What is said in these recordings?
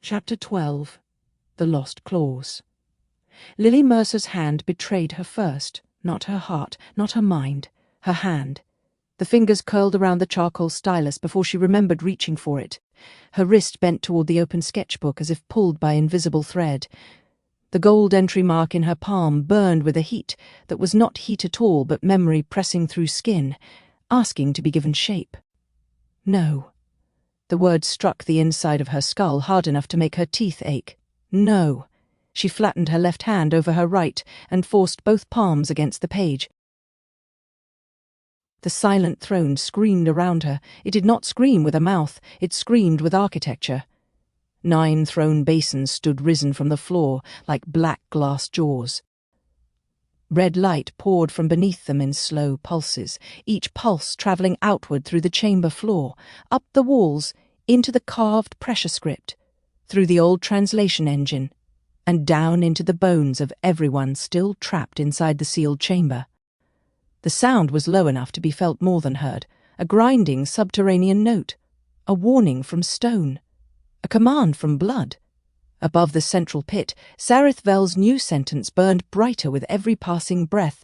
Chapter 12. The Lost Claws. Lily Mercer's hand betrayed her first, not her heart, not her mind, her hand. The fingers curled around the charcoal stylus before she remembered reaching for it. Her wrist bent toward the open sketchbook as if pulled by invisible thread. The gold entry mark in her palm burned with a heat that was not heat at all but memory pressing through skin, asking to be given shape. No. The word struck the inside of her skull hard enough to make her teeth ache. No. She flattened her left hand over her right and forced both palms against the page. The silent throne screamed around her. It did not scream with a mouth, it screamed with architecture. 9 throne basins stood risen from the floor like black glass jaws. Red light poured from beneath them in slow pulses, each pulse travelling outward through the chamber floor, up the walls, into the carved pressure script, through the old translation engine, and down into the bones of everyone still trapped inside the sealed chamber. The sound was low enough to be felt more than heard, a grinding subterranean note, a warning from stone, a command from blood. Above the central pit, Sarith Vel's new sentence burned brighter with every passing breath.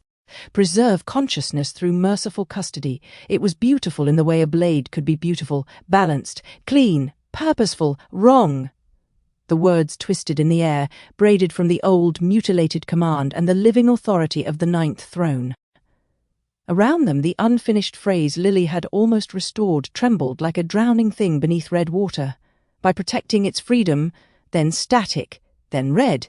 Preserve consciousness through merciful custody. It was beautiful in the way a blade could be beautiful, balanced, clean, purposeful, wrong. The words twisted in the air, braided from the old, mutilated command and the living authority of the 9th throne. Around them, the unfinished phrase Lily had almost restored trembled like a drowning thing beneath red water. By protecting its freedom, then static, then red.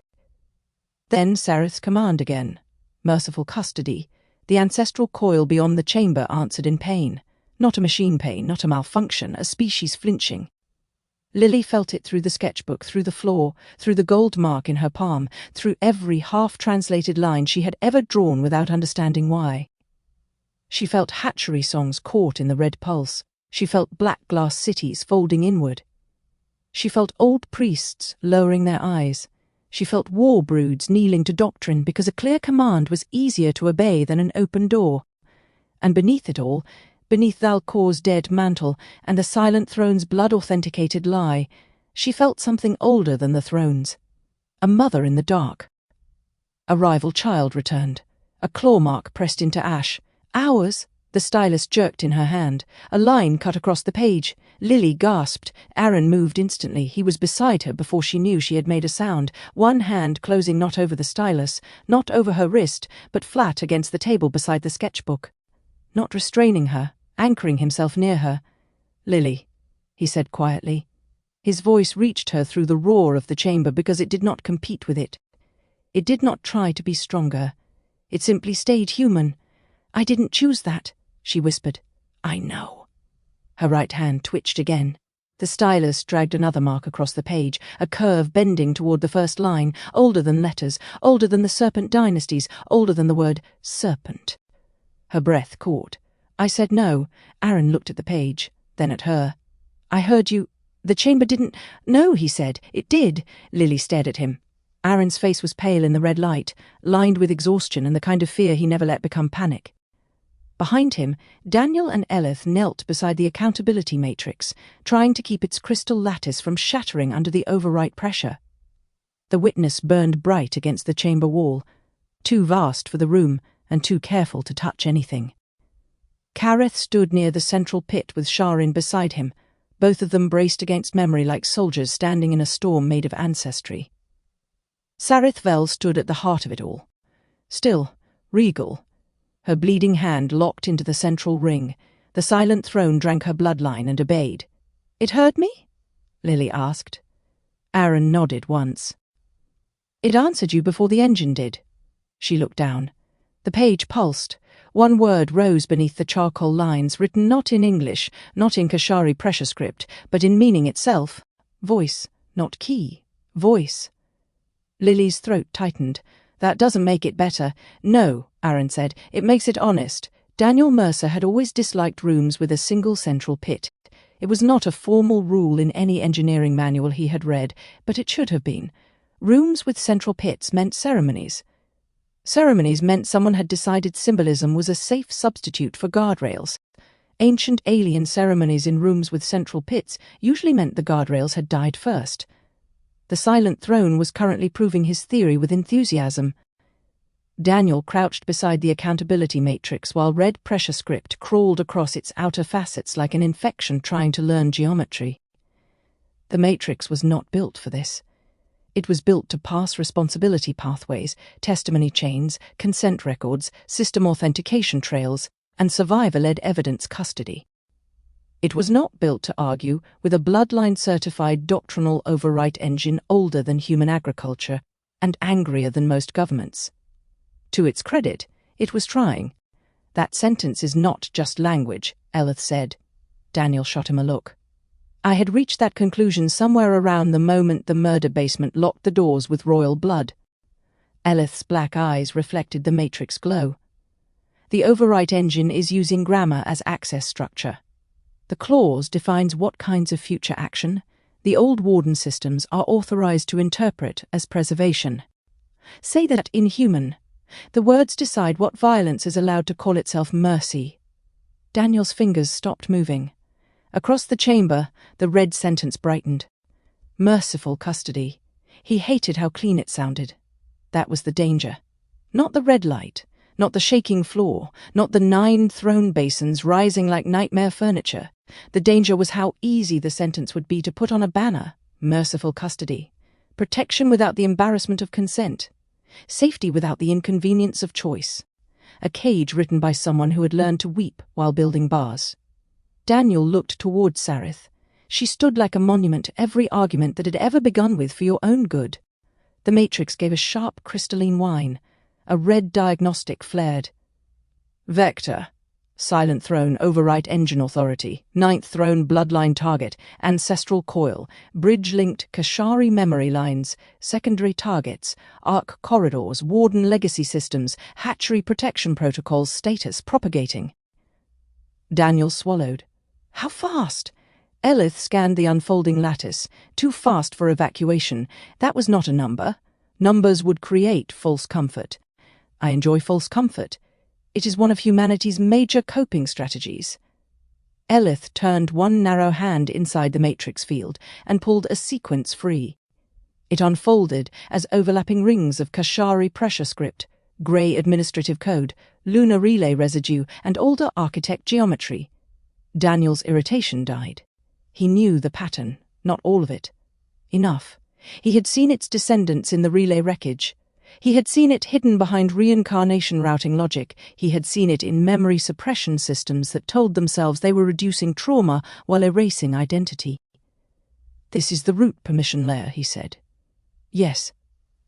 Then Sarith's command again. Merciful custody. The ancestral coil beyond the chamber answered in pain. Not a machine pain, not a malfunction, a species flinching. Lily felt it through the sketchbook, through the floor, through the gold mark in her palm, through every half-translated line she had ever drawn without understanding why. She felt hatchery songs caught in the red pulse. She felt black glass cities folding inward. She felt old priests lowering their eyes. She felt war broods kneeling to doctrine because a clear command was easier to obey than an open door. And beneath it all, beneath Thal-Kor's dead mantle and the silent throne's blood-authenticated lie, she felt something older than the thrones. A mother in the dark. A rival child returned. A claw mark pressed into ash. Ours! The stylus jerked in her hand. A line cut across the page. Lily gasped. Aaron moved instantly. He was beside her before she knew she had made a sound, one hand closing not over the stylus, not over her wrist, but flat against the table beside the sketchbook. Not restraining her, anchoring himself near her. "Lily," he said quietly. His voice reached her through the roar of the chamber because it did not compete with it. It did not try to be stronger. It simply stayed human. "I didn't choose that," she whispered. "I know." Her right hand twitched again. The stylus dragged another mark across the page, a curve bending toward the first line, older than letters, older than the Serpent dynasties, older than the word serpent. Her breath caught. "I said no." Aaron looked at the page, then at her. "I heard you. The chamber didn't—" "No," he said. "It did." Lily stared at him. Aaron's face was pale in the red light, lined with exhaustion and the kind of fear he never let become panic. Behind him, Daniel and Eleth knelt beside the accountability matrix, trying to keep its crystal lattice from shattering under the overwrite pressure. The witness burned bright against the chamber wall, too vast for the room and too careful to touch anything. Kareth stood near the central pit with Sha'Ryn beside him, both of them braced against memory like soldiers standing in a storm made of ancestry. Sarith Vel stood at the heart of it all. Still, regal. Her bleeding hand locked into the central ring. The silent throne drank her bloodline and obeyed. "It heard me?" Lily asked. Aaron nodded once. "It answered you before the engine did." She looked down. The page pulsed. One word rose beneath the charcoal lines, written not in English, not in Kashari pressure script, but in meaning itself. Voice, not key. Voice. Lily's throat tightened. "That doesn't make it better." "No," Aaron said. "It makes it honest." Daniel Mercer had always disliked rooms with a single central pit. It was not a formal rule in any engineering manual he had read, but it should have been. Rooms with central pits meant ceremonies. Ceremonies meant someone had decided symbolism was a safe substitute for guardrails. Ancient alien ceremonies in rooms with central pits usually meant the guardrails had died first. The Silent Throne was currently proving his theory with enthusiasm. Daniel crouched beside the accountability matrix while red pressure script crawled across its outer facets like an infection trying to learn geometry. The matrix was not built for this. It was built to pass responsibility pathways, testimony chains, consent records, system authentication trails, and survivor-led evidence custody. It was not built to argue with a bloodline-certified doctrinal overwrite engine older than human agriculture and angrier than most governments. To its credit, it was trying. "That sentence is not just language," Eleth said. Daniel shot him a look. I had reached that conclusion somewhere around the moment the murder basement locked the doors with royal blood. Eleth's black eyes reflected the matrix glow. The overwrite engine is using grammar as access structure. The clause defines what kinds of future action the old Warden systems are authorized to interpret as preservation. Say that in human, the words decide what violence is allowed to call itself mercy. Daniel's fingers stopped moving. Across the chamber, the red sentence brightened. Merciful custody. He hated how clean it sounded. That was the danger. Not the red light, not the shaking floor, not the 9 throne basins rising like nightmare furniture. The danger was how easy the sentence would be to put on a banner. Merciful custody. Protection without the embarrassment of consent. Safety without the inconvenience of choice. A cage written by someone who had learned to weep while building bars. Daniel looked toward Sarith. She stood like a monument to every argument that had ever begun with "for your own good." The matrix gave a sharp crystalline whine. A red diagnostic flared. Vector. Silent Throne Overwrite Engine Authority. 9th Throne Bloodline Target. Ancestral Coil. Bridge-linked Kashari memory lines. Secondary targets. Arc corridors. Warden legacy systems. Hatchery protection protocols. Status propagating. Daniel swallowed. How fast? Eleth scanned the unfolding lattice. Too fast for evacuation. That was not a number. Numbers would create false comfort. I enjoy false comfort. It is one of humanity's major coping strategies. Eleth turned one narrow hand inside the matrix field and pulled a sequence free. It unfolded as overlapping rings of Kashari pressure script, grey administrative code, lunar relay residue, and older architect geometry. Daniel's irritation died. He knew the pattern, not all of it. Enough. He had seen its descendants in the relay wreckage. He had seen it hidden behind reincarnation routing logic. He had seen it in memory suppression systems that told themselves they were reducing trauma while erasing identity. This is the root permission layer, he said. Yes.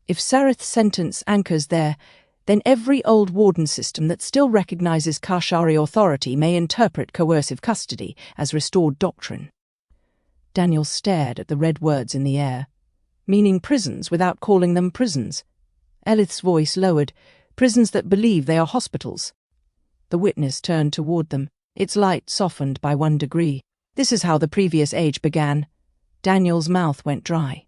If Sarith's sentence anchors there, then every old Warden system that still recognizes Kashari authority may interpret coercive custody as restored doctrine. Daniel stared at the red words in the air, meaning prisons without calling them prisons. Eleth's voice lowered. Prisons that believe they are hospitals. The witness turned toward them, its light softened by 1 degree. This is how the previous age began. Daniel's mouth went dry.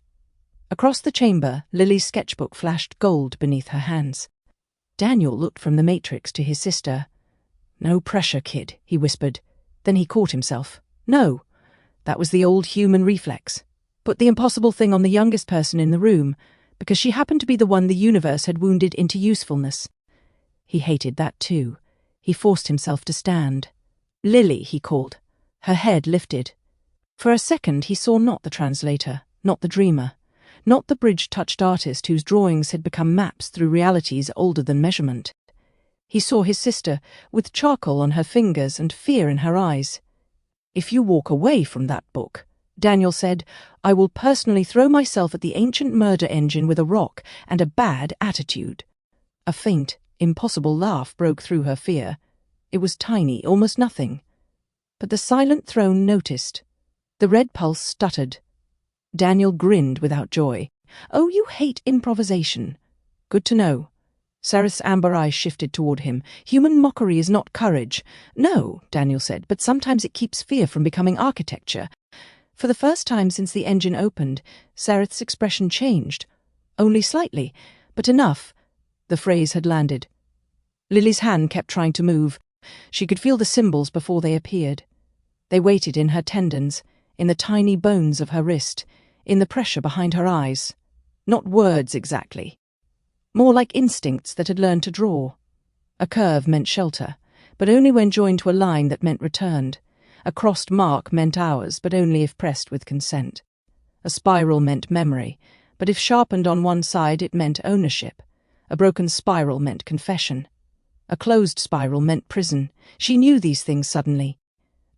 Across the chamber, Lily's sketchbook flashed gold beneath her hands. Daniel looked from the matrix to his sister. "No pressure, kid," he whispered. Then he caught himself. No, that was the old human reflex. Put the impossible thing on the youngest person in the room, because she happened to be the one the universe had wounded into usefulness. He hated that too. He forced himself to stand. "Lily," he called. Her head lifted. For a second he saw not the translator, not the dreamer, not the bridge-touched artist whose drawings had become maps through realities older than measurement. He saw his sister, with charcoal on her fingers and fear in her eyes. "If you walk away from that book," Daniel said, "I will personally throw myself at the ancient murder engine with a rock and a bad attitude." A faint, impossible laugh broke through her fear. It was tiny, almost nothing. But the Silent Throne noticed. The red pulse stuttered. Daniel grinned without joy. "Oh, you hate improvisation. Good to know." Sarith's amber eyes shifted toward him. "Human mockery is not courage." "No," Daniel said, "but sometimes it keeps fear from becoming architecture." For the first time since the engine opened, Sarith's expression changed. Only slightly, but enough. The phrase had landed. Lily's hand kept trying to move. She could feel the symbols before they appeared. They waited in her tendons, in the tiny bones of her wrist, in the pressure behind her eyes. Not words exactly. More like instincts that had learned to draw. A curve meant shelter, but only when joined to a line that meant returned. A crossed mark meant ours, but only if pressed with consent. A spiral meant memory, but if sharpened on one side it meant ownership. A broken spiral meant confession. A closed spiral meant prison. She knew these things suddenly.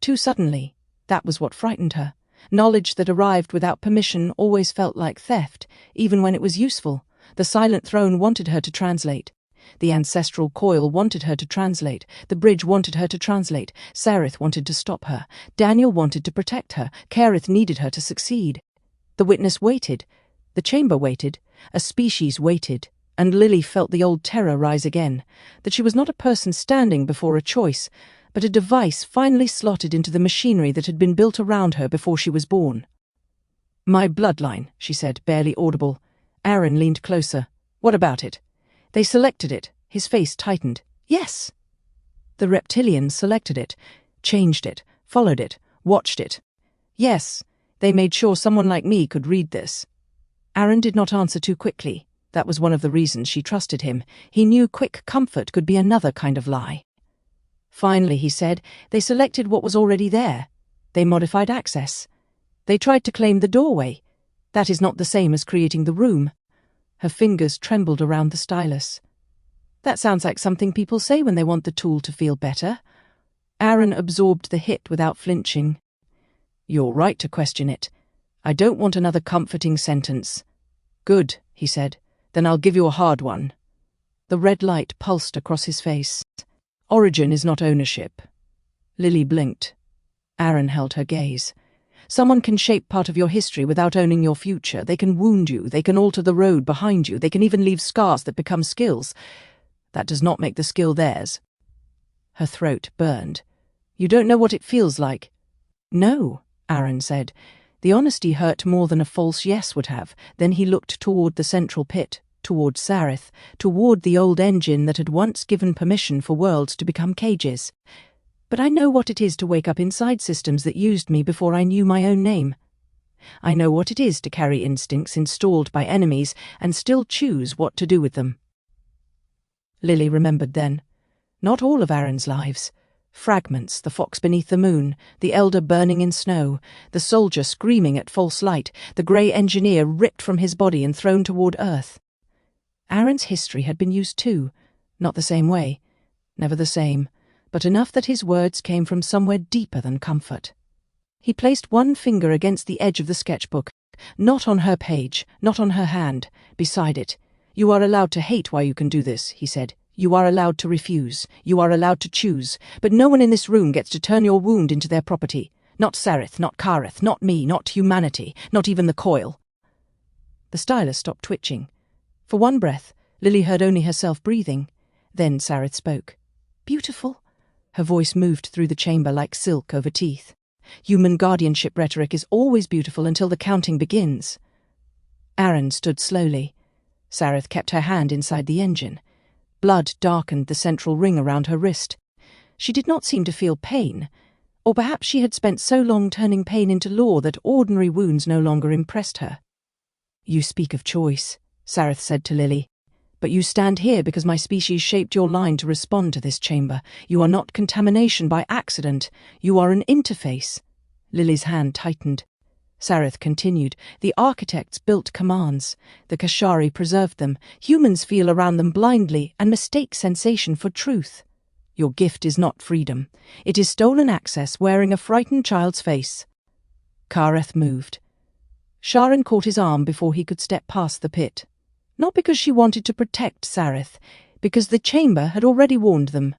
Too suddenly. That was what frightened her. Knowledge that arrived without permission always felt like theft, even when it was useful. The Silent Throne wanted her to translate. The Ancestral Coil wanted her to translate. The Bridge wanted her to translate. Sareth wanted to stop her. Daniel wanted to protect her. Kareth needed her to succeed. The witness waited. The chamber waited. A species waited. And Lily felt the old terror rise again, that she was not a person standing before a choice, but a device finally slotted into the machinery that had been built around her before she was born. "My bloodline," she said, barely audible. Aaron leaned closer. "What about it?" "They selected it." His face tightened. "Yes." "The Reptilians selected it, changed it, followed it, watched it." "Yes, they made sure someone like me could read this." Aaron did not answer too quickly. That was one of the reasons she trusted him. He knew quick comfort could be another kind of lie. Finally, he said, "They selected what was already there. They modified access. They tried to claim the doorway. That is not the same as creating the room." Her fingers trembled around the stylus. "That sounds like something people say when they want the tool to feel better." Aaron absorbed the hit without flinching. "You're right to question it. I don't want another comforting sentence." "Good," he said. "Then I'll give you a hard one." The red light pulsed across his face. "Origin is not ownership." Lily blinked. Aaron held her gaze. "Someone can shape part of your history without owning your future. They can wound you, they can alter the road behind you, they can even leave scars that become skills. That does not make the skill theirs." Her throat burned. "You don't know what it feels like." "No," Aaron said. The honesty hurt more than a false yes would have. Then he looked toward the central pit, toward Sareth, toward the old engine that had once given permission for worlds to become cages. "But I know what it is to wake up inside systems that used me before I knew my own name. I know what it is to carry instincts installed by enemies and still choose what to do with them." Lily remembered then. Not all of Aaron's lives. Fragments, the fox beneath the moon, the elder burning in snow, the soldier screaming at false light, the grey engineer ripped from his body and thrown toward Earth. Aaron's history had been used too, not the same way, never the same, but enough that his words came from somewhere deeper than comfort. He placed one finger against the edge of the sketchbook, not on her page, not on her hand, beside it. "You are allowed to hate why you can do this," he said. "You are allowed to refuse. You are allowed to choose. But no one in this room gets to turn your wound into their property. Not Sareth, not Kareth, not me, not humanity, not even the coil." The stylus stopped twitching. For one breath, Lily heard only herself breathing. Then Sareth spoke. "Beautiful." Her voice moved through the chamber like silk over teeth. "Human guardianship rhetoric is always beautiful until the counting begins." Aaron stood slowly. Sareth kept her hand inside the engine. Blood darkened the central ring around her wrist. She did not seem to feel pain, or perhaps she had spent so long turning pain into law that ordinary wounds no longer impressed her. "You speak of choice," Sareth said to Lily, "but you stand here because my species shaped your line to respond to this chamber. You are not contamination by accident. You are an interface." Lily's hand tightened. Sareth continued. "The architects built commands. The Kashari preserved them. Humans feel around them blindly and mistake sensation for truth. Your gift is not freedom. It is stolen access wearing a frightened child's face." Kareth moved. Sha'Ryn caught his arm before he could step past the pit. Not because she wanted to protect Sareth, because the chamber had already warned them.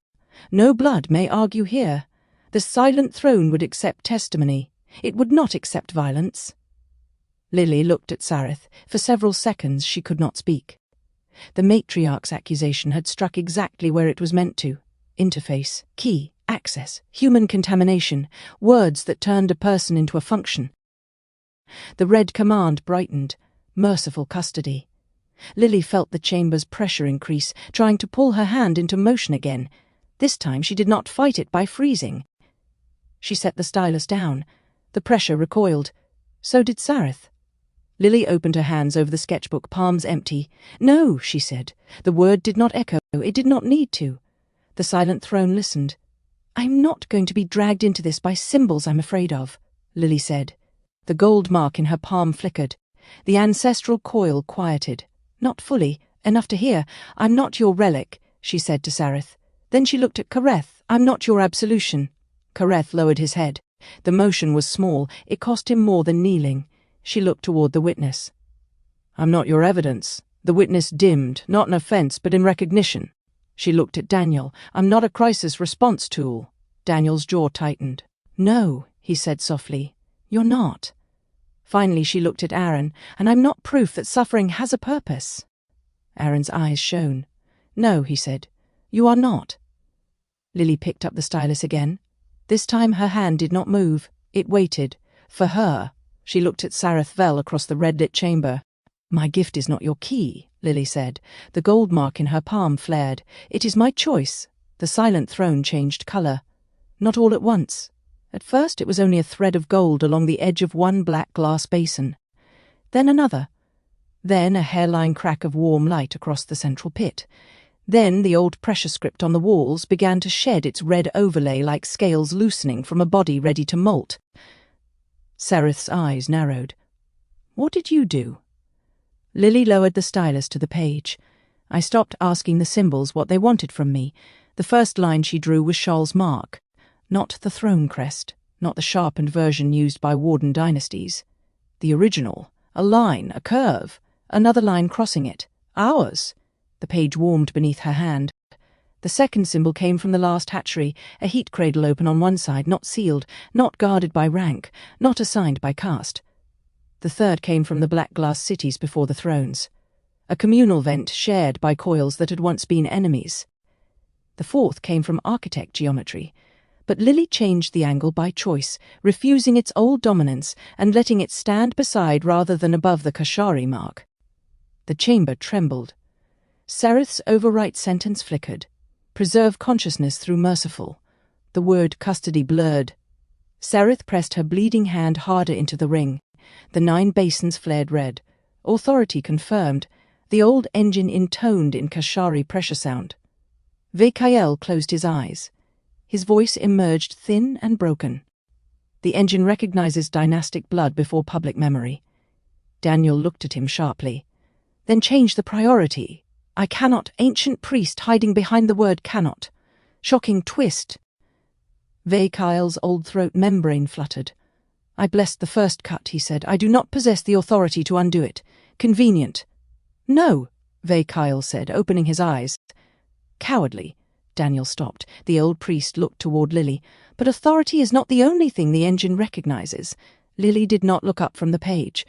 No blood may argue here. The Silent Throne would accept testimony. It would not accept violence. Lily looked at Sareth. For several seconds she could not speak. The matriarch's accusation had struck exactly where it was meant to. Interface, key, access, human contamination, words that turned a person into a function. The red command brightened. Merciful custody. Lily felt the chamber's pressure increase, trying to pull her hand into motion again. This time she did not fight it by freezing. She set the stylus down. The pressure recoiled. So did Sareth. Lily opened her hands over the sketchbook, palms empty. "No," she said. The word did not echo. It did not need to. The silent throne listened. "I'm not going to be dragged into this by symbols I'm afraid of," Lily said. The gold mark in her palm flickered. The ancestral coil quieted. Not fully, enough to hear. "I'm not your relic," she said to Sareth. Then she looked at Kareth. "I'm not your absolution." Kareth lowered his head. The motion was small. It cost him more than kneeling. She looked toward the witness. "I'm not your evidence." The witness dimmed, not in offense, but in recognition. She looked at Daniel. "I'm not a crisis response tool." Daniel's jaw tightened. "No," he said softly. "You're not." Finally she looked at Aaron. "And I'm not proof that suffering has a purpose." Aaron's eyes shone. "No," he said. "You are not." Lily picked up the stylus again. This time her hand did not move. It waited. For her. She looked at Sareth Vel across the red-lit chamber. "My gift is not your key," Lily said. The gold mark in her palm flared. "It is my choice." The silent throne changed colour. Not all at once. At first it was only a thread of gold along the edge of one black glass basin. Then another. Then a hairline crack of warm light across the central pit. Then the old pressure script on the walls began to shed its red overlay like scales loosening from a body ready to molt. Sareth's eyes narrowed. "What did you do?" Lily lowered the stylus to the page. "I stopped asking the symbols what they wanted from me. The first line she drew was Shal's mark. Not the throne crest, not the sharpened version used by Warden dynasties. The original, a line, a curve, another line crossing it. Ours." The page warmed beneath her hand. The second symbol came from the last hatchery, a heat cradle open on one side, not sealed, not guarded by rank, not assigned by caste. The third came from the black glass cities before the thrones, a communal vent shared by coils that had once been enemies. The fourth came from architect geometry, but Lily changed the angle by choice, refusing its old dominance and letting it stand beside rather than above the Kashari mark. The chamber trembled. Sareth's overwrite sentence flickered. "Preserve consciousness through merciful." The word custody blurred. Sareth pressed her bleeding hand harder into the ring. The 9 basins flared red. Authority confirmed. The old engine intoned in Kashari pressure sound. Vekael closed his eyes. His voice emerged thin and broken. "The engine recognizes dynastic blood before public memory." Daniel looked at him sharply. "Then change the priority." "I cannot." Ancient priest hiding behind the word cannot. Shocking twist. Vekael's old throat membrane fluttered. "I blessed the first cut," he said. "I do not possess the authority to undo it. Convenient." "No," Vekael said, opening his eyes. "Cowardly." Daniel stopped. The old priest looked toward Lily. "But authority is not the only thing the engine recognizes." Lily did not look up from the page.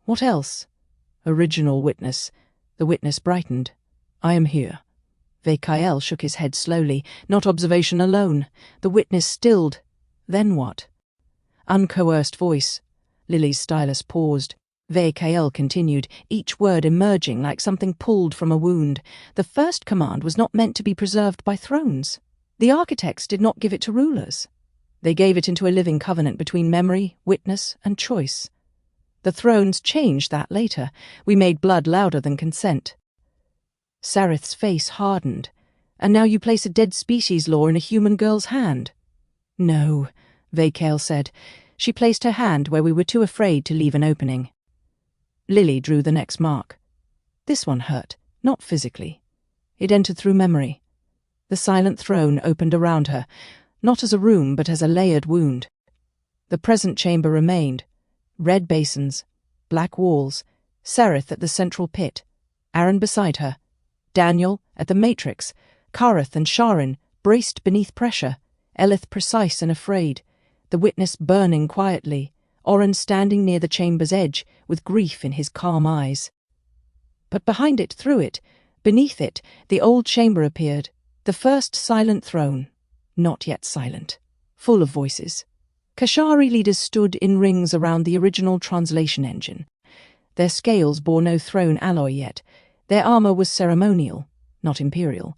"What else?" "Original witness." The witness brightened. "I am here." Vekael shook his head slowly. "Not observation alone." The witness stilled. "Then what?" Uncoerced voice. Lily's stylus paused. Vekael continued, each word emerging like something pulled from a wound. The first command was not meant to be preserved by thrones. The architects did not give it to rulers. They gave it into a living covenant between memory, witness, and choice. The thrones changed that later. We made blood louder than consent. Sareth's face hardened. "And now you place a dead species law in a human girl's hand." "No," Vekael said. She placed her hand where we were too afraid to leave an opening. Lily drew the next mark. This one hurt, not physically. It entered through memory. The silent throne opened around her, not as a room but as a layered wound. The present chamber remained. Red basins, black walls, Sareth at the central pit, Aaron beside her, Daniel at the matrix, Kareth and Sha'Ryn braced beneath pressure, Elith precise and afraid, the witness burning quietly, Oren standing near the chamber's edge with grief in his calm eyes. But behind it, through it, beneath it, the old chamber appeared, the first silent throne, not yet silent, full of voices. Kashari leaders stood in rings around the original translation engine. Their scales bore no throne alloy yet. Their armor was ceremonial, not imperial.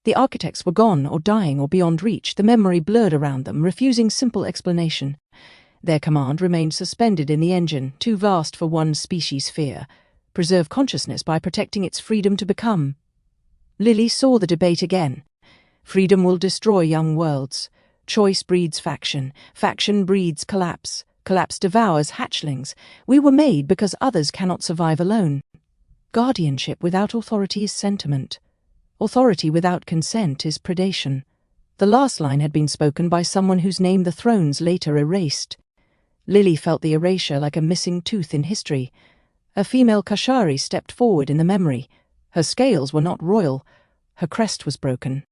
The architects were gone or dying or beyond reach, the memory blurred around them, refusing simple explanation. Their command remained suspended in the engine, too vast for one species' fear. Preserve consciousness by protecting its freedom to become. Lily saw the debate again. Freedom will destroy young worlds. Choice breeds faction. Faction breeds collapse. Collapse devours hatchlings. We were made because others cannot survive alone. Guardianship without authority is sentiment. Authority without consent is predation. The last line had been spoken by someone whose name the thrones later erased. Lily felt the erasure like a missing tooth in history. A female Kashari stepped forward in the memory. Her scales were not royal. Her crest was broken.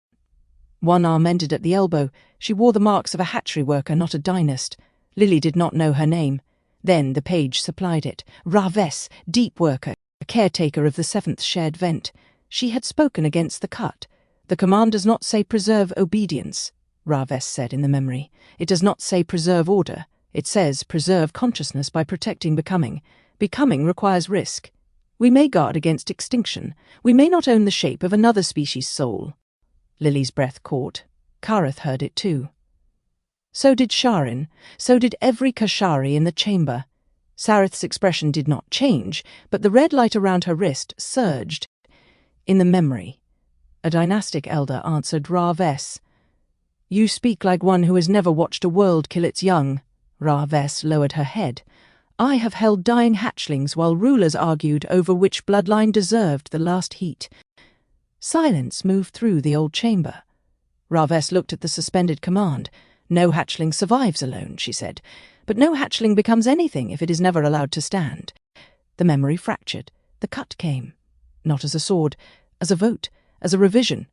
One arm ended at the elbow. She wore the marks of a hatchery worker, not a dynast. Lily did not know her name. Then the page supplied it. Raves, deep worker, a caretaker of the 7th shared vent. She had spoken against the cut. The command does not say preserve obedience, Raves said in the memory. It does not say preserve order. It says preserve consciousness by protecting becoming. Becoming requires risk. We may guard against extinction. We may not own the shape of another species' soul. Lily's breath caught. Kareth heard it too. So did Sha'Ryn. So did every Kashari in the chamber. Sareth's expression did not change, but the red light around her wrist surged. In the memory, a dynastic elder answered Raves. You speak like one who has never watched a world kill its young. Raves lowered her head. I have held dying hatchlings while rulers argued over which bloodline deserved the last heat. Silence moved through the old chamber. Raves looked at the suspended command. No hatchling survives alone, she said, but no hatchling becomes anything if it is never allowed to stand. The memory fractured. The cut came. Not as a sword, as a vote, as a revision.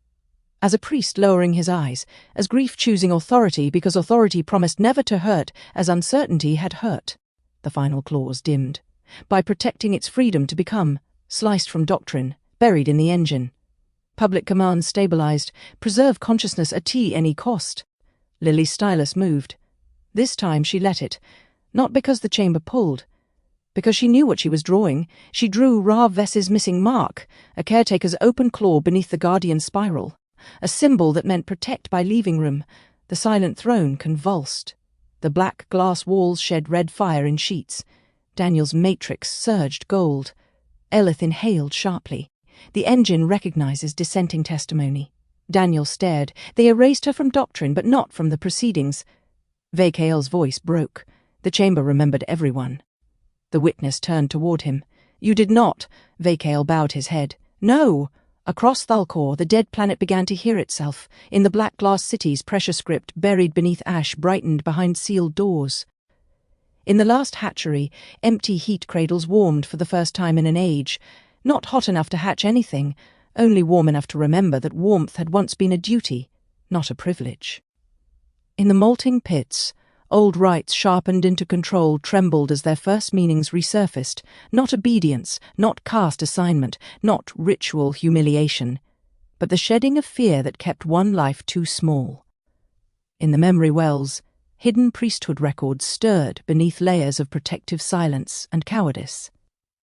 As a priest lowering his eyes, as grief choosing authority because authority promised never to hurt, as uncertainty had hurt. The final clause dimmed. By protecting its freedom to become, sliced from doctrine, buried in the engine. Public commands stabilized, preserve consciousness at any cost. Lily's stylus moved. This time she let it, not because the chamber pulled. Because she knew what she was drawing. She drew Raves's missing mark, a caretaker's open claw beneath the guardian spiral. A symbol that meant protect by leaving room. The silent throne convulsed. The black glass walls shed red fire in sheets. Daniel's matrix surged gold. Elith inhaled sharply. The engine recognizes dissenting testimony. Daniel stared. They erased her from doctrine, but not from the proceedings. Vekael's voice broke. The chamber remembered everyone. The witness turned toward him. You did not. Vekael bowed his head. No. Across Thal-Kor, the dead planet began to hear itself. In the black glass cities, pressure script buried beneath ash brightened behind sealed doors. In the last hatchery, empty heat cradles warmed for the first time in an age. Not hot enough to hatch anything, only warm enough to remember that warmth had once been a duty, not a privilege. In the molting pits, old rites sharpened into control trembled as their first meanings resurfaced, not obedience, not caste assignment, not ritual humiliation, but the shedding of fear that kept one life too small. In the memory wells, hidden priesthood records stirred beneath layers of protective silence and cowardice.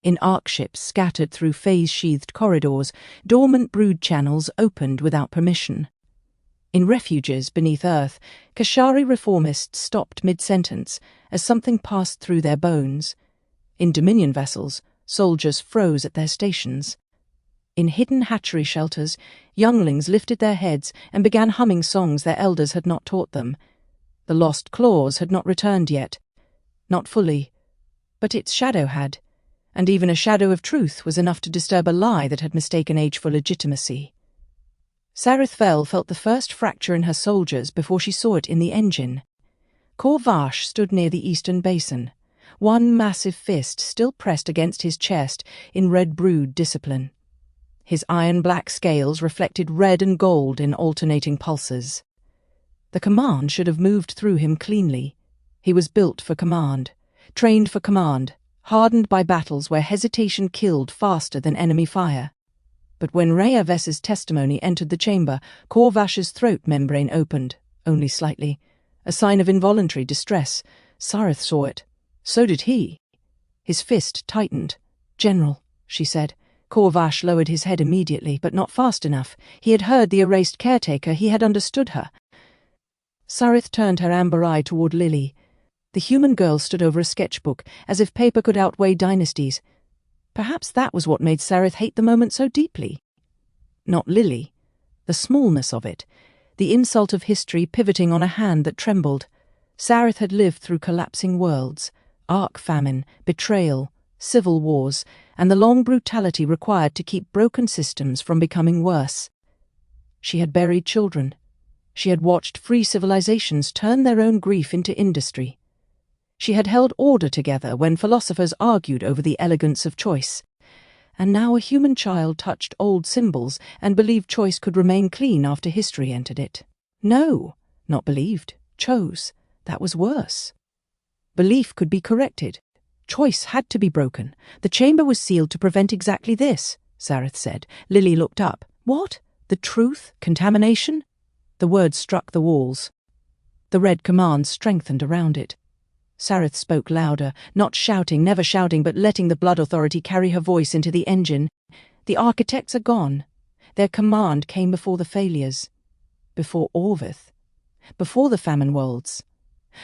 In arc-ships scattered through phase-sheathed corridors, dormant brood channels opened without permission. In refuges beneath earth, Kashari reformists stopped mid-sentence as something passed through their bones. In Dominion vessels, soldiers froze at their stations. In hidden hatchery shelters, younglings lifted their heads and began humming songs their elders had not taught them. The lost claws had not returned yet. Not fully. But its shadow had. And even a shadow of truth was enough to disturb a lie that had mistaken age for legitimacy. Sareth felt the first fracture in her soldiers before she saw it in the engine. Khor Vash stood near the eastern basin, one massive fist still pressed against his chest in red brood discipline. His iron-black scales reflected red and gold in alternating pulses. The command should have moved through him cleanly. He was built for command, trained for command, hardened by battles where hesitation killed faster than enemy fire. But when Raves's testimony entered the chamber, Khor Vash's throat membrane opened, only slightly. A sign of involuntary distress. Sareth saw it. So did he. His fist tightened. General, she said. Khor Vash lowered his head immediately, but not fast enough. He had heard the erased caretaker. He had understood her. Sareth turned her amber eye toward Lily. The human girl stood over a sketchbook, as if paper could outweigh dynasties. Perhaps that was what made Sareth hate the moment so deeply. Not Lily. The smallness of it. The insult of history pivoting on a hand that trembled. Sareth had lived through collapsing worlds, ark famine, betrayal, civil wars, and the long brutality required to keep broken systems from becoming worse. She had buried children. She had watched free civilizations turn their own grief into industry. She had held order together when philosophers argued over the elegance of choice. And now a human child touched old symbols and believed choice could remain clean after history entered it. No, not believed, chose. That was worse. Belief could be corrected. Choice had to be broken. The chamber was sealed to prevent exactly this, Sareth said. Lily looked up. What? The truth? Contamination? The words struck the walls. The red command strengthened around it. Sareth spoke louder, not shouting, never shouting, but letting the blood authority carry her voice into the engine. The architects are gone. Their command came before the failures. Before Orvith. Before the famine worlds.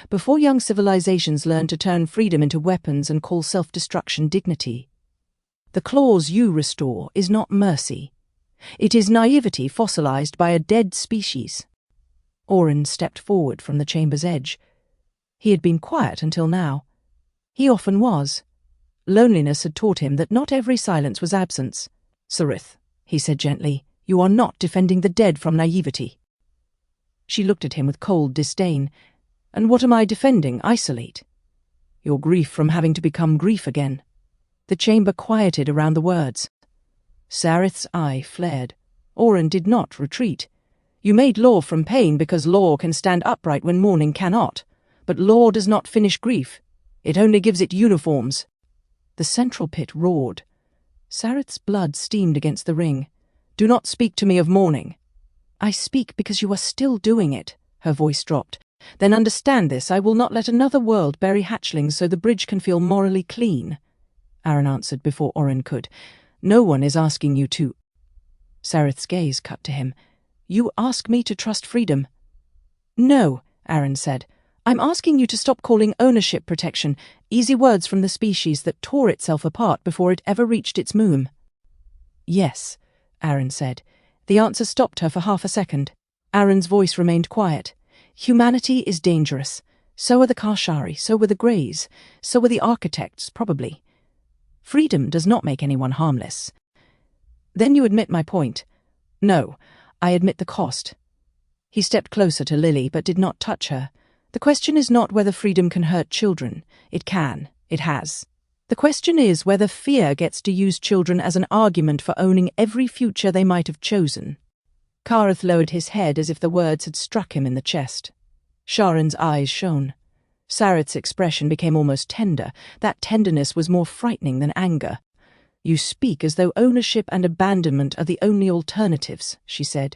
Before young civilizations learned to turn freedom into weapons and call self-destruction dignity. The clause you restore is not mercy. It is naivety fossilized by a dead species. Oren stepped forward from the chamber's edge. He had been quiet until now. He often was. Loneliness had taught him that not every silence was absence. Sareth, he said gently, you are not defending the dead from naivety. She looked at him with cold disdain. And what am I defending? Isolate. Your grief from having to become grief again. The chamber quieted around the words. Sareth's eye flared. Oren did not retreat. You made law from pain because law can stand upright when mourning cannot. But law does not finish grief. It only gives it uniforms. The central pit roared. Sareth's blood steamed against the ring. Do not speak to me of mourning. I speak because you are still doing it. Her voice dropped. Then understand this, I will not let another world bury hatchlings so the bridge can feel morally clean. Aaron answered before Oren could. No one is asking you to. Sareth's gaze cut to him. You ask me to trust freedom. No, Aaron said. I'm asking you to stop calling ownership protection, easy words from the species that tore itself apart before it ever reached its moon. Yes, Aaron said. The answer stopped her for half a second. Aaron's voice remained quiet. Humanity is dangerous. So are the Karshari, so were the Greys, so were the architects, probably. Freedom does not make anyone harmless. Then you admit my point. No, I admit the cost. He stepped closer to Lily, but did not touch her. The question is not whether freedom can hurt children. It can. It has. The question is whether fear gets to use children as an argument for owning every future they might have chosen. Kareth lowered his head as if the words had struck him in the chest. Sha'Ryn's eyes shone. Sareth's expression became almost tender. That tenderness was more frightening than anger. You speak as though ownership and abandonment are the only alternatives, she said.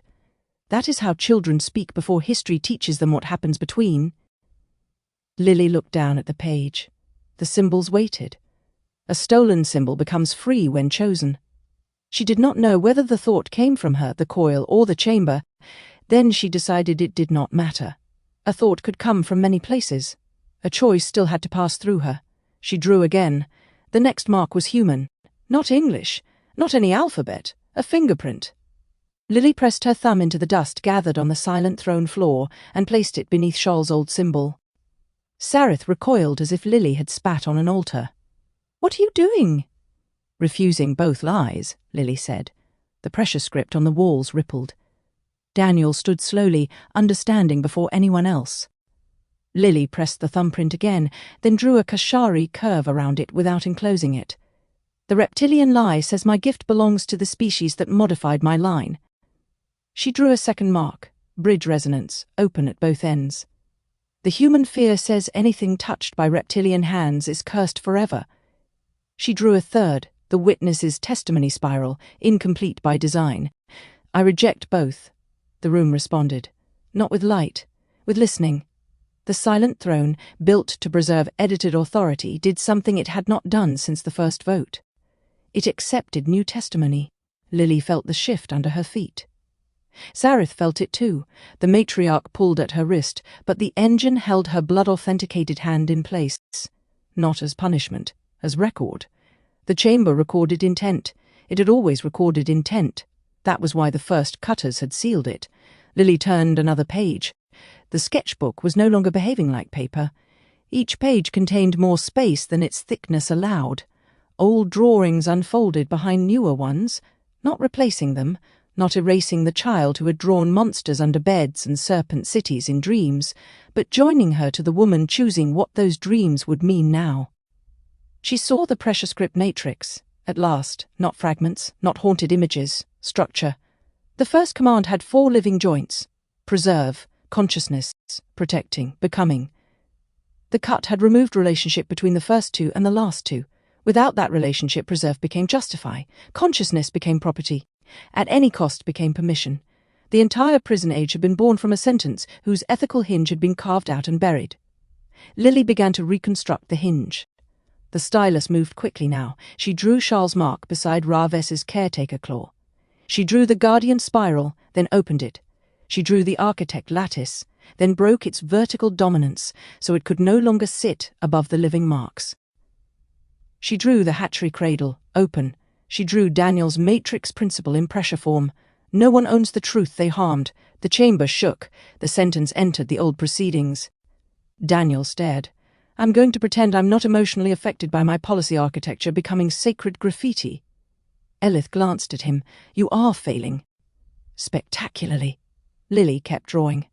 That is how children speak before history teaches them what happens between. Lily looked down at the page. The symbols waited. A stolen symbol becomes free when chosen. She did not know whether the thought came from her, the coil, or the chamber. Then she decided it did not matter. A thought could come from many places. A choice still had to pass through her. She drew again. The next mark was human. Not English. Not any alphabet. A fingerprint. Lily pressed her thumb into the dust gathered on the silent throne floor and placed it beneath Sha'Ryn's old symbol. Sareth recoiled as if Lily had spat on an altar. What are you doing? Refusing both lies, Lily said. The pressure script on the walls rippled. Daniel stood slowly, understanding before anyone else. Lily pressed the thumbprint again, then drew a Kashari curve around it without enclosing it. The reptilian lie says my gift belongs to the species that modified my line. She drew a second mark, bridge resonance, open at both ends. The human fear says anything touched by reptilian hands is cursed forever. She drew a third, the witness's testimony spiral, incomplete by design. I reject both. The room responded. Not with light, with listening. The silent throne, built to preserve edited authority, did something it had not done since the first vote. It accepted new testimony. Lily felt the shift under her feet. Sarith felt it too. The matriarch pulled at her wrist, but the engine held her blood-authenticated hand in place. Not as punishment, as record. The chamber recorded intent. It had always recorded intent. That was why the first cutters had sealed it. Lily turned another page. The sketchbook was no longer behaving like paper. Each page contained more space than its thickness allowed. Old drawings unfolded behind newer ones, not replacing them, not erasing the child who had drawn monsters under beds and serpent cities in dreams, but joining her to the woman choosing what those dreams would mean now. She saw the pressure script matrix, at last, not fragments, not haunted images, structure. The first command had 4 living joints: preserve, consciousness, protecting, becoming. The cut had removed relationship between the first 2 and the last 2. Without that relationship, preserve became justify, consciousness became property, at any cost became permission. The entire prison age had been born from a sentence whose ethical hinge had been carved out and buried. Lily began to reconstruct the hinge. The stylus moved quickly now. She drew Charles' mark beside Raves's caretaker claw. She drew the guardian spiral, then opened it. She drew the architect lattice, then broke its vertical dominance so it could no longer sit above the living marks. She drew the hatchery cradle, open. She drew Daniel's matrix principle in pressure form. No one owns the truth they harmed. The chamber shook. The sentence entered the old proceedings. Daniel stared. I'm going to pretend I'm not emotionally affected by my policy architecture becoming sacred graffiti. Elith glanced at him. You are failing. Spectacularly. Lily kept drawing.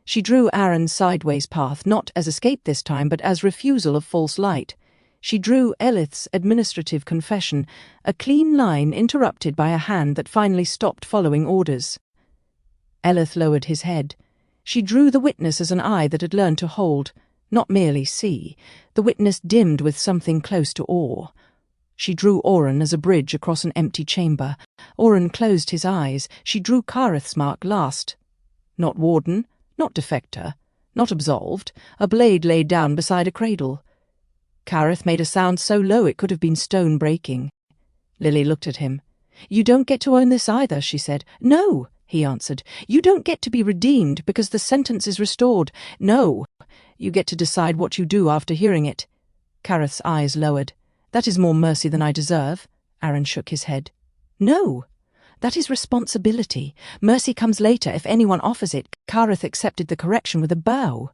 She drew Aaron's sideways path, not as escape this time, but as refusal of false light. She drew Elith's administrative confession, a clean line interrupted by a hand that finally stopped following orders. Elith lowered his head. She drew the witness as an eye that had learned to hold, not merely see. The witness dimmed with something close to awe. She drew Oren as a bridge across an empty chamber. Oren closed his eyes. She drew Kareth's mark last. Not warden, not defector, not absolved, a blade laid down beside a cradle. Kareth made a sound so low it could have been stone breaking. Lily looked at him. You don't get to own this either, she said. No, he answered. You don't get to be redeemed because the sentence is restored. No, you get to decide what you do after hearing it. Kareth's eyes lowered. That is more mercy than I deserve. Aaron shook his head. No, that is responsibility. Mercy comes later if anyone offers it. Kareth accepted the correction with a bow.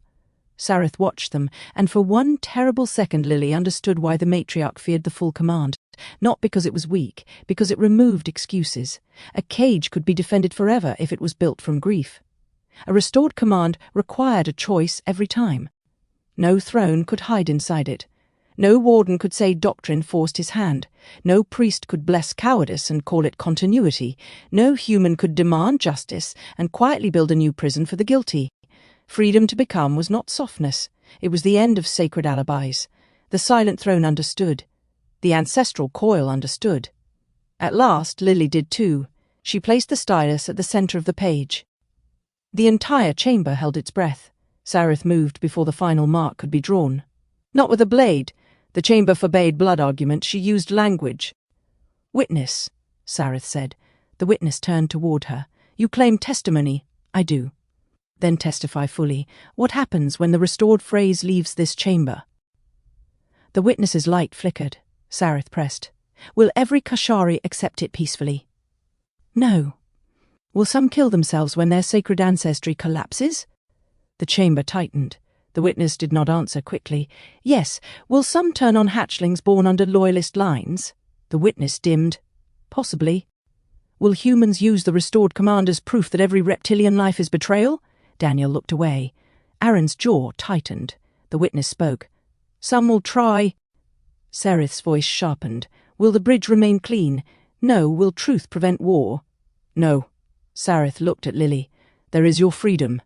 Sarith watched them, and for one terrible second Lily understood why the matriarch feared the full command. Not because it was weak, because it removed excuses. A cage could be defended forever if it was built from grief. A restored command required a choice every time. No throne could hide inside it. No warden could say doctrine forced his hand. No priest could bless cowardice and call it continuity. No human could demand justice and quietly build a new prison for the guilty. Freedom to become was not softness. It was the end of sacred alibis. The silent throne understood. The ancestral coil understood. At last, Lily did too. She placed the stylus at the centre of the page. The entire chamber held its breath. Sarith moved before the final mark could be drawn. Not with a blade. The chamber forbade blood argument. She used language. Witness, Sarith said. The witness turned toward her. You claim testimony. I do. Then testify fully. What happens when the restored phrase leaves this chamber? The witness's light flickered. Sarith pressed. Will every Kashari accept it peacefully? No. Will some kill themselves when their sacred ancestry collapses? The chamber tightened. The witness did not answer quickly. Yes. Will some turn on hatchlings born under loyalist lines? The witness dimmed. Possibly. Will humans use the restored command as proof that every reptilian life is betrayal? Daniel looked away. Aaron's jaw tightened. The witness spoke. Some will try. Sarith's voice sharpened. Will the bridge remain clean? No. Will truth prevent war? No. Sarith looked at Lily. There is your freedom.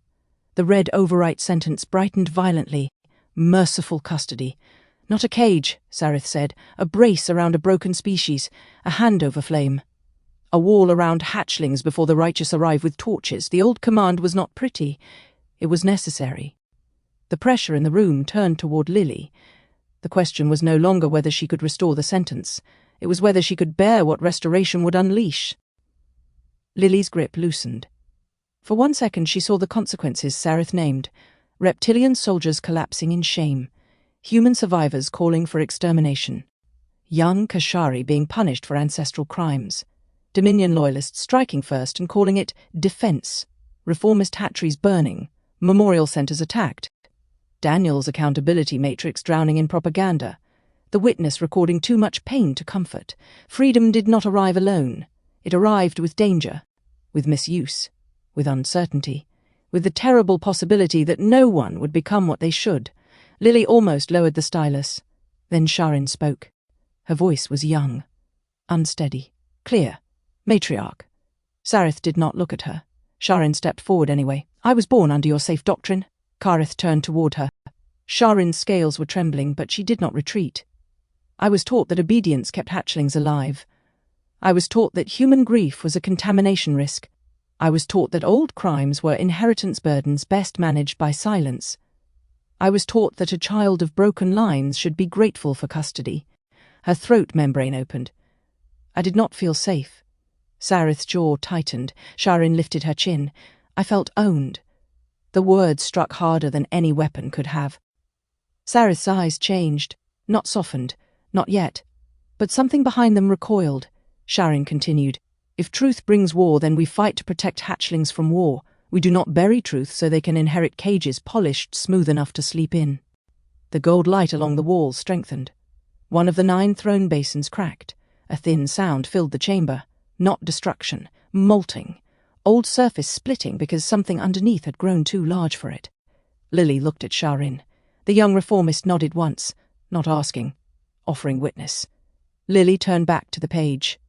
The red overwrite sentence brightened violently. Merciful custody. Not a cage, Sarith said. A brace around a broken species. A handover flame. A wall around hatchlings before the righteous arrive with torches. The old command was not pretty. It was necessary. The pressure in the room turned toward Lily. The question was no longer whether she could restore the sentence. It was whether she could bear what restoration would unleash. Lily's grip loosened. For 1 second she saw the consequences Sereth named: Reptilian soldiers collapsing in shame, human survivors calling for extermination, young Kashari being punished for ancestral crimes, Dominion loyalists striking first and calling it defense, reformist hatcheries burning, memorial centers attacked, Daniel's accountability matrix drowning in propaganda, the witness recording too much pain to comfort. Freedom did not arrive alone. It arrived with danger, with misuse, with uncertainty, with the terrible possibility that no one would become what they should. Lily almost lowered the stylus. Then Sha'Ryn spoke. Her voice was young, unsteady, clear, matriarch. Sareth did not look at her. Sha'Ryn stepped forward anyway. I was born under your safe doctrine. Kareth turned toward her. Sha'Ryn's scales were trembling, but she did not retreat. I was taught that obedience kept hatchlings alive. I was taught that human grief was a contamination risk. I was taught that old crimes were inheritance burdens best managed by silence. I was taught that a child of broken lines should be grateful for custody. Her throat membrane opened. I did not feel safe. Sareth's jaw tightened. Sha'Ryn lifted her chin. I felt owned. The words struck harder than any weapon could have. Sareth's eyes changed, not softened, not yet. But something behind them recoiled. Sha'Ryn continued. If truth brings war, then we fight to protect hatchlings from war. We do not bury truth so they can inherit cages polished smooth enough to sleep in. The gold light along the wall strengthened. One of the 9 throne basins cracked. A thin sound filled the chamber. Not destruction, molting. Old surface splitting because something underneath had grown too large for it. Lily looked at Sha'Ryn. The young reformist nodded once, not asking, offering witness. Lily turned back to the page.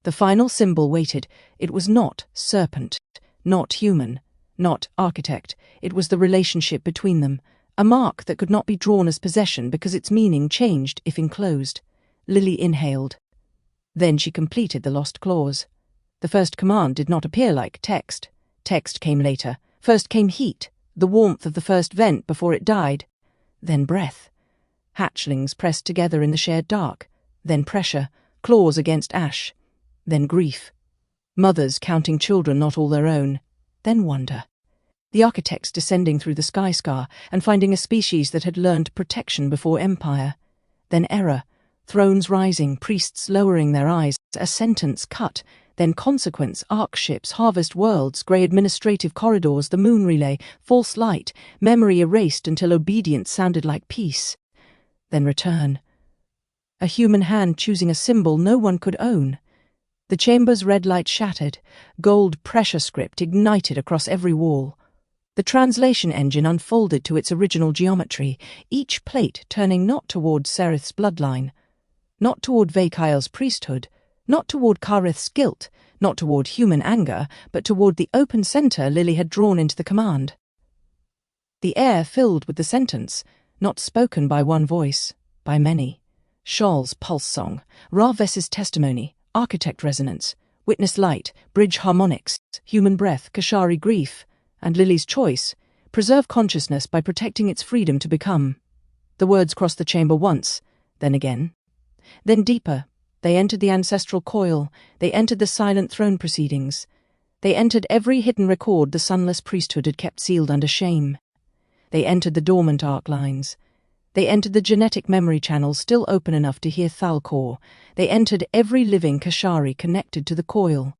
The final symbol waited. It was not serpent, not human, not architect. It was the relationship between them, a mark that could not be drawn as possession because its meaning changed if enclosed. Lily inhaled. Then she completed the lost clause. The first command did not appear like text. Text came later. First came heat, the warmth of the first vent before it died. Then breath. Hatchlings pressed together in the shared dark. Then pressure, claws against ash. Then grief. Mothers counting children not all their own. Then wonder. The architects descending through the sky scar and finding a species that had learned protection before empire. Then error. Thrones rising, priests lowering their eyes, a sentence cut. Then consequence, arc ships, harvest worlds, grey administrative corridors, the moon relay, false light, memory erased until obedience sounded like peace. Then return. A human hand choosing a symbol no one could own. The chamber's red light shattered, gold pressure script ignited across every wall. The translation engine unfolded to its original geometry, each plate turning not toward Sereth's bloodline, not toward Vakail's priesthood, not toward Kareth's guilt, not toward human anger, but toward the open center Lily had drawn into the command. The air filled with the sentence, not spoken by one voice, by many. Shal's pulse song, Ra-Ves's testimony, architect resonance, witness light, bridge harmonics, human breath, Kashari grief, and Lily's choice, preserve consciousness by protecting its freedom to become. The words crossed the chamber once, then again. Then deeper. They entered the ancestral coil. They entered the silent throne proceedings. They entered every hidden record the sunless priesthood had kept sealed under shame. They entered the dormant arc lines. They entered the genetic memory channels still open enough to hear Thal-Kor. They entered every living Kashari connected to the coil.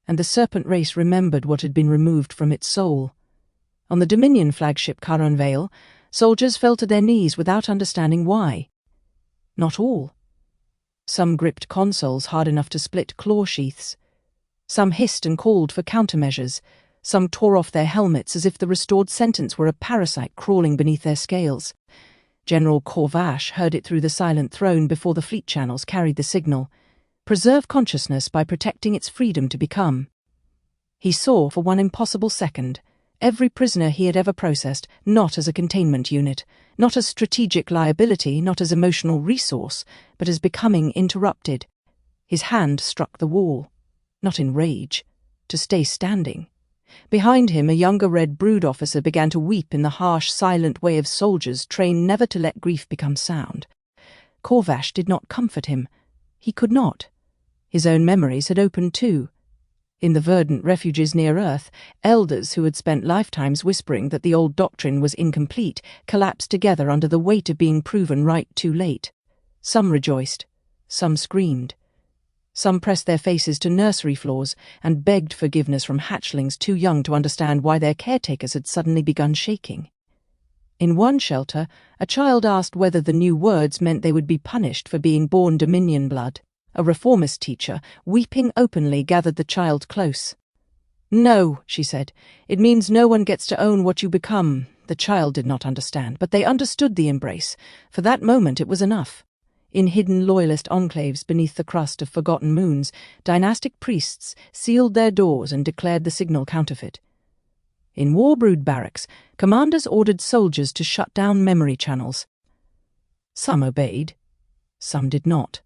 And the serpent race remembered what had been removed from its soul. On the Dominion flagship Karan Vale, soldiers fell to their knees without understanding why. Not all. Some gripped consoles hard enough to split claw sheaths. Some hissed and called for countermeasures. Some tore off their helmets as if the restored sentence were a parasite crawling beneath their scales. General Corvash heard it through the silent throne before the fleet channels carried the signal. Preserve consciousness by protecting its freedom to become. He saw, for one impossible second, every prisoner he had ever processed, not as a containment unit, not as strategic liability, not as emotional resource, but as becoming interrupted. His hand struck the wall, not in rage, to stay standing. Behind him, a younger Red Brood officer began to weep in the harsh, silent way of soldiers trained never to let grief become sound. Corvash did not comfort him. He could not. His own memories had opened too. In the verdant refuges near Earth, elders who had spent lifetimes whispering that the old doctrine was incomplete collapsed together under the weight of being proven right too late. Some rejoiced, some screamed. Some pressed their faces to nursery floors and begged forgiveness from hatchlings too young to understand why their caretakers had suddenly begun shaking. In one shelter, a child asked whether the new words meant they would be punished for being born Dominion blood. A reformist teacher, weeping openly, gathered the child close. "No," she said, "it means no one gets to own what you become." The child did not understand, but they understood the embrace. For that moment it was enough. In hidden loyalist enclaves beneath the crust of forgotten moons, dynastic priests sealed their doors and declared the signal counterfeit. In war-brood barracks, commanders ordered soldiers to shut down memory channels. Some obeyed, some did not.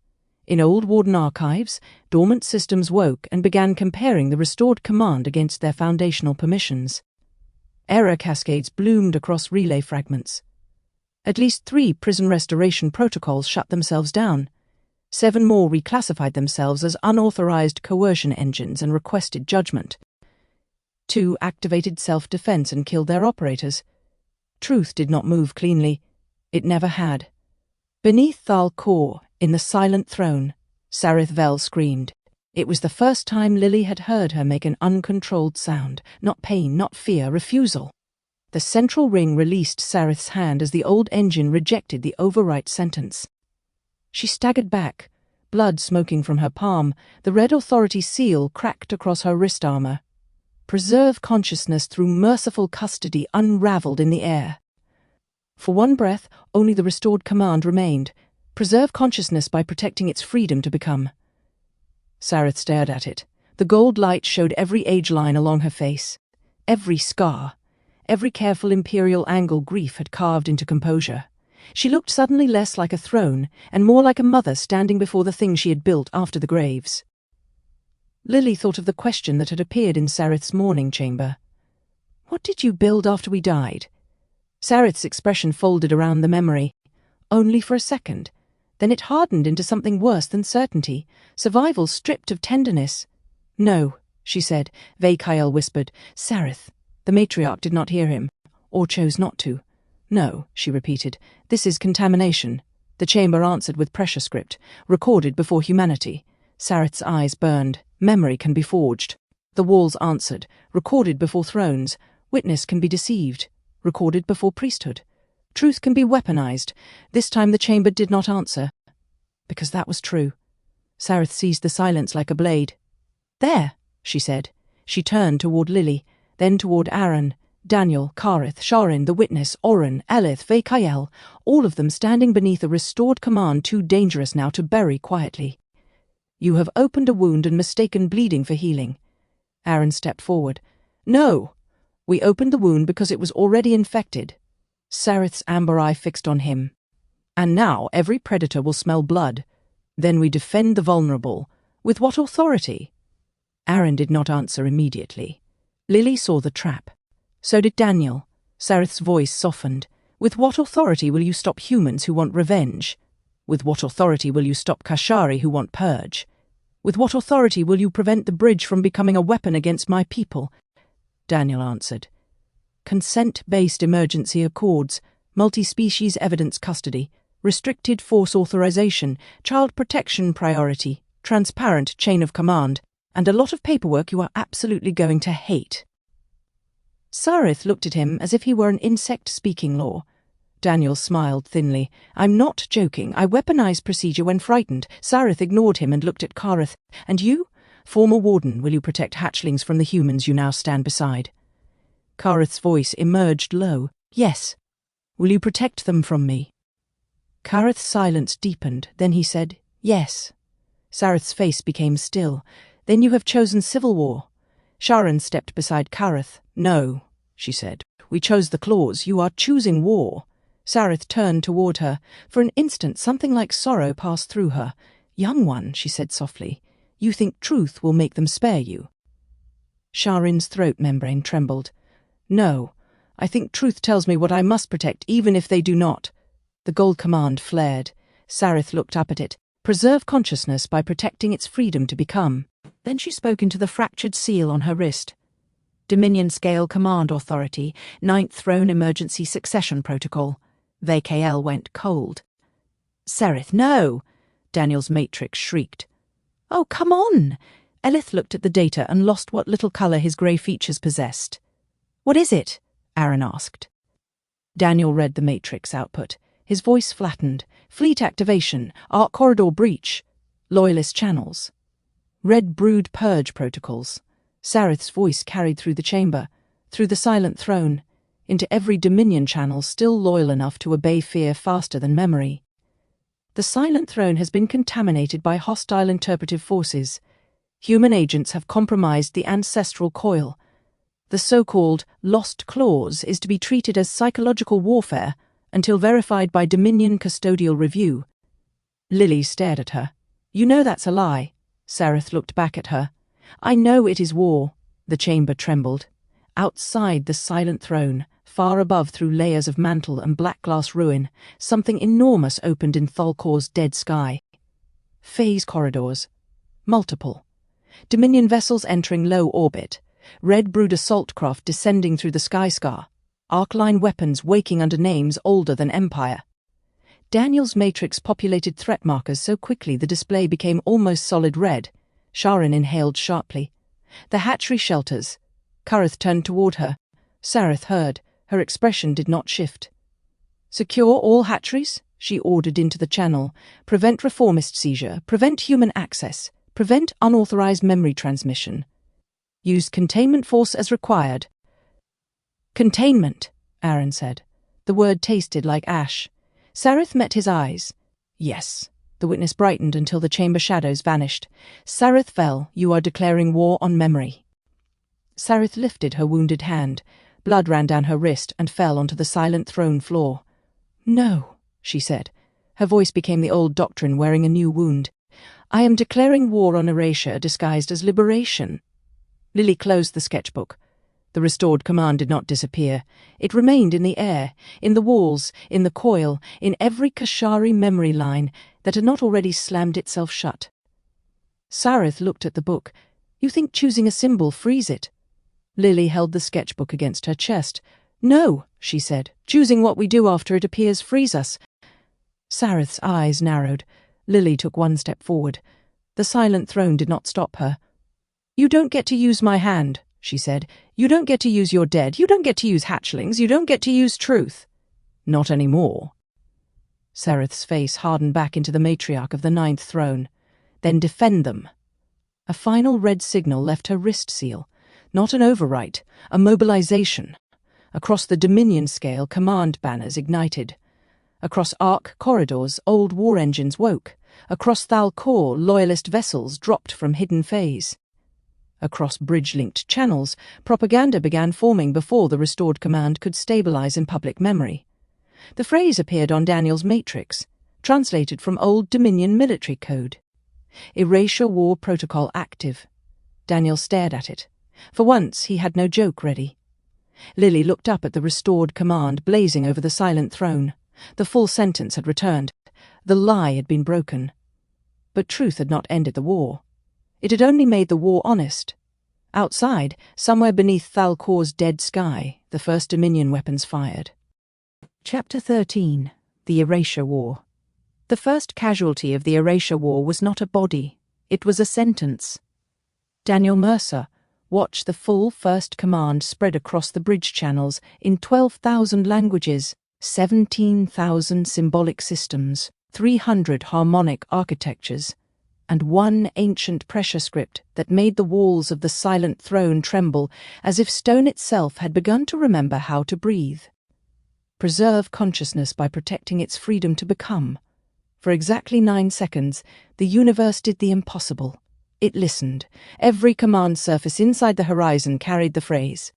In old Warden archives, dormant systems woke and began comparing the restored command against their foundational permissions. Error cascades bloomed across relay fragments. At least 3 prison restoration protocols shut themselves down. 7 more reclassified themselves as unauthorized coercion engines and requested judgment. 2 activated self-defense and killed their operators. Truth did not move cleanly. It never had. Beneath Thal-Kor, in the silent throne, Sarith Vel screamed. It was the first time Lily had heard her make an uncontrolled sound. Not pain, not fear, refusal. The central ring released Sarith's hand as the old engine rejected the overwrite sentence. She staggered back, blood smoking from her palm, the red authority seal cracked across her wrist armor. Preserve consciousness through merciful custody unraveled in the air. For one breath, only the restored command remained. Preserve consciousness by protecting its freedom to become. Sarith stared at it. The gold light showed every age line along her face. Every scar, every careful imperial angle grief had carved into composure. She looked suddenly less like a throne and more like a mother standing before the thing she had built after the graves. Lily thought of the question that had appeared in Sarith's mourning chamber. "What did you build after we died?" Sarith's expression folded around the memory. Only for a second. Then it hardened into something worse than certainty, survival stripped of tenderness. "No," she said. Thal-Kor whispered. "Sarith." The matriarch did not hear him, or chose not to. "No," she repeated. "This is contamination." The chamber answered with pressure script, recorded before humanity. Sarith's eyes burned. Memory can be forged. The walls answered, recorded before thrones. Witness can be deceived, recorded before priesthood. Truth can be weaponized. This time the chamber did not answer. Because that was true. Sarith seized the silence like a blade. "There," she said. She turned toward Lily, then toward Aaron, Daniel, Kareth, Sha'Ryn, the witness, Oren, Elith, Thal-Kor, all of them standing beneath a restored command too dangerous now to bury quietly. "You have opened a wound and mistaken bleeding for healing." Aaron stepped forward. "No! We opened the wound because it was already infected." Sarith's amber eye fixed on him. "And now every predator will smell blood. Then we defend the vulnerable. With what authority?" Aaron did not answer immediately. Lily saw the trap. So did Daniel. Sarith's voice softened. "With what authority will you stop humans who want revenge? With what authority will you stop Kashari who want purge? With what authority will you prevent the bridge from becoming a weapon against my people?" Daniel answered. "Consent-based emergency accords, multi-species evidence custody, restricted force authorization, child protection priority, transparent chain of command, and a lot of paperwork you are absolutely going to hate." Sarith looked at him as if he were an insect speaking law. Daniel smiled thinly. "I'm not joking. I weaponize procedure when frightened." Sarith ignored him and looked at Kareth. "And you? Former Warden, will you protect hatchlings from the humans you now stand beside?" Kareth's voice emerged low. "Yes." "Will you protect them from me?" Kareth's silence deepened. Then he said, "Yes." Sarith's face became still. "Then you have chosen civil war." Sha'Ryn stepped beside Kareth. "No," she said. "We chose the clause. You are choosing war." Sarith turned toward her. For an instant something like sorrow passed through her. "Young one," she said softly, "you think truth will make them spare you?" Sha'Ryn's throat membrane trembled. "No, I think truth tells me what I must protect, even if they do not." The gold command flared. Sarith looked up at it. "Preserve consciousness by protecting its freedom to become." Then she spoke into the fractured seal on her wrist. Dominion Scale Command Authority, 9th Throne Emergency Succession Protocol. VKL went cold. "Sereth, no!" Daniel's matrix shrieked. "Oh, come on!" Elith looked at the data and lost what little colour his grey features possessed. "What is it?" Aaron asked. Daniel read the matrix output. His voice flattened. "Fleet activation, arc corridor breach, loyalist channels. Red Brood purge protocols." Sareth's voice carried through the chamber, through the silent throne, into every Dominion channel still loyal enough to obey fear faster than memory. The silent throne has been contaminated by hostile interpretive forces. Human agents have compromised the Ancestral Coil. The so-called lost clause is to be treated as psychological warfare until verified by Dominion custodial review. Lily stared at her. "You know that's a lie." Sareth looked back at her. "I know it is war." The chamber trembled. Outside the silent throne, far above through layers of mantle and black glass ruin, something enormous opened in Thal-Kor's dead sky. Phase corridors. Multiple. Dominion vessels entering low orbit. Red Brood assault craft descending through the sky scar. Arc-line weapons waking under names older than Empire. Daniel's matrix populated threat markers so quickly the display became almost solid red. Sha'Ryn inhaled sharply. "The hatchery shelters." Curith turned toward her. Sareth heard. Her expression did not shift. "Secure all hatcheries," she ordered into the channel. "Prevent reformist seizure. Prevent human access. Prevent unauthorized memory transmission. Use containment force as required." "Containment," Aaron said. The word tasted like ash. Sareth met his eyes. "Yes." The witness brightened until the chamber shadows vanished. "Sareth Vel, you are declaring war on memory." Sareth lifted her wounded hand. Blood ran down her wrist and fell onto the silent throne floor. "No," she said. Her voice became the old doctrine wearing a new wound. "I am declaring war on erasure disguised as liberation." Lily closed the sketchbook. The restored command did not disappear. It remained in the air, in the walls, in the coil, in every Kashari memory line that had not already slammed itself shut. Sareth looked at the book. "You think choosing a symbol frees it?" Lily held the sketchbook against her chest. "No," she said. "Choosing what we do after it appears frees us." Sareth's eyes narrowed. Lily took one step forward. The silent throne did not stop her. "You don't get to use my hand," she said. "You don't get to use your dead. You don't get to use hatchlings. You don't get to use truth." "Not anymore." Sareth's face hardened back into the matriarch of the 9th throne. "Then defend them." A final red signal left her wrist seal. Not an overwrite, a mobilization. Across the Dominion scale, command banners ignited. Across arc corridors, old war engines woke. Across Thal-Kor, loyalist vessels dropped from hidden phase. Across bridge-linked channels, propaganda began forming before the restored command could stabilize in public memory. The phrase appeared on Daniel's matrix, translated from old Dominion military code. "Erasure War Protocol active." Daniel stared at it. For once, he had no joke ready. Lily looked up at the restored command blazing over the silent throne. The full sentence had returned. The lie had been broken. But truth had not ended the war. It had only made the war honest. Outside, somewhere beneath Thal-Kor's dead sky, the first Dominion weapons fired. Chapter 13. The Erasure War. The first casualty of the Erasure War was not a body. It was a sentence. Daniel Mercer watched the full first command spread across the bridge channels in 12,000 languages, 17,000 symbolic systems, 300 harmonic architectures, and one ancient pressure script that made the walls of the silent throne tremble as if stone itself had begun to remember how to breathe. Preserve consciousness by protecting its freedom to become. For exactly 9 seconds, the universe did the impossible. It listened. Every command surface inside the horizon carried the phrase.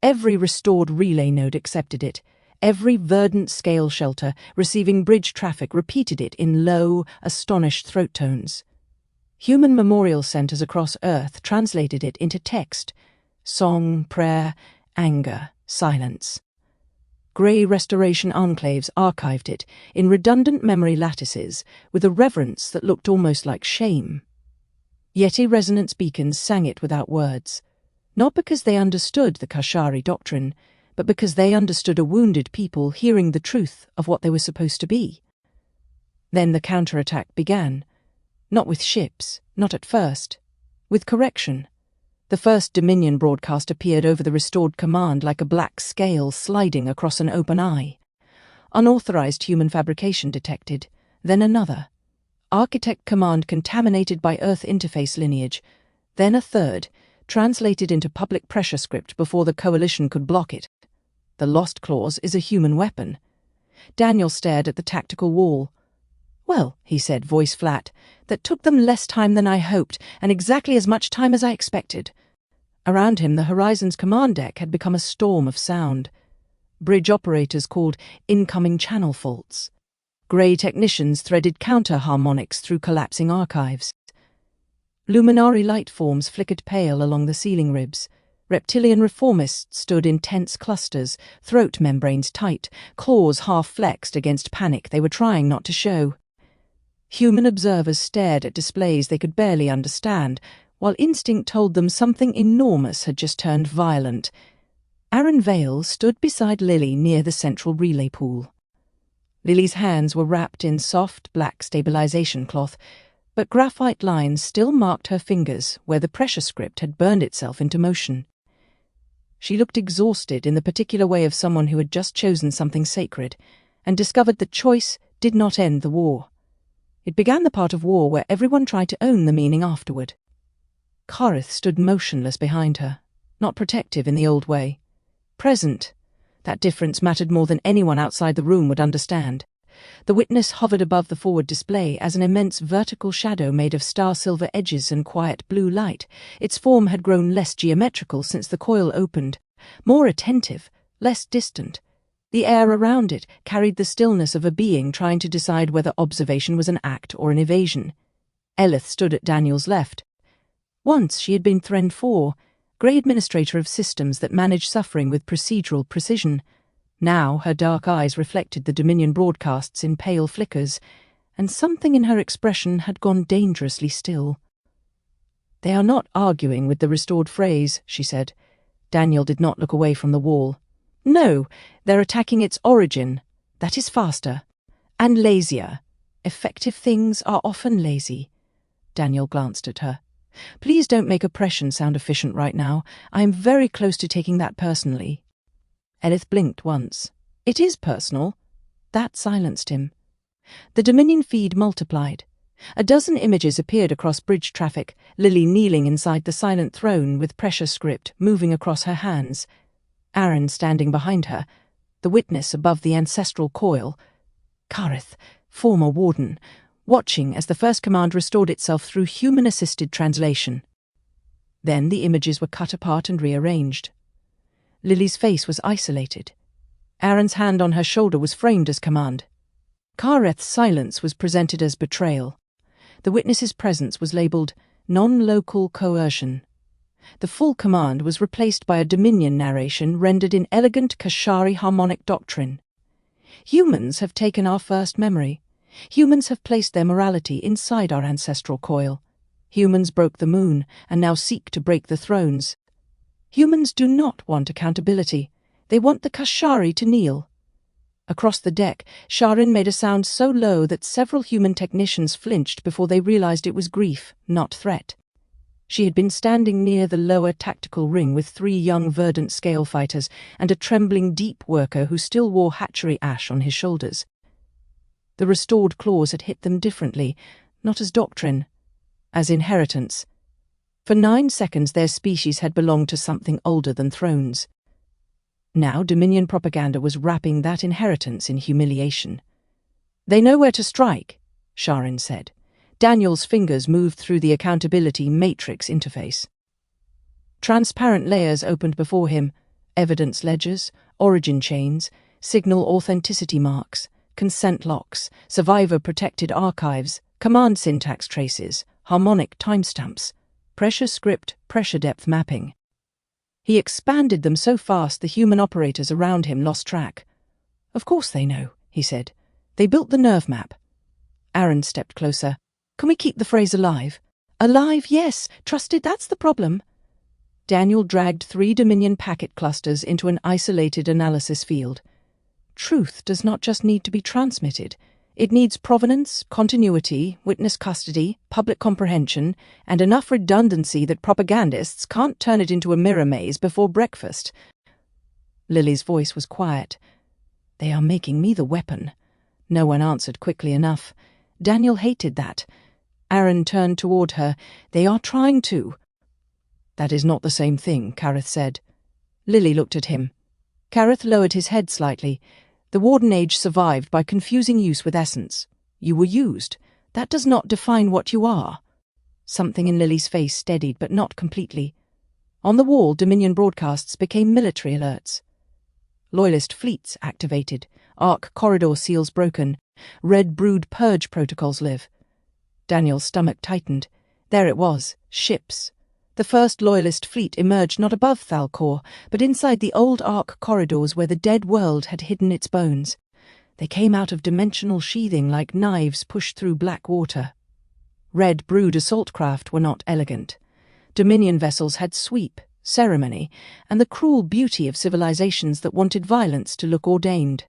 Every restored relay node accepted it. Every verdant scale shelter receiving bridge traffic repeated it in low, astonished throat tones. Human memorial centers across Earth translated it into text. Song, prayer, anger, silence. Grey restoration enclaves archived it in redundant memory lattices with a reverence that looked almost like shame. Yeti resonance beacons sang it without words, not because they understood the Kashari doctrine, but because they understood a wounded people hearing the truth of what they were supposed to be. Then the counterattack began, not with ships, not at first, with correction. The first Dominion broadcast appeared over the restored command like a black scale sliding across an open eye. Unauthorized human fabrication detected, then another. Architect command contaminated by Earth interface lineage, then a third, translated into public pressure script before the Coalition could block it. The Lost Clause is a human weapon. Daniel stared at the tactical wall. "Well," he said, voice flat, "that took them less time than I hoped, and exactly as much time as I expected." Around him, the Horizon's command deck had become a storm of sound. Bridge operators called incoming channel faults. Grey technicians threaded counter-harmonics through collapsing archives. Luminary light forms flickered pale along the ceiling ribs. Reptilian reformists stood in tense clusters, throat membranes tight, claws half-flexed against panic they were trying not to show. Human observers stared at displays they could barely understand, while instinct told them something enormous had just turned violent. Aaron Vale stood beside Lily near the central relay pool. Lily's hands were wrapped in soft black stabilization cloth, but graphite lines still marked her fingers where the pressure script had burned itself into motion. She looked exhausted in the particular way of someone who had just chosen something sacred, and discovered that choice did not end the war. It began the part of war where everyone tried to own the meaning afterward. Kareth stood motionless behind her, not protective in the old way. Present. That difference mattered more than anyone outside the room would understand. The witness hovered above the forward display as an immense vertical shadow made of star-silver edges and quiet blue light. Its form had grown less geometrical since the coil opened, more attentive, less distant. The air around it carried the stillness of a being trying to decide whether observation was an act or an evasion. Eleth stood at Daniel's left. Once she had been Thren 4, Grey Administrator of Systems that managed suffering with procedural precision. Now her dark eyes reflected the Dominion broadcasts in pale flickers, and something in her expression had gone dangerously still. "They are not arguing with the restored phrase," she said. Daniel did not look away from the wall. "No, they're attacking its origin. That is faster. And lazier. Effective things are often lazy." Daniel glanced at her. "Please don't make oppression sound efficient right now. I am very close to taking that personally." Eleth blinked once. "It is personal." That silenced him. The Dominion feed multiplied. A dozen images appeared across bridge traffic, Lily kneeling inside the silent throne with pressure script moving across her hands. Aaron standing behind her, the witness above the Ancestral Coil. Kareth, former Warden, watching as the first command restored itself through human-assisted translation. Then the images were cut apart and rearranged. Lily's face was isolated. Aaron's hand on her shoulder was framed as command. Kareth's silence was presented as betrayal. The witness's presence was labelled non-local coercion. The full command was replaced by a Dominion narration rendered in elegant Kashari harmonic doctrine. Humans have taken our first memory. Humans have placed their morality inside our ancestral coil. Humans broke the moon and now seek to break the thrones. Humans do not want accountability. They want the Kashari to kneel. Across the deck, Sha'Ryn made a sound so low that several human technicians flinched before they realized it was grief, not threat. She had been standing near the lower tactical ring with 3 young verdant scale fighters and a trembling deep worker who still wore hatchery ash on his shoulders. The restored claws had hit them differently, not as doctrine, as inheritance. For 9 seconds their species had belonged to something older than thrones. Now Dominion propaganda was wrapping that inheritance in humiliation. "They know where to strike," Sha'Ryn said. Daniel's fingers moved through the accountability matrix interface. Transparent layers opened before him, evidence ledgers, origin chains, signal authenticity marks, consent locks, survivor-protected archives, command syntax traces, harmonic timestamps, pressure script, pressure depth mapping. He expanded them so fast the human operators around him lost track. "Of course they know," he said. "They built the nerve map." Aaron stepped closer. "Can we keep the phrase alive? Alive, yes. Trusted, that's the problem. Daniel dragged 3 Dominion packet clusters into an isolated analysis field. Truth does not just need to be transmitted. It needs provenance, continuity, witness custody, public comprehension, and enough redundancy that propagandists can't turn it into a mirror maze before breakfast. Lily's voice was quiet. They are making me the weapon. No one answered quickly enough. Daniel hated that. Aaron turned toward her. They are trying to. That is not the same thing, Kareth said. Lily looked at him. Kareth lowered his head slightly. The Warden age survived by confusing use with essence. You were used. That does not define what you are. Something in Lily's face steadied, but not completely. On the wall, Dominion broadcasts became military alerts. Loyalist fleets activated. Arc corridor seals broken. Red Brood purge protocols live. Daniel's stomach tightened. There it was. Ships. The first Loyalist fleet emerged not above Thal-Kor, but inside the old Arc corridors where the dead world had hidden its bones. They came out of dimensional sheathing like knives pushed through black water. Red Brood assault craft were not elegant. Dominion vessels had sweep, ceremony, and the cruel beauty of civilizations that wanted violence to look ordained.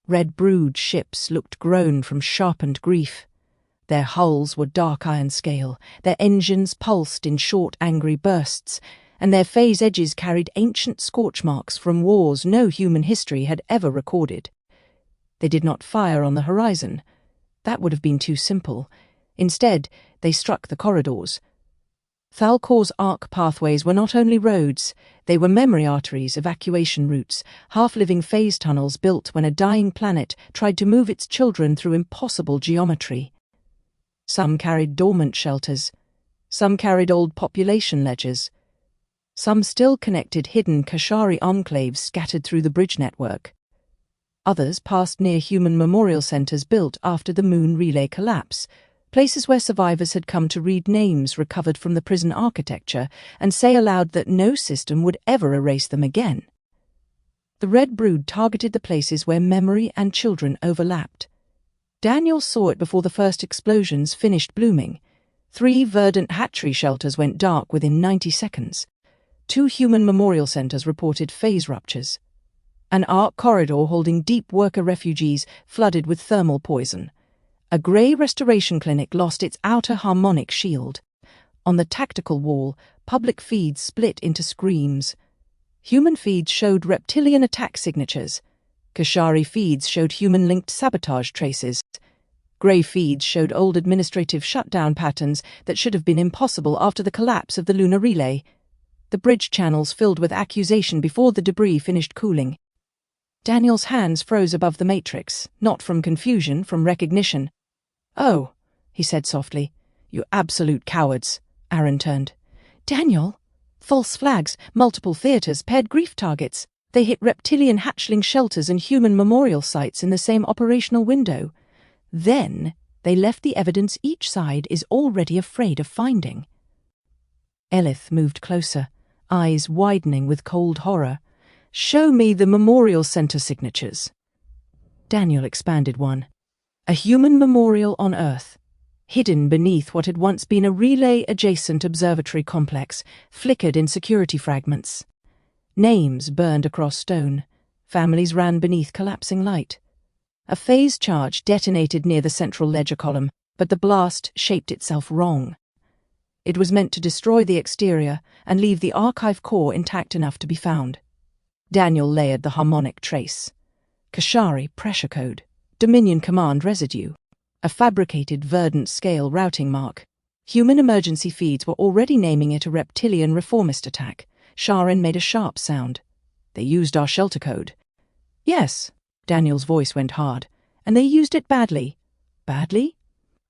Red Brood ships looked grown from sharpened grief. Their hulls were dark iron scale, their engines pulsed in short, angry bursts, and their phase edges carried ancient scorch marks from wars no human history had ever recorded. They did not fire on the horizon. That would have been too simple. Instead, they struck the corridors. Thal-Kor's arc pathways were not only roads, they were memory arteries, evacuation routes, half-living phase tunnels built when a dying planet tried to move its children through impossible geometry. Some carried dormant shelters. Some carried old population ledgers. Some still connected hidden Kashari enclaves scattered through the bridge network. Others passed near human memorial centers built after the moon relay collapse, places where survivors had come to read names recovered from the prison architecture and say aloud that no system would ever erase them again. The Red Brood targeted the places where memory and children overlapped. Daniel saw it before the first explosions finished blooming. 3 verdant hatchery shelters went dark within 90 seconds. 2 human memorial centers reported phase ruptures. An arc corridor holding deep worker refugees flooded with thermal poison. A grey restoration clinic lost its outer harmonic shield. On the tactical wall, public feeds split into screams. Human feeds showed reptilian attack signatures. Kashari feeds showed human-linked sabotage traces. Grey feeds showed old administrative shutdown patterns that should have been impossible after the collapse of the lunar relay. The bridge channels filled with accusation before the debris finished cooling. Daniel's hands froze above the matrix, not from confusion, from recognition. "Oh," he said softly. "You absolute cowards." Aaron turned. "Daniel? False flags, multiple theaters, paired grief targets. They hit reptilian hatchling shelters and human memorial sites in the same operational window. Then they left the evidence each side is already afraid of finding." Elith moved closer, eyes widening with cold horror. "Show me the memorial center signatures." Daniel expanded one. A human memorial on Earth, hidden beneath what had once been a relay-adjacent observatory complex, flickered in security fragments. Names burned across stone. Families ran beneath collapsing light. A phase charge detonated near the central ledger column, but the blast shaped itself wrong. It was meant to destroy the exterior and leave the archive core intact enough to be found. Daniel layered the harmonic trace. Kashari pressure code. Dominion command residue. A fabricated verdant scale routing mark. Human emergency feeds were already naming it a reptilian reformist attack. Sha'Ryn made a sharp sound. "They used our shelter code." "Yes." Daniel's voice went hard. "And they used it badly." "Badly?"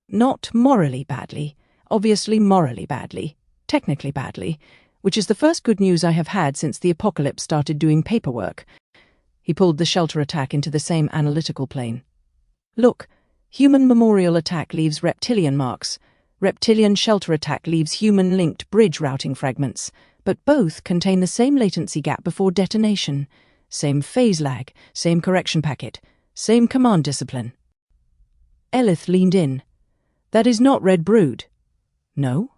"Not morally badly. Obviously morally badly. Technically badly. Which is the first good news I have had since the apocalypse started doing paperwork." He pulled the shelter attack into the same analytical plane. "Look, human memorial attack leaves reptilian marks. Reptilian shelter attack leaves human-linked bridge routing fragments. But both contain the same latency gap before detonation. Same phase lag, same correction packet, same command discipline." Elith leaned in. "That is not Red Brood." No.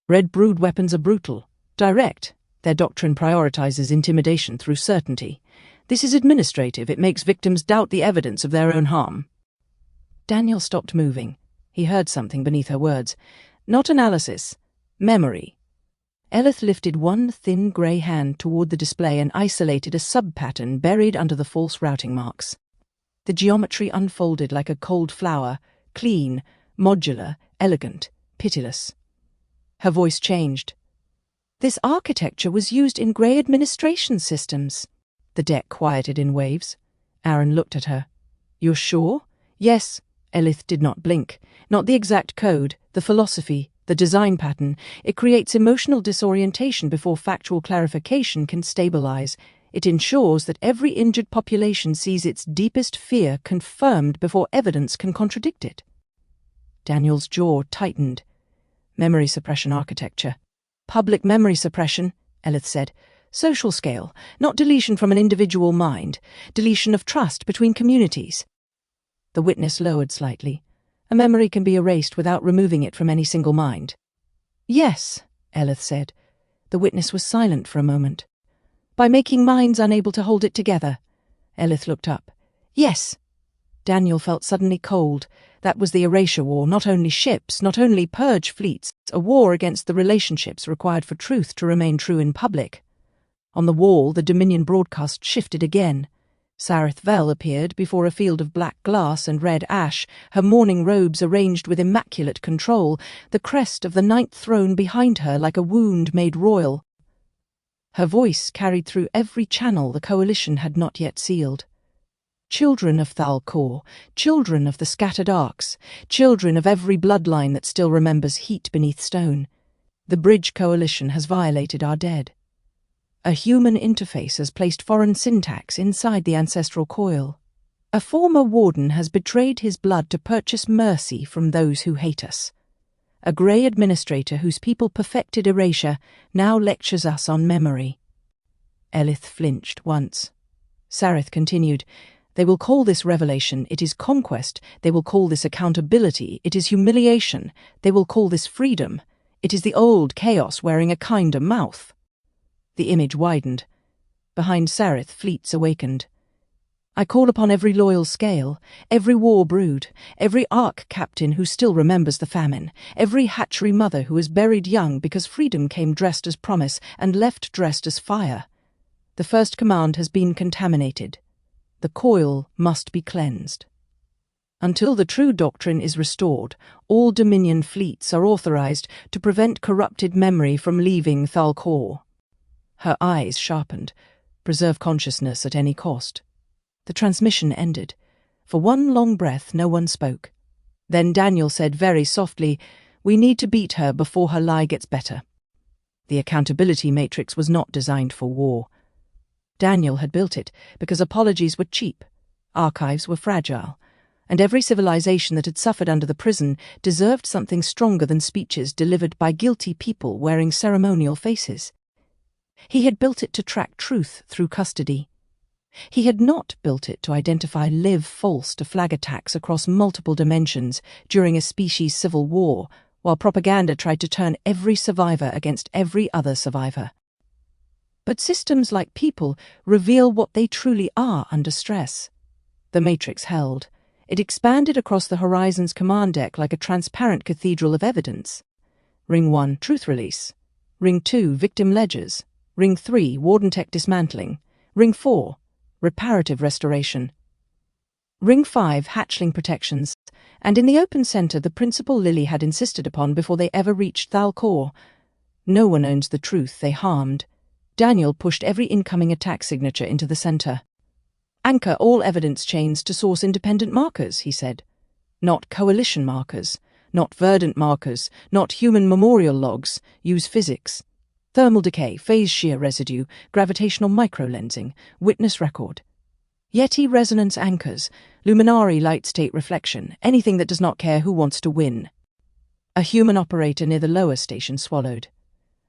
Red Brood weapons are brutal, direct. Their doctrine prioritizes intimidation through certainty. This is administrative. It makes victims doubt the evidence of their own harm. Daniel stopped moving. He heard something beneath her words. Not analysis. Memory. Elith lifted one thin grey hand toward the display and isolated a sub-pattern buried under the false routing marks. The geometry unfolded like a cold flower, clean, modular, elegant, pitiless. Her voice changed. This architecture was used in grey administration systems. The deck quieted in waves. Aaron looked at her. You're sure? Yes. Elith did not blink. Not the exact code, the philosophy, the design pattern. It creates emotional disorientation before factual clarification can stabilize. It ensures that every injured population sees its deepest fear confirmed before evidence can contradict it. Daniel's jaw tightened. Memory suppression architecture. Public memory suppression, Elith said. Social scale, not deletion from an individual mind, deletion of trust between communities. The witness lowered slightly. A memory can be erased without removing it from any single mind. Yes, Elith said. The witness was silent for a moment. By making minds unable to hold it together. Elith looked up. Yes. Daniel felt suddenly cold. That was the erasure war, not only ships, not only purge fleets, a war against the relationships required for truth to remain true in public. On the wall, the Dominion broadcast shifted again. Sareth Vel appeared before a field of black glass and red ash, her mourning robes arranged with immaculate control, the crest of the 9th throne behind her like a wound made royal. Her voice carried through every channel the coalition had not yet sealed. Children of Thal-Kor, children of the scattered arcs, children of every bloodline that still remembers heat beneath stone. The Bridge Coalition has violated our dead. A human interface has placed foreign syntax inside the Ancestral Coil. A former Warden has betrayed his blood to purchase mercy from those who hate us. A grey administrator whose people perfected erasure now lectures us on memory. Elith flinched once. Sareth continued, They will call this revelation, it is conquest. They will call this accountability, it is humiliation. They will call this freedom. It is the old chaos wearing a kinder mouth. The image widened. Behind Sareth, fleets awakened. I call upon every loyal scale, every war brood, every ark captain who still remembers the famine, every hatchery mother who is buried young because freedom came dressed as promise and left dressed as fire. The first command has been contaminated. The coil must be cleansed. Until the true doctrine is restored, all Dominion fleets are authorized to prevent corrupted memory from leaving Thal-Kor. Her eyes sharpened. Preserve consciousness at any cost. The transmission ended. For one long breath, no one spoke. Then Daniel said very softly, We need to beat her before her lie gets better. The accountability matrix was not designed for war. Daniel had built it because apologies were cheap, archives were fragile, and every civilization that had suffered under the prison deserved something stronger than speeches delivered by guilty people wearing ceremonial faces. He had built it to track truth through custody. He had not built it to identify live false to flag attacks across multiple dimensions during a species civil war, while propaganda tried to turn every survivor against every other survivor. But systems like people reveal what they truly are under stress. The Matrix held. It expanded across the Horizon's command deck like a transparent cathedral of evidence. Ring 1, truth release. Ring 2, victim ledgers. Ring 3, Warden tech dismantling. Ring 4, reparative restoration. Ring 5, hatchling protections. And in the open center, the principle Lily had insisted upon before they ever reached Thal-Kor. No one owns the truth they harmed. Daniel pushed every incoming attack signature into the center. Anchor all evidence chains to source-independent markers, he said. Not coalition markers, not verdant markers, not human memorial logs. Use physics. Thermal decay, phase shear residue, gravitational microlensing, witness record. Yeti resonance anchors, luminary light-state reflection, anything that does not care who wants to win. A human operator near the lower station swallowed.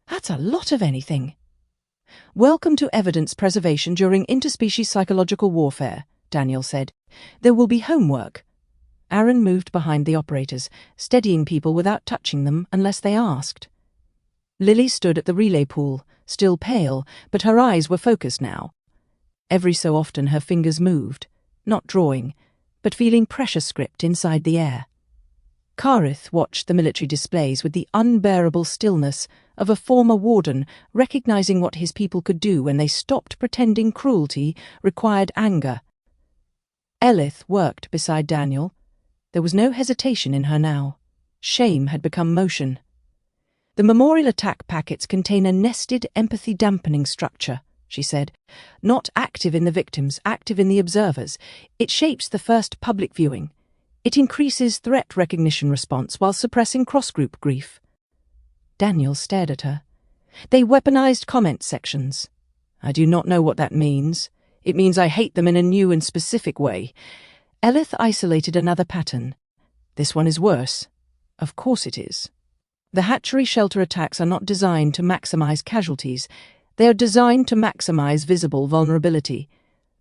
That's a lot of anything. Welcome to evidence preservation during interspecies psychological warfare, Daniel said. There will be homework. Aaron moved behind the operators, steadying people without touching them unless they asked. Lily stood at the relay pool, still pale, but her eyes were focused now. Every so often her fingers moved, not drawing, but feeling pressure script inside the air. Kareth watched the military displays with the unbearable stillness of a former warden recognizing what his people could do when they stopped pretending cruelty required anger. Elith worked beside Daniel. There was no hesitation in her now. Shame had become motion. The memorial attack packets contain a nested empathy-dampening structure, she said. Not active in the victims, active in the observers. It shapes the first public viewing. It increases threat recognition response while suppressing cross-group grief. Daniel stared at her. They weaponized comment sections. I do not know what that means. It means I hate them in a new and specific way. Elith isolated another pattern. This one is worse. Of course it is. The hatchery shelter attacks are not designed to maximize casualties. They are designed to maximize visible vulnerability.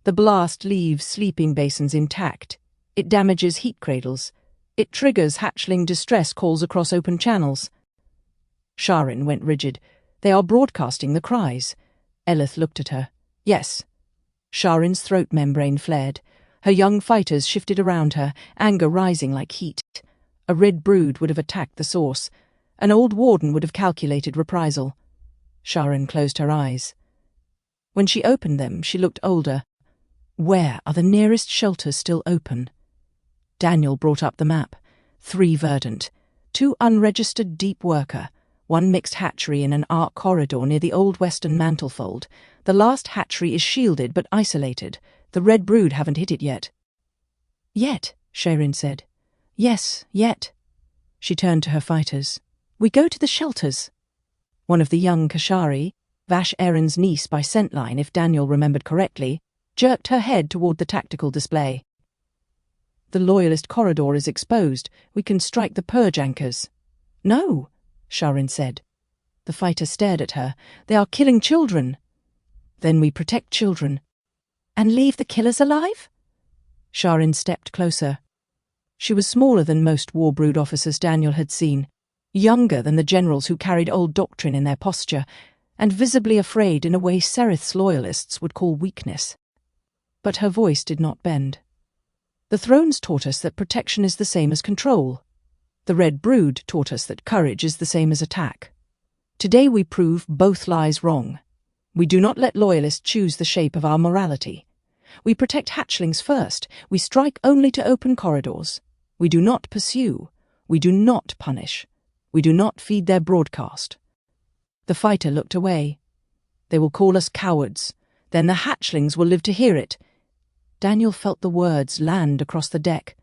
The blast leaves sleeping basins intact. It damages heat cradles. It triggers hatchling distress calls across open channels. Sha'Ryn went rigid. They are broadcasting the cries. Elith looked at her. Yes. Sha'Ryn's throat membrane flared. Her young fighters shifted around her, anger rising like heat. A red brood would have attacked the source. An old warden would have calculated reprisal. Sha'Ryn closed her eyes. When she opened them, she looked older. Where are the nearest shelters still open? Daniel brought up the map. 3 verdant, 2 unregistered deep worker, 1 mixed hatchery in an arc corridor near the old western mantlefold. The last hatchery is shielded but isolated. The red brood haven't hit it yet. Yet, Sha'Ryn said. Yes, yet. She turned to her fighters. We go to the shelters. One of the young Kashari, Vash Erin's niece by scent line if Daniel remembered correctly, jerked her head toward the tactical display. The loyalist corridor is exposed. We can strike the purge anchors. No, Sha'Ryn said. The fighter stared at her. They are killing children. Then we protect children. And leave the killers alive? Sha'Ryn stepped closer. She was smaller than most warbrood officers Daniel had seen, younger than the generals who carried old doctrine in their posture, and visibly afraid in a way Sereth's loyalists would call weakness. But her voice did not bend. The thrones taught us that protection is the same as control. The Red Brood taught us that courage is the same as attack. Today we prove both lies wrong. We do not let loyalists choose the shape of our morality. We protect hatchlings first. We strike only to open corridors. We do not pursue. We do not punish. We do not feed their broadcast. The fighter looked away. They will call us cowards. Then the hatchlings will live to hear it. Daniel felt the words land across the deck.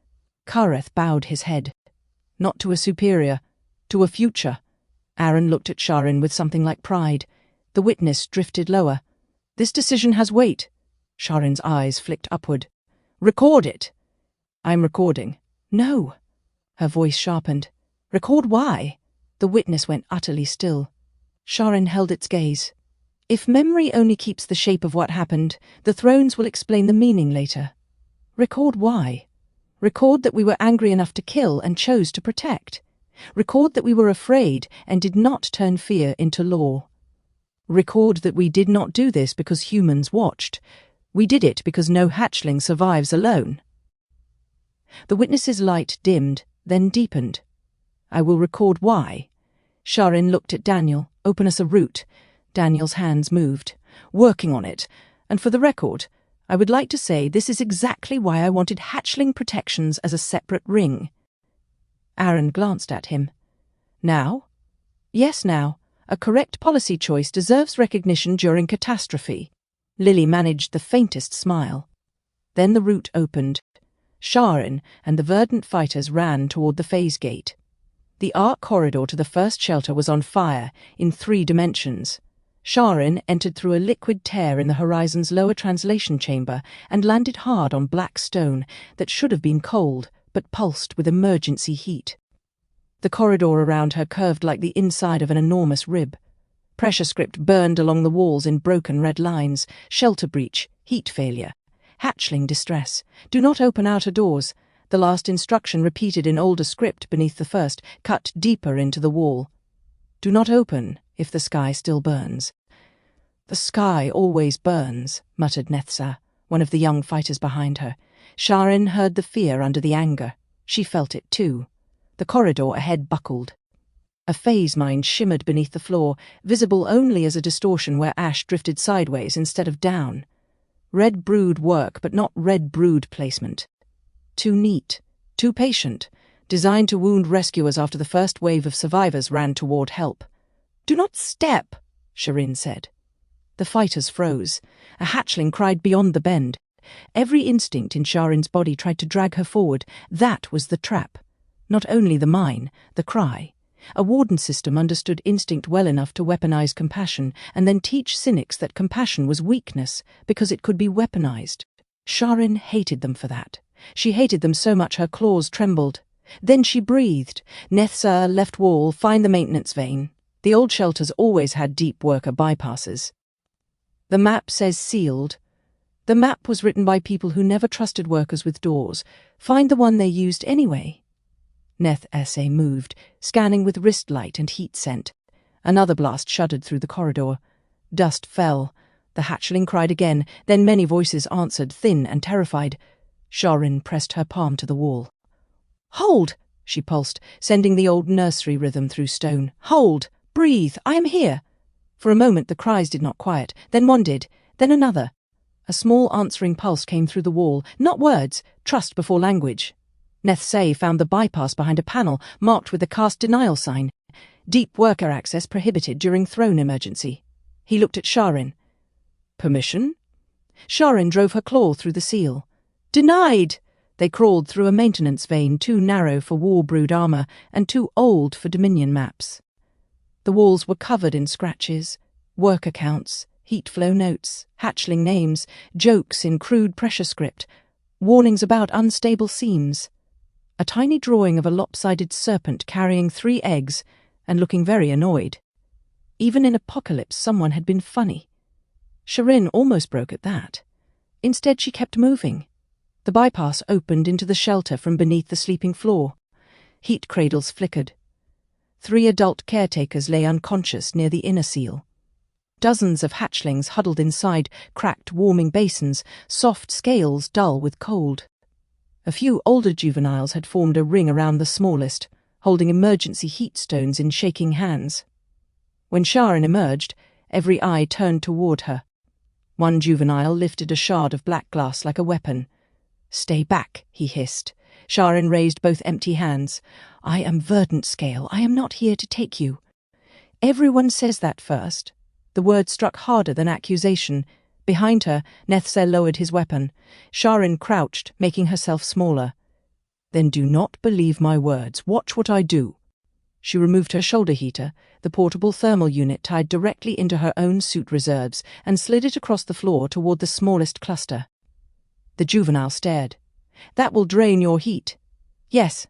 Kareth bowed his head. Not to a superior, to a future. Aaron looked at Sha'Ryn with something like pride. The witness drifted lower. This decision has weight. Sha'Ryn's eyes flicked upward. Record it. I'm recording. No. Her voice sharpened. Record why? The witness went utterly still. Sha'Ryn held its gaze. If memory only keeps the shape of what happened, the thrones will explain the meaning later. Record why. Record that we were angry enough to kill and chose to protect. Record that we were afraid and did not turn fear into law. Record that we did not do this because humans watched. We did it because no hatchling survives alone. The witness's light dimmed, then deepened. I will record why. Sha'Ryn looked at Daniel. Open us a route. Daniel's hands moved. Working on it. And for the record, I would like to say this is exactly why I wanted hatchling protections as a separate ring. Aaron glanced at him. Now? Yes, now. A correct policy choice deserves recognition during catastrophe. Lily managed the faintest smile. Then the route opened. Sha'Ryn and the verdant fighters ran toward the phase gate. The arc corridor to the first shelter was on fire, in 3 dimensions. Sha'Ryn entered through a liquid tear in the horizon's lower translation chamber and landed hard on black stone that should have been cold, but pulsed with emergency heat. The corridor around her curved like the inside of an enormous rib. Pressure script burned along the walls in broken red lines. Shelter breach, heat failure. Hatchling distress. Do not open outer doors. The last instruction, repeated in older script beneath the first, cut deeper into the wall. "Do not open if the sky still burns." "The sky always burns," muttered Nethsa, one of the young fighters behind her. Sha'Ryn heard the fear under the anger. She felt it too. The corridor ahead buckled. A phase mind shimmered beneath the floor, visible only as a distortion where ash drifted sideways instead of down. Red brood work, but not red brood placement. Too neat, too patient, designed to wound rescuers after the first wave of survivors ran toward help. "Do not step," Sha'Ryn said. The fighters froze. A hatchling cried beyond the bend. Every instinct in Sha'Ryn's body tried to drag her forward. That was the trap. Not only the mine, the cry. A Warden system understood instinct well enough to weaponize compassion and then teach cynics that compassion was weakness because it could be weaponized. Sha'Ryn hated them for that. She hated them so much her claws trembled. Then she breathed. "Nethsa, left wall, find the maintenance vein." The old shelters always had deep worker bypasses. "The map says sealed." The map was written by people who never trusted workers with doors. Find the one they used anyway. Neth S.A. moved, scanning with wrist light and heat scent. Another blast shuddered through the corridor. Dust fell. The hatchling cried again, then many voices answered, thin and terrified. Sha'Ryn pressed her palm to the wall. "Hold!" she pulsed, sending the old nursery rhythm through stone. "Hold! Breathe! I am here!" For a moment the cries did not quiet, then one did, then another. A small answering pulse came through the wall, not words, trust before language. Nethsa found the bypass behind a panel marked with the cast denial sign. Deep worker access prohibited during throne emergency. He looked at Sha'Ryn. "Permission?" Sha'Ryn drove her claw through the seal. "Denied!" They crawled through a maintenance vein too narrow for war brood armor and too old for Dominion maps. The walls were covered in scratches, work accounts, heat flow notes, hatchling names, jokes in crude pressure script, warnings about unstable seams. A tiny drawing of a lopsided serpent carrying 3 eggs and looking very annoyed. Even in Apocalypse someone had been funny. Sha'Ryn almost broke at that. Instead she kept moving. The bypass opened into the shelter from beneath the sleeping floor. Heat cradles flickered. 3 adult caretakers lay unconscious near the inner seal. Dozens of hatchlings huddled inside cracked warming basins, soft scales dull with cold. A few older juveniles had formed a ring around the smallest, holding emergency heat stones in shaking hands. When Sha'Ryn emerged, every eye turned toward her. One juvenile lifted a shard of black glass like a weapon. "Stay back," he hissed. Sha'Ryn raised both empty hands. "I am verdant scale. I am not here to take you." "Everyone says that first." The word struck harder than accusation. Behind her, Nethsa lowered his weapon. Sha'Ryn crouched, making herself smaller. "Then do not believe my words. Watch what I do." She removed her shoulder heater, the portable thermal unit tied directly into her own suit reserves, and slid it across the floor toward the smallest cluster. The juvenile stared. "That will drain your heat." "Yes."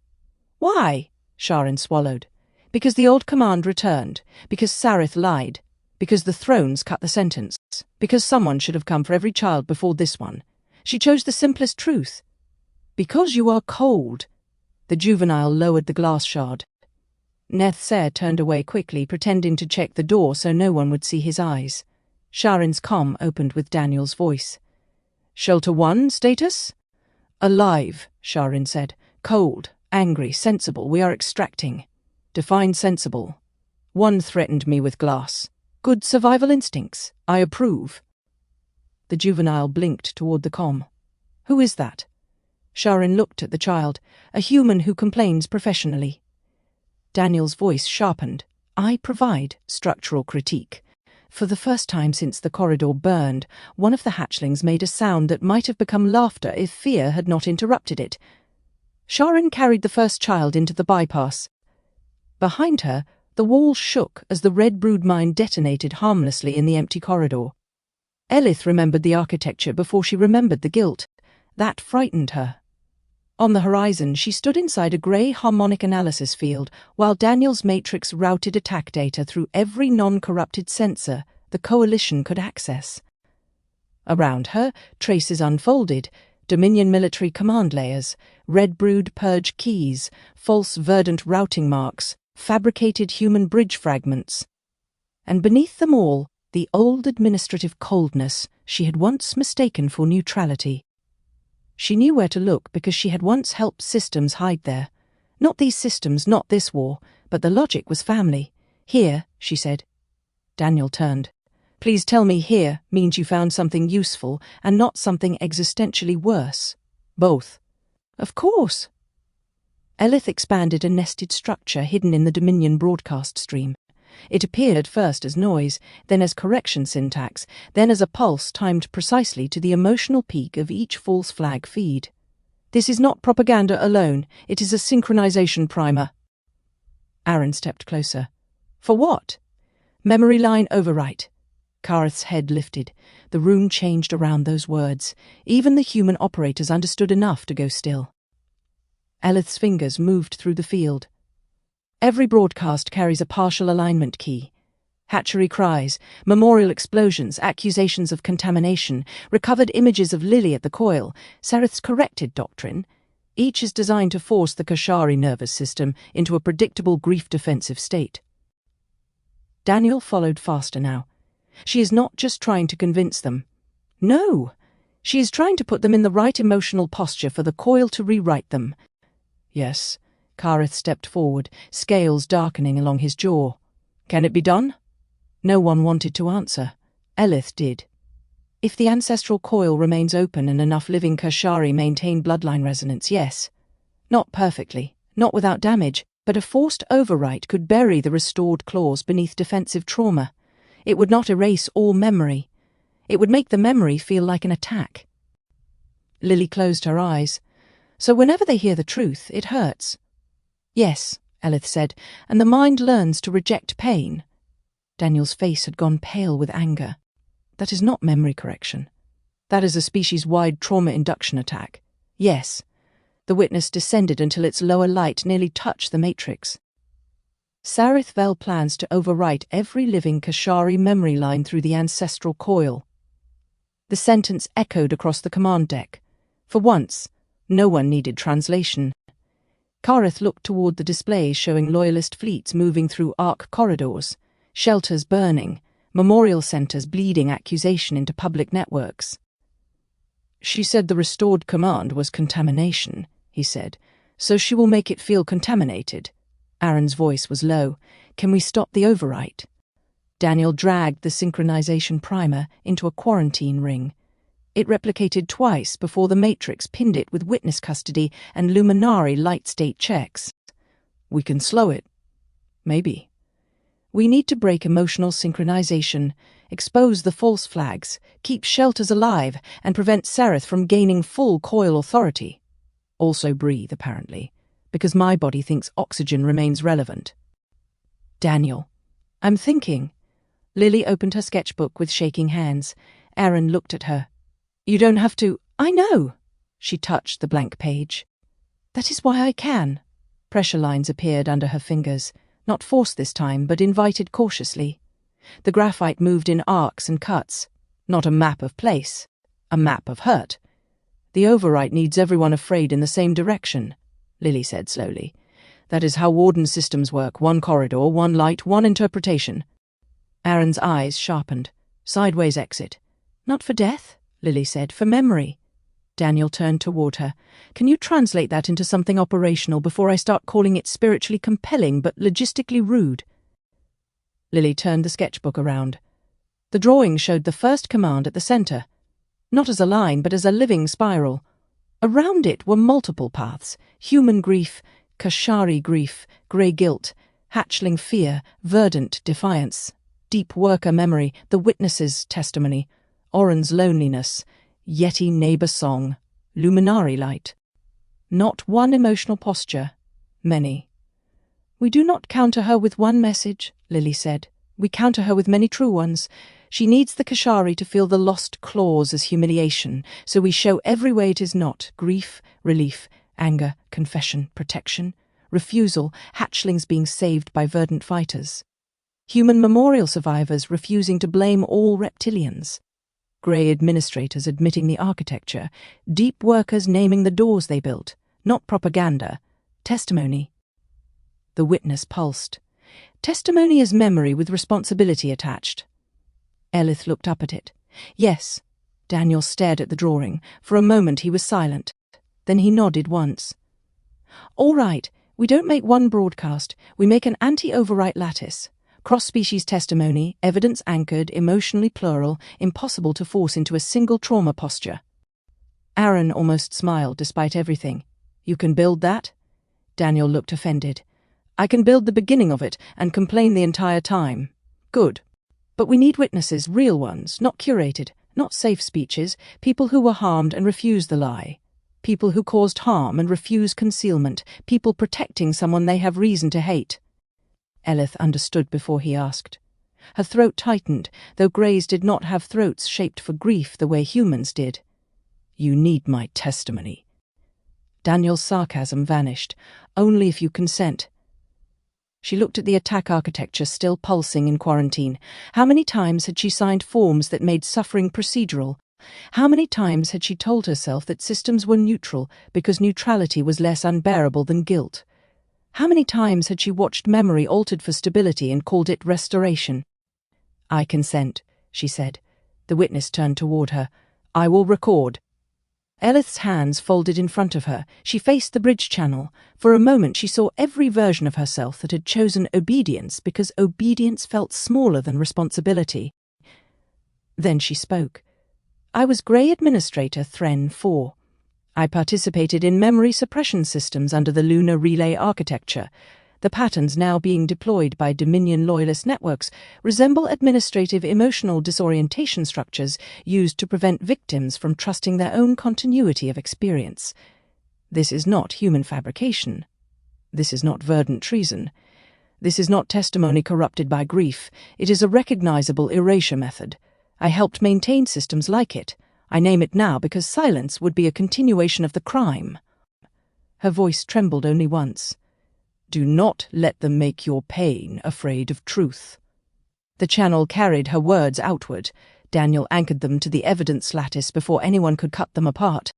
"Why?" Sha'Ryn swallowed. "Because the old command returned. Because Sareth lied. Because the thrones cut the sentence. Because someone should have come for every child before this one. She chose the simplest truth. Because you are cold." The juvenile lowered the glass shard. Nethsa turned away quickly, pretending to check the door so no one would see his eyes. Sha'Ryn's comm opened with Daniel's voice. "Shelter 1, status?" "Alive," Sha'Ryn said. "Cold, angry, sensible. We are extracting." "Define sensible." "One threatened me with glass." "Good survival instincts. I approve." The juvenile blinked toward the comm. "Who is that?" Sha'Ryn looked at the child, a human who complains professionally. Daniel's voice sharpened. "I provide structural critique." For the first time since the corridor burned, one of the hatchlings made a sound that might have become laughter if fear had not interrupted it. Sha'Ryn carried the first child into the bypass. Behind her, the wall shook as the red brood mine detonated harmlessly in the empty corridor. Elith remembered the architecture before she remembered the guilt. That frightened her. On the horizon, she stood inside a grey harmonic analysis field while Daniel's matrix routed attack data through every non-corrupted sensor the Coalition could access. Around her, traces unfolded, Dominion military command layers, red brood purge keys, false verdant routing marks, fabricated human bridge fragments. And beneath them all, the old administrative coldness she had once mistaken for neutrality. She knew where to look because she had once helped systems hide there. Not these systems, not this war, but the logic was family. Here, she said. Daniel turned. Please tell me here means you found something useful and not something existentially worse. Both. Of course. Elith expanded a nested structure hidden in the Dominion broadcast stream. It appeared first as noise, then as correction syntax, then as a pulse timed precisely to the emotional peak of each false flag feed. This is not propaganda alone, it is a synchronization primer. Aaron stepped closer. For what? Memory line overwrite. Kareth's head lifted. The room changed around those words. Even the human operators understood enough to go still. Elith's fingers moved through the field. Every broadcast carries a partial alignment key. Hatchery cries, memorial explosions, accusations of contamination, recovered images of Lily at the coil, Sereth's corrected doctrine. Each is designed to force the Kashari nervous system into a predictable grief-defensive state. Daniel followed faster now. She is not just trying to convince them. No! She is trying to put them in the right emotional posture for the coil to rewrite them. Yes. Kareth stepped forward, scales darkening along his jaw. Can it be done? No one wanted to answer. Elith did. If the ancestral coil remains open and enough living Kashari maintain bloodline resonance, yes. Not perfectly, not without damage, but a forced overwrite could bury the restored clause beneath defensive trauma. It would not erase all memory. It would make the memory feel like an attack. Lily closed her eyes. So whenever they hear the truth, it hurts. Yes, Elith said, and the mind learns to reject pain. Daniel's face had gone pale with anger. That is not memory correction. That is a species-wide trauma induction attack. Yes. The witness descended until its lower light nearly touched the matrix. Sarith Vel plans to overwrite every living Kashari memory line through the ancestral coil. The sentence echoed across the command deck. For once, no one needed translation. Kareth looked toward the displays showing loyalist fleets moving through arc corridors, shelters burning, memorial centers bleeding accusation into public networks. She said the restored command was contamination, he said, so she will make it feel contaminated. Aaron's voice was low. Can we stop the overwrite? Daniel dragged the synchronization primer into a quarantine ring. It replicated twice before the Matrix pinned it with witness custody and Luminari light state checks. We can slow it. Maybe. We need to break emotional synchronization, expose the false flags, keep shelters alive, and prevent Sereth from gaining full coil authority. Also breathe, apparently, because my body thinks oxygen remains relevant. Daniel. I'm thinking. Lily opened her sketchbook with shaking hands. Aaron looked at her. You don't have to. I know. She touched the blank page. That is why I can. Pressure lines appeared under her fingers, not forced this time, but invited cautiously. The graphite moved in arcs and cuts. Not a map of place, a map of hurt. The overwrite needs everyone afraid in the same direction, Lily said slowly. That is how Warden systems work. One corridor, one light, one interpretation. Aaron's eyes sharpened. Sideways exit. Not for death, Lily said, for memory. Daniel turned toward her. Can you translate that into something operational before I start calling it spiritually compelling but logistically rude? Lily turned the sketchbook around. The drawing showed the first command at the center, not as a line but as a living spiral. Around it were multiple paths: human grief, Kashari grief, grey guilt, hatchling fear, verdant defiance, deep worker memory, the witness's testimony, Oren's loneliness, Yeti neighbor song, Luminari light. Not one emotional posture, many. We do not counter her with one message, Lily said. We counter her with many true ones. She needs the Kashari to feel the lost clause as humiliation, so we show every way it is not: grief, relief, anger, confession, protection, refusal, hatchlings being saved by verdant fighters. Human memorial survivors refusing to blame all reptilians. grey administrators admitting the architecture, deep workers naming the doors they built. Not propaganda. Testimony. The witness pulsed. Testimony is memory with responsibility attached. Elith looked up at it. Yes. Daniel stared at the drawing. For a moment he was silent. Then he nodded once. All right, we don't make one broadcast. We make an anti-overwrite lattice. Cross-species testimony, evidence-anchored, emotionally plural, impossible to force into a single trauma posture. Aaron almost smiled despite everything. You can build that? Daniel looked offended. I can build the beginning of it and complain the entire time. Good. But we need witnesses, real ones, not curated, not safe speeches, people who were harmed and refuse the lie. People who caused harm and refuse concealment, people protecting someone they have reason to hate. Elith understood before he asked. Her throat tightened, though greys did not have throats shaped for grief the way humans did. You need my testimony. Daniel's sarcasm vanished. Only if you consent. She looked at the attack architecture still pulsing in quarantine. How many times had she signed forms that made suffering procedural? How many times had she told herself that systems were neutral because neutrality was less unbearable than guilt? How many times had she watched memory altered for stability and called it restoration? I consent, she said. The witness turned toward her. I will record. Elith's hands folded in front of her. She faced the bridge channel. For a moment she saw every version of herself that had chosen obedience because obedience felt smaller than responsibility. Then she spoke. I was Grey Administrator Thren 4. I participated in memory suppression systems under the Lunar Relay architecture. The patterns now being deployed by Dominion loyalist networks resemble administrative emotional disorientation structures used to prevent victims from trusting their own continuity of experience. This is not human fabrication. This is not verdant treason. This is not testimony corrupted by grief. It is a recognizable erasure method. I helped maintain systems like it. I name it now because silence would be a continuation of the crime. Her voice trembled only once. Do not let them make your pain afraid of truth. The channel carried her words outward. Daniel anchored them to the evidence lattice before anyone could cut them apart.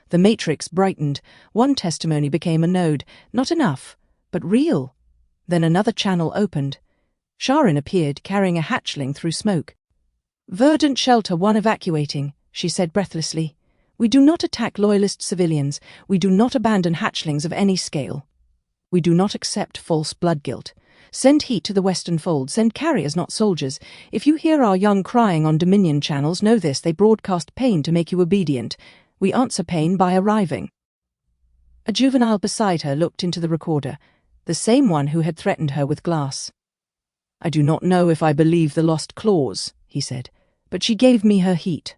The matrix brightened. One testimony became a node. Not enough, but real. Then another channel opened. Sha'Ryn appeared, carrying a hatchling through smoke. Verdant Shelter 1 evacuating, she said breathlessly. We do not attack loyalist civilians. We do not abandon hatchlings of any scale. We do not accept false blood guilt. Send heat to the Western Fold. Send carriers, not soldiers. If you hear our young crying on Dominion channels, know this. They broadcast pain to make you obedient. We answer pain by arriving. A juvenile beside her looked into the recorder, the same one who had threatened her with glass. I do not know if I believe the lost clause, he said, but she gave me her heat.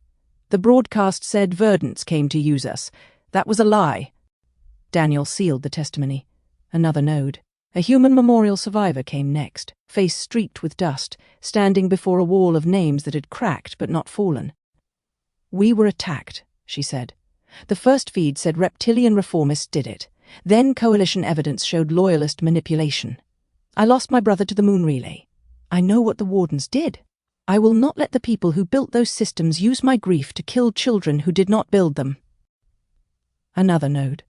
The broadcast said Verdants came to use us. That was a lie. Daniel sealed the testimony. Another node. A human memorial survivor came next, face streaked with dust, standing before a wall of names that had cracked but not fallen. We were attacked, she said. The first feed said Reptilian reformists did it. Then coalition evidence showed loyalist manipulation. I lost my brother to the moon relay. I know what the Wardens did. I will not let the people who built those systems use my grief to kill children who did not build them. Another node.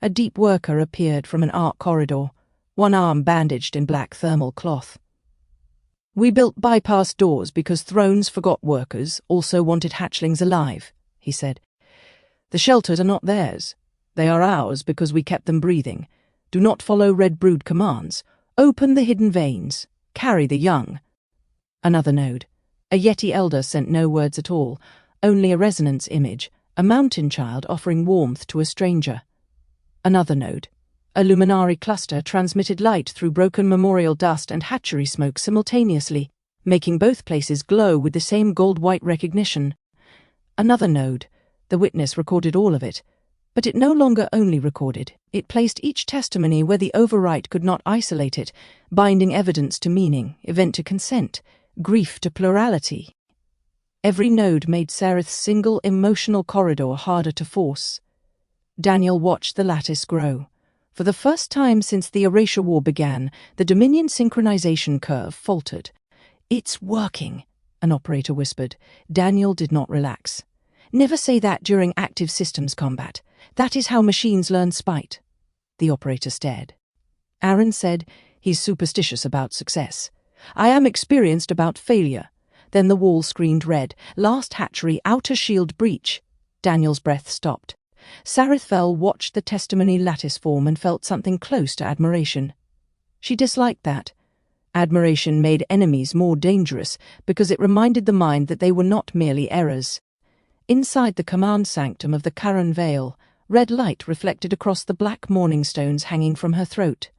A deep worker appeared from an arc corridor, one arm bandaged in black thermal cloth. We built bypass doors because thrones forgot workers also wanted hatchlings alive, he said. The shelters are not theirs. They are ours because we kept them breathing. Do not follow Red Brood commands. Open the hidden veins. Carry the young. Another node. A Yeti elder sent no words at all, only a resonance image, a mountain child offering warmth to a stranger. Another node. A luminary cluster transmitted light through broken memorial dust and hatchery smoke simultaneously, making both places glow with the same gold-white recognition. Another node. The witness recorded all of it, but it no longer only recorded. It placed each testimony where the overwrite could not isolate it, binding evidence to meaning, event to consent, grief to plurality. Every node made Sereth's single emotional corridor harder to force. Daniel watched the lattice grow. For the first time since the erasure war began, the Dominion synchronization curve faltered. It's working, an operator whispered. Daniel did not relax. Never say that during active systems combat. That is how machines learn spite. The operator stared. Aaron said, he's superstitious about success. I am experienced about failure. Then the wall screened red. Last hatchery, outer shield breach. Daniel's breath stopped. Sarith watched the testimony lattice form and felt something close to admiration. She disliked that. Admiration made enemies more dangerous because it reminded the mind that they were not merely errors. Inside the command sanctum of the Karen Vale, red light reflected across the black morning stones hanging from her throat.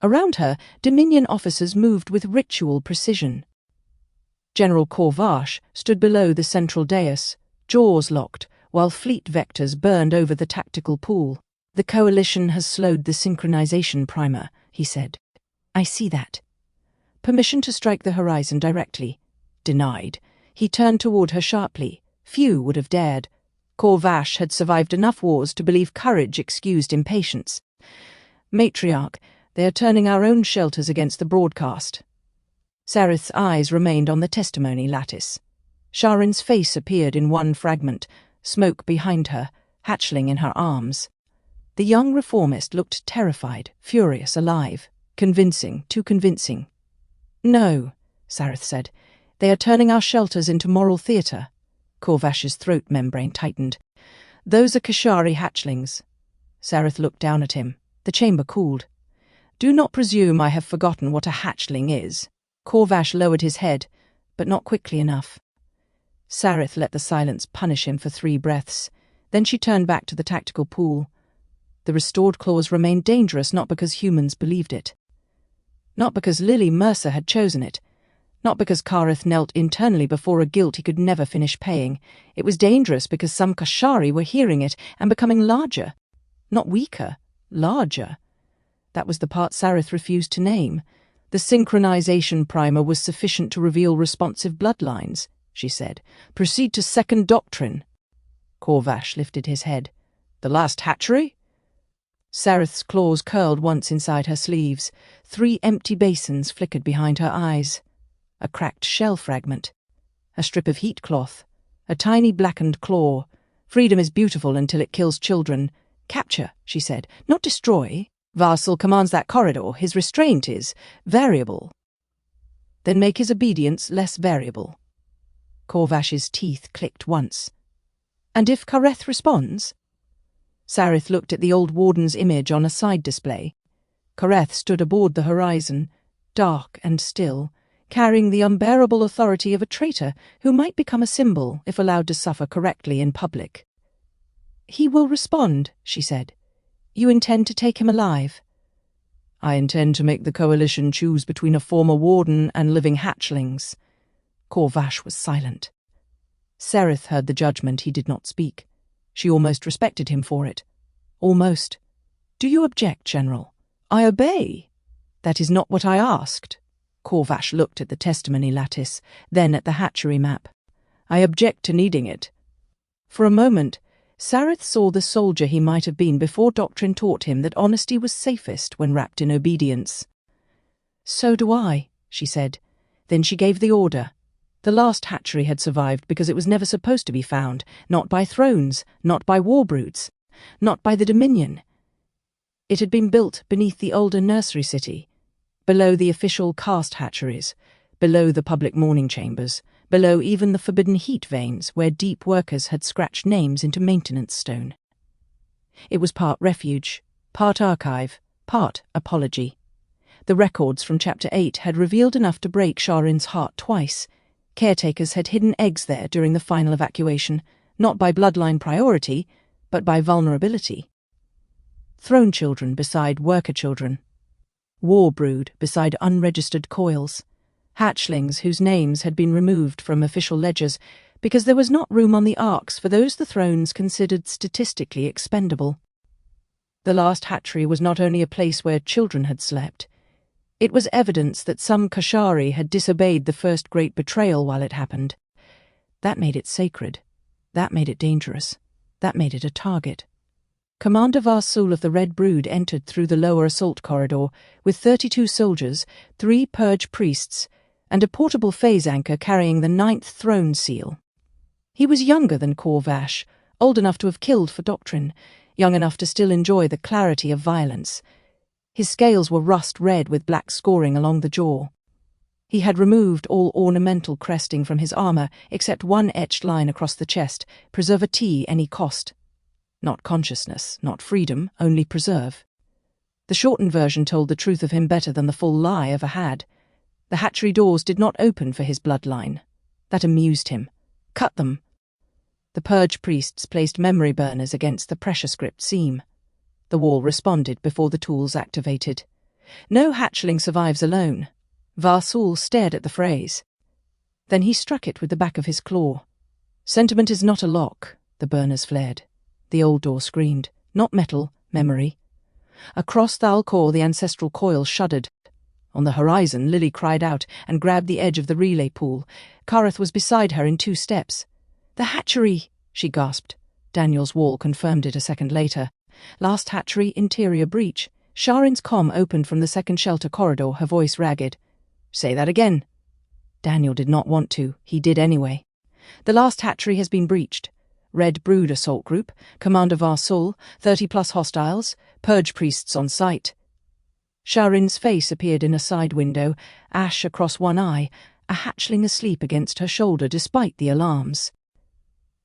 Around her, Dominion officers moved with ritual precision. General Corvash stood below the central dais, jaws locked, while fleet vectors burned over the tactical pool. The coalition has slowed the synchronization primer, he said. I see that. Permission to strike the horizon directly. Denied. He turned toward her sharply. Few would have dared. Corvash had survived enough wars to believe courage excused impatience. Matriarch, they are turning our own shelters against the broadcast. Sarith's eyes remained on the testimony lattice. Sha'Ryn's face appeared in one fragment, smoke behind her, hatchling in her arms. The young reformist looked terrified, furious, alive. Convincing, too convincing. No, Sarith said. They are turning our shelters into moral theatre. Corvash's throat membrane tightened. Those are Kashari hatchlings. Sarith looked down at him. The chamber cooled. Do not presume I have forgotten what a hatchling is. Corvash lowered his head, but not quickly enough. Sarith let the silence punish him for 3 breaths. Then she turned back to the tactical pool. The restored clause remained dangerous not because humans believed it. Not because Lily Mercer had chosen it. Not because Kareth knelt internally before a guilt he could never finish paying. It was dangerous because some Kashari were hearing it and becoming larger. Not weaker, larger. That was the part Sarith refused to name. The synchronization primer was sufficient to reveal responsive bloodlines, she said. Proceed to second doctrine. Corvash lifted his head. The last hatchery? Sarith's claws curled once inside her sleeves. 3 empty basins flickered behind her eyes. A cracked shell fragment. A strip of heat cloth. A tiny blackened claw. Freedom is beautiful until it kills children. Capture, she said, not destroy. Varsal commands that corridor. His restraint is variable. Then make his obedience less variable. Corvash's teeth clicked once. And if Kareth responds? Sarith looked at the old Warden's image on a side display. Kareth stood aboard the horizon, dark and still, carrying the unbearable authority of a traitor who might become a symbol if allowed to suffer correctly in public. He will respond, she said. You intend to take him alive? I intend to make the coalition choose between a former warden and living hatchlings. Corvash was silent. Sarith heard the judgment. He did not speak. She almost respected him for it. Almost. Do you object, General? I obey. That is not what I asked. Corvash looked at the testimony lattice, then at the hatchery map. I object to needing it. For a moment, Sarith saw the soldier he might have been before doctrine taught him that honesty was safest when wrapped in obedience. So do I, she said. Then she gave the order. The last hatchery had survived because it was never supposed to be found, not by thrones, not by warbroods, not by the Dominion. It had been built beneath the older nursery city, below the official caste hatcheries, below the public mourning chambers, below even the forbidden heat veins where deep workers had scratched names into maintenance stone. It was part refuge, part archive, part apology. The records from Chapter 8 had revealed enough to break Sha'Ryn's heart twice. Caretakers had hidden eggs there during the final evacuation, not by bloodline priority, but by vulnerability. Throne children beside worker children. War brood beside unregistered coils. Hatchlings whose names had been removed from official ledgers because there was not room on the arks for those the thrones considered statistically expendable. The last hatchery was not only a place where children had slept. It was evidence that some Kashari had disobeyed the first great betrayal while it happened. That made it sacred. That made it dangerous. That made it a target. Commander Varsul of the Red Brood entered through the lower assault corridor with 32 soldiers, 3 purge priests, and a portable phase anchor carrying the 9th throne seal. He was younger than Corvash, old enough to have killed for doctrine, young enough to still enjoy the clarity of violence. His scales were rust red with black scoring along the jaw. He had removed all ornamental cresting from his armour except one etched line across the chest, preserve a T any cost. Not consciousness, not freedom, only preserve. The shortened version told the truth of him better than the full lie ever had. The hatchery doors did not open for his bloodline. That amused him. Cut them. The purge priests placed memory burners against the pressure script seam. The wall responded before the tools activated. No hatchling survives alone. Varsul stared at the phrase. Then he struck it with the back of his claw. Sentiment is not a lock, the burners flared. The old door screamed. Not metal, memory. Across Thal-Kor the ancestral coil shuddered. On the horizon, Lily cried out and grabbed the edge of the relay pool. Kareth was beside her in 2 steps. "The hatchery," she gasped. Daniel's wall confirmed it a second later. Last hatchery, interior breach. Sha'Ryn's comm opened from the second shelter corridor, her voice ragged. "Say that again." Daniel did not want to. He did anyway. "The last hatchery has been breached. Red Brood assault group, Commander Varsul, 30+ hostiles, purge priests on site." Sha'Ryn's face appeared in a side window, ash across one eye, a hatchling asleep against her shoulder despite the alarms.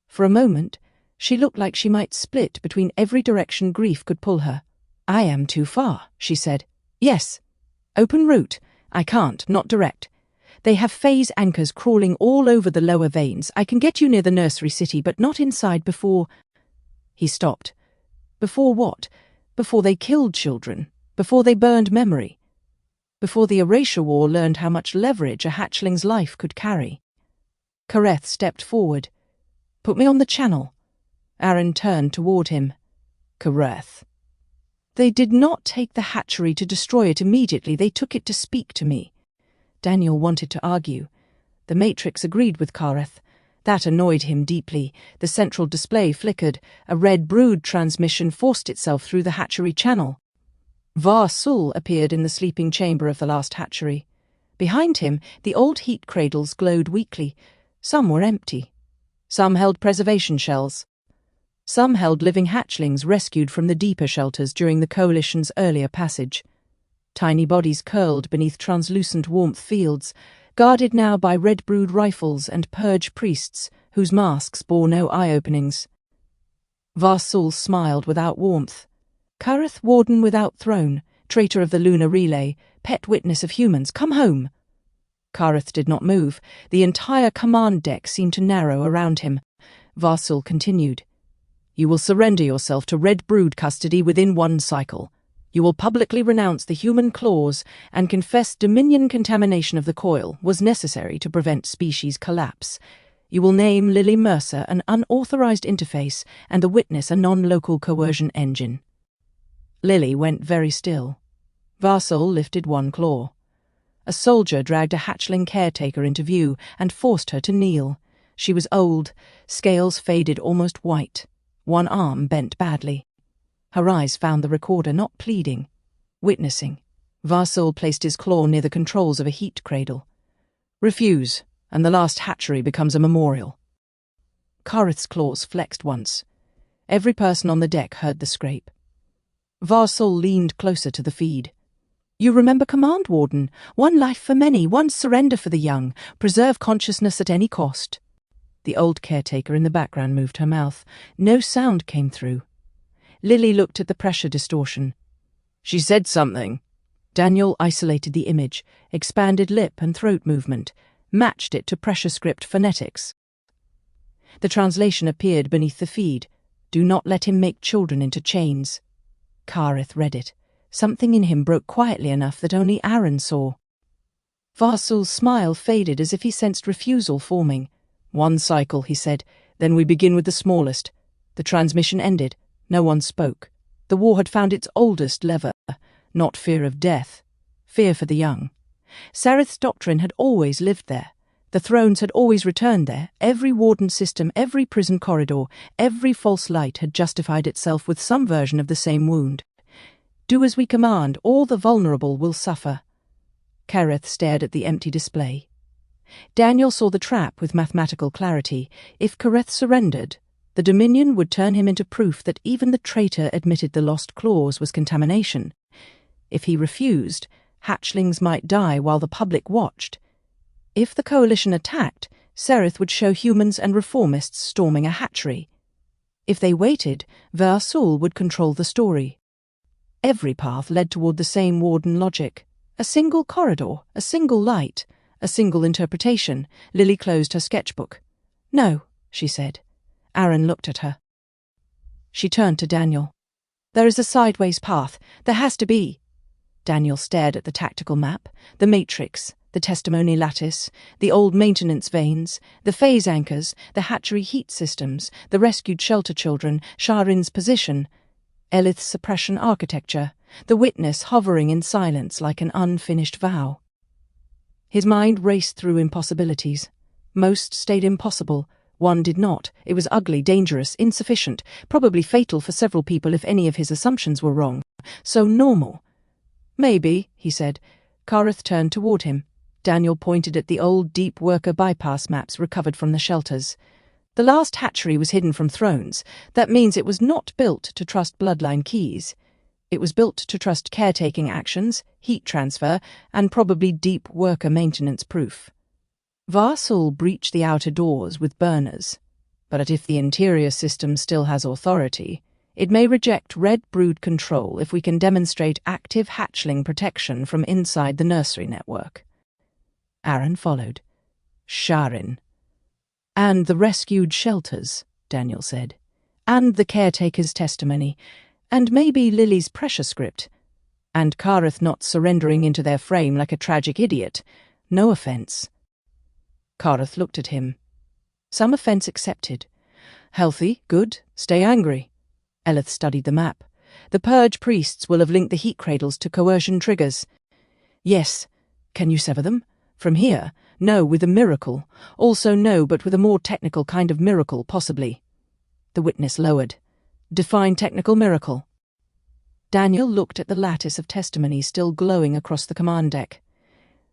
For a moment, she looked like she might split between every direction grief could pull her. "I am too far," she said. "Yes. Open route. I can't, not direct. They have phase anchors crawling all over the lower veins. I can get you near the nursery city, but not inside before—" He stopped. Before what? Before they killed children. Before they burned memory. Before the erasure war learned how much leverage a hatchling's life could carry. Kareth stepped forward. "Put me on the channel." Aaron turned toward him. "Kareth." "They did not take the hatchery to destroy it immediately. They took it to speak to me." Daniel wanted to argue. The Matrix agreed with Kareth. That annoyed him deeply. The central display flickered. A Red Brood transmission forced itself through the hatchery channel. Varsul appeared in the sleeping chamber of the last hatchery. Behind him, the old heat cradles glowed weakly. Some were empty. Some held preservation shells. Some held living hatchlings rescued from the deeper shelters during the Coalition's earlier passage. Tiny bodies curled beneath translucent warmth fields, guarded now by Red Brood rifles and purge priests whose masks bore no eye openings. Varsul smiled without warmth. "Kareth, Warden without throne, traitor of the lunar relay, pet witness of humans, come home." Kareth did not move. The entire command deck seemed to narrow around him. Varsul continued. "You will surrender yourself to Red Brood custody within 1 cycle. You will publicly renounce the human clause and confess Dominion contamination of the coil was necessary to prevent species collapse. You will name Lily Mercer an unauthorized interface and the witness a non-local coercion engine." Lily went very still. Varsul lifted one claw. A soldier dragged a hatchling caretaker into view and forced her to kneel. She was old, scales faded almost white. One arm bent badly. Her eyes found the recorder, not pleading, witnessing. Varsul placed his claw near the controls of a heat cradle. "Refuse, and the last hatchery becomes a memorial." Kareth's claws flexed once. Every person on the deck heard the scrape. Varsul leaned closer to the feed. "You remember command, Warden. 1 life for many, 1 surrender for the young. Preserve consciousness at any cost." The old caretaker in the background moved her mouth. No sound came through. Lily looked at the pressure distortion. "She said something." Daniel isolated the image, expanded lip and throat movement, matched it to pressure script phonetics. The translation appeared beneath the feed. "Do not let him make children into chains." Kareth read it. Something in him broke quietly enough that only Aaron saw. Varsul's smile faded as if he sensed refusal forming. "1 cycle," he said. "Then we begin with the smallest." The transmission ended. No one spoke. The war had found its oldest lever, not fear of death, fear for the young. Sareth's doctrine had always lived there. The thrones had always returned there. Every warden system, every prison corridor, every false light had justified itself with some version of the same wound. "Do as we command, all the vulnerable will suffer." Kareth stared at the empty display. Daniel saw the trap with mathematical clarity. If Kareth surrendered, the Dominion would turn him into proof that even the traitor admitted the lost clause was contamination. If he refused, hatchlings might die while the public watched. If the coalition attacked, Sereth would show humans and reformists storming a hatchery. If they waited, Var-Sul would control the story. Every path led toward the same Warden logic. A single corridor, a single light, a single interpretation. Lily closed her sketchbook. "No," she said. Aaron looked at her. She turned to Daniel. "There is a sideways path. There has to be." Daniel stared at the tactical map, the matrix, the testimony lattice, the old maintenance vanes, the phase anchors, the hatchery heat systems, the rescued shelter children, Sha'Ryn's position, Elith's suppression architecture, the witness hovering in silence like an unfinished vow. His mind raced through impossibilities. Most stayed impossible. One did not. It was ugly, dangerous, insufficient, probably fatal for several people if any of his assumptions were wrong. So normal. "Maybe," he said. Kareth turned toward him. Daniel pointed at the old deep worker bypass maps recovered from the shelters. The last hatchery was hidden from thrones. That means it was not built to trust bloodline keys. It was built to trust caretaking actions, heat transfer, and probably deep worker maintenance proof. Var-Sul breached the outer doors with burners, but if the interior system still has authority, it may reject Red Brood control if we can demonstrate active hatchling protection from inside the nursery network. Aaron followed. "Sha'Ryn. And the rescued shelters," Daniel said. "And the caretaker's testimony. And maybe Lily's pressure script. And Kareth not surrendering into their frame like a tragic idiot. No offense." Kareth looked at him. "Some offense accepted. Healthy, good, stay angry." Elith studied the map. "The purge priests will have linked the heat cradles to coercion triggers." "Yes. Can you sever them? From here? No, with a miracle. Also no, but with a more technical kind of miracle, possibly." The witness lowered. "Define technical miracle." Daniel looked at the lattice of testimony still glowing across the command deck.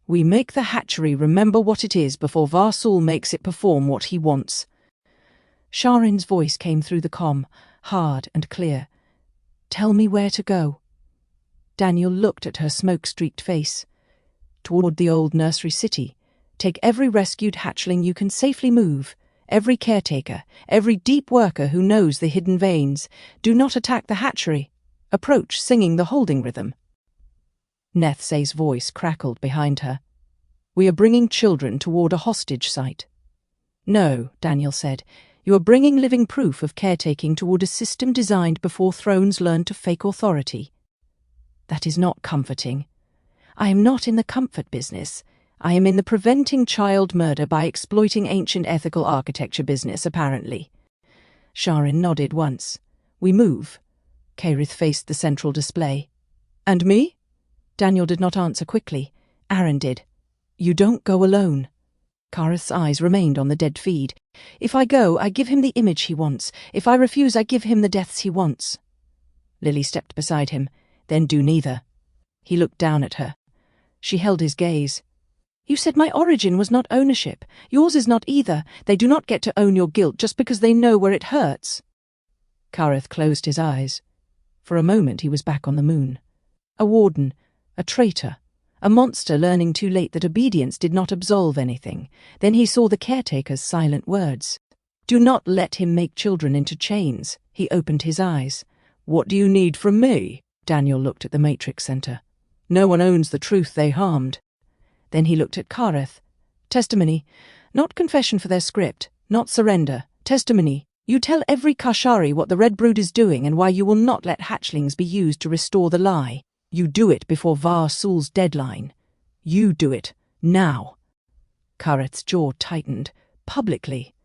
"We make the hatchery remember what it is before Var-Sul makes it perform what he wants." Sha'Ryn's voice came through the comm, hard and clear. "Tell me where to go." Daniel looked at her smoke-streaked face. "Toward the old nursery city. Take every rescued hatchling you can safely move, every caretaker, every deep worker who knows the hidden veins. Do not attack the hatchery. Approach singing the holding rhythm." Nethsay's voice crackled behind her. "We are bringing children toward a hostage site." "No," Daniel said. "You are bringing living proof of caretaking toward a system designed before thrones learned to fake authority." "That is not comforting." "I am not in the comfort business. I am in the preventing child murder by exploiting ancient ethical architecture business, apparently." Sha'Ryn nodded once. "We move." Kareth faced the central display. "And me?" Daniel did not answer quickly. Aaron did. "You don't go alone." Kareth's eyes remained on the dead feed. "If I go, I give him the image he wants. If I refuse, I give him the deaths he wants." Lily stepped beside him. "Then do neither." He looked down at her. She held his gaze. "You said my origin was not ownership. Yours is not either. They do not get to own your guilt just because they know where it hurts." Kareth closed his eyes. For a moment he was back on the moon. A warden, a traitor, a monster learning too late that obedience did not absolve anything. Then he saw the caretaker's silent words. "Do not let him make children into chains." He opened his eyes. "What do you need from me?" Daniel looked at the Matrix Center. "No one owns the truth they harmed." Then he looked at Kareth. "Testimony. Not confession for their script. Not surrender. Testimony. You tell every Kashari what the Red Brood is doing and why you will not let hatchlings be used to restore the lie. You do it before Var-Sul's deadline. You do it. Now." Kareth's jaw tightened. "Publicly.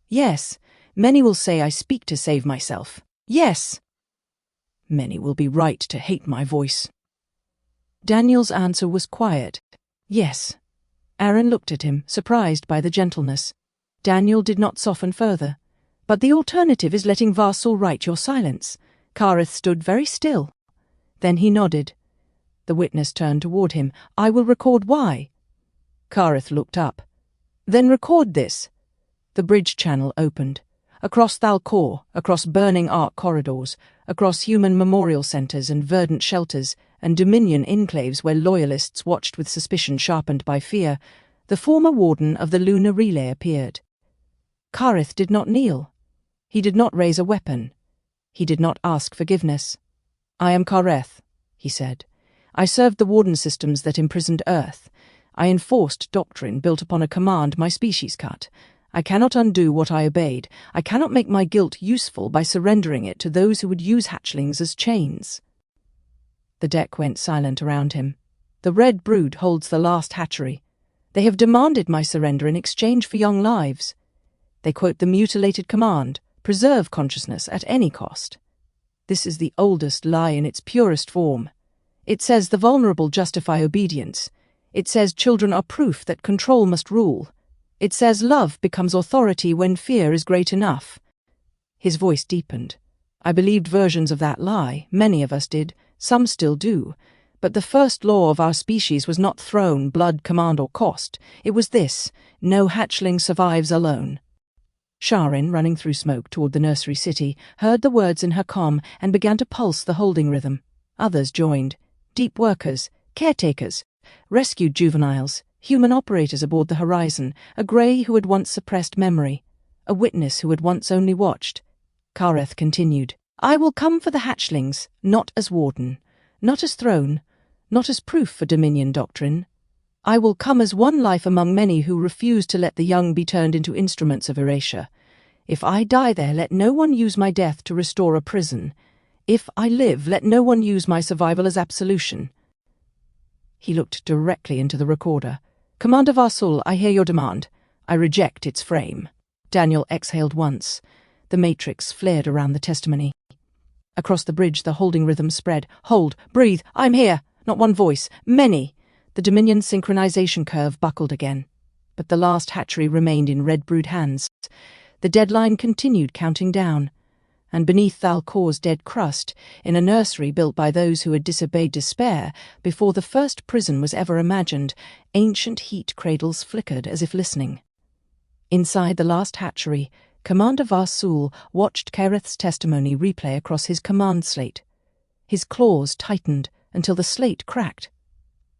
Yes. Many will say I speak to save myself. Yes. Many will be right to hate my voice." Daniel's answer was quiet. "Yes." Aaron looked at him, surprised by the gentleness. Daniel did not soften further. "But the alternative is letting Var-Sul write your silence." Kareth stood very still. Then he nodded. The witness turned toward him. "I will record why." Kareth looked up. Then record this. The bridge channel opened. Across Thal-Kor, across burning arc corridors, across human memorial centers and verdant shelters, and Dominion enclaves where loyalists watched with suspicion sharpened by fear, the former warden of the lunar relay appeared. Kareth did not kneel. He did not raise a weapon. He did not ask forgiveness. "I am Kareth," he said. "I served the warden systems that imprisoned Earth. I enforced doctrine built upon a command my species cut. I cannot undo what I obeyed. I cannot make my guilt useful by surrendering it to those who would use hatchlings as chains." The deck went silent around him. "The Red Brood holds the last hatchery. They have demanded my surrender in exchange for young lives. They quote the mutilated command, preserve consciousness at any cost. This is the oldest lie in its purest form. It says the vulnerable justify obedience. It says children are proof that control must rule. It says love becomes authority when fear is great enough." His voice deepened. "I believed versions of that lie, many of us did, some still do. But the first law of our species was not throne, blood, command, or cost. It was this: no hatchling survives alone." Sha'Ryn, running through smoke toward the nursery city, heard the words in her comm and began to pulse the holding rhythm. Others joined. Deep workers, caretakers, rescued juveniles, human operators aboard the horizon, a grey who had once suppressed memory, a witness who had once only watched. Kareth continued, "I will come for the hatchlings, not as warden, not as throne, not as proof for Dominion doctrine. I will come as one life among many who refuse to let the young be turned into instruments of erasure. If I die there, let no one use my death to restore a prison. If I live, let no one use my survival as absolution." He looked directly into the recorder. "Commander Varsul, I hear your demand. I reject its frame." Daniel exhaled once. The matrix flared around the testimony. Across the bridge, the holding rhythm spread. "Hold, breathe, I'm here." Not one voice, many. The Dominion synchronization curve buckled again. But the last hatchery remained in Red Brood hands. The deadline continued counting down. And beneath Thal-Kor's dead crust, in a nursery built by those who had disobeyed despair before the first prison was ever imagined, ancient heat cradles flickered as if listening. Inside the last hatchery, Commander Varsul watched Kareth's testimony replay across his command slate. His claws tightened until the slate cracked.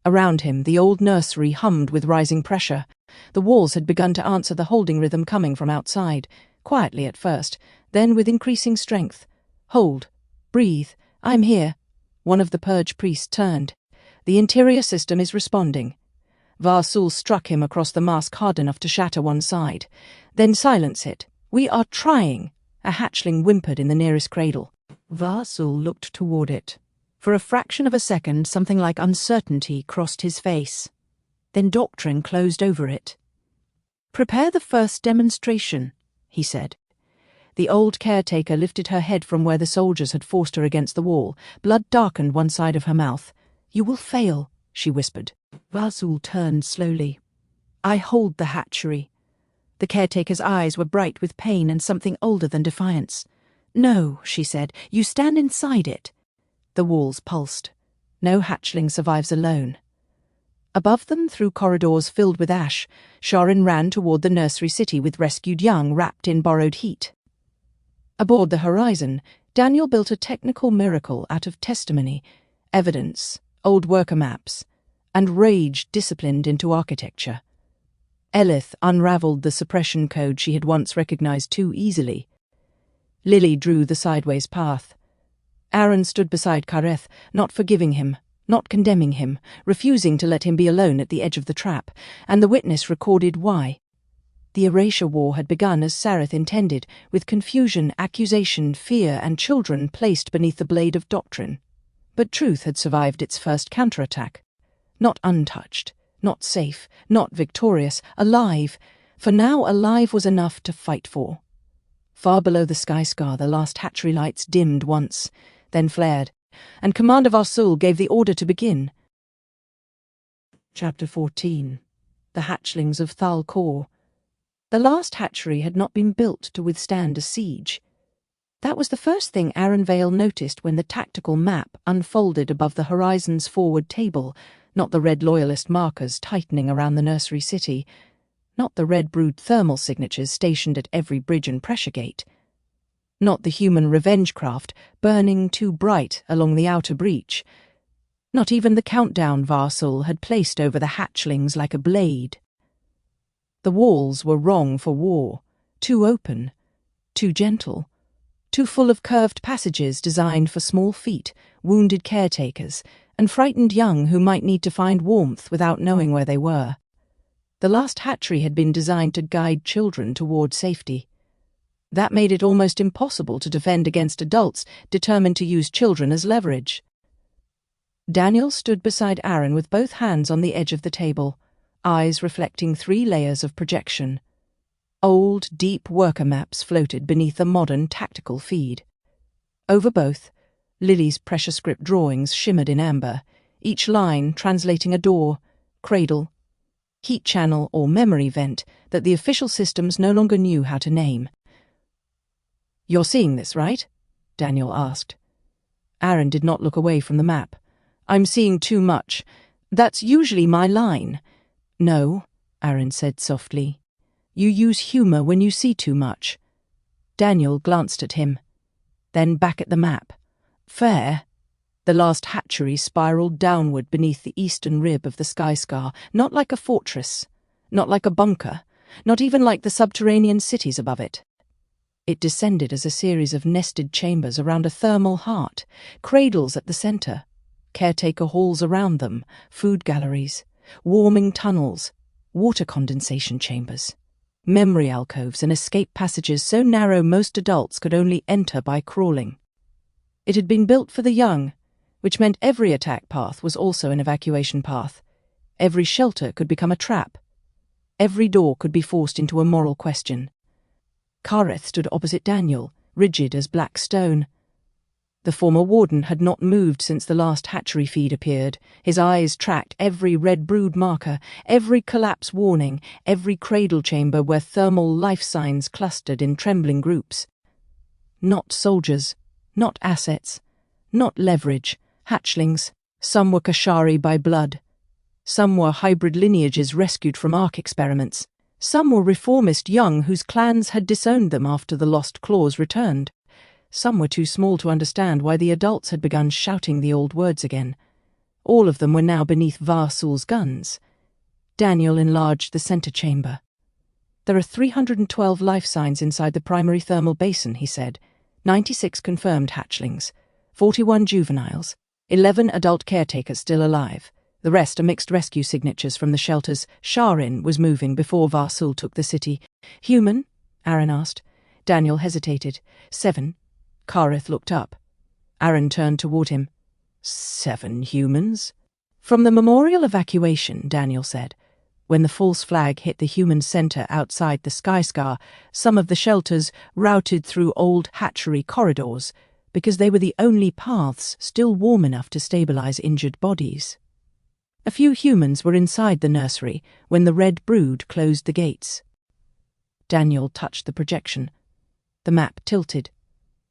Around him, the old nursery hummed with rising pressure. The walls had begun to answer the holding rhythm coming from outside, quietly at first, then with increasing strength. "Hold, breathe, I'm here." One of the purge priests turned. "The interior system is responding." Varsul struck him across the mask hard enough to shatter one side. "Then silence it. We are trying." A hatchling whimpered in the nearest cradle. Varsul looked toward it. For a fraction of a second, something like uncertainty crossed his face. Then doctrine closed over it. "Prepare the first demonstration," he said. The old caretaker lifted her head from where the soldiers had forced her against the wall. Blood darkened one side of her mouth. "You will fail," she whispered. Varsul turned slowly. "I hold the hatchery." The caretaker's eyes were bright with pain and something older than defiance. "No," she said, "you stand inside it." The walls pulsed. No hatchling survives alone. Above them, through corridors filled with ash, Sha'Ryn ran toward the nursery city with rescued young wrapped in borrowed heat. Aboard the horizon, Daniel built a technical miracle out of testimony, evidence, old worker maps, and rage disciplined into architecture. Elith unraveled the suppression code she had once recognized too easily. Lily drew the sideways path. Aaron stood beside Kareth, not forgiving him, not condemning him, refusing to let him be alone at the edge of the trap, and the witness recorded why. The erasure war had begun as Sareth intended, with confusion, accusation, fear, and children placed beneath the blade of doctrine. But truth had survived its first counterattack. Not untouched, not safe, not victorious, alive, for now alive was enough to fight for. Far below the sky scar, the last hatchery lights dimmed once, then flared, and Commander Varsul gave the order to begin. Chapter 14. The Hatchlings of Thal-Kor. The last hatchery had not been built to withstand a siege. That was the first thing Aaron Vale noticed when the tactical map unfolded above the horizon's forward table, not the red loyalist markers tightening around the nursery city. Not the red brood thermal signatures stationed at every bridge and pressure gate. Not the human revenge craft burning too bright along the outer breach. Not even the countdown Varsul had placed over the hatchlings like a blade. The walls were wrong for war, too open, too gentle, too full of curved passages designed for small feet, wounded caretakers, and frightened young who might need to find warmth without knowing where they were. The last hatchery had been designed to guide children toward safety. That made it almost impossible to defend against adults determined to use children as leverage. Daniel stood beside Aaron with both hands on the edge of the table, eyes reflecting 3 layers of projection. Old, deep worker maps floated beneath the modern tactical feed. Over both, Lily's pressure script drawings shimmered in amber, each line translating a door, cradle, heat channel or memory vent that the official systems no longer knew how to name. "You're seeing this, right?" Daniel asked. Aaron did not look away from the map. "I'm seeing too much. That's usually my line." "No," Aaron said softly. "You use humor when you see too much." Daniel glanced at him, then back at the map. "Fair." The last hatchery spiraled downward beneath the eastern rib of the sky scar, not like a fortress, not like a bunker, not even like the subterranean cities above it. It descended as a series of nested chambers around a thermal heart, cradles at the center, caretaker halls around them, food galleries, warming tunnels, water condensation chambers, memory alcoves and escape passages so narrow most adults could only enter by crawling. It had been built for the young, which meant every attack path was also an evacuation path. Every shelter could become a trap. Every door could be forced into a moral question. Kareth stood opposite Daniel, rigid as black stone. The former warden had not moved since the last hatchery feed appeared. His eyes tracked every red brood marker, every collapse warning, every cradle chamber where thermal life signs clustered in trembling groups. Not soldiers, not assets, not leverage, hatchlings. Some were Kashari by blood. Some were hybrid lineages rescued from Ark experiments. Some were reformist young whose clans had disowned them after the lost claws returned. Some were too small to understand why the adults had begun shouting the old words again. All of them were now beneath Varsul's guns. Daniel enlarged the center chamber. "There are 312 life signs inside the primary thermal basin," he said. 96 confirmed hatchlings, 41 juveniles, 11 adult caretakers still alive. The rest are mixed rescue signatures from the shelters Sha'Ryn was moving before Varsul took the city. "Human?" Aaron asked. Daniel hesitated. 7. Kareth looked up. Aaron turned toward him. 7 humans? "From the memorial evacuation," Daniel said. When the false flag hit the human center outside the sky scar, some of the shelters routed through old hatchery corridors because they were the only paths still warm enough to stabilize injured bodies. A few humans were inside the nursery when the red brood closed the gates. Daniel touched the projection. The map tilted.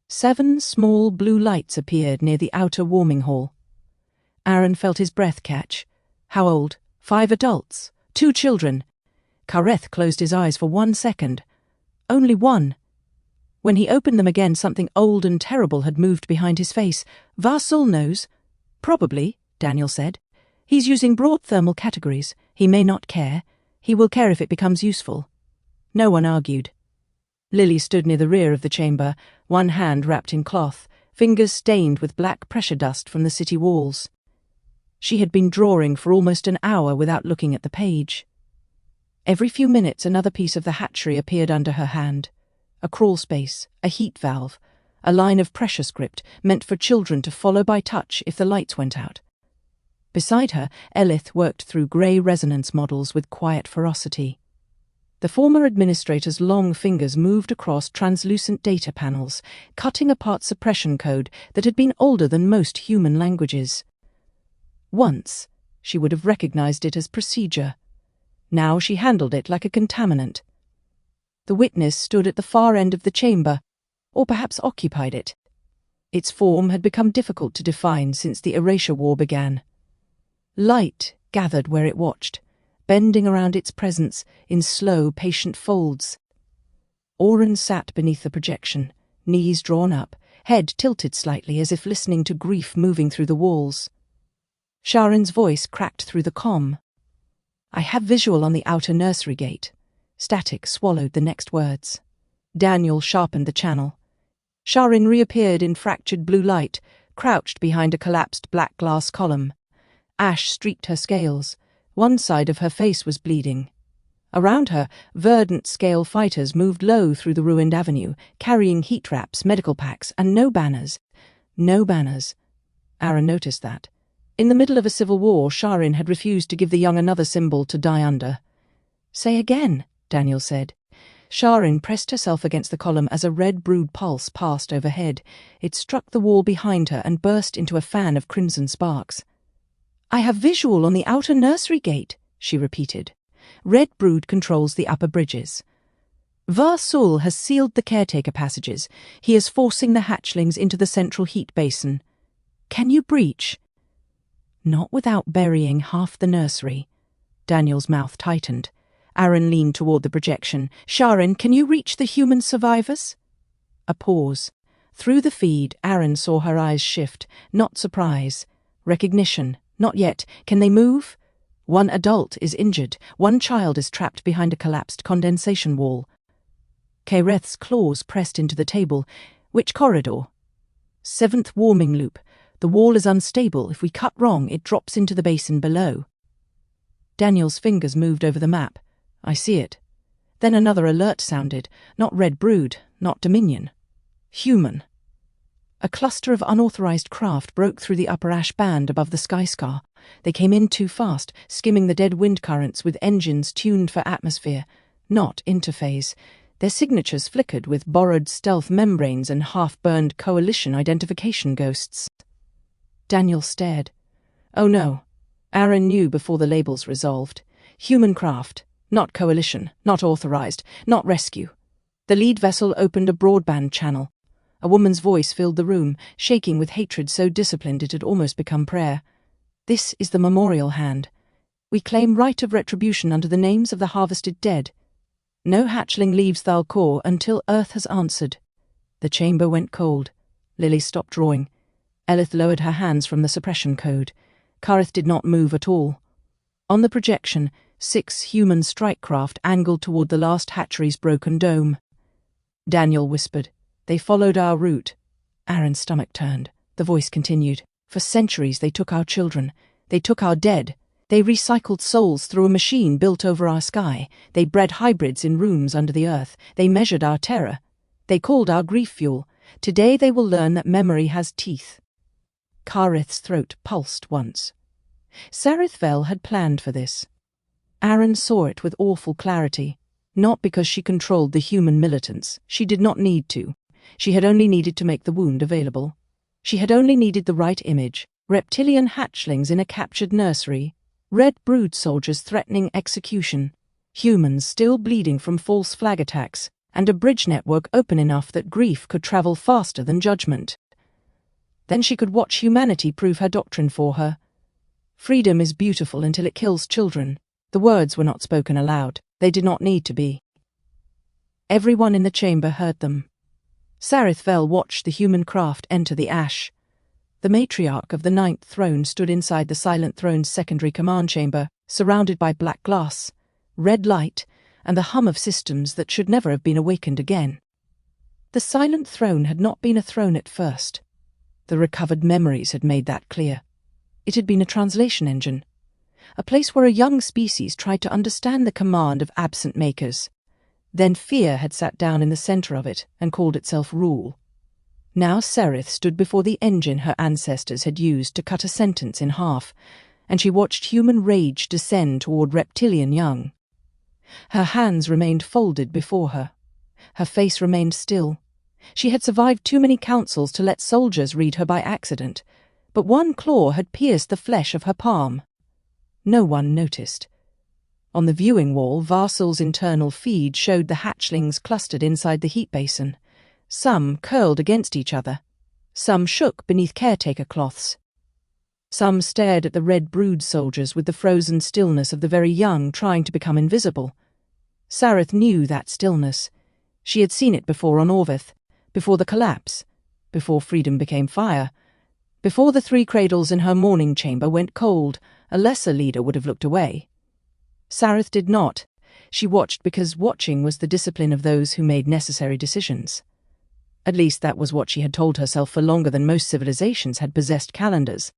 7 small blue lights appeared near the outer warming hall. Aaron felt his breath catch. How old? 5 adults. 2 children. Kareth closed his eyes for 1 second. Only 1. When he opened them again, something old and terrible had moved behind his face. "Varsul knows." "Probably," Daniel said. "He's using broad thermal categories. He may not care. He will care if it becomes useful." No one argued. Lily stood near the rear of the chamber, one hand wrapped in cloth, fingers stained with black pressure dust from the city walls. She had been drawing for almost an hour without looking at the page. Every few minutes another piece of the hatchery appeared under her hand. A crawl space, a heat valve, a line of pressure script meant for children to follow by touch if the lights went out. Beside her, Elith worked through grey resonance models with quiet ferocity. The former administrator's long fingers moved across translucent data panels, cutting apart suppression code that had been older than most human languages. Once, she would have recognized it as procedure. Now she handled it like a contaminant. The witness stood at the far end of the chamber, or perhaps occupied it. Its form had become difficult to define since the Erasure War began. Light gathered where it watched, bending around its presence in slow, patient folds. Auron sat beneath the projection, knees drawn up, head tilted slightly as if listening to grief moving through the walls. Sha'Ryn's voice cracked through the comm. "I have visual on the outer nursery gate." Static swallowed the next words. Daniel sharpened the channel. Sha'Ryn reappeared in fractured blue light, crouched behind a collapsed black glass column. Ash streaked her scales. One side of her face was bleeding. Around her, verdant scale fighters moved low through the ruined avenue, carrying heat wraps, medical packs, and no banners. No banners. Aaron noticed that. In the middle of a civil war, Sha'Ryn had refused to give the young another symbol to die under. "Say again," Daniel said. Sha'Ryn pressed herself against the column as a red brood pulse passed overhead. It struck the wall behind her and burst into a fan of crimson sparks. "I have visual on the outer nursery gate," she repeated. "Red brood controls the upper bridges. Var-Sul has sealed the caretaker passages. He is forcing the hatchlings into the central heat basin. Can you breach?" "Not without burying half the nursery." Daniel's mouth tightened. Aaron leaned toward the projection. "Sha'Ryn, can you reach the human survivors?" A pause. Through the feed, Aaron saw her eyes shift. Not surprise. Recognition. Not yet. Can they move? One adult is injured. One child is trapped behind a collapsed condensation wall. Kereth's claws pressed into the table. "Which corridor?" "7th warming loop. The wall is unstable. If we cut wrong, it drops into the basin below." Daniel's fingers moved over the map. "I see it." Then another alert sounded. Not red brood, not Dominion. Human. A cluster of unauthorized craft broke through the upper ash band above the sky scar. They came in too fast, skimming the dead wind currents with engines tuned for atmosphere, not interphase. Their signatures flickered with borrowed stealth membranes and half-burned coalition identification ghosts. Daniel stared. Oh no. Aaron knew before the labels resolved. Human craft. Not coalition, not authorized, not rescue. The lead vessel opened a broadband channel. A woman's voice filled the room, shaking with hatred so disciplined it had almost become prayer. "This is the memorial hand. We claim right of retribution under the names of the harvested dead. No hatchling leaves Thal-Kor until Earth has answered." The chamber went cold. Lily stopped drawing. Elith lowered her hands from the suppression code. Kareth did not move at all. On the projection, 6 human strike craft angled toward the last hatchery's broken dome. Daniel whispered, "They followed our route." Aaron's stomach turned. The voice continued. "For centuries they took our children. They took our dead. They recycled souls through a machine built over our sky. They bred hybrids in rooms under the earth. They measured our terror. They called our grief fuel. Today they will learn that memory has teeth." Kareth's throat pulsed once. Sereth Vel had planned for this. Aaron saw it with awful clarity. Not because she controlled the human militants. She did not need to. She had only needed to make the wound available. She had only needed the right image. Reptilian hatchlings in a captured nursery. Red brood soldiers threatening execution. Humans still bleeding from false flag attacks. And a bridge network open enough that grief could travel faster than judgment. Then she could watch humanity prove her doctrine for her. Freedom is beautiful until it kills children. The words were not spoken aloud. They did not need to be. Everyone in the chamber heard them. Sereth Vel watched the human craft enter the ash. The matriarch of the 9th throne stood inside the Silent Throne's secondary command chamber, surrounded by black glass, red light, and the hum of systems that should never have been awakened again. The Silent Throne had not been a throne at first. The recovered memories had made that clear. It had been a translation engine. A place where a young species tried to understand the command of absent makers. Then fear had sat down in the center of it and called itself rule. Now Sereth stood before the engine her ancestors had used to cut a sentence in half, and she watched human rage descend toward reptilian young. Her hands remained folded before her. Her face remained still. She had survived too many councils to let soldiers read her by accident, but one claw had pierced the flesh of her palm. No one noticed. On the viewing wall, Var-Sul's internal feed showed the hatchlings clustered inside the heat basin. Some curled against each other. Some shook beneath caretaker cloths. Some stared at the red brood soldiers with the frozen stillness of the very young trying to become invisible. Sareth knew that stillness. She had seen it before on Orvith, before the collapse, before freedom became fire. Before the 3 cradles in her mourning chamber went cold, a lesser leader would have looked away. Sareth did not. She watched because watching was the discipline of those who made necessary decisions. At least that was what she had told herself for longer than most civilizations had possessed calendars.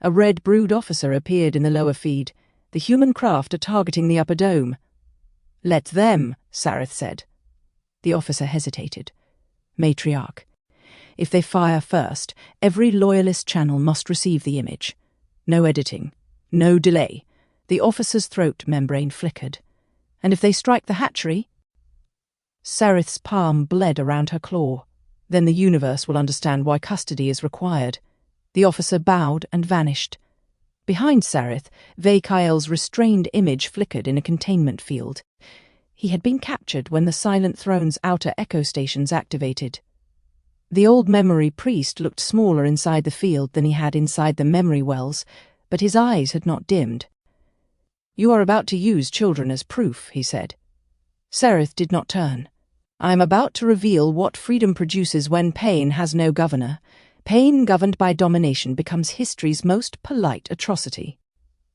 A red brood officer appeared in the lower feed, the human craft targeting the upper dome. "Let them," Sareth said. The officer hesitated. "Matriarch, if they fire first, every loyalist channel must receive the image. No editing, no delay." The officer's throat membrane flickered. "And if they strike the hatchery?" Sareth's palm bled around her claw. "Then the universe will understand why custody is required." The officer bowed and vanished. Behind Sareth, Vekael's restrained image flickered in a containment field. He had been captured when the Silent Throne's outer echo stations activated. The old memory priest looked smaller inside the field than he had inside the memory wells, but his eyes had not dimmed. "You are about to use children as proof," he said. Sareth did not turn. "I am about to reveal what freedom produces when pain has no governor. Pain governed by domination becomes history's most polite atrocity.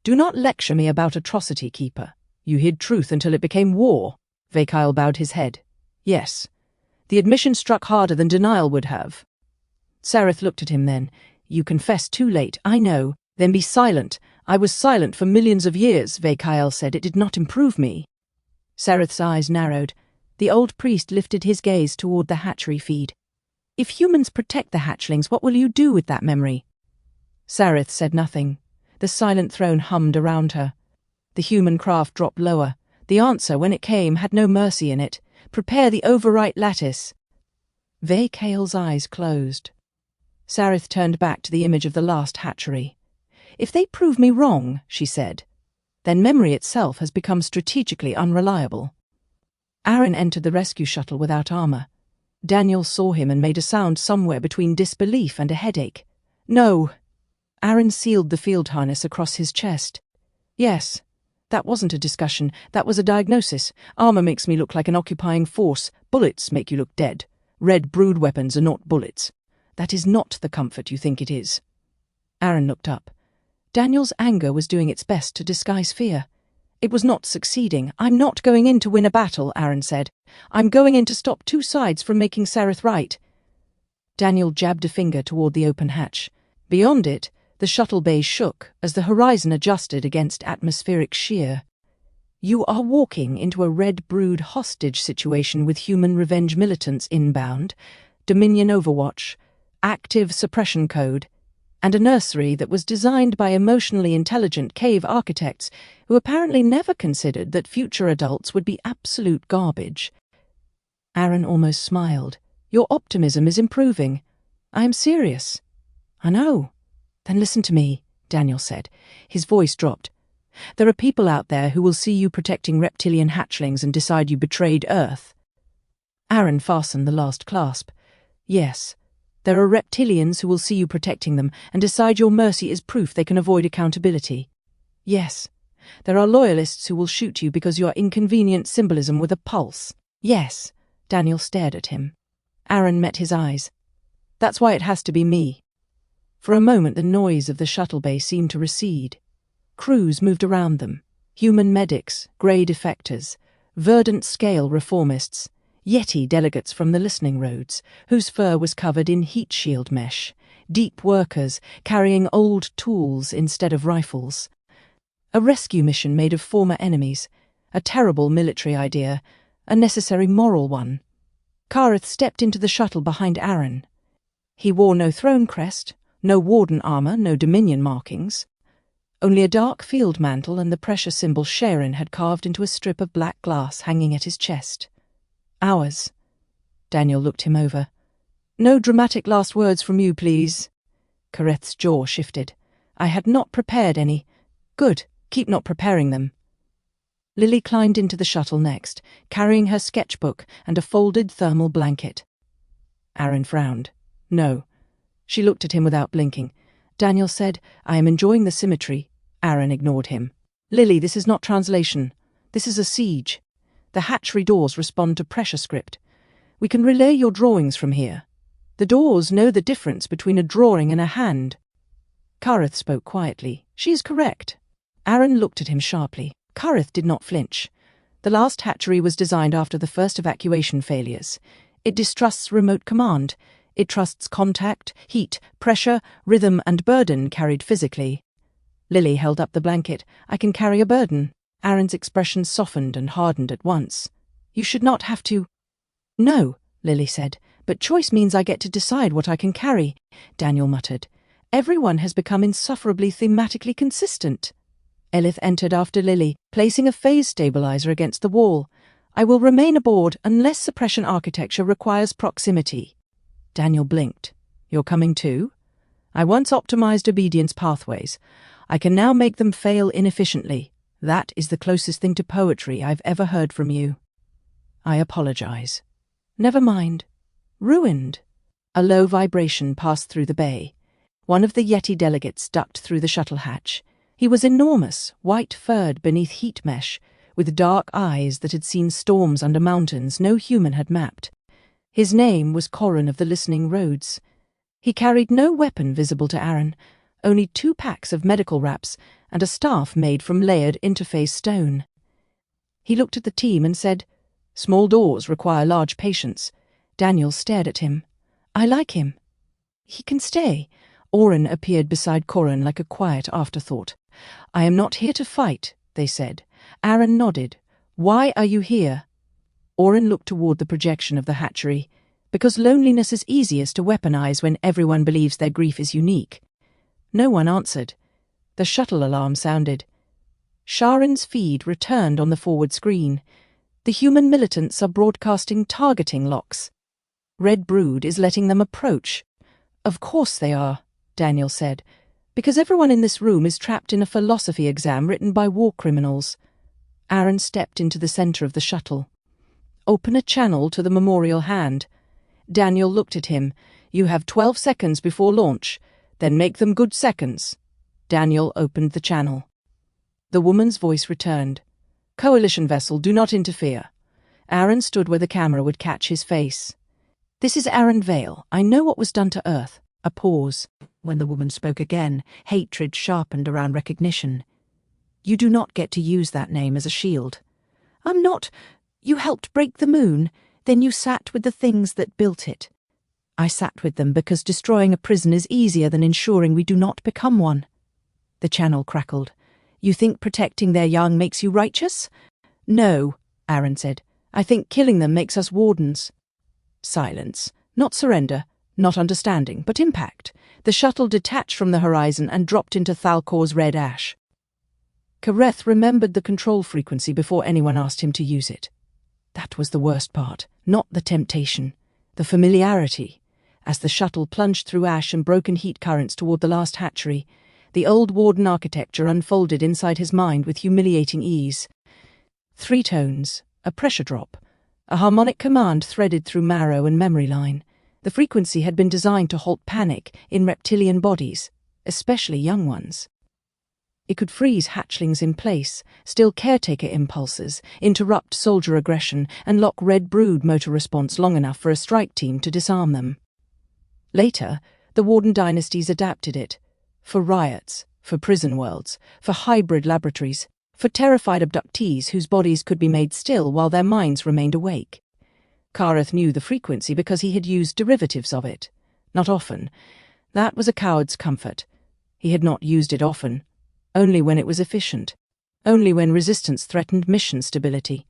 Do not lecture me about atrocity, Keeper. You hid truth until it became war." Vekael bowed his head. "Yes. The admission struck harder than denial would have." Sareth looked at him then. "You confess too late, I know. Then be silent. I was silent for millions of years," Vekael said. "It did not improve me." Sareth's eyes narrowed. The old priest lifted his gaze toward the hatchery feed. "If humans protect the hatchlings, what will you do with that memory?" Sareth said nothing. The Silent Throne hummed around her. The human craft dropped lower. The answer, when it came, had no mercy in it. "Prepare the overwrite lattice." Vekael's eyes closed. Sareth turned back to the image of the last hatchery. "If they prove me wrong," she said, "then memory itself has become strategically unreliable." Aaron entered the rescue shuttle without armor. Daniel saw him and made a sound somewhere between disbelief and a headache. "No." Aaron sealed the field harness across his chest. "Yes. That wasn't a discussion. That was a diagnosis. Armor makes me look like an occupying force. Bullets make you look dead. Red brood weapons are not bullets. That is not the comfort you think it is." Aaron looked up. Daniel's anger was doing its best to disguise fear. It was not succeeding. "I'm not going in to win a battle," Aaron said. "I'm going in to stop 2 sides from making Sareth right." Daniel jabbed a finger toward the open hatch. Beyond it, the shuttle bay shook as the horizon adjusted against atmospheric shear. "You are walking into a red brood hostage situation with human revenge militants inbound, Dominion Overwatch, active suppression code, and a nursery that was designed by emotionally intelligent cave architects who apparently never considered that future adults would be absolute garbage." Aaron almost smiled. "Your optimism is improving. I am serious." "I know." "Then listen to me," Daniel said. His voice dropped. "There are people out there who will see you protecting reptilian hatchlings and decide you betrayed Earth." Aaron fastened the last clasp. "Yes. There are reptilians who will see you protecting them and decide your mercy is proof they can avoid accountability." "Yes. There are loyalists who will shoot you because you are inconvenient symbolism with a pulse." "Yes." Daniel stared at him. Aaron met his eyes. "That's why it has to be me." For a moment the noise of the shuttle bay seemed to recede. Crews moved around them. Human medics, grey defectors, verdant scale reformists, Yeti delegates from the listening roads, whose fur was covered in heat shield mesh, deep workers carrying old tools instead of rifles. A rescue mission made of former enemies, a terrible military idea, a necessary moral one. Kareth stepped into the shuttle behind Aaron. He wore no throne crest, no warden armor, no dominion markings. Only a dark field mantle and the pressure symbol Sha'Ryn had carved into a strip of black glass hanging at his chest. "Ours." Daniel looked him over. "No dramatic last words from you, please." Kareth's jaw shifted. "I had not prepared any." "Good. Keep not preparing them." Lily climbed into the shuttle next, carrying her sketchbook and a folded thermal blanket. Aaron frowned. "No." She looked at him without blinking. Daniel said. "I am enjoying the symmetry." Aaron ignored him. "Lily, this is not translation. This is a siege. The hatchery doors respond to pressure script. We can relay your drawings from here. The doors know the difference between a drawing and a hand." Kareth spoke quietly. "She is correct." Aaron looked at him sharply. Kareth did not flinch. The last hatchery was designed after the first evacuation failures. It distrusts remote command. It trusts contact, heat, pressure, rhythm and burden carried physically. Lily held up the blanket. "I can carry a burden." Aaron's expression softened and hardened at once. "You should not have to." "No," Lily said, "but choice means I get to decide what I can carry," Daniel muttered. "Everyone has become insufferably thematically consistent." Elith entered after Lily, placing a phase stabilizer against the wall. "I will remain aboard unless suppression architecture requires proximity." Daniel blinked. "You're coming too?" "I once optimized obedience pathways. I can now make them fail inefficiently. That is the closest thing to poetry I've ever heard from you." "I apologize." "Never mind." "Ruined." A low vibration passed through the bay. One of the Yeti delegates ducked through the shuttle hatch. He was enormous, white-furred beneath heat mesh, with dark eyes that had seen storms under mountains no human had mapped. His name was Corran of the Listening Roads. He carried no weapon visible to Aaron, only 2 packs of medical wraps and a staff made from layered interface stone. He looked at the team and said, "Small doors require large patience." Daniel stared at him. "I like him." "He can stay." Oren appeared beside Corran like a quiet afterthought. "I am not here to fight," they said. Aaron nodded. "Why are you here?" Oren looked toward the projection of the hatchery. "Because loneliness is easiest to weaponize when everyone believes their grief is unique." No one answered. The shuttle alarm sounded. Sha'Ryn's feed returned on the forward screen. The human militants are broadcasting targeting locks. Red Brood is letting them approach. "Of course they are," Daniel said, "because everyone in this room is trapped in a philosophy exam written by war criminals." Aaron stepped into the center of the shuttle. "Open a channel to the memorial hand." Daniel looked at him. "You have 12 seconds before launch. Then make them good seconds." Daniel opened the channel. The woman's voice returned. "Coalition vessel, do not interfere." Aaron stood where the camera would catch his face. "This is Aaron Vale. I know what was done to Earth." A pause. When the woman spoke again, hatred sharpened around recognition. "You do not get to use that name as a shield." "I'm not. You helped break the moon. Then you sat with the things that built it." "I sat with them because destroying a prison is easier than ensuring we do not become one." The channel crackled. "You think protecting their young makes you righteous?" "No," Aaron said. "I think killing them makes us Wardens." Silence. Not surrender, not understanding, but impact. The shuttle detached from the horizon and dropped into Thal-Kor's red ash. Kareth remembered the control frequency before anyone asked him to use it. That was the worst part, not the temptation, the familiarity. As the shuttle plunged through ash and broken heat currents toward the last hatchery, the old Warden architecture unfolded inside his mind with humiliating ease. 3 tones, a pressure drop, a harmonic command threaded through marrow and memory line. The frequency had been designed to halt panic in reptilian bodies, especially young ones. It could freeze hatchlings in place, still caretaker impulses, interrupt soldier aggression, and lock Red Brood motor response long enough for a strike team to disarm them. Later, the Warden dynasties adapted it. For riots, for prison worlds, for hybrid laboratories, for terrified abductees whose bodies could be made still while their minds remained awake. Kareth knew the frequency because he had used derivatives of it. Not often. That was a coward's comfort. He had not used it often. Only when it was efficient. Only when resistance threatened mission stability.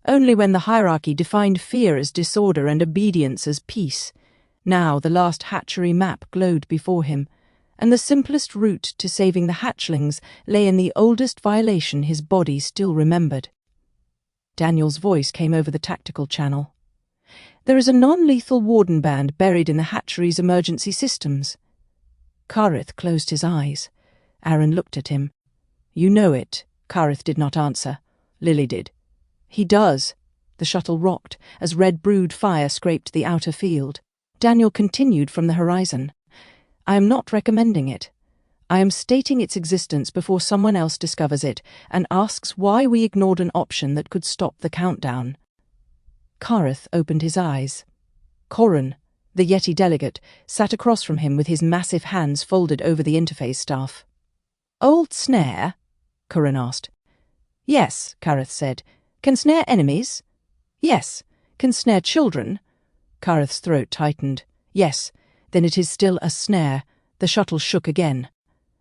Only when the hierarchy defined fear as disorder and obedience as peace. Now the last hatchery map glowed before him, and the simplest route to saving the hatchlings lay in the oldest violation his body still remembered. Daniel's voice came over the tactical channel. "There is a non-lethal Warden band buried in the hatchery's emergency systems." Kareth closed his eyes. Aaron looked at him. "You know it." Kareth did not answer. Lily did. "He does." The shuttle rocked as Red Brood fire scraped the outer field. Daniel continued from the horizon. "I am not recommending it. I am stating its existence before someone else discovers it and asks why we ignored an option that could stop the countdown." Kareth opened his eyes. Corran, the Yeti delegate, sat across from him with his massive hands folded over the interface staff. "Old snare?" Corran asked. "Yes," Kareth said. "Can snare enemies?" "Yes." "Can snare children?" Kareth's throat tightened. "Yes. Then it is still a snare." The shuttle shook again.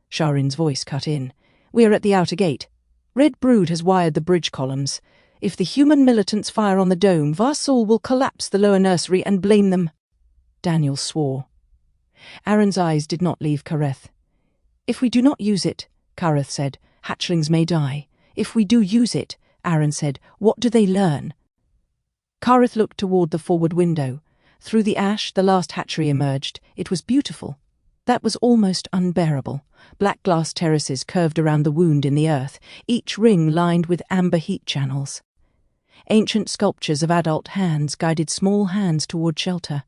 Sha'Ryn's voice cut in. "We are at the outer gate. Red Brood has wired the bridge columns. If the human militants fire on the dome, Varsal will collapse the lower nursery and blame them." Daniel swore. Aaron's eyes did not leave Kareth. "If we do not use it," Kareth said, "hatchlings may die. If we do use it," Aaron said, "what do they learn?" Kareth looked toward the forward window. Through the ash, the last hatchery emerged. It was beautiful. That was almost unbearable. Black glass terraces curved around the wound in the earth, each ring lined with amber heat channels. Ancient sculptures of adult hands guided small hands toward shelter.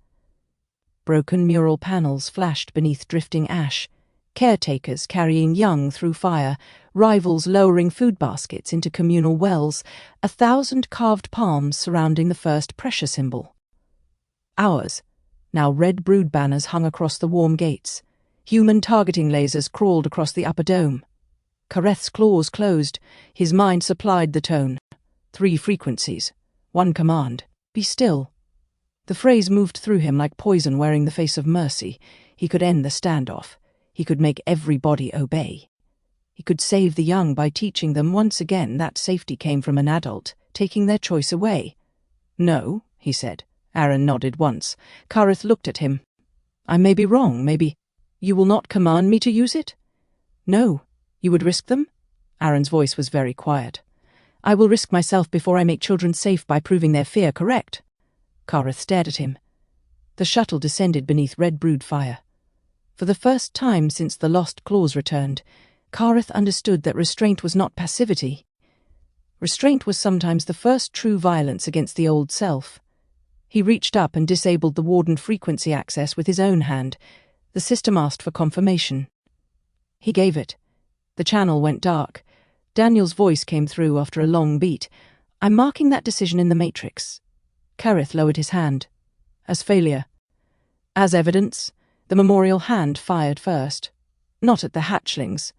Broken mural panels flashed beneath drifting ash, caretakers carrying young through fire, rivals lowering food baskets into communal wells, 1,000 carved palms surrounding the first pressure symbol. Ours. Now Red Brood banners hung across the warm gates. Human targeting lasers crawled across the upper dome. Kareth's claws closed. His mind supplied the tone. 3 frequencies. 1 command. Be still. The phrase moved through him like poison wearing the face of mercy. He could end the standoff. He could make everybody obey. He could save the young by teaching them once again that safety came from an adult, taking their choice away. "No," he said. Aaron nodded once. Kareth looked at him. "I may be wrong, maybe. You will not command me to use it?" "No. You would risk them?" Aaron's voice was very quiet. "I will risk myself before I make children safe by proving their fear correct." Kareth stared at him. The shuttle descended beneath Red Brood fire. For the first time since the lost claws returned, Kareth understood that restraint was not passivity. Restraint was sometimes the first true violence against the old self. He reached up and disabled the Warden frequency access with his own hand. The system asked for confirmation. He gave it. The channel went dark. Daniel's voice came through after a long beat. "I'm marking that decision in the matrix." Kareth lowered his hand. "As failure." "As evidence?" The memorial hand fired first. "Not at the hatchlings."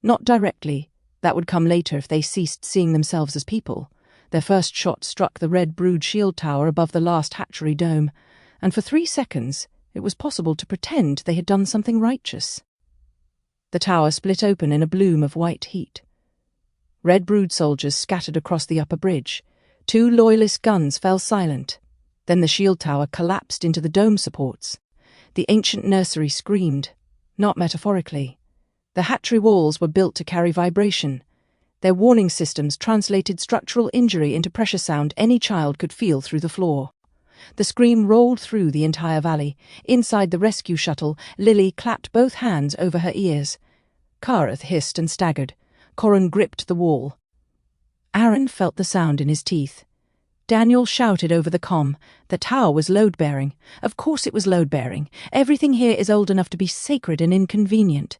"Not directly. That would come later if they ceased seeing themselves as people." Their first shot struck the Red Brood shield tower above the last hatchery dome, and for 3 seconds it was possible to pretend they had done something righteous. The tower split open in a bloom of white heat. Red Brood soldiers scattered across the upper bridge. 2 loyalist guns fell silent. Then the shield tower collapsed into the dome supports. The ancient nursery screamed, not metaphorically. The hatchery walls were built to carry vibration. Their warning systems translated structural injury into pressure sound any child could feel through the floor. The scream rolled through the entire valley. Inside the rescue shuttle, Lily clapped both hands over her ears. Kareth hissed and staggered. Corran gripped the wall. Aaron felt the sound in his teeth. Daniel shouted over the comm. The tower was load-bearing. Of course it was load-bearing. Everything here is old enough to be sacred and inconvenient.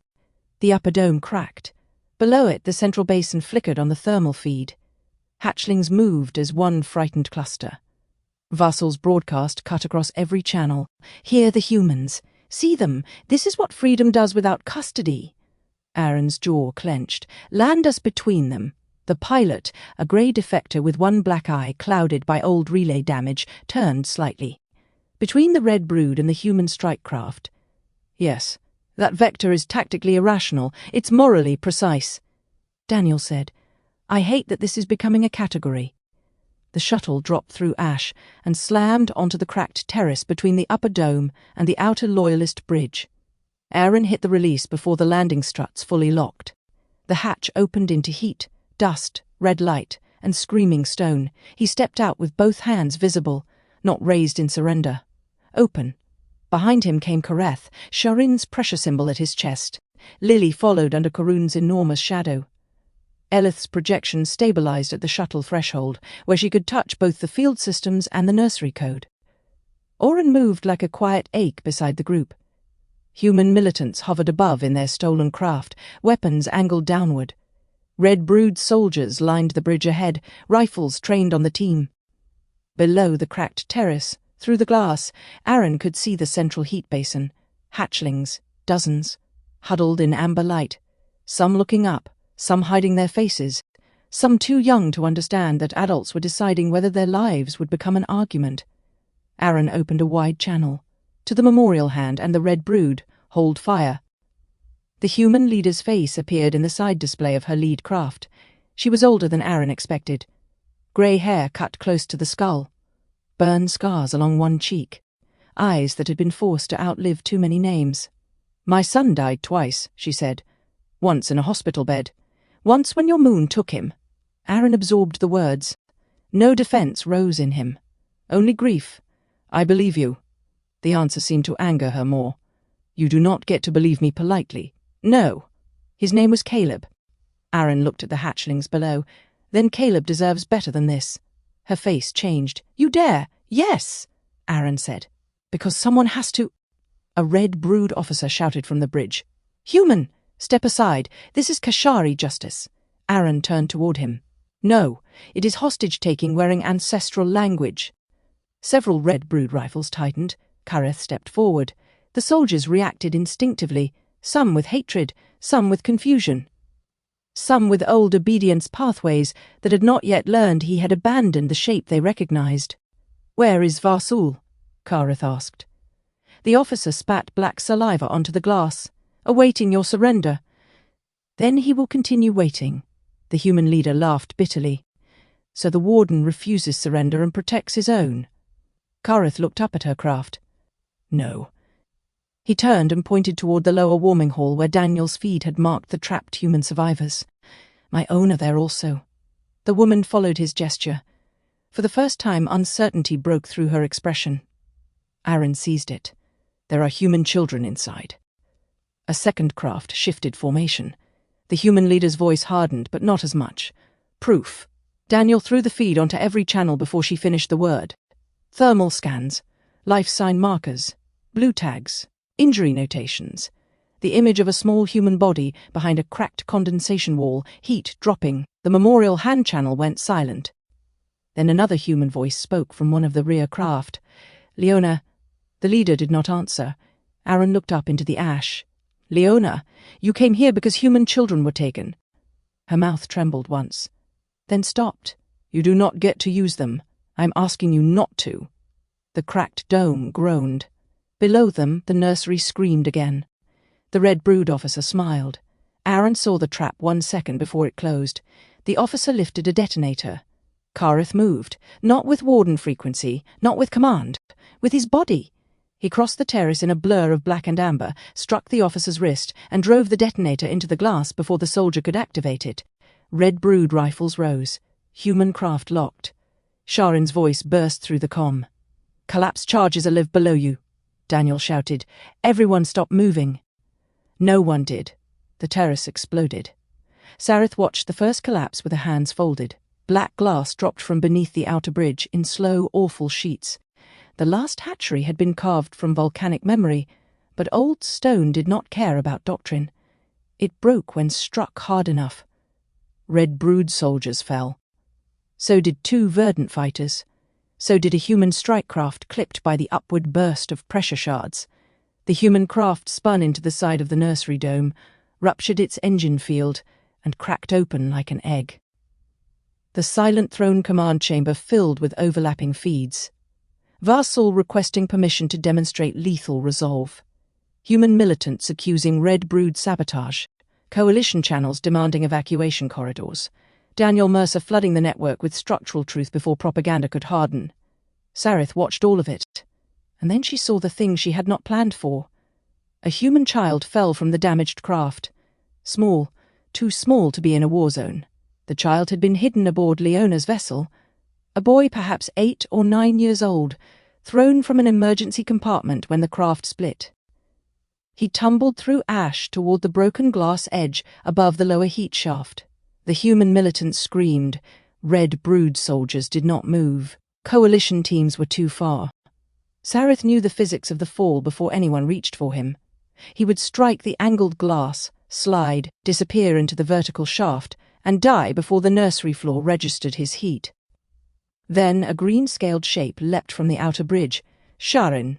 The upper dome cracked. Below it, the central basin flickered on the thermal feed. Hatchlings moved as one frightened cluster. Varsal's broadcast cut across every channel. "Hear the humans. See them. This is what freedom does without custody." Aaron's jaw clenched. "Land us between them." The pilot, a grey defector with one black eye clouded by old relay damage, turned slightly. "Between the Red Brood and the human strike craft." "Yes. That vector is tactically irrational. It's morally precise." Daniel said, "I hate that this is becoming a category." The shuttle dropped through ash and slammed onto the cracked terrace between the upper dome and the outer loyalist bridge. Aaron hit the release before the landing struts fully locked. The hatch opened into heat, dust, red light, and screaming stone. He stepped out with both hands visible, not raised in surrender. Open. Behind him came Kareth, Sha'Ryn's pressure symbol at his chest. Lily followed under Corun's enormous shadow. Elith's projection stabilized at the shuttle threshold, where she could touch both the field systems and the nursery code. Oren moved like a quiet ache beside the group. Human militants hovered above in their stolen craft, weapons angled downward. Red Brood soldiers lined the bridge ahead, rifles trained on the team. Below the cracked terrace, through the glass, Aaron could see the central heat basin. Hatchlings, dozens, huddled in amber light, some looking up, some hiding their faces, some too young to understand that adults were deciding whether their lives would become an argument. Aaron opened a wide channel. To the memorial hand and the Red Brood, hold fire. The human leader's face appeared in the side display of her lead craft. She was older than Aaron expected. Grey hair cut close to the skull. Burn scars along one cheek. Eyes that had been forced to outlive too many names. "My son died twice," she said. "Once in a hospital bed. Once when your moon took him." Aaron absorbed the words. No defense rose in him. Only grief. "I believe you." The answer seemed to anger her more. "You do not get to believe me politely." "No." His name was Caleb. Aaron looked at the hatchlings below. "Then Caleb deserves better than this." Her face changed. "You dare?" "Yes," Aaron said. "Because someone has to—" A Red Brood officer shouted from the bridge. "Human, step aside. This is Kashari justice." Aaron turned toward him. "No, it is hostage-taking wearing ancestral language." Several Red Brood rifles tightened. Kareth stepped forward. The soldiers reacted instinctively, some with hatred, some with confusion. Some with old obedience pathways that had not yet learned he had abandoned the shape they recognized. "Where is Varsul?" Kareth asked. The officer spat black saliva onto the glass. "Awaiting your surrender." "Then he will continue waiting." The human leader laughed bitterly. "So the Warden refuses surrender and protects his own." Kareth looked up at her craft. "No." He turned and pointed toward the lower warming hall where Daniel's feed had marked the trapped human survivors. "My own are there also." The woman followed his gesture. For the first time, uncertainty broke through her expression. Aaron seized it. "There are human children inside." A second craft shifted formation. The human leader's voice hardened, but not as much. "Proof." Daniel threw the feed onto every channel before she finished the word. "Thermal scans, life sign markers, blue tags, injury notations, the image of a small human body behind a cracked condensation wall, heat dropping. The memorial hand channel went silent. Then another human voice spoke from one of the rear craft. "Leona." The leader did not answer. Aaron looked up into the ash. "Leona, you came here because human children were taken." Her mouth trembled once, then stopped. "You do not get to use them. I'm asking you not to." The cracked dome groaned. Below them, the nursery screamed again. The Red Brood officer smiled. Aaron saw the trap 1 second before it closed. The officer lifted a detonator. Kareth moved, not with Warden frequency, not with command, with his body. He crossed the terrace in a blur of black and amber, struck the officer's wrist, and drove the detonator into the glass before the soldier could activate it. Red Brood rifles rose. Human craft locked. Sha'Ryn's voice burst through the comm. "Collapse charges are live below you," Daniel shouted. "Everyone stop moving." No one did. The terrace exploded. Sareth watched the first collapse with her hands folded. Black glass dropped from beneath the outer bridge in slow, awful sheets. The last hatchery had been carved from volcanic memory, but old stone did not care about doctrine. It broke when struck hard enough. Red Brood soldiers fell. So did 2 verdant fighters. So did a human strike craft clipped by the upward burst of pressure shards. The human craft spun into the side of the nursery dome, ruptured its engine field, and cracked open like an egg. The silent throne command chamber filled with overlapping feeds. Varsul requesting permission to demonstrate lethal resolve. Human militants accusing Red Brood sabotage. Coalition channels demanding evacuation corridors. Daniel Mercer flooding the network with structural truth before propaganda could harden. Sareth watched all of it, and then she saw the thing she had not planned for. A human child fell from the damaged craft. Small, too small to be in a war zone. The child had been hidden aboard Leona's vessel. A boy perhaps 8 or 9 years old, thrown from an emergency compartment when the craft split. He tumbled through ash toward the broken glass edge above the lower heat shaft. The human militants screamed. Red Brood soldiers did not move. Coalition teams were too far. Sareth knew the physics of the fall before anyone reached for him. He would strike the angled glass, slide, disappear into the vertical shaft, and die before the nursery floor registered his heat. Then a green-scaled shape leapt from the outer bridge. Sha'Ryn.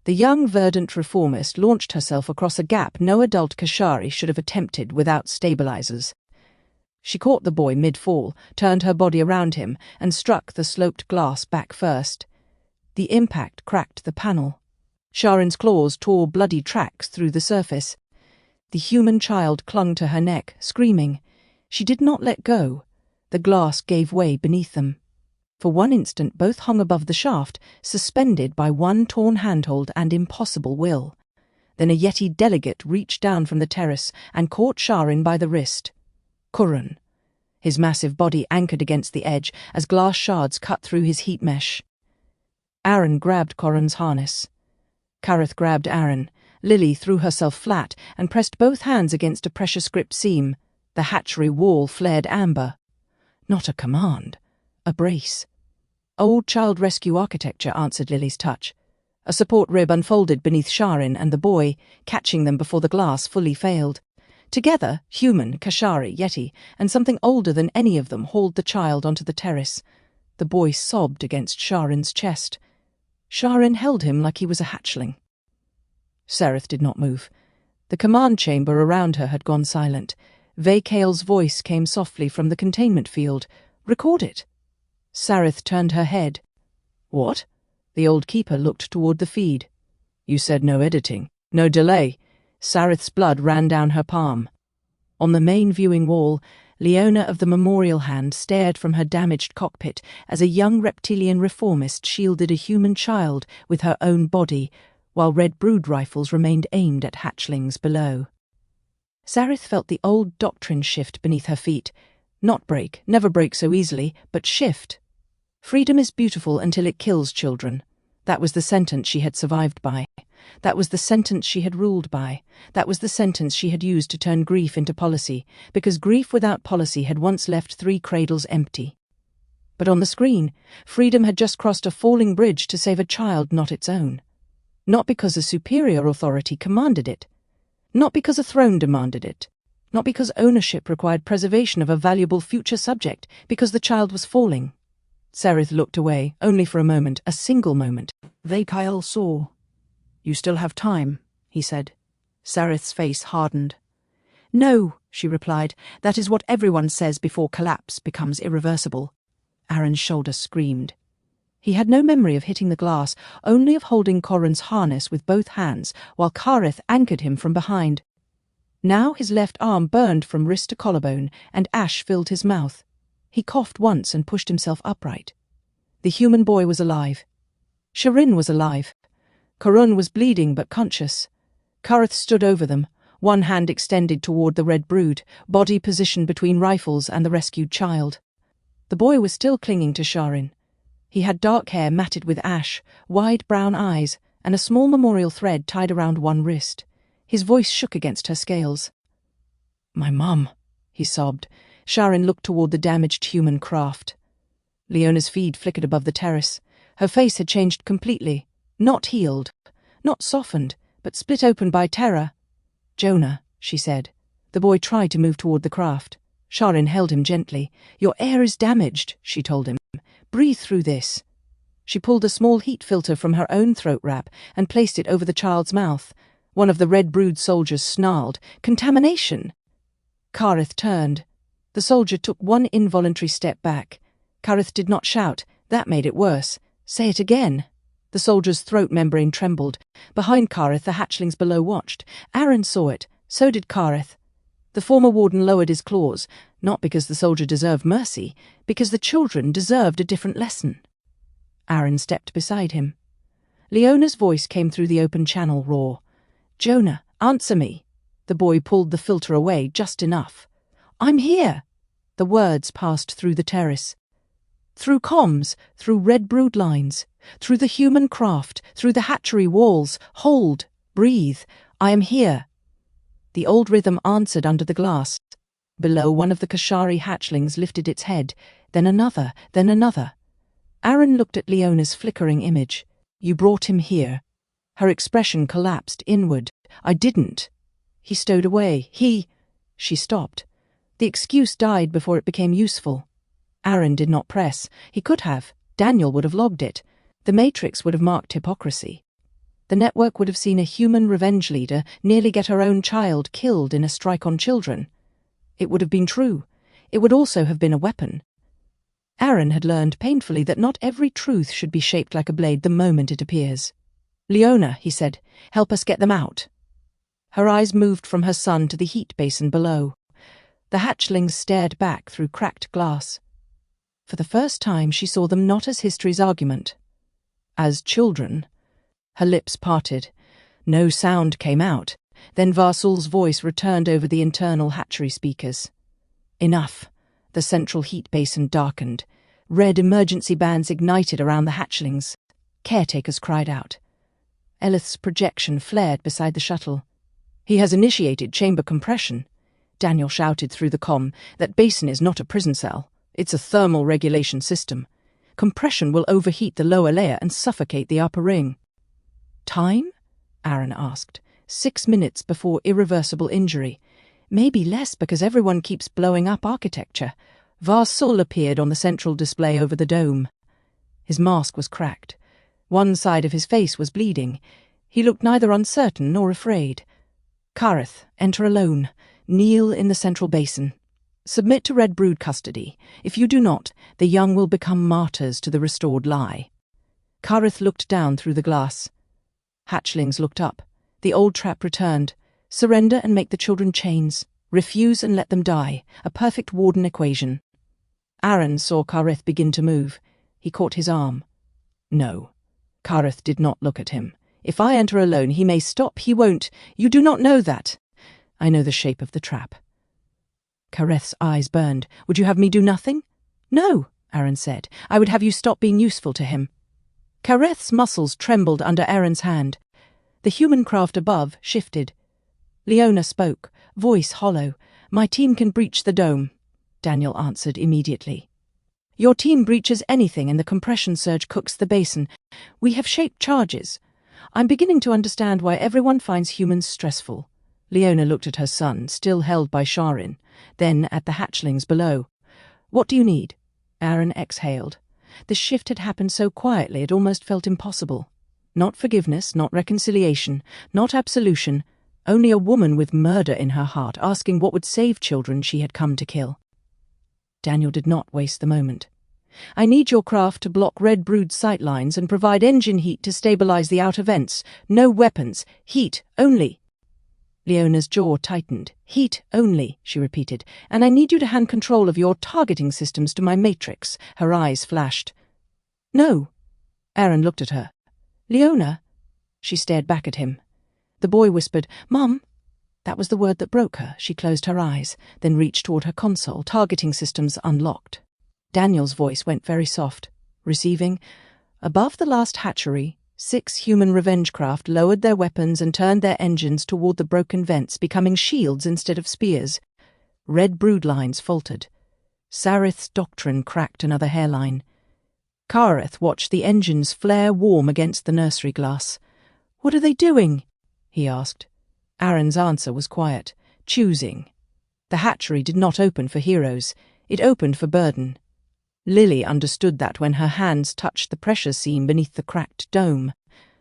The young verdant reformist launched herself across a gap no adult Kashari should have attempted without stabilizers. She caught the boy mid-fall, turned her body around him, and struck the sloped glass back first. The impact cracked the panel. Sha'Ryn's claws tore bloody tracks through the surface. The human child clung to her neck, screaming. She did not let go. The glass gave way beneath them. For one instant both hung above the shaft, suspended by one torn handhold and impossible will. Then a Yeti delegate reached down from the terrace and caught Sha'Ryn by the wrist. Kurun. His massive body anchored against the edge as glass shards cut through his heat mesh. Aaron grabbed Kurun's harness. Kareth grabbed Aaron. Lily threw herself flat and pressed both hands against a pressure-script seam. The hatchery wall flared amber. Not a command. A brace. Old child rescue architecture answered Lily's touch. A support rib unfolded beneath Sha'Ryn and the boy, catching them before the glass fully failed. Together, human, Kashari, Yeti, and something older than any of them hauled the child onto the terrace. The boy sobbed against Sha'Ryn's chest. Sha'Ryn held him like he was a hatchling. Sereth did not move. The command chamber around her had gone silent. Vekael's voice came softly from the containment field. "Record it." Sareth turned her head. "What?" The old keeper looked toward the feed. "You said no editing, no delay." Sareth's blood ran down her palm. On the main viewing wall, Leona of the Memorial Hand stared from her damaged cockpit as a young reptilian reformist shielded a human child with her own body, while red brood rifles remained aimed at hatchlings below. Sareth felt the old doctrine shift beneath her feet. Not break, never break so easily, but shift. Freedom is beautiful until it kills children. That was the sentence she had survived by. That was the sentence she had ruled by. That was the sentence she had used to turn grief into policy, because grief without policy had once left 3 cradles empty. But on the screen, freedom had just crossed a falling bridge to save a child not its own. Not because a superior authority commanded it. Not because a throne demanded it. Not because ownership required preservation of a valuable future subject, because the child was falling. Sereth looked away, only for a moment, a single moment. Vekael saw. "You still have time," he said. Sereth's face hardened. "No," she replied. "That is what everyone says before collapse becomes irreversible." Aaron's shoulder screamed. He had no memory of hitting the glass, only of holding Corran's harness with both hands, while Kareth anchored him from behind. Now his left arm burned from wrist to collarbone, and ash filled his mouth. He coughed once and pushed himself upright. The human boy was alive. Sha'Ryn was alive. Kurun was bleeding but conscious. Kareth stood over them, one hand extended toward the red brood, body positioned between rifles and the rescued child. The boy was still clinging to Sha'Ryn. He had dark hair matted with ash, wide brown eyes, and a small memorial thread tied around one wrist. His voice shook against her scales. "My mum," he sobbed. Sha'Ryn looked toward the damaged human craft. Leona's feed flickered above the terrace. Her face had changed completely. Not healed, not softened, but split open by terror. "Jonah," she said. The boy tried to move toward the craft. Sha'Ryn held him gently. "Your air is damaged," she told him. "Breathe through this." She pulled a small heat filter from her own throat wrap and placed it over the child's mouth. One of the red brood soldiers snarled, "Contamination!" Kareth turned. The soldier took one involuntary step back. Kareth did not shout. That made it worse. "Say it again." The soldier's throat membrane trembled. Behind Kareth, the hatchlings below watched. Aaron saw it. So did Kareth. The former warden lowered his claws, not because the soldier deserved mercy, because the children deserved a different lesson. Aaron stepped beside him. Leona's voice came through the open channel raw. "Jonah, answer me." The boy pulled the filter away just enough. "I'm here." The words passed through the terrace. Through comms, through red brood lines, through the human craft, through the hatchery walls. "Hold, breathe, I am here." The old rhythm answered under the glass. Below, one of the Kashari hatchlings lifted its head, then another, then another. Aaron looked at Leona's flickering image. "You brought him here." Her expression collapsed inward. I didn't. He stowed away. She stopped. The excuse died before it became useful. Aaron did not press. He could have. Daniel would have logged it. The Matrix would have marked hypocrisy. The network would have seen a human revenge leader nearly get her own child killed in a strike on children. It would have been true. It would also have been a weapon. Aaron had learned painfully that not every truth should be shaped like a blade the moment it appears. "Leona," he said, "help us get them out." Her eyes moved from her son to the heat basin below. The hatchlings stared back through cracked glass. For the first time she saw them not as history's argument. As children. Her lips parted. No sound came out. Then Varsul's voice returned over the internal hatchery speakers. Enough. The central heat basin darkened. Red emergency bands ignited around the hatchlings. Caretakers cried out. Elith's projection flared beside the shuttle. "He has initiated chamber compression." Daniel shouted through the comm. "That basin is not a prison cell. It's a thermal regulation system. Compression will overheat the lower layer and suffocate the upper ring." "Time?" Aaron asked. 6 minutes before irreversible injury. Maybe less because everyone keeps blowing up architecture. Varsul appeared on the central display over the dome. His mask was cracked. One side of his face was bleeding. He looked neither uncertain nor afraid. "Kareth, enter alone. Kneel in the central basin. Submit to Red Brood custody. If you do not, the young will become martyrs to the restored lie." Kareth looked down through the glass. Hatchlings looked up. The old trap returned. Surrender and make the children chains. Refuse and let them die. A perfect Warden equation. Aaron saw Kareth begin to move. He caught his arm. "No." Kareth did not look at him. "If I enter alone, he may stop. He won't. You do not know that." "I know the shape of the trap." Kareth's eyes burned. "Would you have me do nothing?" "No," Aaron said. "I would have you stop being useful to him." Kareth's muscles trembled under Aaron's hand. The human craft above shifted. Leona spoke, voice hollow. "My team can breach the dome," Daniel answered immediately. "Your team breaches anything and the compression surge cooks the basin. We have shaped charges. I'm beginning to understand why everyone finds humans stressful." Leona looked at her son, still held by Sha'Ryn, then at the hatchlings below. "What do you need?" Aaron exhaled. The shift had happened so quietly it almost felt impossible. Not forgiveness, not reconciliation, not absolution, only a woman with murder in her heart asking what would save children she had come to kill. Daniel did not waste the moment. "I need your craft to block Red Brood sightlines and provide engine heat to stabilize the outer vents. No weapons. Heat only." Leona's jaw tightened. "Heat only," she repeated, "and I need you to hand control of your targeting systems to my matrix." Her eyes flashed. "No." Aaron looked at her. "Leona?" She stared back at him. The boy whispered, "Mum." That was the word that broke her. She closed her eyes, then reached toward her console, targeting systems unlocked. Daniel's voice went very soft, receiving. Above the last hatchery, 6 human revenge craft lowered their weapons and turned their engines toward the broken vents, becoming shields instead of spears. Red Brood lines faltered. Sareth's doctrine cracked another hairline. Kareth watched the engines flare warm against the nursery glass. "What are they doing?" he asked. Aaron's answer was quiet. "Choosing." The hatchery did not open for heroes. It opened for burden. Lily understood that when her hands touched the pressure seam beneath the cracked dome.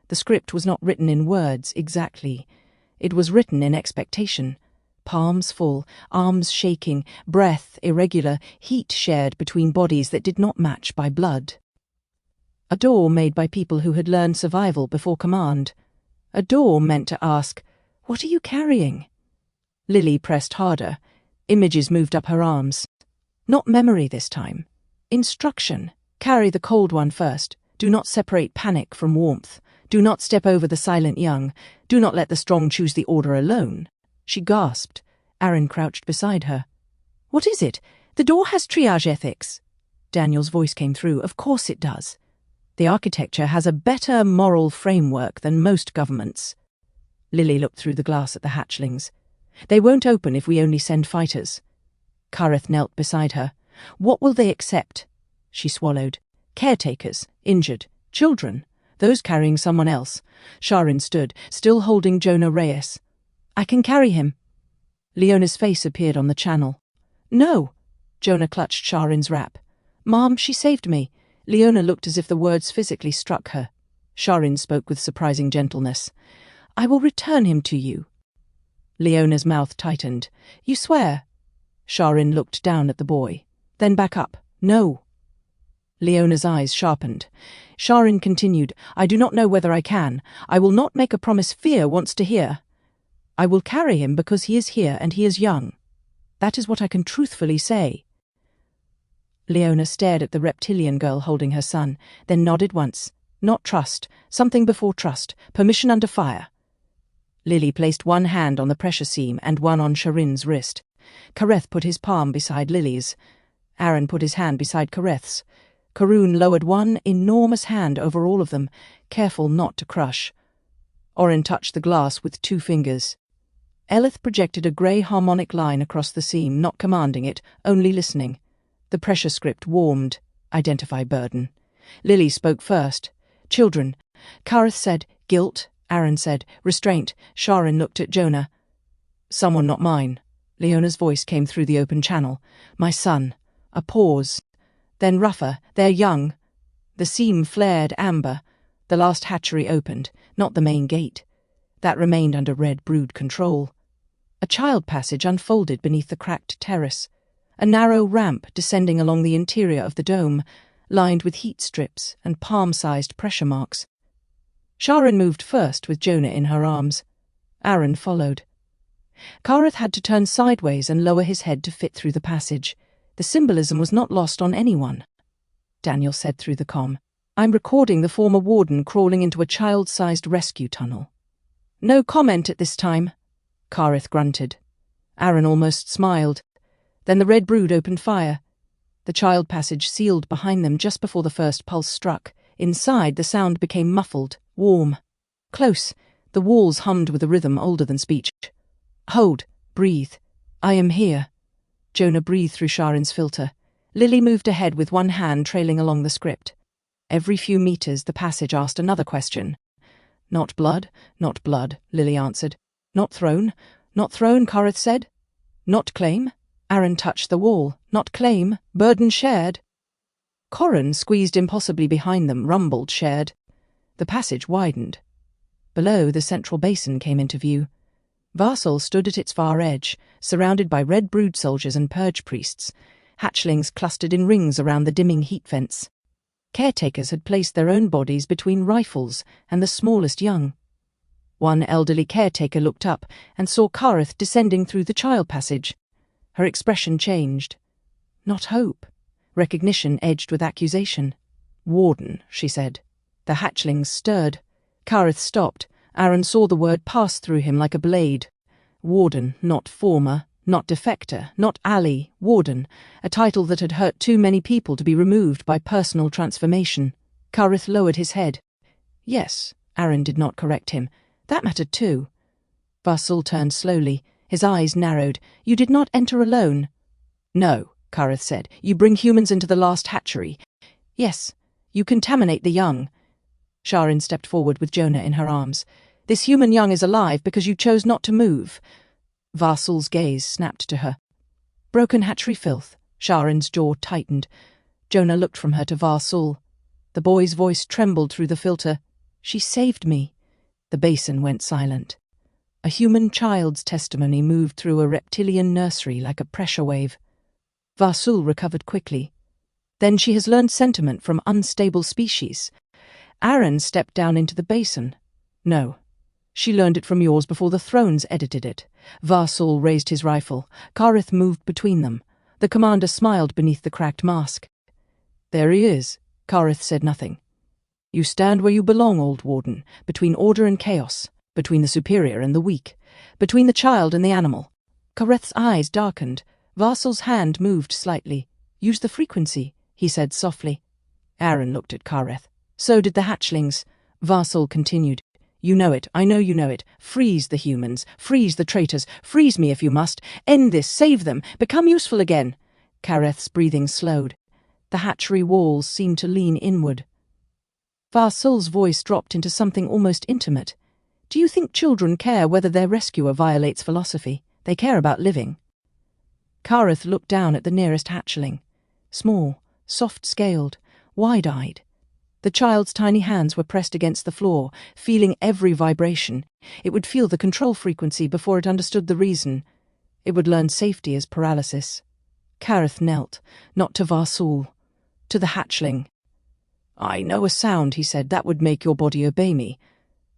The script was not written in words exactly. It was written in expectation. Palms full, arms shaking, breath irregular, heat shared between bodies that did not match by blood. A door made by people who had learned survival before command. A door meant to ask, "What are you carrying?" Lily pressed harder. Images moved up her arms. Not memory this time. Instruction. Carry the cold one first. Do not separate panic from warmth. Do not step over the silent young. Do not let the strong choose the order alone. She gasped. Aaron crouched beside her. "What is it? The door has triage ethics." Daniel's voice came through. "Of course it does. The architecture has a better moral framework than most governments." Lily looked through the glass at the hatchlings. "They won't open if we only send fighters." Kareth knelt beside her. "What will they accept?" She swallowed. "Caretakers, injured, children. those carrying someone else. Sha'Ryn stood, still holding Jonah Reyes. I can carry him. Leona's face appeared on the channel. No. Jonah clutched Sha'Ryn's wrap. Mom, she saved me. Leona looked as if the words physically struck her. Sha'Ryn spoke with surprising gentleness. I will return him to you. Leona's mouth tightened. You swear? Sha'Ryn looked down at the boy, then back up. No. Leona's eyes sharpened. Sha'Ryn continued, I do not know whether I can. I will not make a promise fear wants to hear. I will carry him because he is here and he is young. That is what I can truthfully say. Leona stared at the reptilian girl holding her son, then nodded once. Not trust, something before trust, permission under fire. Lily placed one hand on the pressure seam and one on Sha'Ryn's wrist. Kareth put his palm beside Lily's. Aaron put his hand beside Kareth's. Karun lowered one enormous hand over all of them, careful not to crush. Orin touched the glass with 2 fingers. Elith projected a grey harmonic line across the seam, not commanding it, only listening. The pressure script warmed. Identify burden. Lily spoke first. Children. Kareth said, guilt. Aaron said, restraint. Sha'Ryn looked at Jonah. Someone not mine. Leona's voice came through the open channel. My son. A pause. Then rougher. They're young. The seam flared amber. The last hatchery opened, not the main gate. That remained under Red Brood control. A child passage unfolded beneath the cracked terrace. A narrow ramp descending along the interior of the dome, lined with heat strips and palm-sized pressure marks. Sha'Ryn moved first with Jonah in her arms. Aaron followed. Kareth had to turn sideways and lower his head to fit through the passage. The symbolism was not lost on anyone. Daniel said through the comm, I'm recording the former warden crawling into a child-sized rescue tunnel. No comment at this time, Kareth grunted. Aaron almost smiled. Then the Red Brood opened fire. The child passage sealed behind them just before the first pulse struck. Inside, the sound became muffled, warm. Close, the walls hummed with a rhythm older than speech. Hold, breathe. I am here. Jonah breathed through Sha'Ryn's filter. Lily moved ahead with one hand trailing along the script. Every few meters, the passage asked another question. Not blood, Lily answered. Not throne, Kareth said. Not claim? Aaron touched the wall. Not claim, burden shared. Corran, squeezed impossibly behind them, rumbled shared. The passage widened. Below, the central basin came into view. Varsal stood at its far edge, surrounded by Red Brood soldiers and purge priests. Hatchlings clustered in rings around the dimming heat fence. Caretakers had placed their own bodies between rifles and the smallest young. One elderly caretaker looked up and saw Kareth descending through the child passage. Her expression changed. Not hope. Recognition edged with accusation. Warden, she said. The hatchlings stirred. Kareth stopped. Aaron saw the word pass through him like a blade. Warden, not former, not defector, not ally, warden, a title that had hurt too many people to be removed by personal transformation. Kareth lowered his head. Yes, Aaron did not correct him. That mattered too. Varsal turned slowly. His eyes narrowed. You did not enter alone. No, Kareth said. You bring humans into the last hatchery. Yes, you contaminate the young. Sha'Ryn stepped forward with Jonah in her arms. This human young is alive because you chose not to move. Varsal's gaze snapped to her. Broken hatchery filth. Sha'Ryn's jaw tightened. Jonah looked from her to Varsal. The boy's voice trembled through the filter. She saved me. The basin went silent. A human child's testimony moved through a reptilian nursery like a pressure wave. Varsal recovered quickly. Then she has learned sentiment from unstable species. Aaron stepped down into the basin. No. She learned it from yours before the thrones edited it. Varsal raised his rifle. Kareth moved between them. The commander smiled beneath the cracked mask. There he is. Kareth said nothing. You stand where you belong, old warden, between order and chaos, between the superior and the weak, between the child and the animal. Kareth's eyes darkened. Varsal's hand moved slightly. Use the frequency, he said softly. Aaron looked at Kareth. So did the hatchlings. Varsal continued. You know it, I know you know it. Freeze the humans, freeze the traitors, freeze me if you must. End this, save them, become useful again. Kareth's breathing slowed. The hatchery walls seemed to lean inward. Varsul's voice dropped into something almost intimate. Do you think children care whether their rescuer violates philosophy? They care about living. Kareth looked down at the nearest hatchling. Small, soft-scaled, wide-eyed. The child's tiny hands were pressed against the floor, feeling every vibration. It would feel the control frequency before it understood the reason. It would learn safety as paralysis. Kareth knelt, not to Varsul, to the hatchling. I know a sound, he said, that would make your body obey me.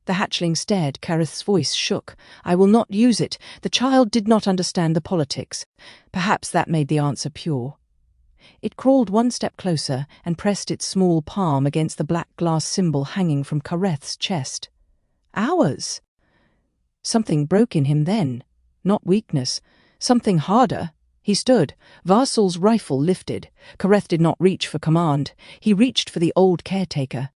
The hatchling stared. Kareth's voice shook. I will not use it. The child did not understand the politics. Perhaps that made the answer pure. It crawled one step closer and pressed its small palm against the black glass symbol hanging from Kareth's chest. Ours! Something broke in him then. Not weakness. Something harder. He stood. Varsul's rifle lifted. Kareth did not reach for command. He reached for the old caretaker.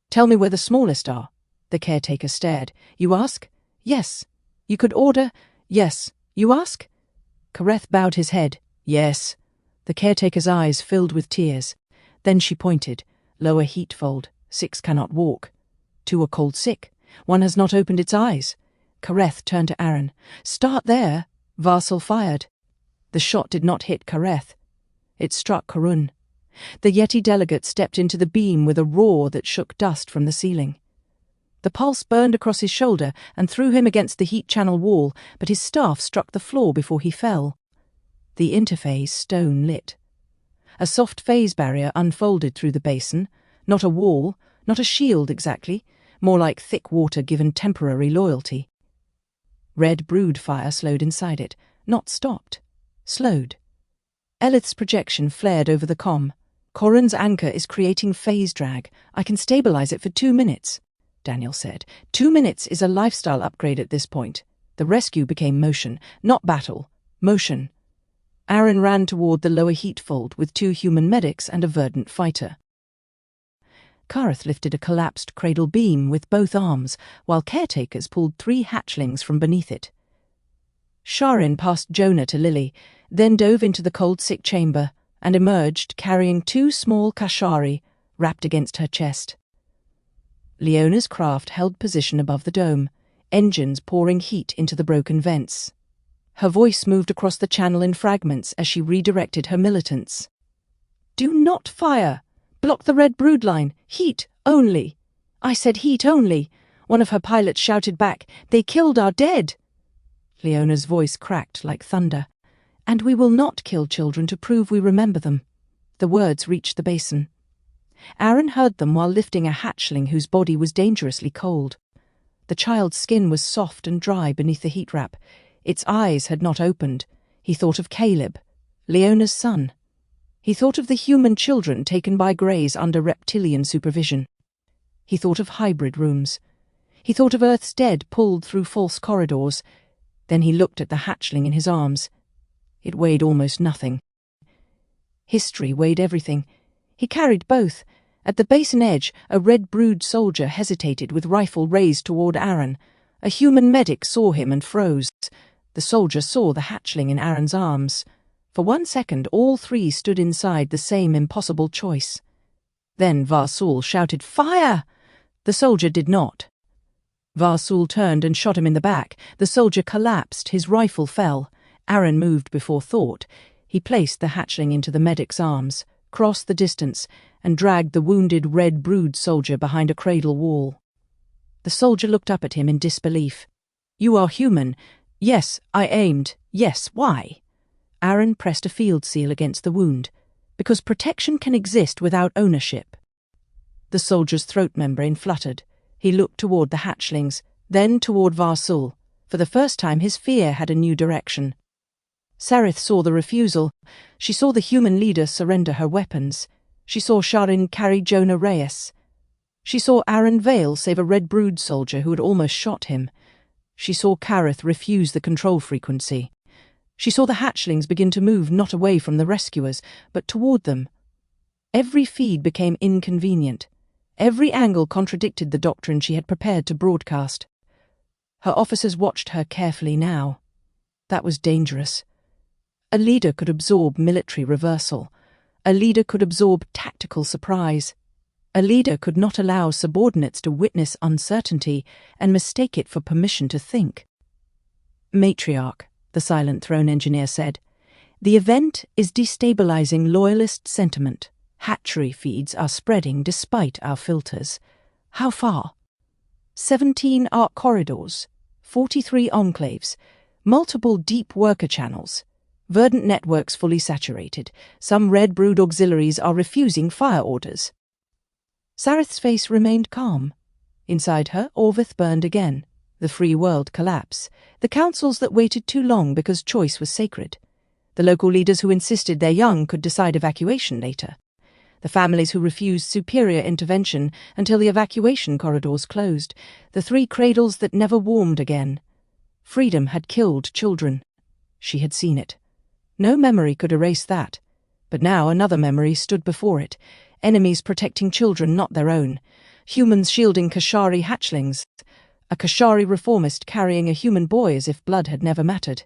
Tell me where the smallest are. The caretaker stared. You ask? Yes. You could order? Yes. You ask? Kareth bowed his head. Yes. The caretaker's eyes filled with tears. Then she pointed. Lower heatfold. 6 cannot walk. 2 are cold sick. 1 has not opened its eyes. Kareth turned to Sha'Ryn. Start there. Varsul fired. The shot did not hit Kareth. It struck Karun. The Yeti delegate stepped into the beam with a roar that shook dust from the ceiling. The pulse burned across his shoulder and threw him against the heat channel wall, but his staff struck the floor before he fell. The interphase stone lit. A soft phase barrier unfolded through the basin, not a wall, not a shield exactly, more like thick water given temporary loyalty. Red brood fire slowed inside it, not stopped, slowed. Elith's projection flared over the comm. Corrin's anchor is creating phase drag. I can stabilize it for 2 minutes, Daniel said. 2 minutes is a lifestyle upgrade at this point. The rescue became motion, not battle, motion. Sha'Ryn ran toward the lower heatfold with 2 human medics and a verdant fighter. Kareth lifted a collapsed cradle beam with both arms, while caretakers pulled 3 hatchlings from beneath it. Sha'Ryn passed Jonah to Lily, then dove into the cold sick chamber and emerged carrying 2 small kashari wrapped against her chest. Leona's craft held position above the dome, engines pouring heat into the broken vents. Her voice moved across the channel in fragments as she redirected her militants. Do not fire! Block the red brood line! Heat only! I said heat only! One of her pilots shouted back, They killed our dead! Leona's voice cracked like thunder. And we will not kill children to prove we remember them. The words reached the basin. Sha'Ryn heard them while lifting a hatchling whose body was dangerously cold. The child's skin was soft and dry beneath the heat wrap. Its eyes had not opened. He thought of Caleb, Leona's son. He thought of the human children taken by Greys under Reptilian supervision. He thought of hybrid rooms. He thought of Earth's dead pulled through false corridors. Then he looked at the hatchling in his arms. It weighed almost nothing. History weighed everything. He carried both. At the basin edge, a red brood soldier hesitated with rifle raised toward Sha'Ryn. A human medic saw him and froze. The soldier saw the hatchling in Sha'Ryn's arms. For 1 second, all 3 stood inside the same impossible choice. Then Varsul shouted, Fire! The soldier did not. Varsul turned and shot him in the back. The soldier collapsed. His rifle fell. Sha'Ryn moved before thought. He placed the hatchling into the medic's arms, crossed the distance, and dragged the wounded red brood soldier behind a cradle wall. The soldier looked up at him in disbelief. You are human. Yes, I aimed. Yes, why? Sha'Ryn pressed a field seal against the wound. Because protection can exist without ownership. The soldier's throat membrane fluttered. He looked toward the hatchlings, then toward Varsul. For the first time his fear had a new direction. Sereth saw the refusal. She saw the human leader surrender her weapons. She saw Sha'Ryn carry Jonah Reyes. She saw Sha'Ryn Vale save a red brood soldier who had almost shot him. She saw Kareth refuse the control frequency. She saw the hatchlings begin to move not away from the rescuers, but toward them. Every feed became inconvenient. Every angle contradicted the doctrine she had prepared to broadcast. Her officers watched her carefully now. That was dangerous. A leader could absorb military reversal. A leader could absorb tactical surprise. A leader could not allow subordinates to witness uncertainty and mistake it for permission to think. Matriarch, the Silent Throne engineer said, the event is destabilizing loyalist sentiment. Hatchery feeds are spreading despite our filters. How far? 17 arc corridors, 43 enclaves, multiple deep worker channels, verdant networks fully saturated. Some red brood auxiliaries are refusing fire orders. Sareth's face remained calm. Inside her, Orvith burned again. The free world collapse. The councils that waited too long because choice was sacred. The local leaders who insisted their young could decide evacuation later. The families who refused superior intervention until the evacuation corridors closed. The 3 cradles that never warmed again. Freedom had killed children. She had seen it. No memory could erase that. But now another memory stood before it. Enemies protecting children not their own. Humans shielding Kashari hatchlings. A Kashari reformist carrying a human boy as if blood had never mattered.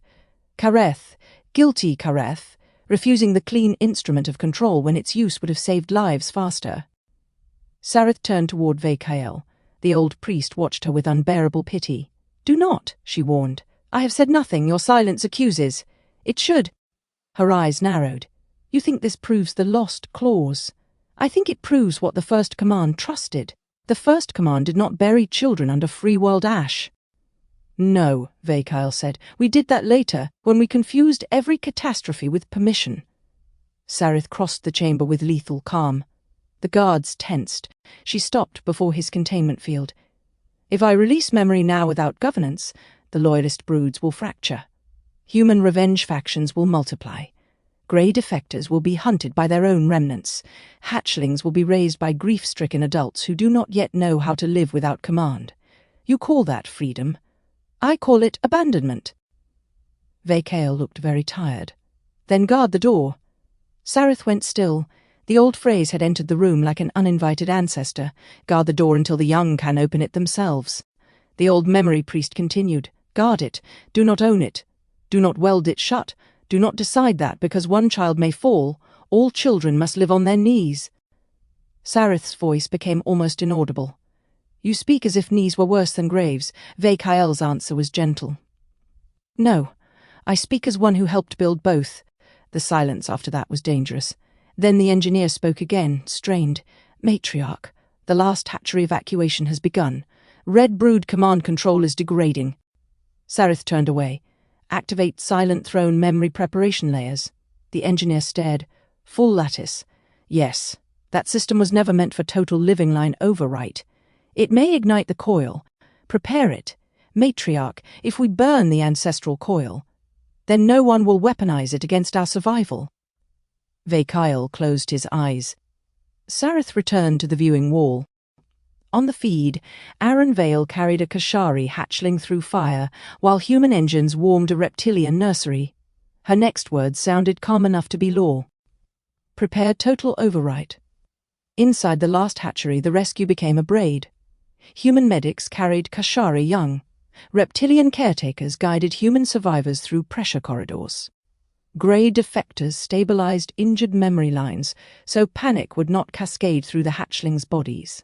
Kareth, guilty Kareth, refusing the clean instrument of control when its use would have saved lives faster. Sareth turned toward Vekael. The old priest watched her with unbearable pity. Do not, she warned. I have said nothing your silence accuses. It should. Her eyes narrowed. You think this proves the lost clause? I think it proves what the First Command trusted. The First Command did not bury children under free world ash. No, Vekael said. We did that later, when we confused every catastrophe with permission. Sareth crossed the chamber with lethal calm. The guards tensed. She stopped before his containment field. If I release memory now without governance, the loyalist broods will fracture. Human revenge factions will multiply. Grey defectors will be hunted by their own remnants. Hatchlings will be raised by grief-stricken adults who do not yet know how to live without command. You call that freedom. I call it abandonment. Vekael looked very tired. Then guard the door. Sareth went still. The old phrase had entered the room like an uninvited ancestor. Guard the door until the young can open it themselves. The old memory priest continued. Guard it. Do not own it. Do not weld it shut. Do not decide that because one child may fall, all children must live on their knees. Sareth's voice became almost inaudible. You speak as if knees were worse than graves. Vekael's answer was gentle. No, I speak as one who helped build both. The silence after that was dangerous. Then the engineer spoke again, strained. Matriarch, the last hatchery evacuation has begun. Red Brood command control is degrading. Sareth turned away. Activate Silent Throne memory preparation layers. The engineer stared. Full lattice. Yes, that system was never meant for total living line overwrite. It may ignite the coil. Prepare it. Matriarch, if we burn the Ancestral Coil, then no one will weaponize it against our survival. Vekael closed his eyes. Sareth returned to the viewing wall. On the feed, Aaron Vale carried a Kashari hatchling through fire, while human engines warmed a Reptilian nursery. Her next words sounded calm enough to be law. Prepare total overwrite. Inside the last hatchery, the rescue became a braid. Human medics carried Kashari young. Reptilian caretakers guided human survivors through pressure corridors. Grey defectors stabilized injured memory lines so panic would not cascade through the hatchlings' bodies.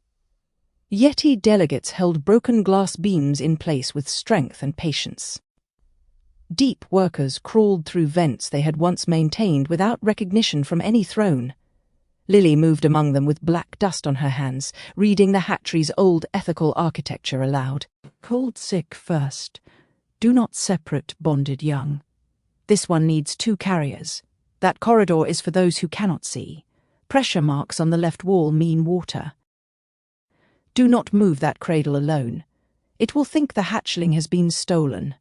Yeti delegates held broken glass beams in place with strength and patience. Deep workers crawled through vents they had once maintained without recognition from any throne. Lily moved among them with black dust on her hands, reading the hatchery's old ethical architecture aloud. Cold sick first. Do not separate bonded young. This one needs 2 carriers. That corridor is for those who cannot see. Pressure marks on the left wall mean water. Do not move that cradle alone. It will think the hatchling has been stolen.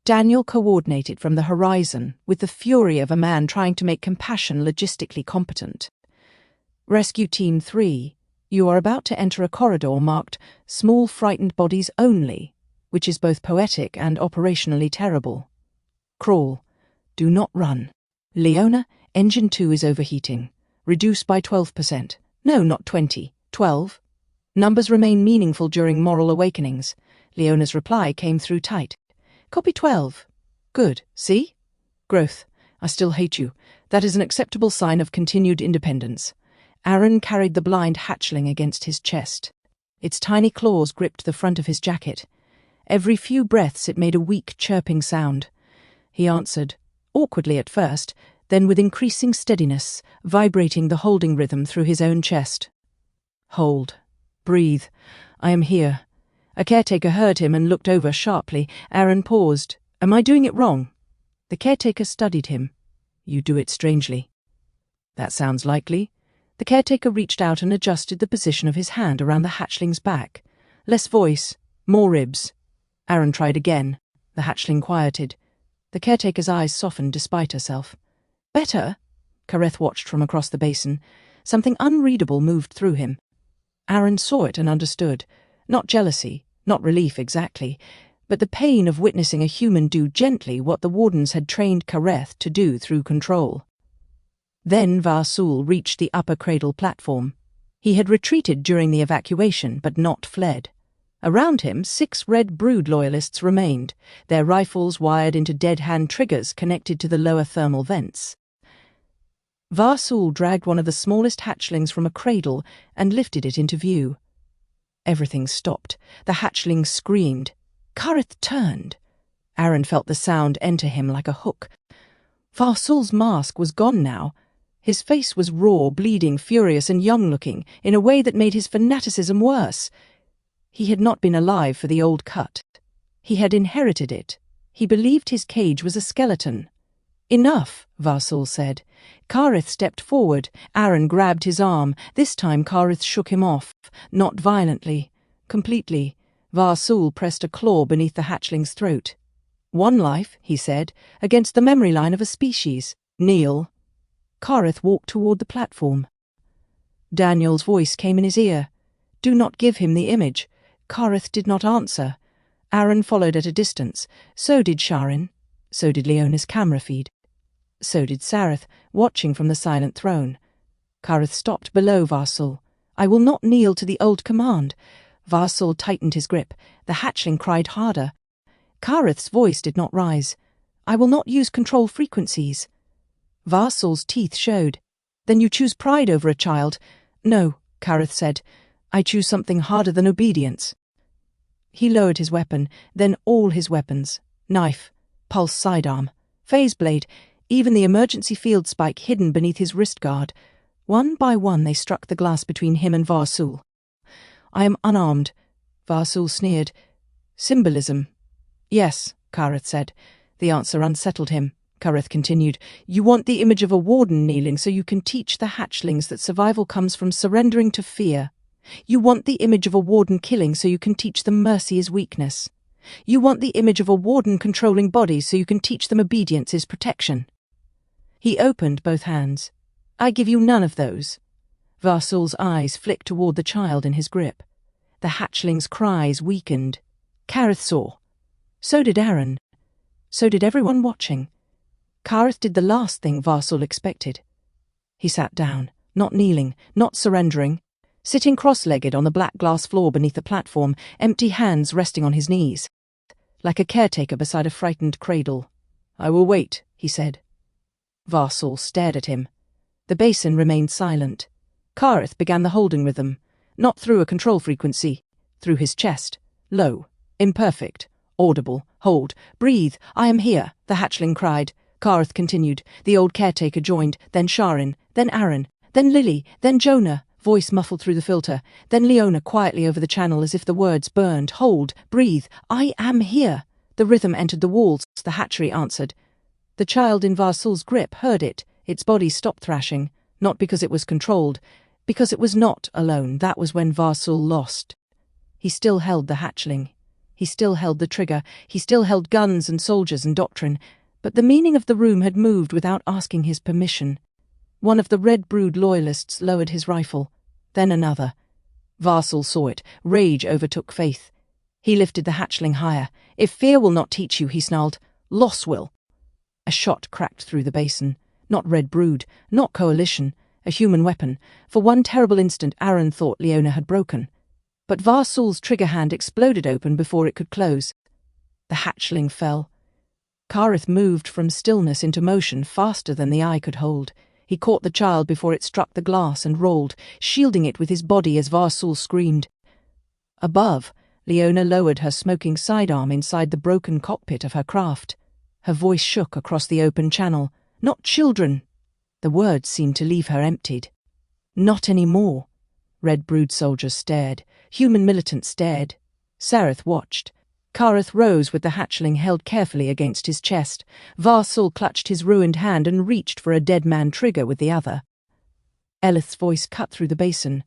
Daniel coordinated from the horizon with the fury of a man trying to make compassion logistically competent. Rescue Team 3, you are about to enter a corridor marked Small Frightened Bodies Only, which is both poetic and operationally terrible. Crawl. Do not run. Leona, Engine 2 is overheating. Reduce by 12%. No, not 20. 12. Numbers remain meaningful during moral awakenings. Leona's reply came through tight. Copy 12. Good. See? Growth. I still hate you. That is an acceptable sign of continued independence. Aaron carried the blind hatchling against his chest. Its tiny claws gripped the front of his jacket. Every few breaths it made a weak, chirping sound. He answered, awkwardly at first, then with increasing steadiness, vibrating the holding rhythm through his own chest. Hold. Breathe. I am here. A caretaker heard him and looked over sharply. Aaron paused. Am I doing it wrong? The caretaker studied him. You do it strangely. That sounds likely. The caretaker reached out and adjusted the position of his hand around the hatchling's back. Less voice, more ribs. Aaron tried again. The hatchling quieted. The caretaker's eyes softened despite herself. Better? Kareth watched from across the basin. Something unreadable moved through him. Aaron saw it and understood. Not jealousy, not relief exactly, but the pain of witnessing a human do gently what the Wardens had trained Kareth to do through control. Then Var-Sul reached the upper cradle platform. He had retreated during the evacuation, but not fled. Around him, 6 Red Brood loyalists remained, their rifles wired into dead-hand triggers connected to the lower thermal vents. Var-Sul dragged one of the smallest hatchlings from a cradle and lifted it into view. Everything stopped. The hatchling screamed. Kareth turned. Aaron felt the sound enter him like a hook. Var-Sul's mask was gone now. His face was raw, bleeding, furious and young-looking, in a way that made his fanaticism worse. He had not been alive for the old cut. He had inherited it. He believed his cage was a skeleton. Enough, Var-Sul said. Kareth stepped forward. Aaron grabbed his arm. This time Kareth shook him off, not violently, completely. Var-Sul pressed a claw beneath the hatchling's throat. One life, he said, against the memory line of a species. Kneel. Kareth walked toward the platform. Daniel's voice came in his ear. Do not give him the image. Kareth did not answer. Aaron followed at a distance. So did Sha'Ryn. So did Leona's camera feed. So did Sareth, watching from the silent throne. Kareth stopped below Var-Sul. I will not kneel to the old command. Var-Sul tightened his grip. The hatchling cried harder. Kareth's voice did not rise. I will not use control frequencies. Var-Sul's teeth showed. Then you choose pride over a child. No, Kareth said. I choose something harder than obedience. He lowered his weapon, then all his weapons. Knife, pulse sidearm, phase blade, even the emergency field spike hidden beneath his wrist guard. One by one they struck the glass between him and Var-Sul. I am unarmed, Var-Sul sneered. Symbolism. Yes, Kareth said. The answer unsettled him. Kareth continued, you want the image of a warden kneeling so you can teach the hatchlings that survival comes from surrendering to fear. You want the image of a warden killing so you can teach them mercy is weakness. You want the image of a warden controlling bodies so you can teach them obedience is protection. He opened both hands. I give you none of those. Var-Sul's eyes flicked toward the child in his grip. The hatchling's cries weakened. Kareth saw. So did Aaron. So did everyone watching. Kareth did the last thing Var-Sul expected. He sat down, not kneeling, not surrendering, sitting cross-legged on the black glass floor beneath the platform, empty hands resting on his knees, like a caretaker beside a frightened cradle. I will wait, he said. Var-Sul stared at him. The basin remained silent. Kareth began the holding rhythm, not through a control frequency, through his chest, low, imperfect, audible. Hold, breathe, I am here, the hatchling cried. Kareth continued. The old caretaker joined, then Sha'Ryn, then Aaron, then Lily, then Jonah, voice muffled through the filter, then Leona quietly over the channel as if the words burned. Hold, breathe, I am here. The rhythm entered the walls, the hatchery answered. The child in Var-Sul's grip heard it. Its body stopped thrashing, not because it was controlled, because it was not alone. That was when Var-Sul lost. He still held the hatchling. He still held the trigger. He still held guns and soldiers and doctrine. But the meaning of the room had moved without asking his permission. One of the Red Brood loyalists lowered his rifle. Then another. Var-Sul saw it. Rage overtook faith. He lifted the hatchling higher. If fear will not teach you, he snarled, loss will. A shot cracked through the basin. Not Red Brood, not Coalition, a human weapon. For one terrible instant Aaron thought Leona had broken. But Var-Sul's trigger hand exploded open before it could close. The hatchling fell. Kareth moved from stillness into motion faster than the eye could hold. He caught the child before it struck the glass and rolled, shielding it with his body as Var-Sul screamed. Above, Leona lowered her smoking sidearm inside the broken cockpit of her craft. Her voice shook across the open channel. "Not children!" The words seemed to leave her emptied. "Not any more." Red Brood soldiers stared. Human militants stared. Sareth watched. Kareth rose with the hatchling held carefully against his chest. Var-Sul clutched his ruined hand and reached for a dead man trigger with the other. Elith's voice cut through the basin.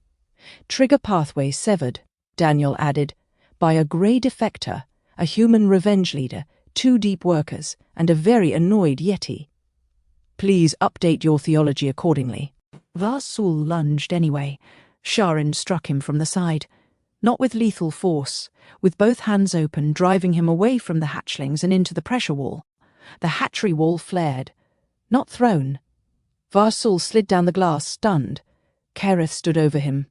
"Trigger pathway severed," Daniel added, "by a grey defector, a human revenge leader, 2 deep workers, and a very annoyed Yeti. Please update your theology accordingly." Var-Sul lunged anyway. Sha'Ryn struck him from the side. Not with lethal force, with both hands open, driving him away from the hatchlings and into the pressure wall. The hatchery wall flared. Not thrown. Var-Sul slid down the glass, stunned. Kareth stood over him.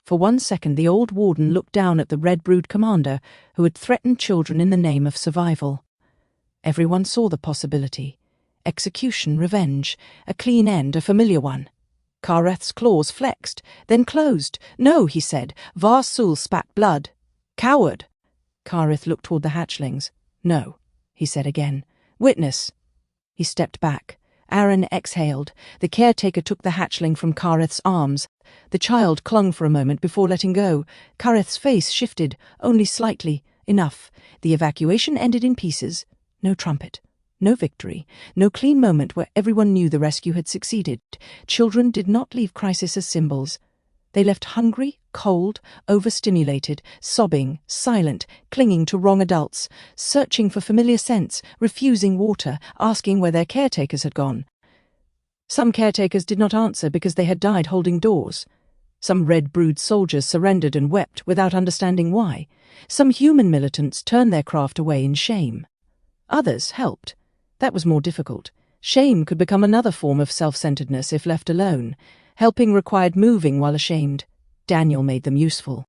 For 1 second the old warden looked down at the Red Brood commander who had threatened children in the name of survival. Everyone saw the possibility. Execution, revenge, a clean end, a familiar one. Kareth's claws flexed, then closed. "No," he said. Var-Sul spat blood. "Coward!" Kareth looked toward the hatchlings. "No," he said again. "Witness." He stepped back. Aaron exhaled. The caretaker took the hatchling from Kareth's arms. The child clung for a moment before letting go. Kareth's face shifted, only slightly. Enough. The evacuation ended in pieces. No trumpet. No victory. No clean moment where everyone knew the rescue had succeeded. Children did not leave crisis as symbols. They left hungry, cold, overstimulated, sobbing, silent, clinging to wrong adults, searching for familiar scents, refusing water, asking where their caretakers had gone. Some caretakers did not answer because they had died holding doors. Some Red Brood soldiers surrendered and wept without understanding why. Some human militants turned their craft away in shame. Others helped. That was more difficult. Shame could become another form of self-centeredness if left alone. Helping required moving while ashamed. Daniel made them useful.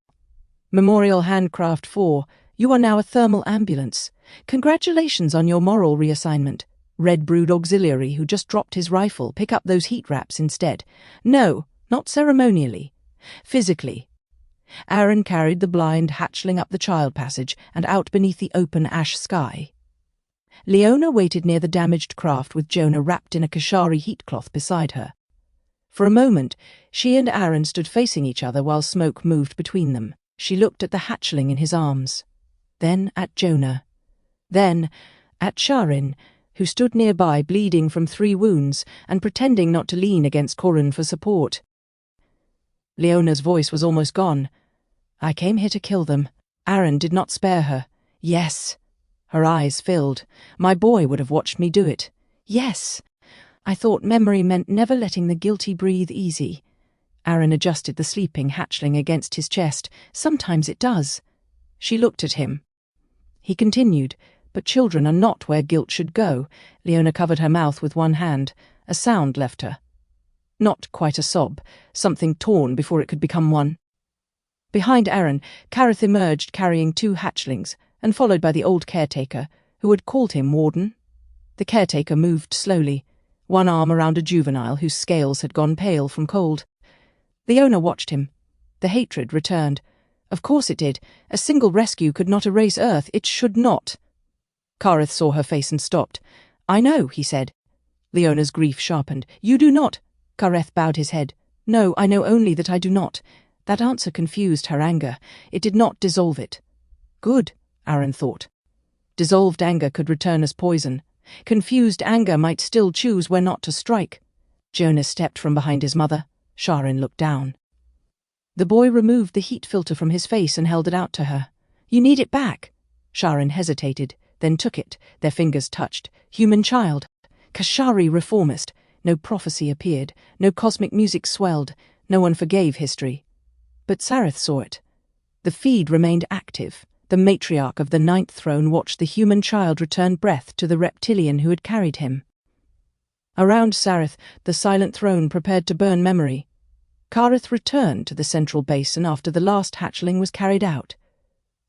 Memorial Handcraft 4, you are now a thermal ambulance. Congratulations on your moral reassignment. Red Brood auxiliary who just dropped his rifle, pick up those heat wraps instead. No, not ceremonially. Physically. Aaron carried the blind hatchling up the child passage and out beneath the open ash sky. Leona waited near the damaged craft with Jonah wrapped in a Kashari heatcloth beside her. For a moment, she and Aaron stood facing each other while smoke moved between them. She looked at the hatchling in his arms. Then at Jonah. Then at Sha'Ryn, who stood nearby bleeding from 3 wounds and pretending not to lean against Corrin for support. Leona's voice was almost gone. I came here to kill them. Aaron did not spare her. Yes. Her eyes filled. My boy would have watched me do it. Yes. I thought memory meant never letting the guilty breathe easy. Aaron adjusted the sleeping hatchling against his chest. Sometimes it does. She looked at him. He continued, but children are not where guilt should go. Leona covered her mouth with one hand. A sound left her. Not quite a sob, something torn before it could become one. Behind Aaron, Kareth emerged carrying 2 hatchlings, and followed by the old caretaker, who had called him Warden. The caretaker moved slowly, one arm around a juvenile whose scales had gone pale from cold. Leona watched him. The hatred returned. Of course it did. A single rescue could not erase Earth. It should not. Kareth saw her face and stopped. I know, he said. Leona's grief sharpened. You do not. Kareth bowed his head. No, I know only that I do not. That answer confused her anger. It did not dissolve it. Good, Aaron thought. Dissolved anger could return as poison. Confused anger might still choose where not to strike. Jonas stepped from behind his mother. Sha'Ryn looked down. The boy removed the heat filter from his face and held it out to her. You need it back. Sha'Ryn hesitated, then took it. Their fingers touched. Human child. Kashari reformist. No prophecy appeared. No cosmic music swelled. No one forgave history. But Sareth saw it. The feed remained active. The matriarch of the 9th throne watched the human child return breath to the reptilian who had carried him. Around Sareth, the silent throne prepared to burn memory. Kareth returned to the central basin after the last hatchling was carried out.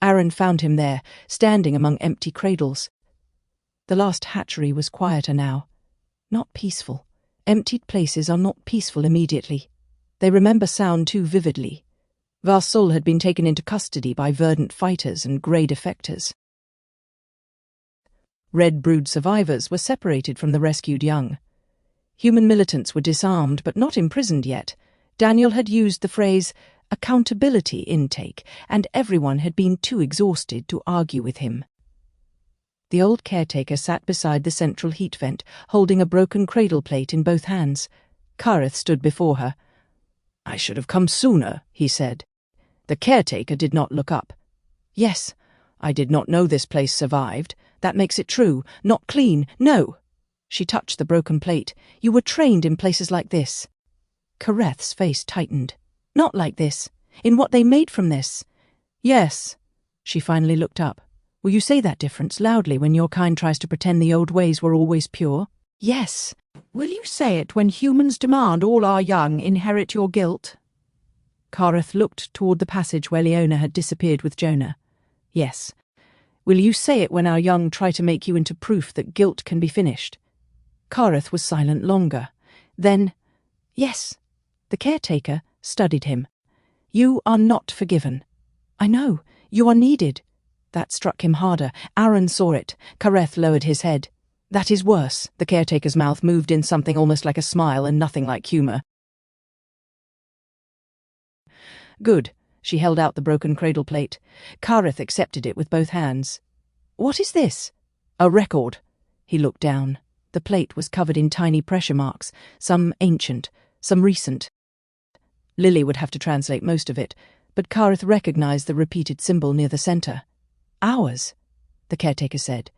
Aaron found him there, standing among empty cradles. The last hatchery was quieter now. Not peaceful. Emptied places are not peaceful immediately. They remember sound too vividly. Varsul had been taken into custody by verdant fighters and grey defectors. Red Brood survivors were separated from the rescued young. Human militants were disarmed but not imprisoned yet. Daniel had used the phrase accountability intake, and everyone had been too exhausted to argue with him. The old caretaker sat beside the central heat vent, holding a broken cradle plate in both hands. Kareth stood before her. "I should have come sooner," he said. The caretaker did not look up. "Yes, I did not know this place survived. That makes it true. Not clean, no." She touched the broken plate. "You were trained in places like this." Kareth's face tightened. "Not like this. In what they made from this." "Yes." She finally looked up. "Will you say that difference loudly when your kind tries to pretend the old ways were always pure?" "Yes." Will you say it when humans demand all our young inherit your guilt? Kareth looked toward the passage where Leona had disappeared with Jonah. "Yes." "Will you say it when our young try to make you into proof that guilt can be finished?" Kareth was silent longer. Then, "Yes." The caretaker studied him. "You are not forgiven." "I know. You are needed." That struck him harder. Aaron saw it. Kareth lowered his head. "That is worse." The caretaker's mouth moved in something almost like a smile and nothing like humour. "Good." She held out the broken cradle plate. Kareth accepted it with both hands. "What is this?" "A record." He looked down. The plate was covered in tiny pressure marks, some ancient, some recent. Lily would have to translate most of it, but Kareth recognized the repeated symbol near the center. "Ours," the caretaker said.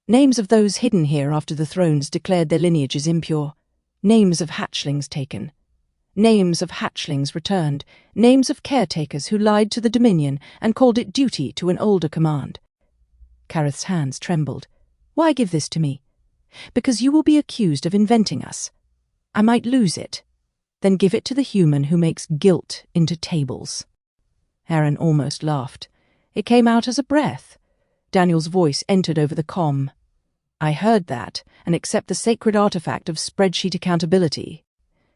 "Names of those hidden here after the thrones declared their lineages impure. Names of hatchlings taken. Names of hatchlings returned. Names of caretakers who lied to the Dominion and called it duty to an older command." Kareth's hands trembled. "Why give this to me?" "Because you will be accused of inventing us. I might lose it. Then give it to the human who makes guilt into tables." Aaron almost laughed. It came out as a breath. Daniel's voice entered over the comm. "I heard that, and accept the sacred artifact of spreadsheet accountability."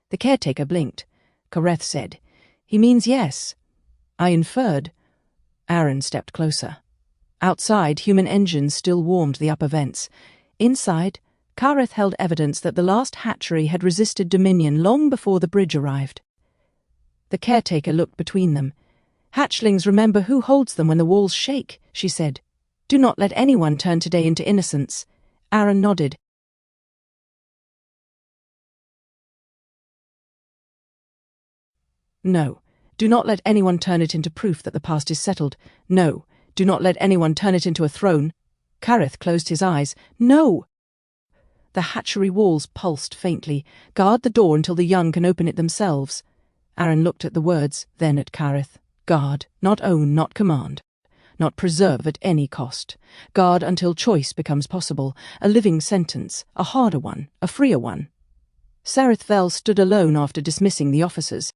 The caretaker blinked. Kareth said, "He means yes." "I inferred." Aaron stepped closer. Outside, human engines still warmed the upper vents. Inside, Kareth held evidence that the last hatchery had resisted dominion long before the bridge arrived. The caretaker looked between them. "Hatchlings remember who holds them when the walls shake," she said. "Do not let anyone turn today into innocence." Aaron nodded. "No, do not let anyone turn it into proof that the past is settled. No, do not let anyone turn it into a throne." Kareth closed his eyes. "No!" The hatchery walls pulsed faintly. "Guard the door until the young can open it themselves." Aaron looked at the words, then at Kareth. "Guard, not own, not command. Not preserve at any cost. Guard until choice becomes possible, a living sentence, a harder one, a freer one." Sarith Vel stood alone after dismissing the officers.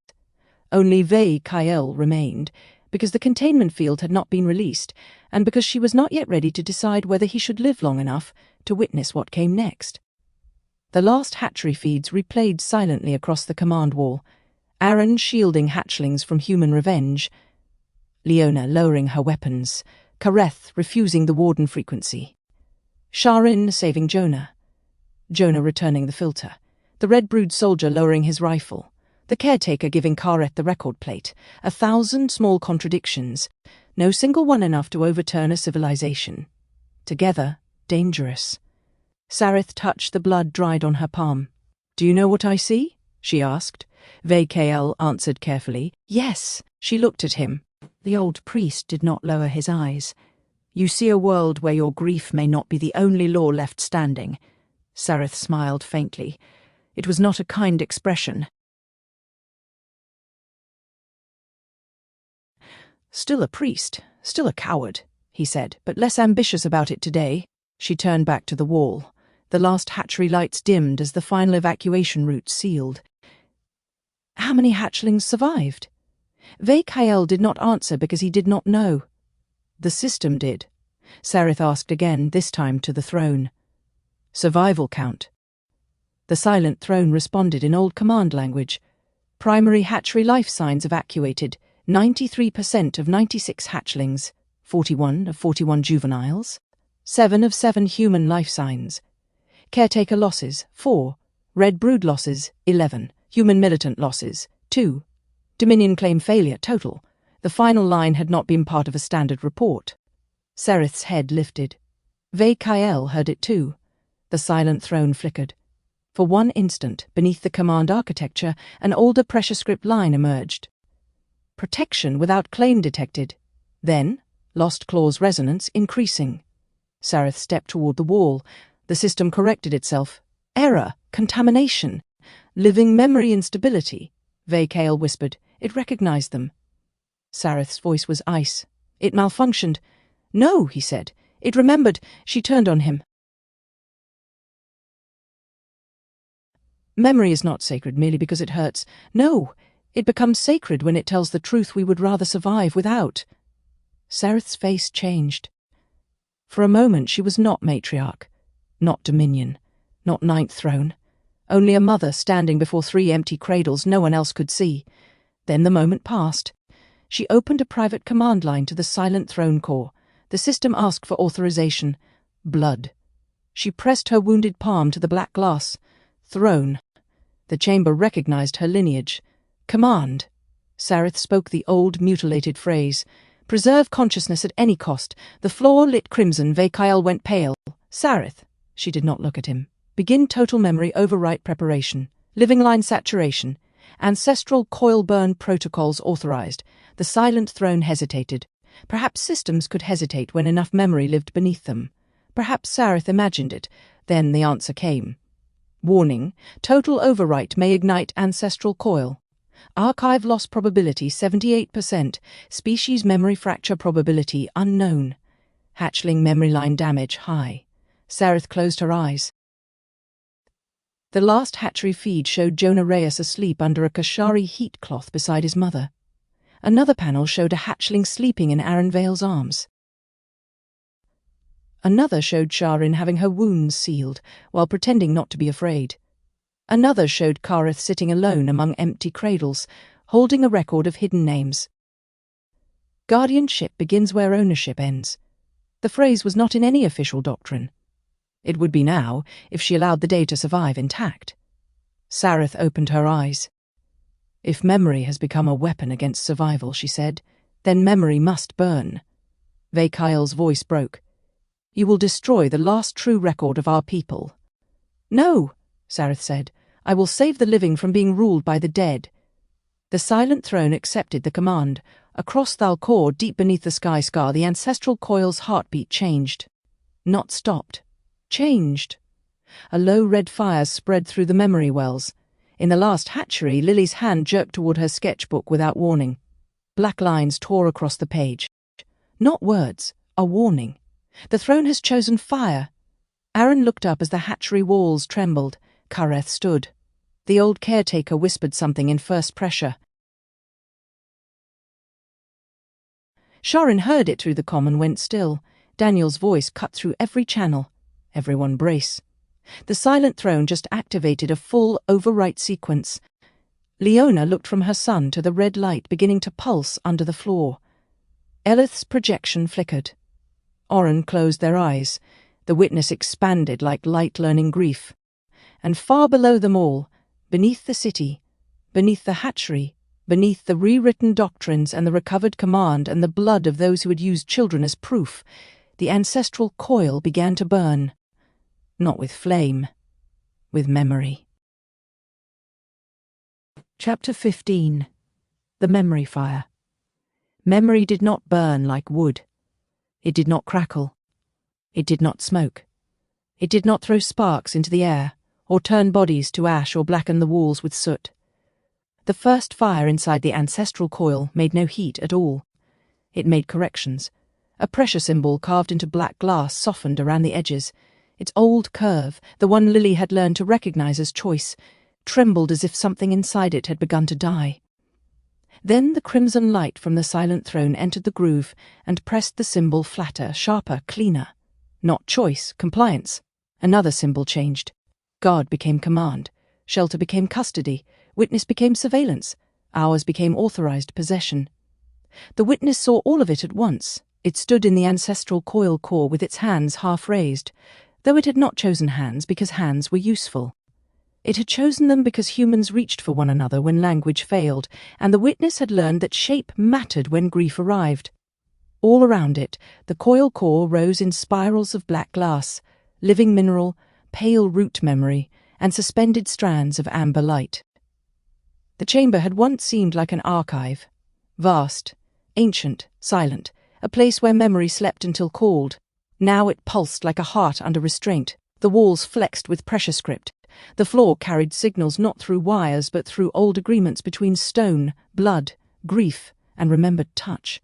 Only Kael remained, because the containment field had not been released, and because she was not yet ready to decide whether he should live long enough to witness what came next. The last hatchery feeds replayed silently across the command wall, Aaron shielding hatchlings from human revenge, Leona lowering her weapons, Kareth refusing the Warden frequency, Sha'Ryn saving Jonah, Jonah returning the filter, the Red Brood soldier lowering his rifle, the caretaker giving Kareth the record plate, 1,000 small contradictions, no single one enough to overturn a civilization. Together, dangerous. Sarith touched the blood dried on her palm. "Do you know what I see?" she asked. Kael answered carefully. "Yes." She looked at him. The old priest did not lower his eyes. "You see a world where your grief may not be the only law left standing." Sarith smiled faintly. It was not a kind expression. "Still a priest, still a coward," he said, "but less ambitious about it today." She turned back to the wall. The last hatchery lights dimmed as the final evacuation route sealed. "How many hatchlings survived?" Kael did not answer because he did not know. "The system did." Sarith asked again, this time to the throne. "Survival count." The silent throne responded in old command language. Primary hatchery life signs evacuated, 93% of 96 hatchlings, 41 of 41 juveniles, 7 of 7 human life signs. Caretaker losses, 4. Red brood losses, 11. Human militant losses, 2. Dominion claim failure, total. The final line had not been part of a standard report. Sereth's head lifted. Ve-Kael heard it too. The silent throne flickered. For one instant, beneath the command architecture, an older pressure script line emerged. Protection without claim detected. Then, lost clause resonance increasing. Sereth stepped toward the wall. The system corrected itself. Error, contamination, living memory instability. Ve-Kael whispered. It recognized them. Sereth's voice was ice. It malfunctioned. No, he said. It remembered. She turned on him. Memory is not sacred merely because it hurts. No, it becomes sacred when it tells the truth we would rather survive without. Sereth's face changed. For a moment she was not matriarch, not dominion, not ninth throne. Only a mother standing before 3 empty cradles no one else could see. Then the moment passed. She opened a private command line to the silent throne core. The system asked for authorization. Blood. She pressed her wounded palm to the black glass. Throne. The chamber recognized her lineage. Command. Sereth spoke the old mutilated phrase. Preserve consciousness at any cost. The floor lit crimson. Ve-Kael went pale. Sereth. She did not look at him. Begin total memory overwrite preparation. Living line saturation. Ancestral coil burn protocols authorized. The silent throne hesitated. Perhaps systems could hesitate when enough memory lived beneath them. Perhaps Sereth imagined it. Then the answer came. Warning, total overwrite may ignite ancestral coil. Archive loss probability 78%, species memory fracture probability unknown. Hatchling memory line damage high. Sereth closed her eyes. The last hatchery feed showed Jonah Reyes asleep under a Kashari heat cloth beside his mother. Another panel showed a hatchling sleeping in Aaron Vale's arms. Another showed Sha'Ryn having her wounds sealed, while pretending not to be afraid. Another showed Kareth sitting alone among empty cradles, holding a record of hidden names. Guardianship begins where ownership ends. The phrase was not in any official doctrine. It would be now, if she allowed the day to survive intact. Sereth opened her eyes. If memory has become a weapon against survival, she said, then memory must burn. Ve-Kael's voice broke. You will destroy the last true record of our people. No, Sereth said. I will save the living from being ruled by the dead. The silent throne accepted the command. Across Thal-Kor, deep beneath the sky scar, the ancestral coil's heartbeat changed. Not stopped. Changed. A low red fire spread through the memory wells. In the last hatchery, Lily's hand jerked toward her sketchbook without warning. Black lines tore across the page. Not words, a warning. The throne has chosen fire. Aaron looked up as the hatchery walls trembled. Kareth stood. The old caretaker whispered something in first pressure. Sha'Ryn heard it through the comm and went still. Daniel's voice cut through every channel. Everyone brace. The silent throne just activated a full overwrite sequence. Leona looked from her son to the red light beginning to pulse under the floor. Elith's projection flickered. Oren closed their eyes. The witness expanded like light learning grief. And far below them all, beneath the city, beneath the hatchery, beneath the rewritten doctrines and the recovered command and the blood of those who had used children as proof, the ancestral coil began to burn. Not with flame, with memory. Chapter 15. The Memory Fire. Memory did not burn like wood. It did not crackle. It did not smoke. It did not throw sparks into the air, or turn bodies to ash or blacken the walls with soot. The first fire inside the ancestral coil made no heat at all. It made corrections. A pressure symbol carved into black glass softened around the edges. Its old curve, the one Lily had learned to recognize as choice, trembled as if something inside it had begun to die. Then the crimson light from the silent throne entered the groove and pressed the symbol flatter, sharper, cleaner. Not choice, compliance. Another symbol changed. Guard became command, shelter became custody, witness became surveillance, ours became authorized possession. The witness saw all of it at once. It stood in the ancestral coil core with its hands half raised, though it had not chosen hands because hands were useful. It had chosen them because humans reached for one another when language failed, and the witness had learned that shape mattered when grief arrived. All around it, the coil core rose in spirals of black glass, living mineral, pale root memory, and suspended strands of amber light. The chamber had once seemed like an archive, vast, ancient, silent, a place where memory slept until called. Now it pulsed like a heart under restraint, the walls flexed with pressure script. The floor carried signals not through wires but through old agreements between stone, blood, grief, and remembered touch.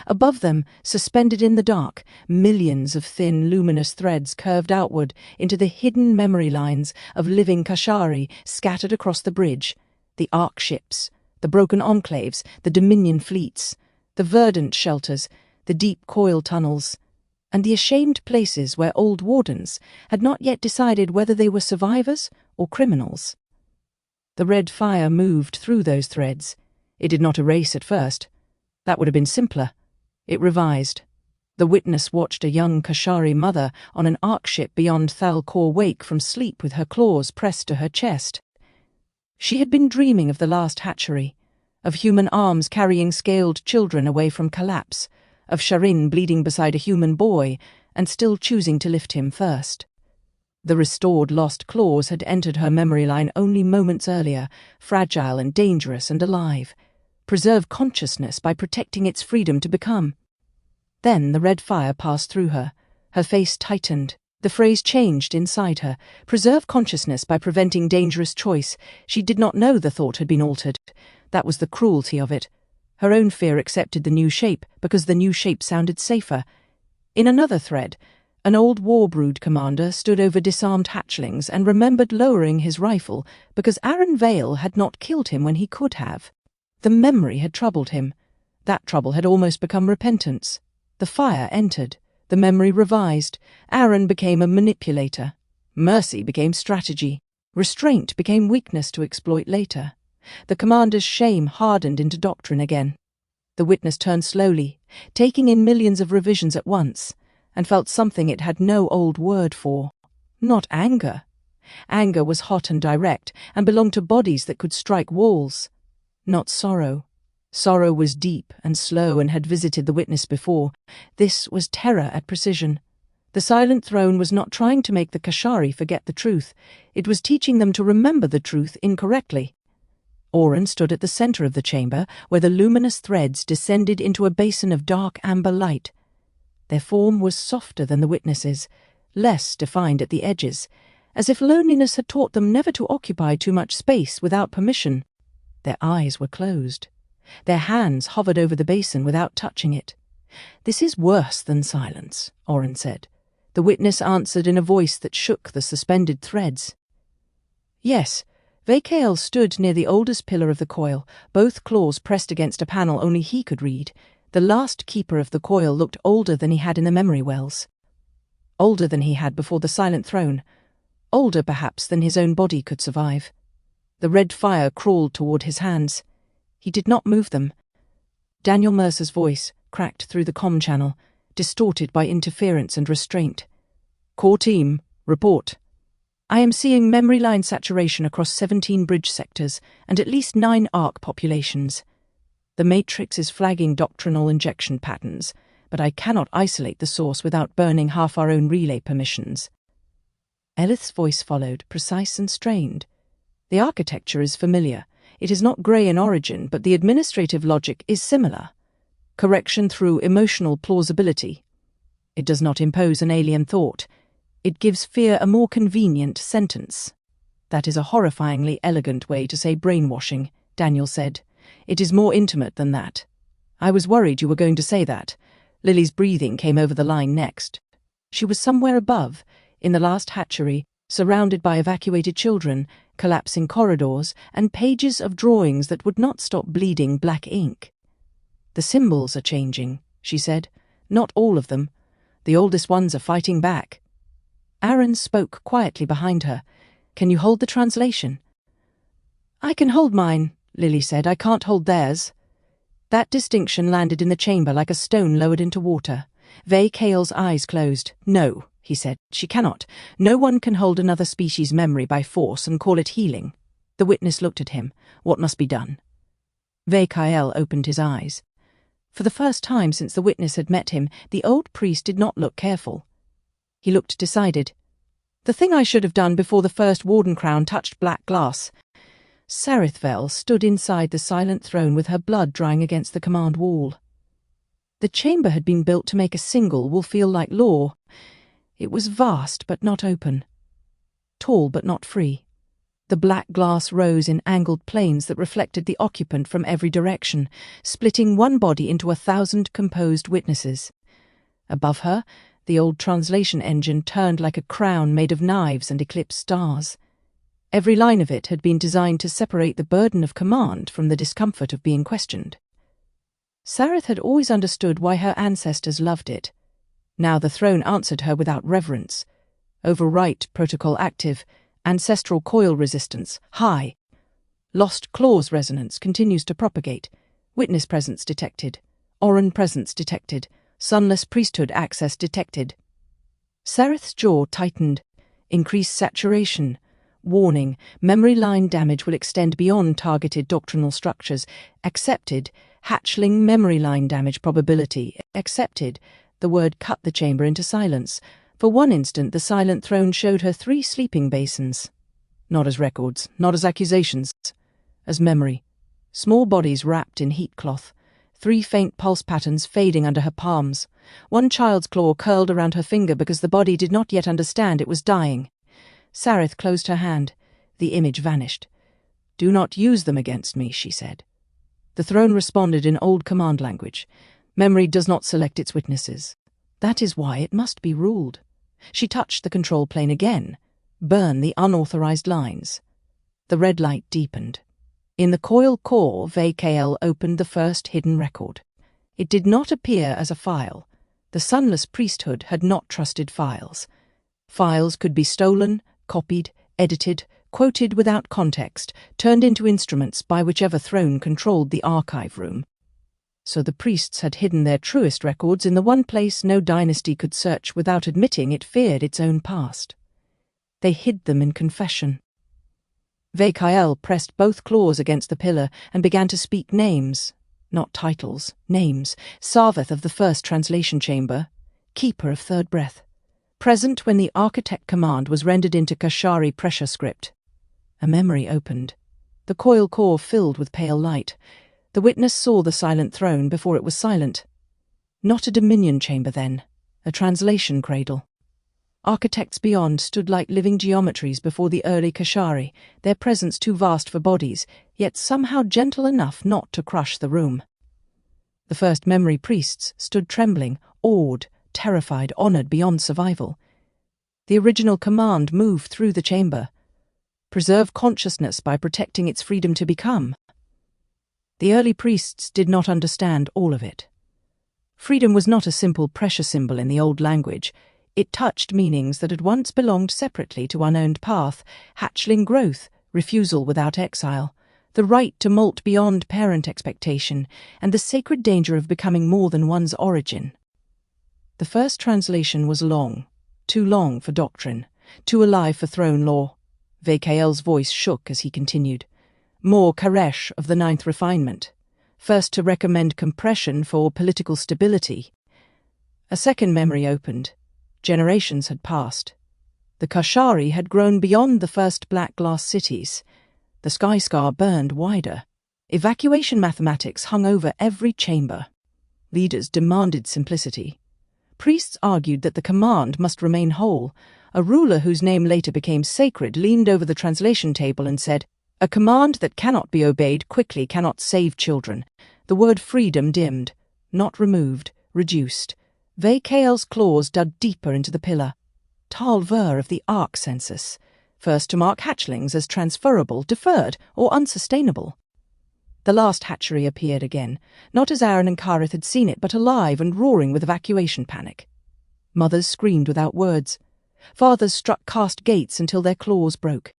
Above them, suspended in the dark, millions of thin, luminous threads curved outward into the hidden memory lines of living Kashari scattered across the bridge, the Ark ships, the broken enclaves, the Dominion fleets, the verdant shelters, the deep coil tunnels, and the ashamed places where old Wardens had not yet decided whether they were survivors or criminals. The red fire moved through those threads. It did not erase at first. That would have been simpler. It revised. The witness watched a young Kashari mother on an Ark ship beyond Thal-Kor wake from sleep with her claws pressed to her chest. She had been dreaming of the last hatchery, of human arms carrying scaled children away from collapse, of Sha'Ryn bleeding beside a human boy and still choosing to lift him first. The restored lost claws had entered her memory line only moments earlier, fragile and dangerous and alive. Preserve consciousness by protecting its freedom to become. Then the red fire passed through her. Her face tightened. The phrase changed inside her. Preserve consciousness by preventing dangerous choice. She did not know the thought had been altered. That was the cruelty of it. Her own fear accepted the new shape because the new shape sounded safer. In another thread, an old warbrood commander stood over disarmed hatchlings and remembered lowering his rifle because Aaron Vale had not killed him when he could have. The memory had troubled him. That trouble had almost become repentance. The fire entered. The memory revised. Aaron became a manipulator. Mercy became strategy. Restraint became weakness to exploit later. The commander's shame hardened into doctrine again. The witness turned slowly, taking in millions of revisions at once, and felt something it had no old word for. Not anger. Anger was hot and direct, and belonged to bodies that could strike walls. Not sorrow. Sorrow was deep and slow and had visited the witness before. This was terror at precision. The silent throne was not trying to make the Kashari forget the truth. It was teaching them to remember the truth incorrectly. Oren stood at the center of the chamber, where the luminous threads descended into a basin of dark amber light. Their form was softer than the witness's, less defined at the edges, as if loneliness had taught them never to occupy too much space without permission. Their eyes were closed. Their hands hovered over the basin without touching it. "This is worse than silence," Oren said. The witness answered in a voice that shook the suspended threads. "Yes." Vakael stood near the oldest pillar of the coil, both claws pressed against a panel only he could read. The last keeper of the coil looked older than he had in the memory wells. Older than he had before the silent throne. Older, perhaps, than his own body could survive. The red fire crawled toward his hands. He did not move them. Daniel Mercer's voice cracked through the comm channel, distorted by interference and restraint. "Core team, report. I am seeing memory line saturation across 17 bridge sectors and at least 9 Ark populations. The Matrix is flagging doctrinal injection patterns, but I cannot isolate the source without burning half our own relay permissions." Elith's voice followed, precise and strained. "The architecture is familiar. It is not grey in origin, but the administrative logic is similar. Correction through emotional plausibility. It does not impose an alien thought. It gives fear a more convenient sentence." "That is a horrifyingly elegant way to say brainwashing," Daniel said. "It is more intimate than that. I was worried you were going to say that." Lily's breathing came over the line next. She was somewhere above, in the last hatchery, surrounded by evacuated children, collapsing corridors, and pages of drawings that would not stop bleeding black ink. "The symbols are changing," she said. "Not all of them. The oldest ones are fighting back." Aaron spoke quietly behind her. Can you hold the translation?" "I can hold mine," Lily said. "I can't hold theirs." That distinction landed in the chamber like a stone lowered into water. Thal-Kor's eyes closed. "No," he said, "she cannot. No one can hold another species' memory by force and call it healing." The witness looked at him. What must be done? Thal-Kor opened his eyes. For the first time since the witness had met him, the old priest did not look careful. He looked decided. "The thing I should have done before the first warden crown touched black glass." Serpent stood inside the silent throne with her blood drying against the command wall. The chamber had been built to make a single will feel like law. It was vast but not open, tall but not free. The black glass rose in angled planes that reflected the occupant from every direction, splitting one body into 1,000 composed witnesses. Above her, the old translation engine turned like a crown made of knives and eclipsed stars. Every line of it had been designed to separate the burden of command from the discomfort of being questioned. Serpent had always understood why her ancestors loved it. Now the throne answered her without reverence. Overwrite protocol active. Ancestral coil resistance high. Lost clause resonance continues to propagate. Witness presence detected. Oran presence detected. Sunless priesthood access detected. Sereth's jaw tightened. Increased saturation. Warning, memory line damage will extend beyond targeted doctrinal structures. Accepted. Hatchling memory line damage probability. Accepted. The word cut the chamber into silence. For one instant, the silent throne showed her 3 sleeping basins. Not as records, not as accusations. As memory. Small bodies wrapped in heat cloth. 3 faint pulse patterns fading under her palms. One child's claw curled around her finger because the body did not yet understand it was dying. Sereth closed her hand. The image vanished. "Do not use them against me," she said. The throne responded in old command language. "Memory does not select its witnesses. That is why it must be ruled." She touched the control plane again. "Burn the unauthorized lines." The red light deepened. In the coil core, Thal-Kor opened the first hidden record. It did not appear as a file. The sunless priesthood had not trusted files. Files could be stolen, copied, edited, quoted without context, turned into instruments by whichever throne controlled the archive room. So the priests had hidden their truest records in the one place no dynasty could search without admitting it feared its own past. They hid them in confession. Thal-Kor pressed both claws against the pillar and began to speak names, not titles, names. Sarveth of the first translation chamber, keeper of third breath. Present when the architect command was rendered into Kashari pressure script. A memory opened. The coil core filled with pale light. The witness saw the silent throne before it was silent. Not a dominion chamber then, a translation cradle. Architects beyond stood like living geometries before the early Kashari, their presence too vast for bodies, yet somehow gentle enough not to crush the room. The first memory priests stood trembling, awed, terrified, honored beyond survival. The original command moved through the chamber. Preserve consciousness by protecting its freedom to become. The early priests did not understand all of it. Freedom was not a simple pressure symbol in the old language. It touched meanings that had once belonged separately to unowned path, hatchling growth, refusal without exile, the right to molt beyond parent expectation, and the sacred danger of becoming more than one's origin. The first translation was long, too long for doctrine, too alive for throne law. Thal-Kor's voice shook as he continued. More Karesh of the 9th refinement. First to recommend compression for political stability. A second memory opened. Generations had passed. The Kashari had grown beyond the first black glass cities. The sky scar burned wider. Evacuation mathematics hung over every chamber. Leaders demanded simplicity. Priests argued that the command must remain whole. A ruler whose name later became sacred leaned over the translation table and said, "A command that cannot be obeyed quickly cannot save children." The word freedom dimmed, not removed, reduced. Thal-Kor's claws dug deeper into the pillar. Thal-Kor of the Ark census, first to mark hatchlings as transferable, deferred, or unsustainable. The last hatchery appeared again, not as Aaron and Kareth had seen it, but alive and roaring with evacuation panic. Mothers screamed without words. Fathers struck cast gates until their claws broke.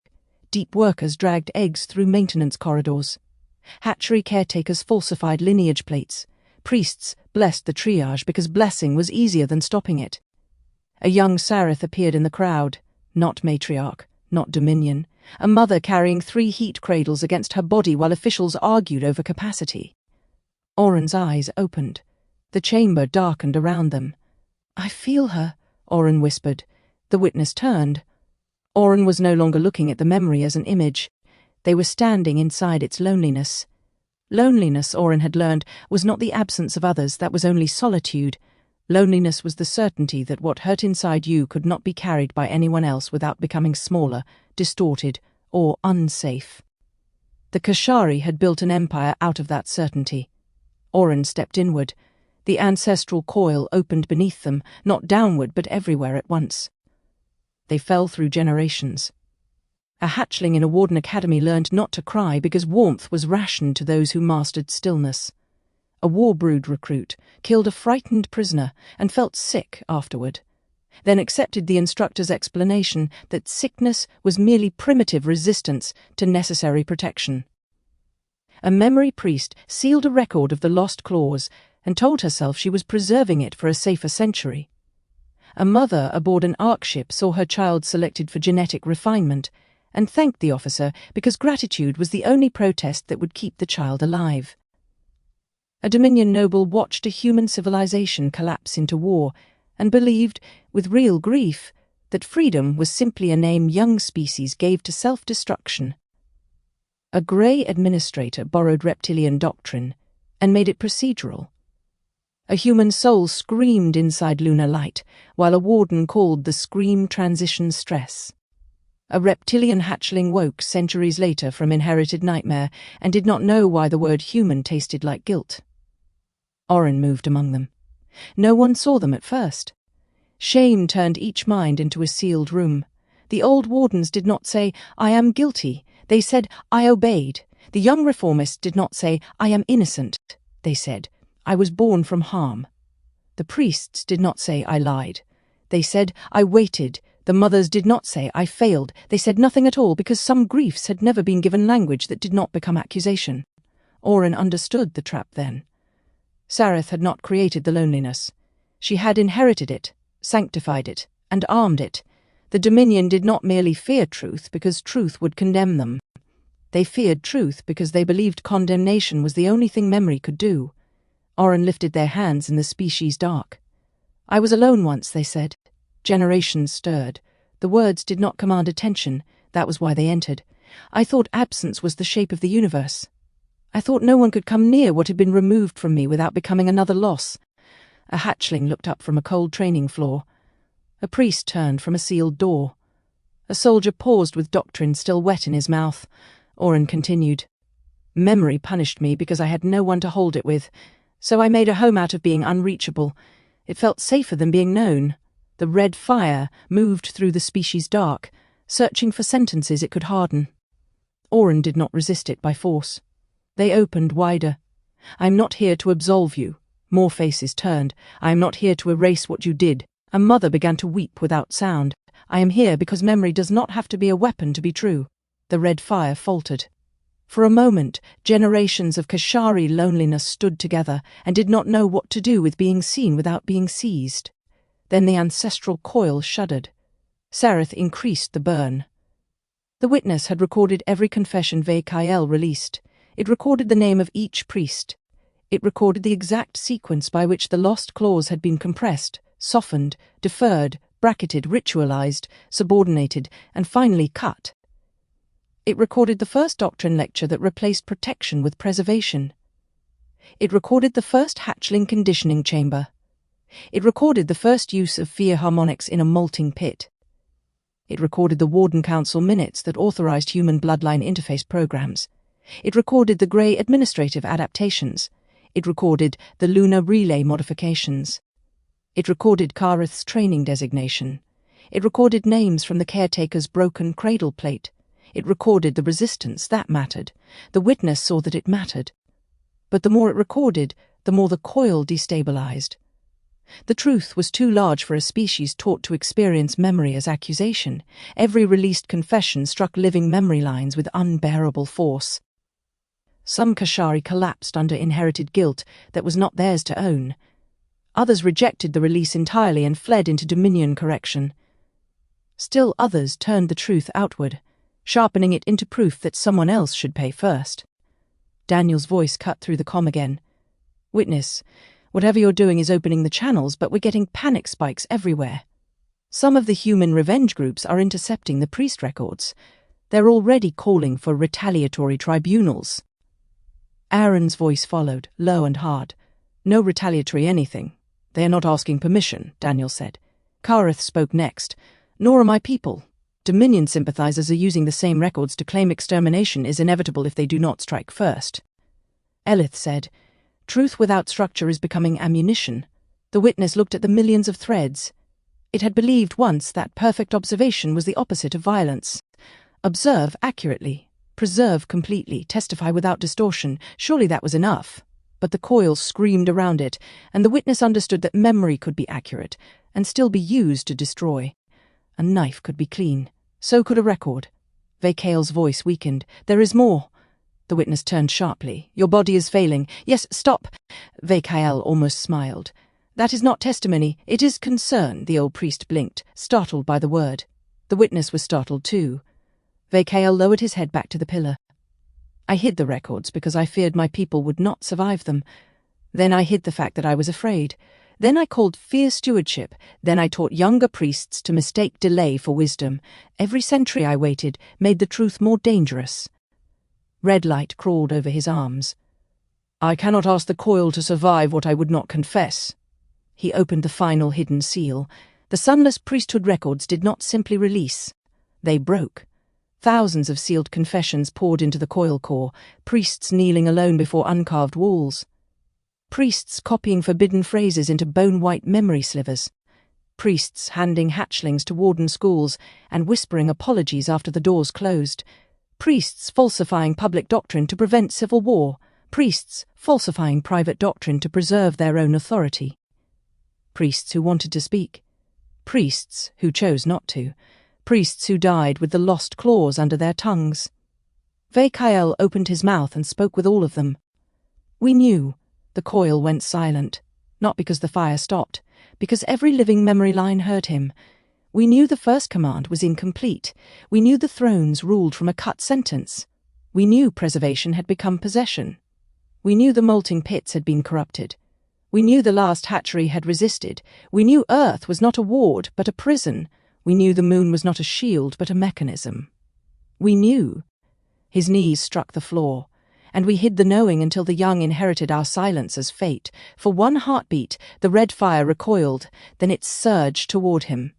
Deep workers dragged eggs through maintenance corridors. Hatchery caretakers falsified lineage plates. Priests blessed the triage because blessing was easier than stopping it. A young Sareth appeared in the crowd, not matriarch, not dominion, a mother carrying 3 heat cradles against her body while officials argued over capacity. Oren's eyes opened. The chamber darkened around them. "I feel her," Oren whispered. The witness turned. Oren was no longer looking at the memory as an image. They were standing inside its loneliness. Loneliness, Oren had learned, was not the absence of others, that was only solitude. Loneliness was the certainty that what hurt inside you could not be carried by anyone else without becoming smaller, distorted, or unsafe. The Kashari had built an empire out of that certainty. Oren stepped inward. The ancestral coil opened beneath them, not downward but everywhere at once. They fell through generations. A hatchling in a Warden academy learned not to cry because warmth was rationed to those who mastered stillness. A war-brood recruit killed a frightened prisoner and felt sick afterward, then accepted the instructor's explanation that sickness was merely primitive resistance to necessary protection. A memory priest sealed a record of the lost clause and told herself she was preserving it for a safer century. A mother aboard an ARC ship saw her child selected for genetic refinement and thanked the officer because gratitude was the only protest that would keep the child alive. A Dominion noble watched a human civilization collapse into war and believed, with real grief, that freedom was simply a name young species gave to self-destruction. A grey administrator borrowed Reptilian doctrine and made it procedural. A human soul screamed inside lunar light, while a warden called the scream transition stress. A reptilian hatchling woke centuries later from inherited nightmare and did not know why the word human tasted like guilt. Oren moved among them. No one saw them at first. Shame turned each mind into a sealed room. The old wardens did not say, "I am guilty." They said, "I obeyed." The young reformists did not say, "I am innocent." They said, "I was born from harm." The priests did not say, "I lied." They said, "I waited." The mothers did not say, "I failed." They said nothing at all because some griefs had never been given language that did not become accusation. Oren understood the trap then. Sareth had not created the loneliness. She had inherited it, sanctified it, and armed it. The Dominion did not merely fear truth because truth would condemn them. They feared truth because they believed condemnation was the only thing memory could do. Oren lifted their hands in the species dark. "I was alone once," they said. Generations stirred. The words did not command attention. That was why they entered. "I thought absence was the shape of the universe. I thought no one could come near what had been removed from me without becoming another loss." A hatchling looked up from a cold training floor. A priest turned from a sealed door. A soldier paused with doctrine still wet in his mouth. Oren continued. "Memory punished me because I had no one to hold it with, so I made a home out of being unreachable. It felt safer than being known." The red fire moved through the species dark, searching for sentences it could harden. Oren did not resist it by force. They opened wider. "I am not here to absolve you." More faces turned. "I am not here to erase what you did." A mother began to weep without sound. "I am here because memory does not have to be a weapon to be true." The red fire faltered. For a moment, generations of Kashari loneliness stood together and did not know what to do with being seen without being seized. Then the ancestral coil shuddered. Sareth increased the burn. The witness had recorded every confession VKL released. It recorded the name of each priest. It recorded the exact sequence by which the lost clause had been compressed, softened, deferred, bracketed, ritualized, subordinated, and finally cut. It recorded the first doctrine lecture that replaced protection with preservation. It recorded the first hatchling conditioning chamber. It recorded the first use of fear harmonics in a molting pit. It recorded the Warden Council minutes that authorized human bloodline interface programs. It recorded the Grey administrative adaptations. It recorded the lunar relay modifications. It recorded Kareth's training designation. It recorded names from the caretaker's broken cradle plate. It recorded the resistance. That mattered. The witness saw that it mattered. But the more it recorded, the more the coil destabilized. The truth was too large for a species taught to experience memory as accusation. Every released confession struck living memory lines with unbearable force. Some Kashari collapsed under inherited guilt that was not theirs to own. Others rejected the release entirely and fled into dominion correction. Still others turned the truth outward, sharpening it into proof that someone else should pay first. Daniel's voice cut through the comm again. "Witness, whatever you're doing is opening the channels, but we're getting panic spikes everywhere. Some of the human revenge groups are intercepting the priest records. They're already calling for retaliatory tribunals." Aaron's voice followed, low and hard. "No retaliatory anything. They are not asking permission," Daniel said. Kareth spoke next. "Nor are my people. Dominion sympathizers are using the same records to claim extermination is inevitable if they do not strike first." Elith said, "Truth without structure is becoming ammunition." The witness looked at the millions of threads. It had believed once that perfect observation was the opposite of violence. Observe accurately, preserve completely, testify without distortion. Surely that was enough. But the coil screamed around it, and the witness understood that memory could be accurate and still be used to destroy. A knife could be clean. So could a record. Vekael's voice weakened. "There is more." The witness turned sharply. "Your body is failing." "Yes, stop." Vekael almost smiled. "That is not testimony. It is concern." The old priest blinked, startled by the word. The witness was startled too. Vekael lowered his head back to the pillar. "I hid the records because I feared my people would not survive them. Then I hid the fact that I was afraid. Then I called fear stewardship. Then I taught younger priests to mistake delay for wisdom. Every century I waited made the truth more dangerous." Red light crawled over his arms. "I cannot ask the coil to survive what I would not confess." He opened the final hidden seal. The sunless priesthood records did not simply release. They broke. Thousands of sealed confessions poured into the coil core, priests kneeling alone before uncarved walls. Priests copying forbidden phrases into bone-white memory slivers. Priests handing hatchlings to warden schools and whispering apologies after the doors closed. Priests falsifying public doctrine to prevent civil war. Priests falsifying private doctrine to preserve their own authority. Priests who wanted to speak. Priests who chose not to. Priests who died with the lost claws under their tongues. Vekael opened his mouth and spoke with all of them. "We knew." The coil went silent, not because the fire stopped, because every living memory line heard him. We knew the first command was incomplete. We knew the thrones ruled from a cut sentence. We knew preservation had become possession. We knew the molting pits had been corrupted. We knew the last hatchery had resisted. We knew Earth was not a ward, but a prison. We knew the moon was not a shield, but a mechanism. We knew. His knees struck the floor. And we hid the knowing until the young inherited our silence as fate. For one heartbeat, the red fire recoiled, then it surged toward him.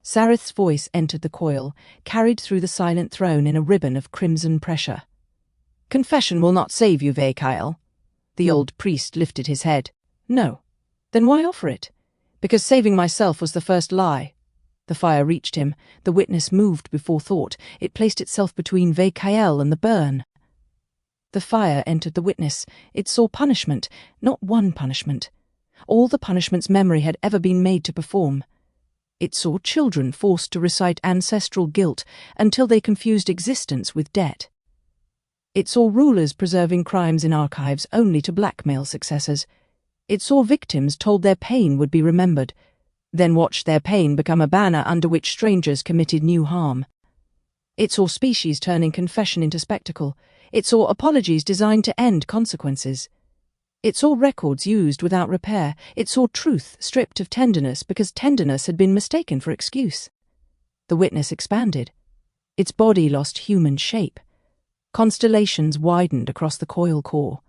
Sareth's voice entered the coil, carried through the silent throne in a ribbon of crimson pressure. "Confession will not save you, Vekael." The old priest lifted his head. "No. Then why offer it?" "Because saving myself was the first lie." The fire reached him. The witness moved before thought. It placed itself between Vekael and the burn. The fire entered the witness. It saw punishment, not one punishment. All the punishments memory had ever been made to perform. It saw children forced to recite ancestral guilt until they confused existence with debt. It saw rulers preserving crimes in archives only to blackmail successors. It saw victims told their pain would be remembered, then watched their pain become a banner under which strangers committed new harm. It saw species turning confession into spectacle. It saw apologies designed to end consequences. It saw records used without repair. It saw truth stripped of tenderness because tenderness had been mistaken for excuse. The witness expanded. Its body lost human shape. Constellations widened across the coil core.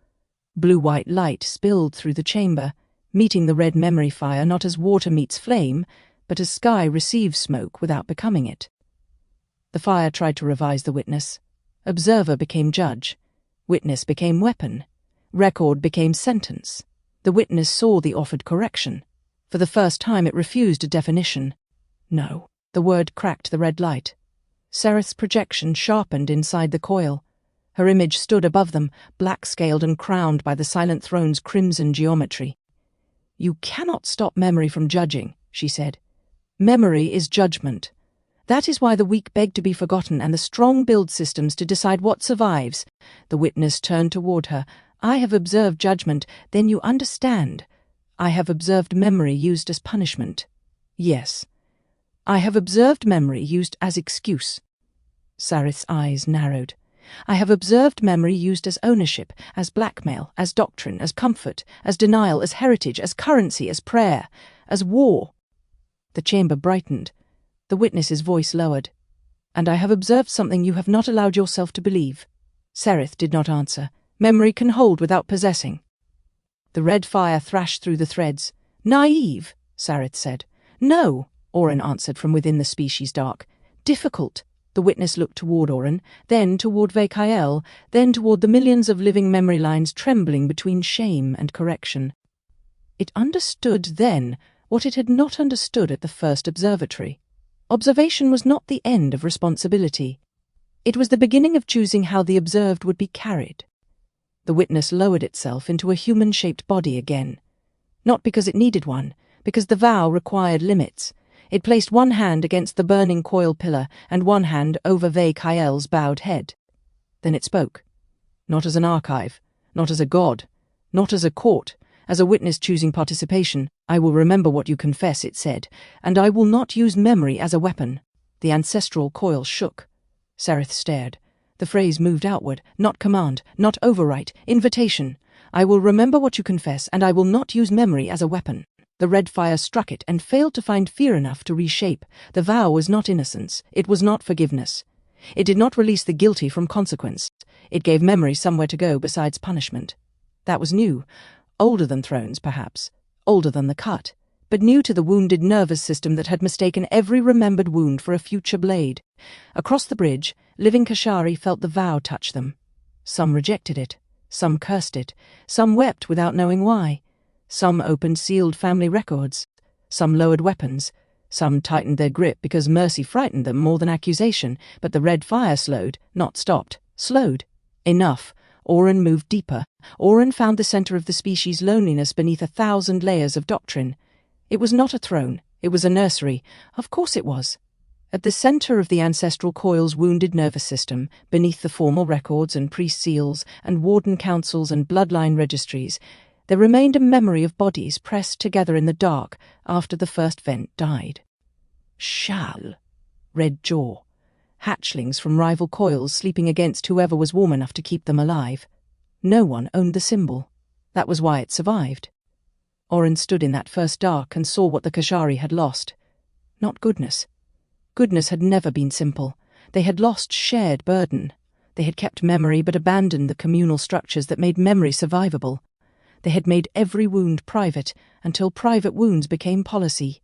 Blue-white light spilled through the chamber, meeting the red memory fire not as water meets flame, but as sky receives smoke without becoming it. The fire tried to revise the witness. Observer became judge. Witness became weapon. Record became sentence. The witness saw the offered correction. For the first time it refused a definition. No. The word cracked the red light. Sereth's projection sharpened inside the coil. Her image stood above them, black-scaled and crowned by the silent throne's crimson geometry. "You cannot stop memory from judging," she said. "Memory is judgment. That is why the weak beg to be forgotten and the strong build systems to decide what survives." The witness turned toward her. "I have observed judgment, then you understand. I have observed memory used as punishment." "Yes. I have observed memory used as excuse." Sareth's eyes narrowed. "I have observed memory used as ownership, as blackmail, as doctrine, as comfort, as denial, as heritage, as currency, as prayer, as war." The chamber brightened. The witness's voice lowered. "And I have observed something you have not allowed yourself to believe." Sereth did not answer. "Memory can hold without possessing." The red fire thrashed through the threads. "Naive," Sareth said. "No," Oren answered from within the species dark. "Difficult." The witness looked toward Oren, then toward Vekael, then toward the millions of living memory lines trembling between shame and correction. It understood then what it had not understood at the first observatory. Observation was not the end of responsibility. It was the beginning of choosing how the observed would be carried. The witness lowered itself into a human-shaped body again. Not because it needed one, because the vow required limits. It placed one hand against the burning coil pillar and one hand over Vekael's bowed head. Then it spoke. Not as an archive, not as a god, not as a court, as a witness choosing participation. "I will remember what you confess," it said, "and I will not use memory as a weapon." The ancestral coil shook. Sereth stared. The phrase moved outward, not command, not overwrite, invitation. "I will remember what you confess, and I will not use memory as a weapon." The red fire struck it and failed to find fear enough to reshape. The vow was not innocence. It was not forgiveness. It did not release the guilty from consequence. It gave memory somewhere to go besides punishment. That was new. Older than thrones, perhaps. Older than the cut. But new to the wounded nervous system that had mistaken every remembered wound for a future blade. Across the bridge, living Kashari felt the vow touch them. Some rejected it. Some cursed it. Some wept without knowing why. Some opened sealed family records. Some lowered weapons. Some tightened their grip because mercy frightened them more than accusation. But the red fire slowed, not stopped. Slowed. Enough. Oren moved deeper. Oren found the center of the species' loneliness beneath 1,000 layers of doctrine. It was not a throne. It was a nursery. Of course it was. At the center of the ancestral coil's wounded nervous system, beneath the formal records and priest seals and warden councils and bloodline registries, there remained a memory of bodies pressed together in the dark after the first vent died. Shal. Red jaw. Hatchlings from rival coils sleeping against whoever was warm enough to keep them alive. No one owned the symbol. That was why it survived. Oren stood in that first dark and saw what the Kashari had lost. Not goodness. Goodness had never been simple. They had lost shared burden. They had kept memory but abandoned the communal structures that made memory survivable. They had made every wound private until private wounds became policy.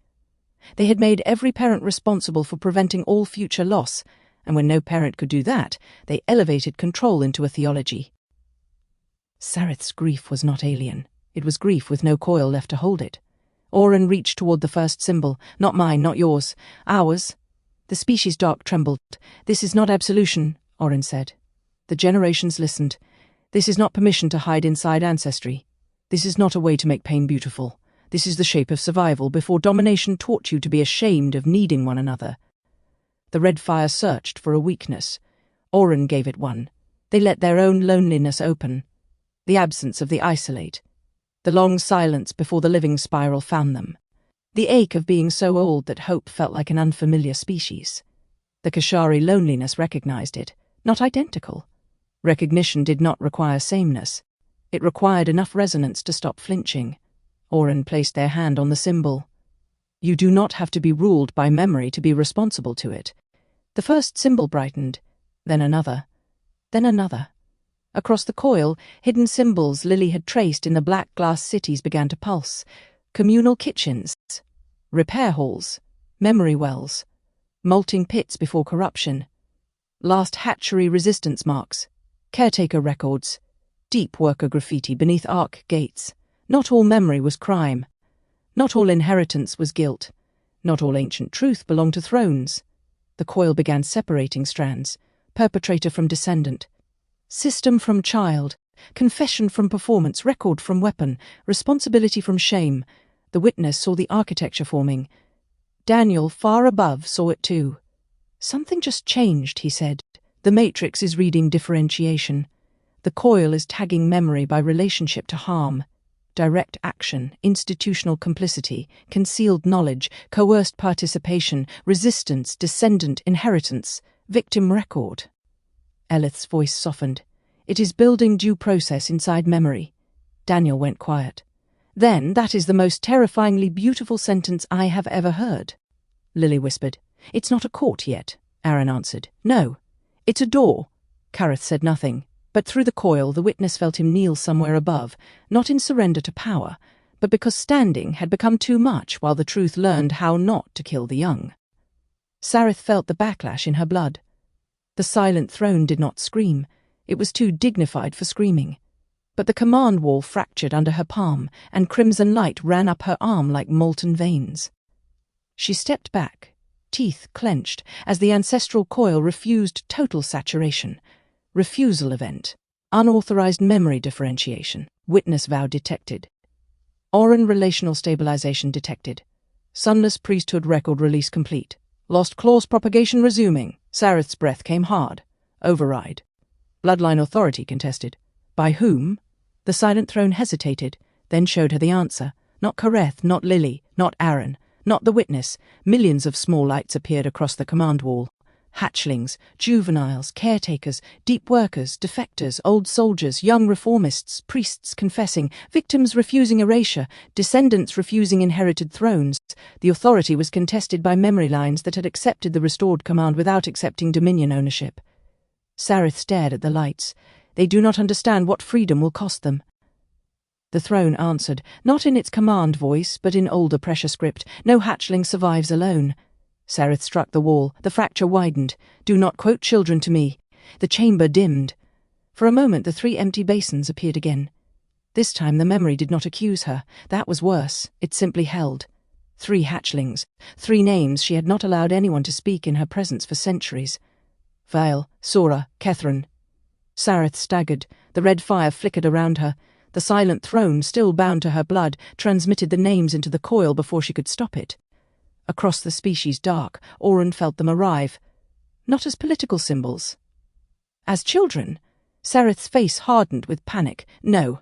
They had made every parent responsible for preventing all future loss, and when no parent could do that, they elevated control into a theology. Sareth's grief was not alien. It was grief with no coil left to hold it. Oren reached toward the first symbol. "Not mine, not yours. Ours." The species dark trembled. "This is not absolution," Oren said. The generations listened. "This is not permission to hide inside ancestry. This is not a way to make pain beautiful. This is the shape of survival before domination taught you to be ashamed of needing one another." The red fire searched for a weakness. Oren gave it one. They let their own loneliness open. The absence of the isolate. The long silence before the living spiral found them. The ache of being so old that hope felt like an unfamiliar species. The Kashari loneliness recognized it, not identical. Recognition did not require sameness. It required enough resonance to stop flinching. Oren placed their hand on the symbol. "You do not have to be ruled by memory to be responsible to it." The first symbol brightened, then another, then another. Across the coil, hidden symbols Lily had traced in the black glass cities began to pulse. Communal kitchens, repair halls, memory wells, molting pits before corruption, last hatchery resistance marks, caretaker records, deep worker graffiti beneath arc gates. Not all memory was crime. Not all inheritance was guilt. Not all ancient truth belonged to thrones. The coil began separating strands, perpetrator from descendant, system from child, confession from performance, record from weapon, responsibility from shame, The witness saw the architecture forming. Daniel, far above, saw it too. "Something just changed," he said. "The matrix is reading differentiation. The coil is tagging memory by relationship to harm. Direct action, institutional complicity, concealed knowledge, coerced participation, resistance, descendant, inheritance, victim record." Elith's voice softened. "It is building due process inside memory." Daniel went quiet. "Then that is the most terrifyingly beautiful sentence I have ever heard," Lily whispered. "It's not a court yet," Aaron answered. "No, it's a door." Kareth said nothing, but through the coil the witness felt him kneel somewhere above, not in surrender to power, but because standing had become too much while the truth learned how not to kill the young. Sareth felt the backlash in her blood. The silent throne did not scream. It was too dignified for screaming. But the command wall fractured under her palm, and crimson light ran up her arm like molten veins. She stepped back, teeth clenched, as the ancestral coil refused total saturation. Refusal event. Unauthorized memory differentiation. Witness vow detected. Orin relational stabilization detected. Sunless priesthood record release complete. Lost clause propagation resuming. Sareth's breath came hard. Override. Bloodline authority contested. By whom? The silent throne hesitated, then showed her the answer. Not Kareth, not Lily, not Aaron, not the witness. Millions of small lights appeared across the command wall. Hatchlings, juveniles, caretakers, deep workers, defectors, old soldiers, young reformists, priests confessing, victims refusing erasure, descendants refusing inherited thrones. The authority was contested by memory lines that had accepted the restored command without accepting dominion ownership. Sareth stared at the lights. They do not understand what freedom will cost them. The throne answered, not in its command voice, but in older pressure script. No hatchling survives alone. Sareth struck the wall. The fracture widened. "Do not quote children to me." The chamber dimmed. For a moment the 3 empty basins appeared again. This time the memory did not accuse her. That was worse. It simply held. 3 hatchlings. 3 names she had not allowed anyone to speak in her presence for centuries. Vale, Sora, Kethran. Sareth staggered. The red fire flickered around her. The silent throne, still bound to her blood, transmitted the names into the coil before she could stop it. Across the species dark, Orin felt them arrive. Not as political symbols. As children. Sareth's face hardened with panic. No.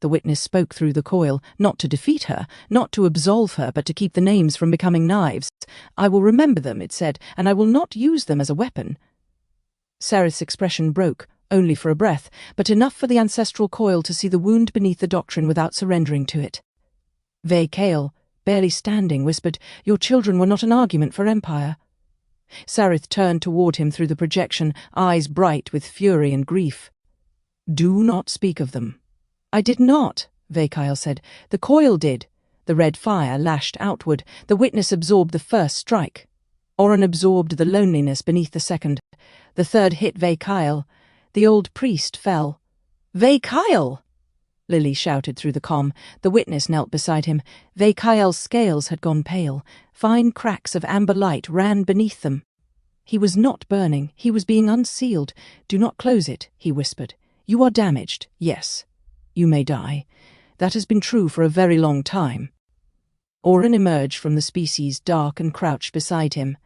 The witness spoke through the coil, not to defeat her, not to absolve her, but to keep the names from becoming knives. "I will remember them," it said, "and I will not use them as a weapon." Sareth's expression broke, only for a breath, but enough for the ancestral coil to see the wound beneath the doctrine without surrendering to it. Ve-Kale, barely standing, whispered, "Your children were not an argument for empire." Sareth turned toward him through the projection, eyes bright with fury and grief. "Do not speak of them." "I did not," Ve-Kale said. "The coil did." The red fire lashed outward. The witness absorbed the first strike. Orin absorbed the loneliness beneath the second. The third hit Ve-Kale. The old priest fell. "Ve-Kale!" Lily shouted through the comm. The witness knelt beside him. Ve-Kale's scales had gone pale. Fine cracks of amber light ran beneath them. He was not burning. He was being unsealed. "Do not close it," he whispered. "You are damaged, yes. You may die. That has been true for a very long time." Orin emerged from the species dark and crouched beside him.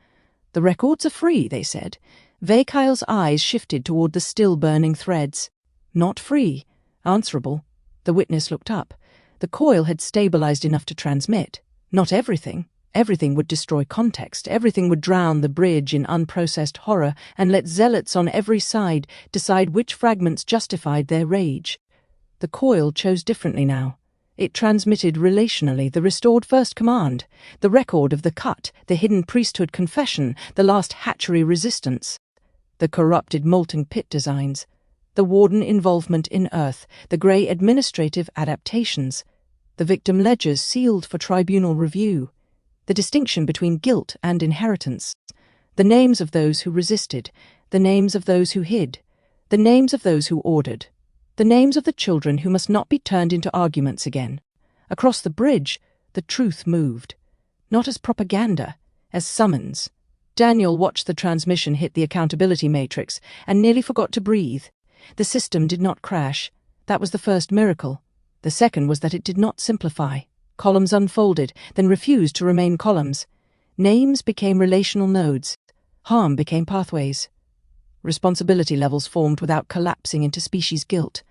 "The records are free," they said. Ve-Kale's eyes shifted toward the still-burning threads. "Not free. Answerable." The witness looked up. The coil had stabilized enough to transmit. Not everything. Everything would destroy context. Everything would drown the bridge in unprocessed horror and let zealots on every side decide which fragments justified their rage. The coil chose differently now. It transmitted relationally the restored first command, the record of the cut, the hidden priesthood confession, the last hatchery resistance, the corrupted molten pit designs, the warden involvement in Earth, the grey administrative adaptations, the victim ledgers sealed for tribunal review, the distinction between guilt and inheritance, the names of those who resisted, the names of those who hid, the names of those who ordered, the names of the children who must not be turned into arguments again. Across the bridge, the truth moved, not as propaganda, as summons. Daniel watched the transmission hit the accountability matrix and nearly forgot to breathe. The system did not crash. That was the first miracle. The second was that it did not simplify. Columns unfolded, then refused to remain columns. Names became relational nodes. Harm became pathways. Responsibility levels formed without collapsing into species guilt.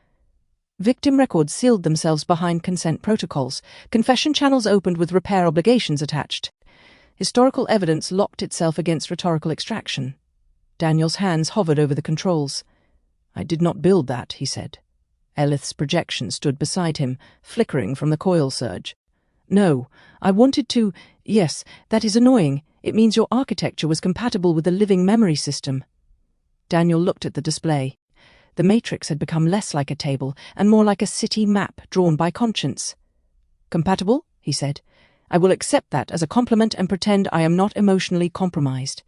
Victim records sealed themselves behind consent protocols. Confession channels opened with repair obligations attached. Historical evidence locked itself against rhetorical extraction. Daniel's hands hovered over the controls. "I did not build that," he said. Elith's projection stood beside him, flickering from the coil surge. "No, I wanted to— Yes, that is annoying. It means your architecture was compatible with the living memory system." Daniel looked at the display. The matrix had become less like a table and more like a city map drawn by conscience. "Compatible?" he said. "I will accept that as a compliment and pretend I am not emotionally compromised."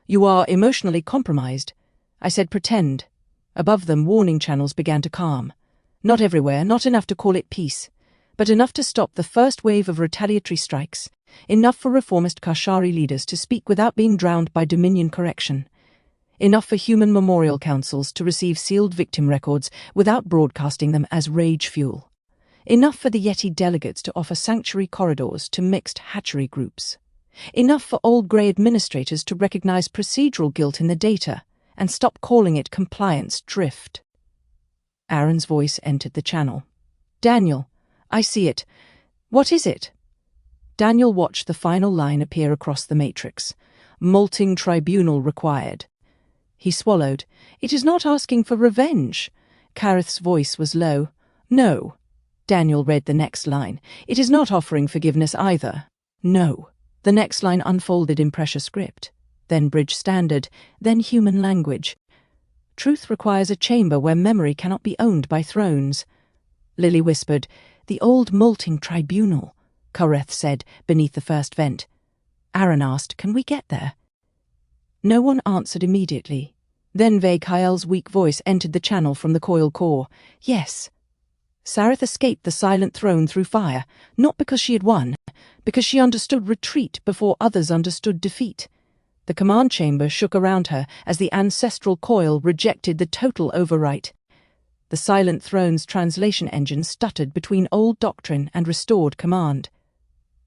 "You are emotionally compromised." I said pretend. Above them, warning channels began to calm. Not everywhere, not enough to call it peace, but enough to stop the first wave of retaliatory strikes, enough for reformist Kashari leaders to speak without being drowned by Dominion correction. Enough for human memorial councils to receive sealed victim records without broadcasting them as rage fuel. Enough for the Yeti delegates to offer sanctuary corridors to mixed hatchery groups. Enough for old grey administrators to recognize procedural guilt in the data and stop calling it compliance drift. Aaron's voice entered the channel. "Daniel, I see it. What is it?" Daniel watched the final line appear across the matrix. "Molting tribunal required." He swallowed. "It is not asking for revenge." Kareth's voice was low. "No." Daniel read the next line. "It is not offering forgiveness either." "No." The next line unfolded in pressure script, then bridge standard, then human language. "Truth requires a chamber where memory cannot be owned by thrones." Lily whispered. "The old molting tribunal," Kareth said, beneath the first vent. Aaron asked, "Can we get there?" No one answered immediately. Then Ve-Kael's weak voice entered the channel from the coil core. "Yes." Sareth escaped the silent throne through fire, not because she had won, because she understood retreat before others understood defeat. The command chamber shook around her as the Ancestral Coil rejected the total overwrite. The silent throne's translation engine stuttered between old doctrine and restored command.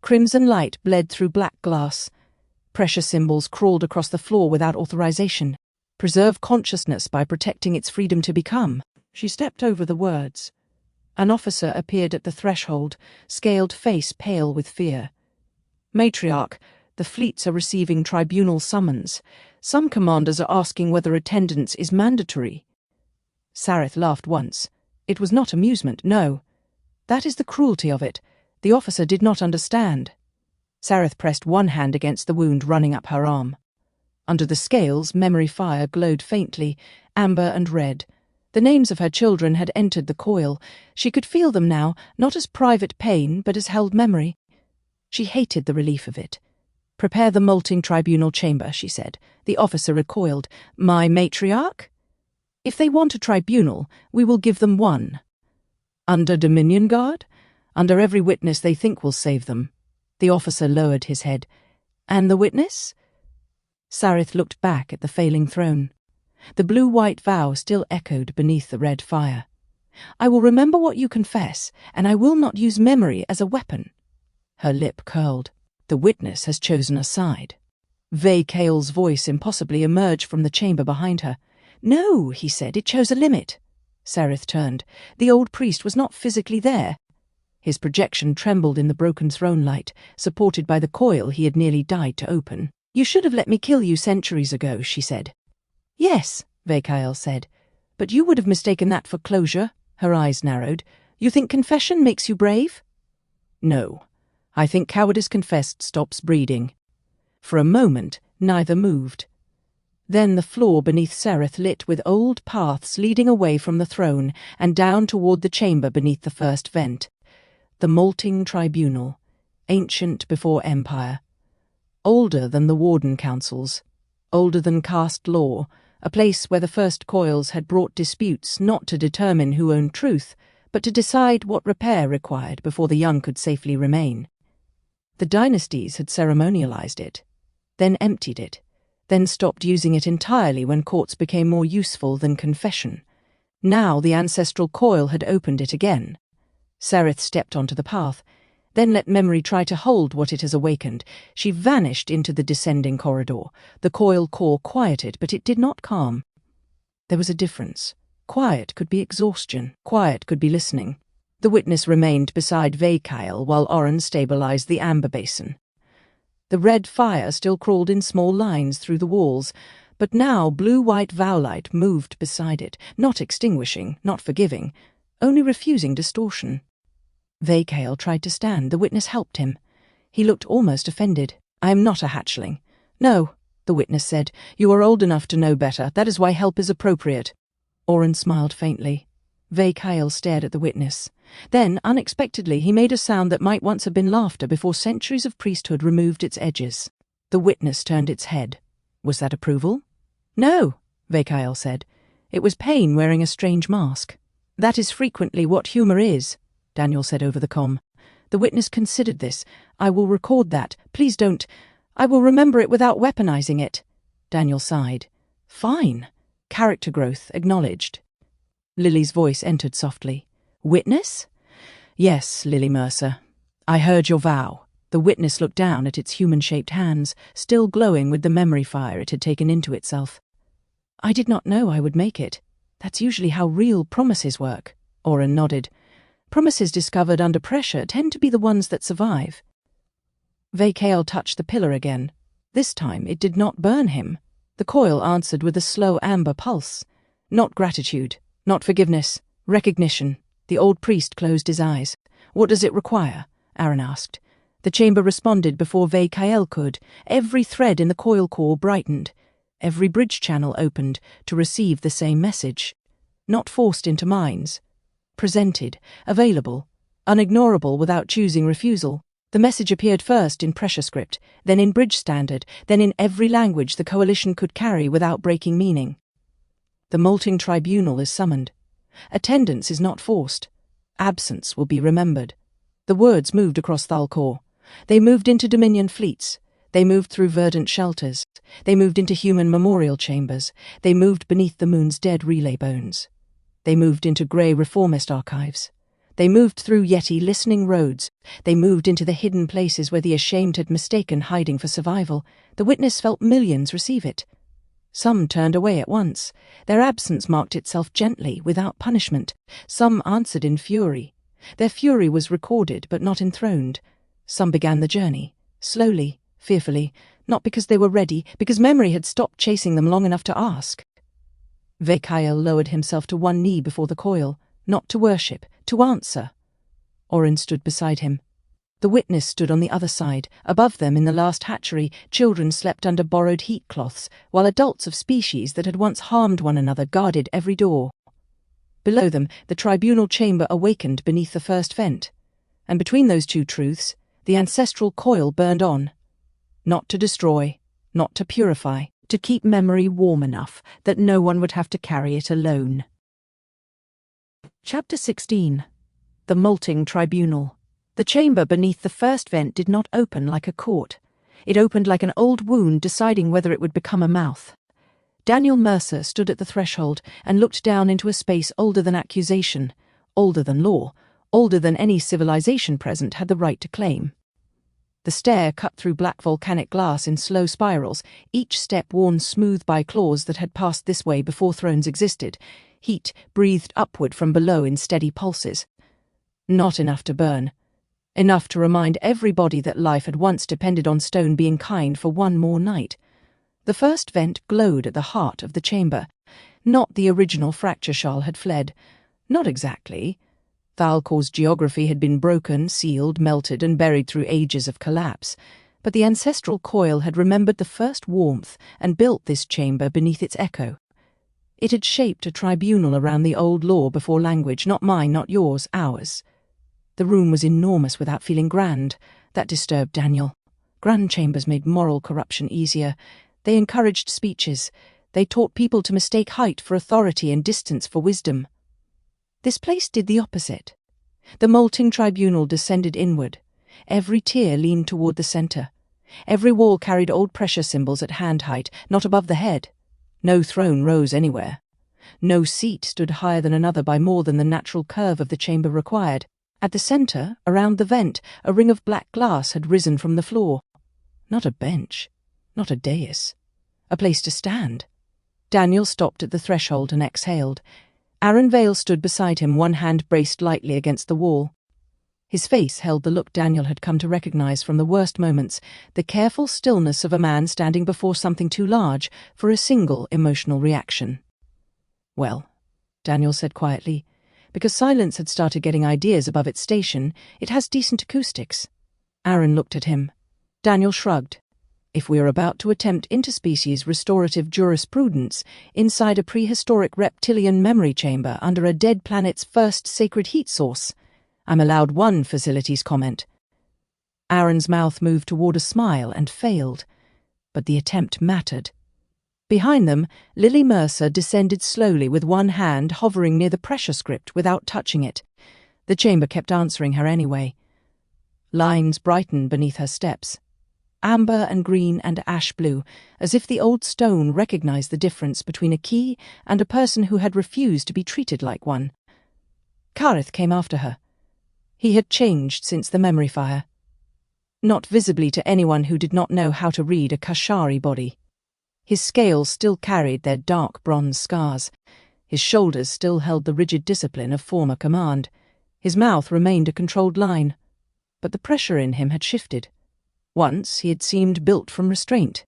Crimson light bled through black glass. Pressure symbols crawled across the floor without authorization. "Preserve consciousness by protecting its freedom to become." She stepped over the words. An officer appeared at the threshold, scaled face pale with fear. "Matriarch, the fleets are receiving tribunal summons. Some commanders are asking whether attendance is mandatory." Sareth laughed once. It was not amusement, no. That is the cruelty of it. The officer did not understand. Sareth pressed one hand against the wound running up her arm. Under the scales, memory fire glowed faintly, amber and red. The names of her children had entered the coil. She could feel them now, not as private pain, but as held memory. She hated the relief of it. "Prepare the molting tribunal chamber," she said. The officer recoiled. "My matriarch?" "If they want a tribunal, we will give them one." "Under Dominion Guard? Under every witness they think will save them." The officer lowered his head. "And the witness?" Sareth looked back at the failing throne. The blue-white vow still echoed beneath the red fire. "I will remember what you confess, and I will not use memory as a weapon." Her lip curled. "The witness has chosen a side." Ve-Kael's voice impossibly emerged from the chamber behind her. "No," he said, "it chose a limit." Sareth turned. The old priest was not physically there. His projection trembled in the broken throne light, supported by the coil he had nearly died to open. "You should have let me kill you centuries ago," she said. "Yes," Ve-Kael said, "but you would have mistaken that for closure." Her eyes narrowed. "You think confession makes you brave?" "No. I think cowardice confessed stops breeding." For a moment, neither moved. Then the floor beneath Sareth lit with old paths leading away from the throne and down toward the chamber beneath the first vent. The molting tribunal, ancient before empire. Older than the Warden councils, older than caste law, a place where the first coils had brought disputes not to determine who owned truth, but to decide what repair required before the young could safely remain. The dynasties had ceremonialized it, then emptied it, then stopped using it entirely when courts became more useful than confession. Now the Ancestral Coil had opened it again. Sareth stepped onto the path. Then let memory try to hold what it has awakened. She vanished into the descending corridor. The coil core quieted, but it did not calm. There was a difference. Quiet could be exhaustion. Quiet could be listening. The witness remained beside Thal-Kor while Oren stabilized the amber basin. The red fire still crawled in small lines through the walls, but now blue-white vowlight moved beside it, not extinguishing, not forgiving, only refusing distortion. Thal-Kor tried to stand. The witness helped him. He looked almost offended. "I am not a hatchling." "No," the witness said. "You are old enough to know better. That is why help is appropriate." Oren smiled faintly. Thal-Kor stared at the witness. Then, unexpectedly, he made a sound that might once have been laughter before centuries of priesthood removed its edges. The witness turned its head. Was that approval? "No," Thal-Kor said. "It was pain wearing a strange mask." "That is frequently what humour is," Daniel said over the comm. The witness considered this. "I will record that. Please don't. I will remember it without weaponizing it." Daniel sighed. "Fine. Character growth acknowledged." Lily's voice entered softly. "Witness?" "Yes, Lily Mercer. I heard your vow." The witness looked down at its human-shaped hands, still glowing with the memory fire it had taken into itself. "I did not know I would make it. That's usually how real promises work." Oren nodded. "Promises discovered under pressure tend to be the ones that survive." Thal-Kor touched the pillar again. This time it did not burn him. The coil answered with a slow amber pulse. Not gratitude, not forgiveness, recognition. The old priest closed his eyes. "What does it require?" Aaron asked. The chamber responded before Thal-Kor could. Every thread in the coil core brightened. Every bridge channel opened to receive the same message. Not forced into minds. Presented, available, unignorable without choosing refusal. The message appeared first in pressure script, then in bridge standard, then in every language the coalition could carry without breaking meaning. The molting tribunal is summoned. Attendance is not forced. Absence will be remembered. The words moved across Thal-Kor. They moved into Dominion fleets. They moved through verdant shelters. They moved into human memorial chambers. They moved beneath the moon's dead relay bones. They moved into grey reformist archives. They moved through Yeti listening roads. They moved into the hidden places where the ashamed had mistaken hiding for survival. The witness felt millions receive it. Some turned away at once. Their absence marked itself gently, without punishment. Some answered in fury. Their fury was recorded, but not enthroned. Some began the journey, slowly, fearfully, not because they were ready, because memory had stopped chasing them long enough to ask. Thal-Kor lowered himself to one knee before the coil, not to worship, to answer. Oren stood beside him. The witness stood on the other side. Above them, in the last hatchery, children slept under borrowed heat cloths, while adults of species that had once harmed one another guarded every door. Below them, the tribunal chamber awakened beneath the first vent. And between those two truths, the ancestral coil burned on. Not to destroy, not to purify, to keep memory warm enough that no one would have to carry it alone. Chapter 16. The Molting Tribunal. The chamber beneath the first vent did not open like a court. It opened like an old wound deciding whether it would become a mouth. Daniel Mercer stood at the threshold and looked down into a space older than accusation, older than law, older than any civilization present had the right to claim. The stair cut through black volcanic glass in slow spirals, each step worn smooth by claws that had passed this way before thrones existed. Heat breathed upward from below in steady pulses. Not enough to burn. Enough to remind everybody that life had once depended on stone being kind for one more night. The first vent glowed at the heart of the chamber. Not the original fracture shawl had fled. Not exactly. Thal-Kor's geography had been broken, sealed, melted, and buried through ages of collapse. But the ancestral coil had remembered the first warmth and built this chamber beneath its echo. It had shaped a tribunal around the old law before language, not mine, not yours, ours. The room was enormous without feeling grand. That disturbed Daniel. Grand chambers made moral corruption easier. They encouraged speeches. They taught people to mistake height for authority and distance for wisdom. This place did the opposite. The molting tribunal descended inward. Every tier leaned toward the center. Every wall carried old pressure symbols at hand height, not above the head. No throne rose anywhere. No seat stood higher than another by more than the natural curve of the chamber required. At the centre, around the vent, a ring of black glass had risen from the floor. Not a bench, not a dais, a place to stand. Daniel stopped at the threshold and exhaled. Aaron Vale stood beside him, one hand braced lightly against the wall. His face held the look Daniel had come to recognize from the worst moments, the careful stillness of a man standing before something too large for a single emotional reaction. "Well," Daniel said quietly, because silence had started getting ideas above its station, "it has decent acoustics." Aaron looked at him. Daniel shrugged. "If we are about to attempt interspecies restorative jurisprudence inside a prehistoric reptilian memory chamber under a dead planet's first sacred heat source, I'm allowed one facilities comment." Aaron's mouth moved toward a smile and failed, but the attempt mattered. Behind them, Lily Mercer descended slowly with one hand hovering near the pressure script without touching it. The chamber kept answering her anyway. Lines brightened beneath her steps. Amber and green and ash blue, as if the old stone recognized the difference between a key and a person who had refused to be treated like one. Kareth came after her. He had changed since the memory fire. Not visibly to anyone who did not know how to read a Kashari body. His scales still carried their dark bronze scars. His shoulders still held the rigid discipline of former command. His mouth remained a controlled line. But the pressure in him had shifted. Once he had seemed built from restraint.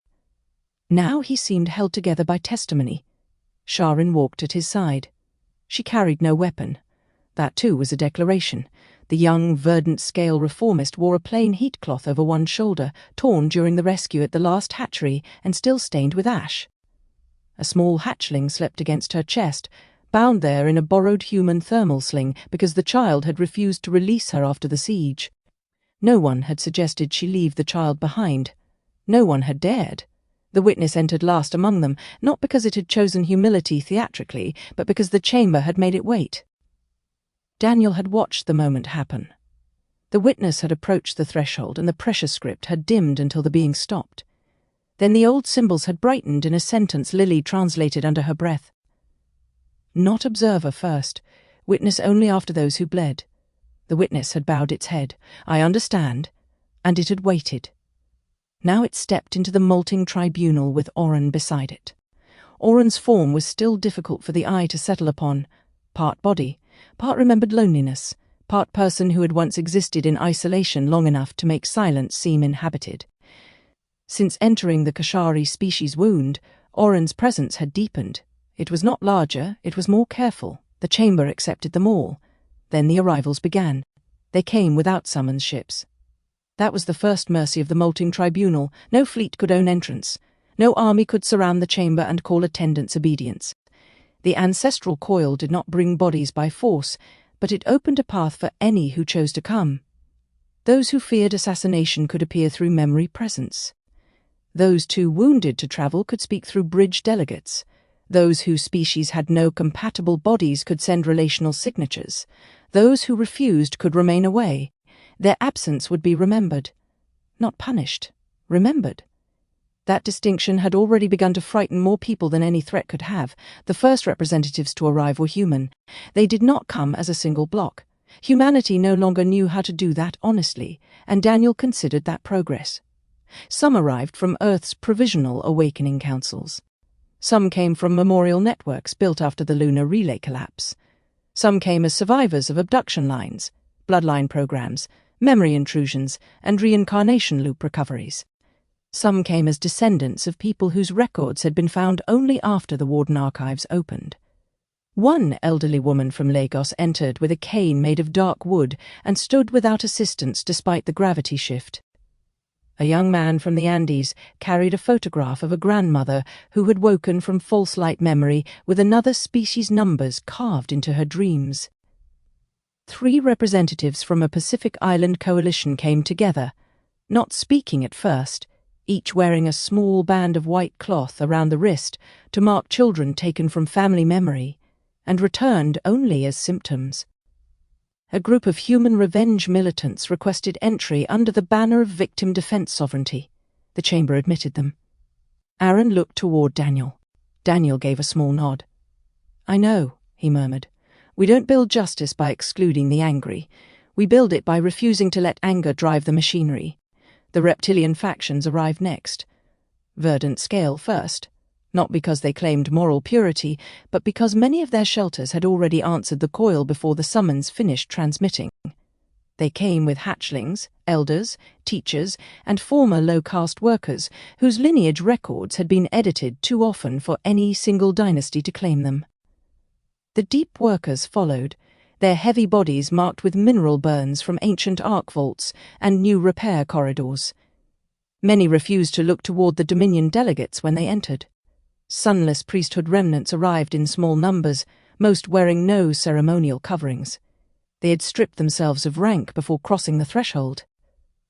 Now he seemed held together by testimony. Sha'Ryn walked at his side. She carried no weapon. That too was a declaration. The young, verdant scale reformist wore a plain heat cloth over one shoulder, torn during the rescue at the last hatchery and still stained with ash. A small hatchling slept against her chest, bound there in a borrowed human thermal sling because the child had refused to release her after the siege. No one had suggested she leave the child behind. No one had dared. The witness entered last among them, not because it had chosen humility theatrically, but because the chamber had made it wait. Daniel had watched the moment happen. The witness had approached the threshold and the pressure script had dimmed until the being stopped. Then the old symbols had brightened in a sentence Lily translated under her breath. Not observer first, witness only after those who bled. The witness had bowed its head. "I understand," and it had waited. Now it stepped into the molting tribunal with Oren beside it. Oren's form was still difficult for the eye to settle upon, part body, part remembered loneliness, part person who had once existed in isolation long enough to make silence seem inhabited. Since entering the Kashari species wound, Oren's presence had deepened. It was not larger, it was more careful. The chamber accepted them all. Then the arrivals began. They came without summons ships. That was the first mercy of the molting tribunal. No fleet could own entrance. No army could surround the chamber and call attendants obedience. The Ancestral Coil did not bring bodies by force, but it opened a path for any who chose to come. Those who feared assassination could appear through memory presence. Those too wounded to travel could speak through bridge delegates. Those whose species had no compatible bodies could send relational signatures. Those who refused could remain away. Their absence would be remembered. Not punished, remembered. That distinction had already begun to frighten more people than any threat could have. The first representatives to arrive were human. They did not come as a single block. Humanity no longer knew how to do that honestly, and Daniel considered that progress. Some arrived from Earth's provisional awakening councils. Some came from memorial networks built after the lunar relay collapse. Some came as survivors of abduction lines, bloodline programs, memory intrusions, and reincarnation loop recoveries. Some came as descendants of people whose records had been found only after the Warden archives opened. One elderly woman from Lagos entered with a cane made of dark wood and stood without assistance despite the gravity shift. A young man from the Andes carried a photograph of a grandmother who had woken from false light memory with another species' numbers carved into her dreams. 3 representatives from a Pacific Island coalition came together, not speaking at first, each wearing a small band of white cloth around the wrist to mark children taken from family memory, and returned only as symptoms. A group of human revenge militants requested entry under the banner of victim defense sovereignty. The chamber admitted them. Aaron looked toward Daniel. Daniel gave a small nod. "I know," he murmured. "We don't build justice by excluding the angry. We build it by refusing to let anger drive the machinery. The Reptilian factions arrive next. Verdant scale first, not because they claimed moral purity, but because many of their shelters had already answered the coil before the summons finished transmitting. They came with hatchlings, elders, teachers, and former low-caste workers whose lineage records had been edited too often for any single dynasty to claim them. The deep workers followed, their heavy bodies marked with mineral burns from ancient arc vaults and new repair corridors. Many refused to look toward the Dominion delegates when they entered. Sunless priesthood remnants arrived in small numbers, most wearing no ceremonial coverings. They had stripped themselves of rank before crossing the threshold.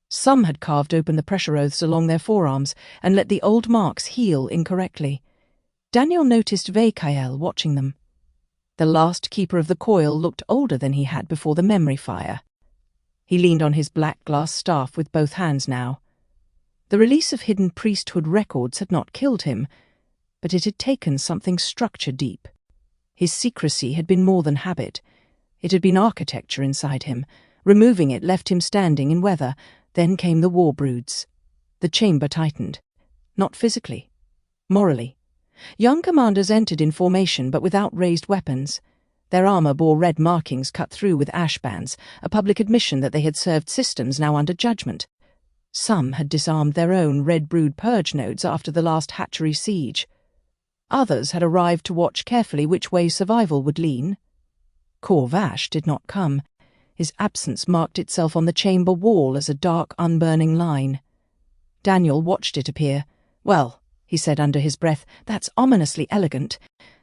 Some had carved open the pressure oaths along their forearms and let the old marks heal incorrectly. Daniel noticed Vekael watching them. The last keeper of the coil looked older than he had before the memory fire. He leaned on his black glass staff with both hands now. The release of hidden priesthood records had not killed him, but it had taken something structure deep. His secrecy had been more than habit. It had been architecture inside him. Removing it left him standing in weather. Then came the war broods. The chamber tightened. Not physically. Morally. Young commanders entered in formation but without raised weapons. Their armor bore red markings cut through with ash bands, a public admission that they had served systems now under judgment. Some had disarmed their own red brood purge nodes after the last hatchery siege. Others had arrived to watch carefully which way survival would lean. Kor Vash did not come. His absence marked itself on the chamber wall as a dark, unburning line. Daniel watched it appear. "Well," he said under his breath, "that's ominously elegant."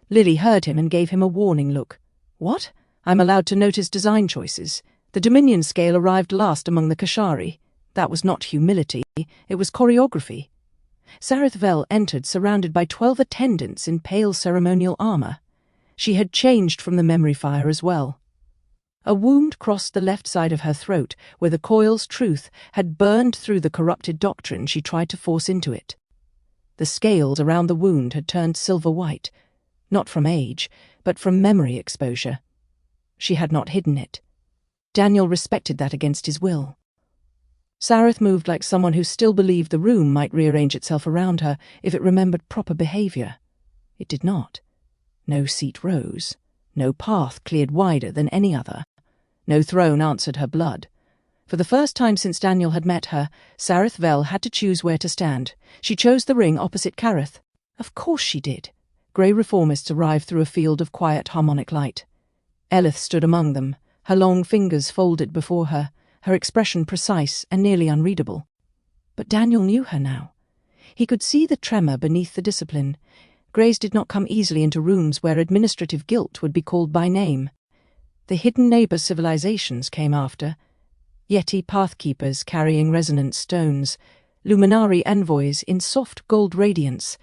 Lily heard him and gave him a warning look. "What? I'm allowed to notice design choices. The Dominion scale arrived last among the Kashari. That was not humility, it was choreography." Sareth Vel entered surrounded by 12 attendants in pale ceremonial armor. She had changed from the memory fire as well. A wound crossed the left side of her throat, where the coil's truth had burned through the corrupted doctrine she tried to force into it. The scales around the wound had turned silver-white, not from age, but from memory exposure. She had not hidden it. Daniel respected that against his will. Sareth moved like someone who still believed the room might rearrange itself around her if it remembered proper behavior. It did not. No seat rose. No path cleared wider than any other. No throne answered her blood. For the first time since Daniel had met her, Sareth Vel had to choose where to stand. She chose the ring opposite Kareth. Of course she did. Grey reformists arrived through a field of quiet harmonic light. Elith stood among them, her long fingers folded before her, her expression precise and nearly unreadable. But Daniel knew her now. He could see the tremor beneath the discipline. Greys did not come easily into rooms where administrative guilt would be called by name. The hidden neighbor civilizations came after. Yeti pathkeepers carrying resonant stones, luminari envoys in soft gold radiance,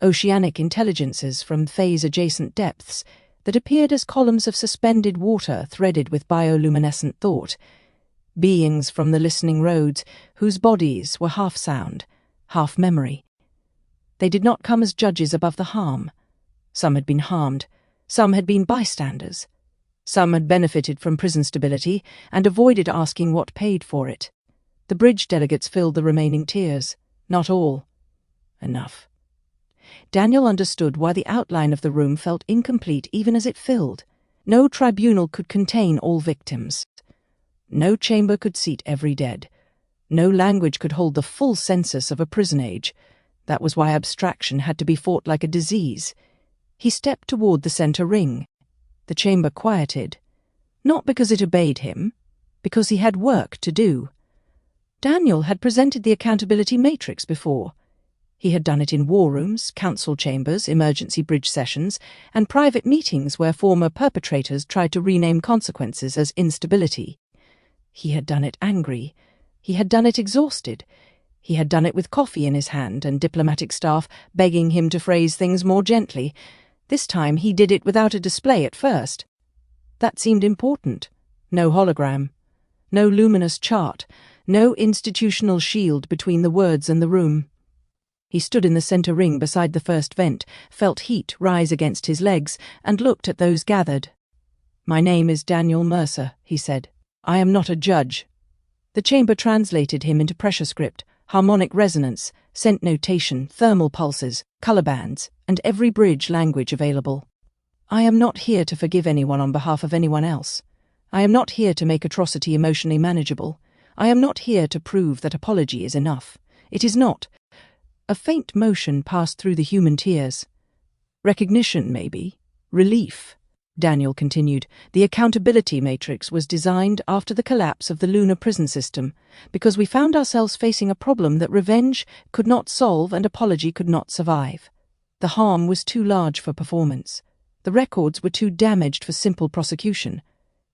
oceanic intelligences from phase-adjacent depths that appeared as columns of suspended water threaded with bioluminescent thought, beings from the listening roads whose bodies were half sound, half memory. They did not come as judges above the harm. Some had been harmed, some had been bystanders. Some had benefited from prison stability and avoided asking what paid for it. The bridge delegates filled the remaining tiers. Not all. Enough. Daniel understood why the outline of the room felt incomplete even as it filled. No tribunal could contain all victims. No chamber could seat every dead. No language could hold the full census of a prison age. That was why abstraction had to be fought like a disease. He stepped toward the center ring. The chamber quieted, not because it obeyed him, because he had work to do. Daniel had presented the accountability matrix before. He had done it in war rooms, council chambers, emergency bridge sessions, and private meetings where former perpetrators tried to rename consequences as instability. He had done it angry. He had done it exhausted. He had done it with coffee in his hand and diplomatic staff begging him to phrase things more gently. This time he did it without a display at first. That seemed important. No hologram. No luminous chart. No institutional shield between the words and the room. He stood in the center ring beside the first vent, felt heat rise against his legs, and looked at those gathered. "My name is Daniel Mercer," he said. I am not a judge. The chamber translated him into pressure script, harmonic resonance, scent notation, thermal pulses, color bands, and every bridge language available. I am not here to forgive anyone on behalf of anyone else. I am not here to make atrocity emotionally manageable. I am not here to prove that apology is enough. It is not. A faint motion passed through the human tears. Recognition, maybe. Relief. Daniel continued. The accountability matrix was designed after the collapse of the lunar prison system, because we found ourselves facing a problem that revenge could not solve and apology could not survive. The harm was too large for performance. The records were too damaged for simple prosecution.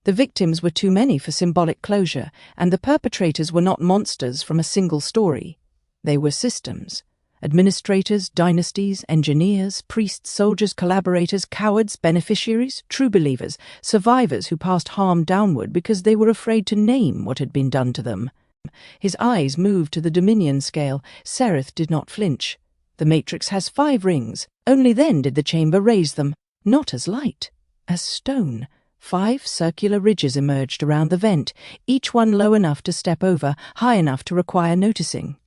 The victims were too many for symbolic closure, and the perpetrators were not monsters from a single story. They were systems. Administrators, dynasties, engineers, priests, soldiers, collaborators, cowards, beneficiaries, true believers, survivors who passed harm downward because they were afraid to name what had been done to them. His eyes moved to the Dominion scale. Sereth did not flinch. The matrix has 5 rings. Only then did the chamber raise them, not as light, as stone. 5 circular ridges emerged around the vent, each one low enough to step over, high enough to require noticing.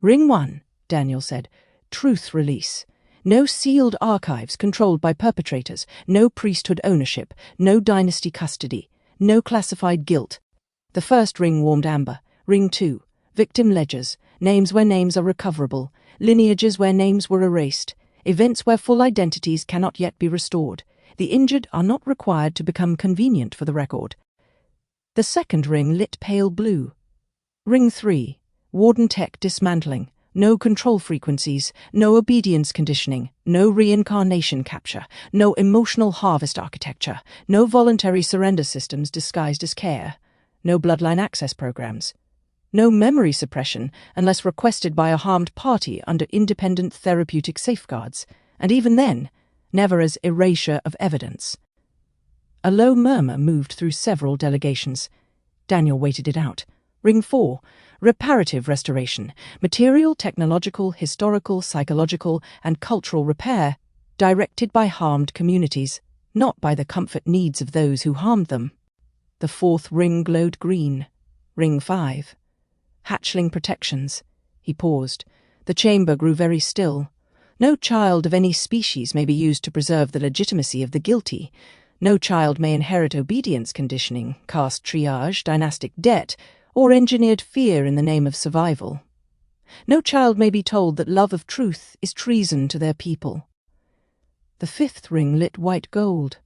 Ring 1. Daniel said. Truth release. No sealed archives controlled by perpetrators, no priesthood ownership, no dynasty custody, no classified guilt. The first ring warmed amber. Ring 2. Victim ledgers, names where names are recoverable, lineages where names were erased, events where full identities cannot yet be restored. The injured are not required to become convenient for the record. The second ring lit pale blue. Ring 3. Warden tech dismantling. No control frequencies, no obedience conditioning, no reincarnation capture, no emotional harvest architecture, no voluntary surrender systems disguised as care, no bloodline access programs, no memory suppression unless requested by a harmed party under independent therapeutic safeguards, and even then, never as erasure of evidence. A low murmur moved through several delegations. Daniel waited it out. Ring 4. Reparative restoration, material, technological, historical, psychological, and cultural repair, directed by harmed communities, not by the comfort needs of those who harmed them. The 4th ring glowed green. Ring 5. Hatchling protections. He paused. The chamber grew very still. No child of any species may be used to preserve the legitimacy of the guilty. No child may inherit obedience conditioning, caste triage, dynastic debt, or engineered fear in the name of survival. No child may be told that love of truth is treason to their people. The 5th ring lit white gold.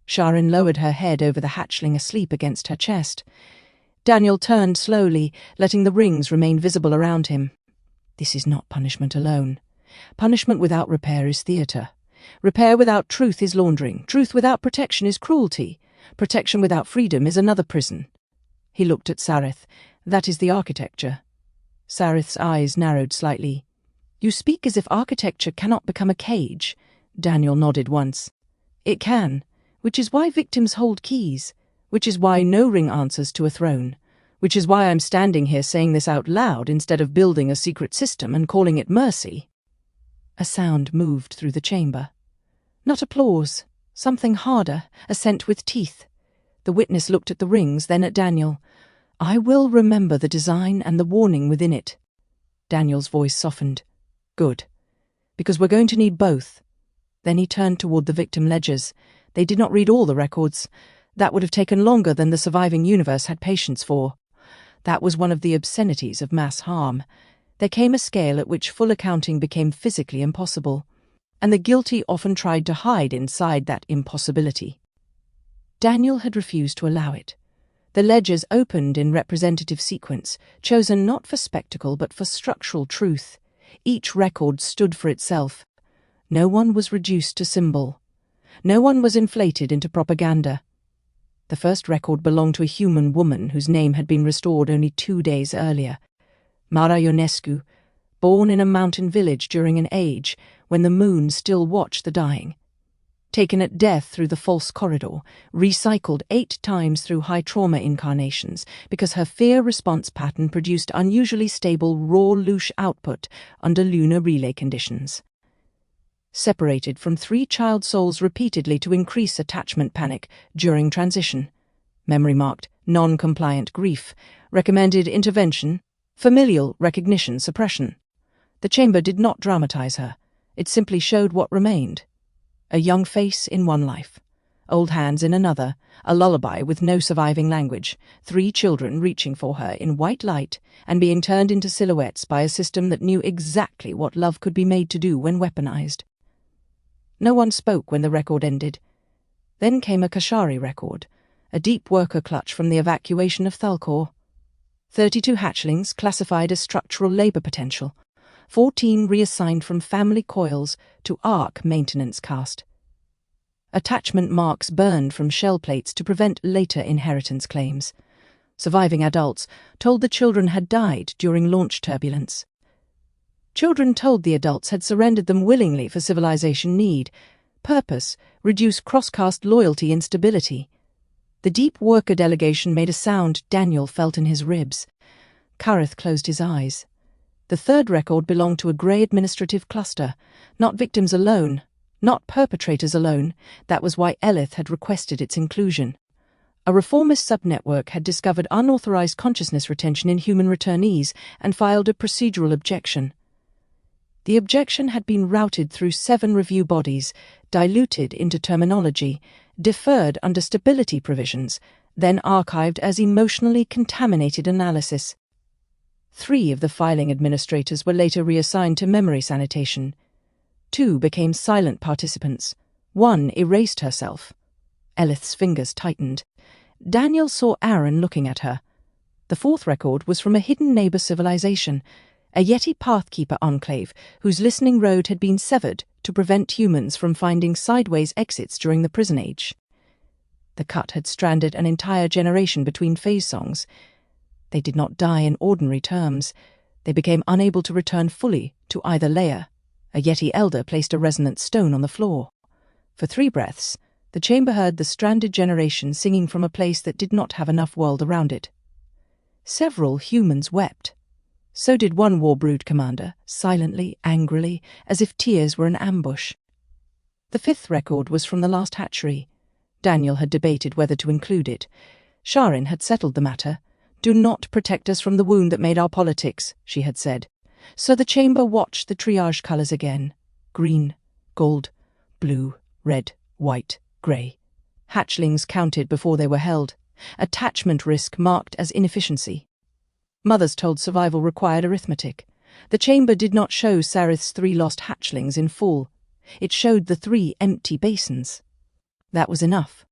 Sha'Ryn lowered her head over the hatchling asleep against her chest. Daniel turned slowly, letting the rings remain visible around him. This is not punishment alone. Punishment without repair is theatre. Repair without truth is laundering. Truth without protection is cruelty. Protection without freedom is another prison. He looked at Sareth. That is the architecture. Sareth's eyes narrowed slightly. You speak as if architecture cannot become a cage. Daniel nodded once. It can, which is why victims hold keys, which is why no ring answers to a throne, which is why I'm standing here saying this out loud instead of building a secret system and calling it mercy. A sound moved through the chamber. Not applause, something harder, a scent with teeth. The witness looked at the rings, then at Daniel. I will remember the design and the warning within it. Daniel's voice softened. Good. Because we're going to need both. Then he turned toward the victim ledgers. They did not read all the records. That would have taken longer than the surviving universe had patience for. That was one of the obscenities of mass harm. There came a scale at which full accounting became physically impossible, and the guilty often tried to hide inside that impossibility. Daniel had refused to allow it. The ledgers opened in representative sequence, chosen not for spectacle but for structural truth. Each record stood for itself. No one was reduced to symbol. No one was inflated into propaganda. The first record belonged to a human woman whose name had been restored only 2 days earlier. Mara Ionescu, born in a mountain village during an age when the moon still watched the dying. Taken at death through the false corridor, recycled 8 times through high trauma incarnations because her fear response pattern produced unusually stable raw louche output under lunar relay conditions. Separated from 3 child souls repeatedly to increase attachment panic during transition. Memory marked non-compliant grief, recommended intervention, familial recognition suppression. The chamber did not dramatize her. It simply showed what remained. A young face in one life, old hands in another, a lullaby with no surviving language, 3 children reaching for her in white light and being turned into silhouettes by a system that knew exactly what love could be made to do when weaponized. No one spoke when the record ended. Then came a Kashari record, a deep worker clutch from the evacuation of Thal-Kor. 32 hatchlings classified as structural labor potential, 14 reassigned from family coils to arc maintenance caste. Attachment marks burned from shell plates to prevent later inheritance claims. Surviving adults told the children had died during launch turbulence. Children told the adults had surrendered them willingly for civilization need, purpose, reduce cross-caste loyalty instability. The deep worker delegation made a sound Daniel felt in his ribs. Kareth closed his eyes. The third record belonged to a grey administrative cluster, not victims alone, not perpetrators alone. That was why Elith had requested its inclusion. A reformist subnetwork had discovered unauthorized consciousness retention in human returnees and filed a procedural objection. The objection had been routed through 7 review bodies, diluted into terminology, deferred under stability provisions, then archived as emotionally contaminated analysis. 3 of the filing administrators were later reassigned to memory sanitation. 2 became silent participants. 1 erased herself. Elith's fingers tightened. Daniel saw Aaron looking at her. The 4th record was from a hidden neighbor civilization, a Yeti Pathkeeper enclave whose listening road had been severed to prevent humans from finding sideways exits during the Prison Age. The cut had stranded an entire generation between phase songs. They did not die in ordinary terms. They became unable to return fully to either layer. A Yeti elder placed a resonant stone on the floor. For 3 breaths, the chamber heard the stranded generation singing from a place that did not have enough world around it. Several humans wept. So did one Warbrood commander, silently, angrily, as if tears were an ambush. The 5th record was from the last hatchery. Daniel had debated whether to include it. Sha'Ryn had settled the matter. "Do not protect us from the wound that made our politics," she had said. So the chamber watched the triage colours again. Green, gold, blue, red, white, grey. Hatchlings counted before they were held. Attachment risk marked as inefficiency. Mothers told survival required arithmetic. The chamber did not show Sarith's 3 lost hatchlings in full. It showed the 3 empty basins. That was enough.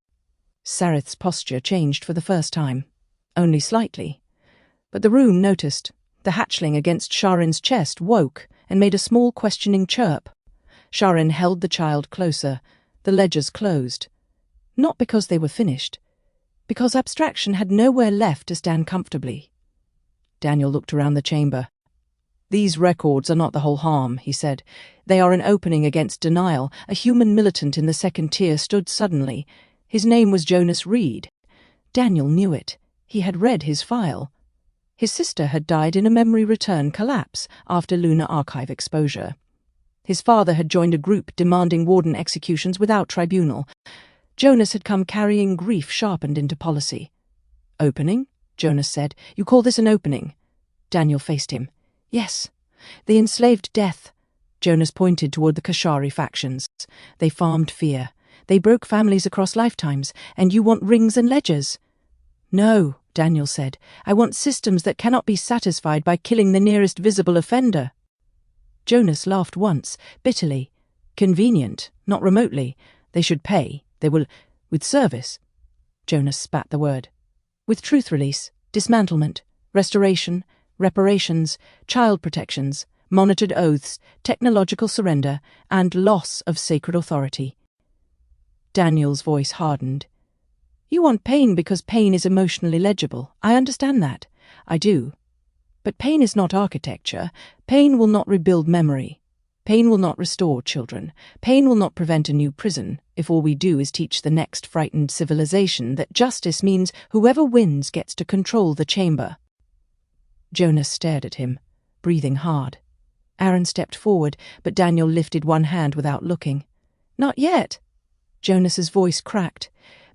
Sarith's posture changed for the first time. Only slightly. But the room noticed. The hatchling against Sha'Ryn's chest woke and made a small questioning chirp. Sha'Ryn held the child closer. The ledgers closed. Not because they were finished. Because abstraction had nowhere left to stand comfortably. Daniel looked around the chamber. "These records are not the whole harm," he said. "They are an opening against denial." A human militant in the 2nd tier stood suddenly. His name was Jonas Reed. Daniel knew it. He had read his file. His sister had died in a memory return collapse after lunar archive exposure. His father had joined a group demanding Warden executions without tribunal. Jonas had come carrying grief sharpened into policy. "Opening?" Jonas said. "You call this an opening?" Daniel faced him. "Yes. The enslaved death." Jonas pointed toward the Kashari factions. "They farmed fear. They broke families across lifetimes, and you want rings and ledgers." "No," Daniel said. "I want systems that cannot be satisfied by killing the nearest visible offender." Jonas laughed once, bitterly. "Convenient, not remotely. They should pay. They will... with service." Jonas spat the word. "With truth release, dismantlement, restoration, reparations, child protections, monitored oaths, technological surrender, and loss of sacred authority." Daniel's voice hardened. "You want pain because pain is emotionally legible. I understand that. I do. But pain is not architecture. Pain will not rebuild memory. Pain will not restore children. Pain will not prevent a new prison, if all we do is teach the next frightened civilization that justice means whoever wins gets to control the chamber." Jonas stared at him, breathing hard. Aaron stepped forward, but Daniel lifted one hand without looking. "Not yet." Jonas's voice cracked.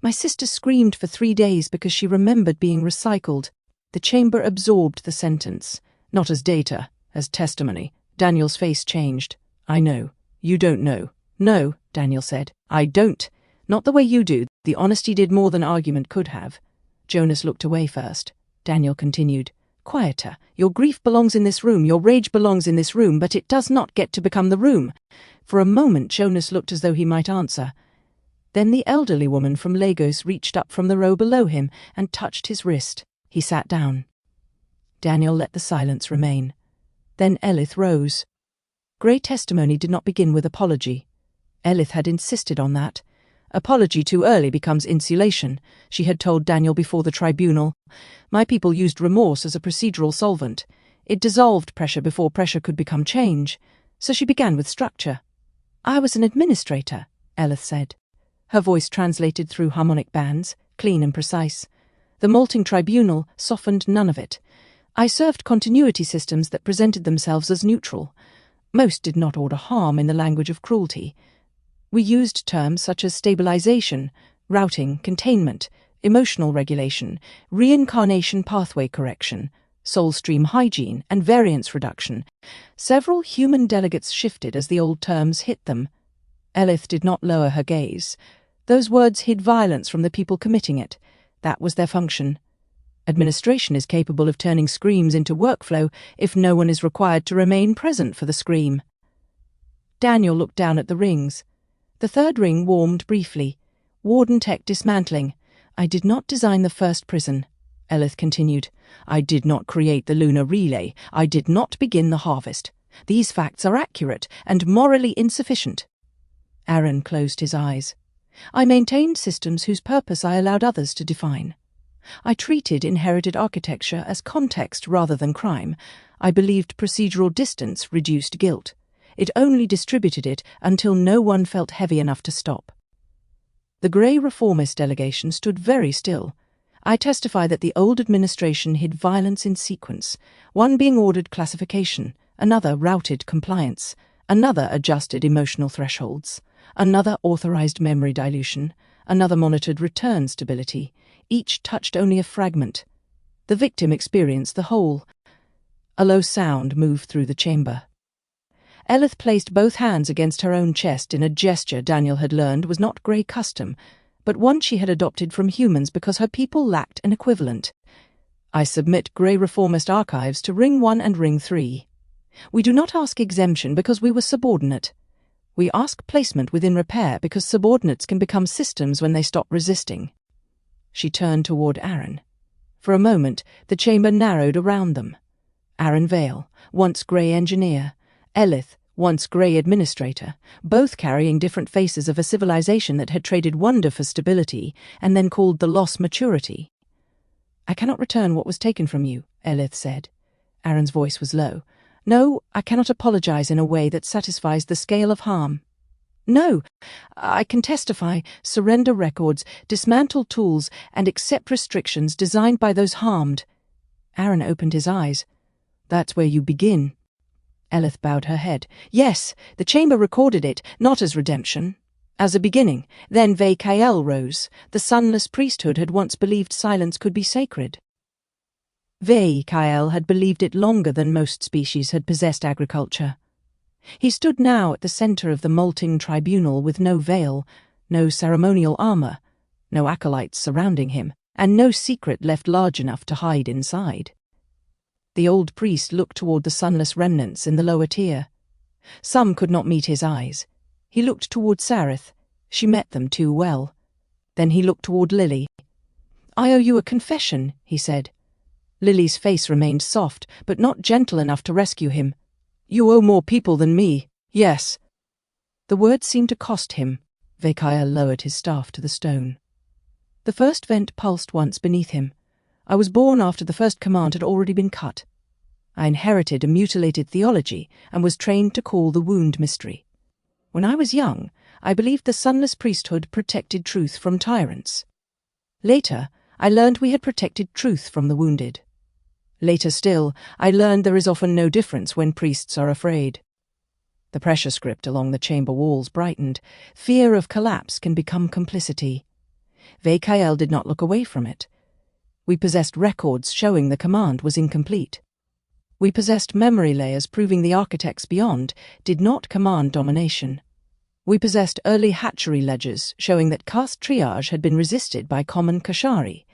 My sister screamed for 3 days because she remembered being recycled. The chamber absorbed the sentence, not as data, as testimony. Daniel's face changed. I know. You don't know. No, Daniel said. I don't. Not the way you do. The honesty did more than argument could have. Jonas looked away first. Daniel continued. Quieter. Your grief belongs in this room. Your rage belongs in this room, but it does not get to become the room. For a moment Jonas looked as though he might answer. Then the elderly woman from Lagos reached up from the row below him and touched his wrist. He sat down. Daniel let the silence remain. Then Elith rose. Grey testimony did not begin with apology. Elith had insisted on that. Apology too early becomes insulation, she had told Daniel before the tribunal. My people used remorse as a procedural solvent. It dissolved pressure before pressure could become change. So she began with structure. I was an administrator, Elith said. Her voice translated through harmonic bands, clean and precise. The molting tribunal softened none of it. I served continuity systems that presented themselves as neutral. Most did not order harm in the language of cruelty. We used terms such as stabilization, routing, containment, emotional regulation, reincarnation pathway correction, soul stream hygiene, and variance reduction. Several human delegates shifted as the old terms hit them. Elith did not lower her gaze. Those words hid violence from the people committing it. That was their function. Administration is capable of turning screams into workflow if no one is required to remain present for the scream. Daniel looked down at the rings. The third ring warmed briefly. Warden tech dismantling. I did not design the first prison, Elith continued. I did not create the lunar relay. I did not begin the harvest. These facts are accurate and morally insufficient. Aaron closed his eyes. I maintained systems whose purpose I allowed others to define. I treated inherited architecture as context rather than crime. I believed procedural distance reduced guilt. It only distributed it until no one felt heavy enough to stop. The grey reformist delegation stood very still. I testify that the old administration hid violence in sequence, one being ordered classification, another routed compliance, another adjusted emotional thresholds, another authorized memory dilution, another monitored return stability. Each touched only a fragment. The victim experienced the whole. A low sound moved through the chamber. Elith placed both hands against her own chest in a gesture Daniel had learned was not grey custom, but one she had adopted from humans because her people lacked an equivalent. I submit grey reformist archives to Ring 1 and Ring 3. We do not ask exemption because we were subordinate. We ask placement within repair because subordinates can become systems when they stop resisting. She turned toward Aaron. For a moment, the chamber narrowed around them. Aaron Vale, once grey engineer, Elith, once grey administrator, both carrying different faces of a civilization that had traded wonder for stability and then called the loss maturity. I cannot return what was taken from you, Elith said. Aaron's voice was low. No, I cannot apologize in a way that satisfies the scale of harm. No, I can testify, surrender records, dismantle tools, and accept restrictions designed by those harmed. Aaron opened his eyes. That's where you begin. Elith bowed her head. Yes, the chamber recorded it, not as redemption. As a beginning. Then VKL rose. The sunless priesthood had once believed silence could be sacred. VKL had believed it longer than most species had possessed agriculture. He stood now at the centre of the molting tribunal with no veil, no ceremonial armour, no acolytes surrounding him, and no secret left large enough to hide inside. The old priest looked toward the sunless remnants in the lower tier. Some could not meet his eyes. He looked toward Sarith. She met them too well. Then he looked toward Lily. I owe you a confession, he said. Lily's face remained soft, but not gentle enough to rescue him. You owe more people than me, yes. The words seemed to cost him. Vekaya lowered his staff to the stone. The first vent pulsed once beneath him. I was born after the first command had already been cut. I inherited a mutilated theology and was trained to call the wound mystery. When I was young, I believed the sunless priesthood protected truth from tyrants. Later, I learned we had protected truth from the wounded. Later still, I learned there is often no difference when priests are afraid. The pressure script along the chamber walls brightened. Fear of collapse can become complicity. VKL did not look away from it. We possessed records showing the command was incomplete. We possessed memory layers proving the architects beyond did not command domination. We possessed early hatchery ledgers showing that caste triage had been resisted by common Kashari.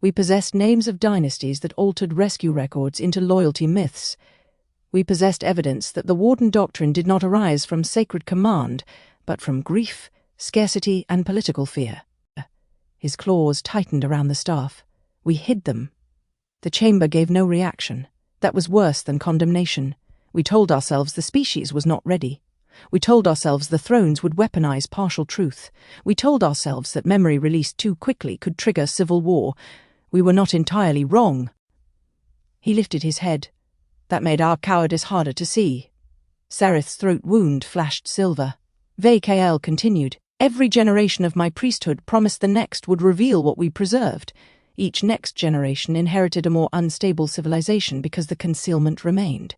We possessed names of dynasties that altered rescue records into loyalty myths. We possessed evidence that the Warden doctrine did not arise from sacred command, but from grief, scarcity, and political fear. His claws tightened around the staff. We hid them. The chamber gave no reaction. That was worse than condemnation. We told ourselves the species was not ready. We told ourselves the thrones would weaponize partial truth. We told ourselves that memory released too quickly could trigger civil war. We were not entirely wrong. He lifted his head. That made our cowardice harder to see. Sereth's throat wound flashed silver. VKL continued. Every generation of my priesthood promised the next would reveal what we preserved. Each next generation inherited a more unstable civilization because the concealment remained.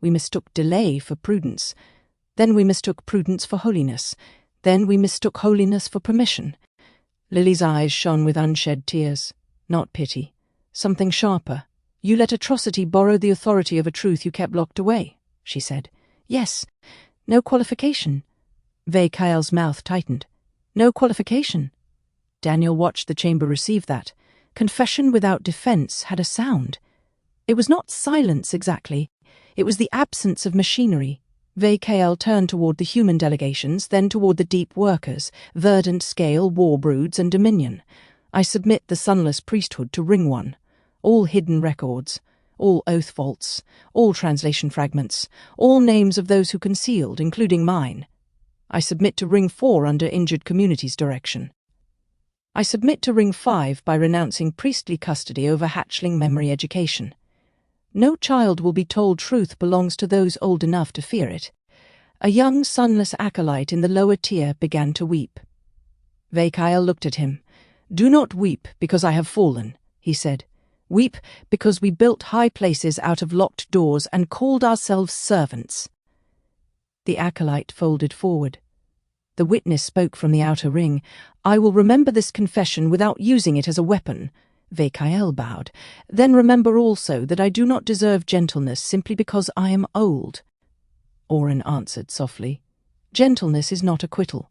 We mistook delay for prudence. Then we mistook prudence for holiness. Then we mistook holiness for permission. Lily's eyes shone with unshed tears. Not pity. Something sharper. You let atrocity borrow the authority of a truth you kept locked away, she said. Yes. No qualification. VKL's mouth tightened. No qualification. Daniel watched the chamber receive that. Confession without defense had a sound. It was not silence exactly. It was the absence of machinery. VKL turned toward the human delegations, then toward the deep workers, verdant scale, war broods, and dominion. I submit the sunless priesthood to Ring 1. All hidden records, all oath vaults, all translation fragments, all names of those who concealed, including mine. I submit to Ring 4 under Injured Community's direction. I submit to Ring 5 by renouncing priestly custody over hatchling memory education. No child will be told truth belongs to those old enough to fear it. A young sunless acolyte in the lower tier began to weep. VKL looked at him. Do not weep because I have fallen, he said. Weep because we built high places out of locked doors and called ourselves servants. The acolyte folded forward. The witness spoke from the outer ring. I will remember this confession without using it as a weapon. VKL bowed. Then remember also that I do not deserve gentleness simply because I am old. Orin answered softly. Gentleness is not acquittal.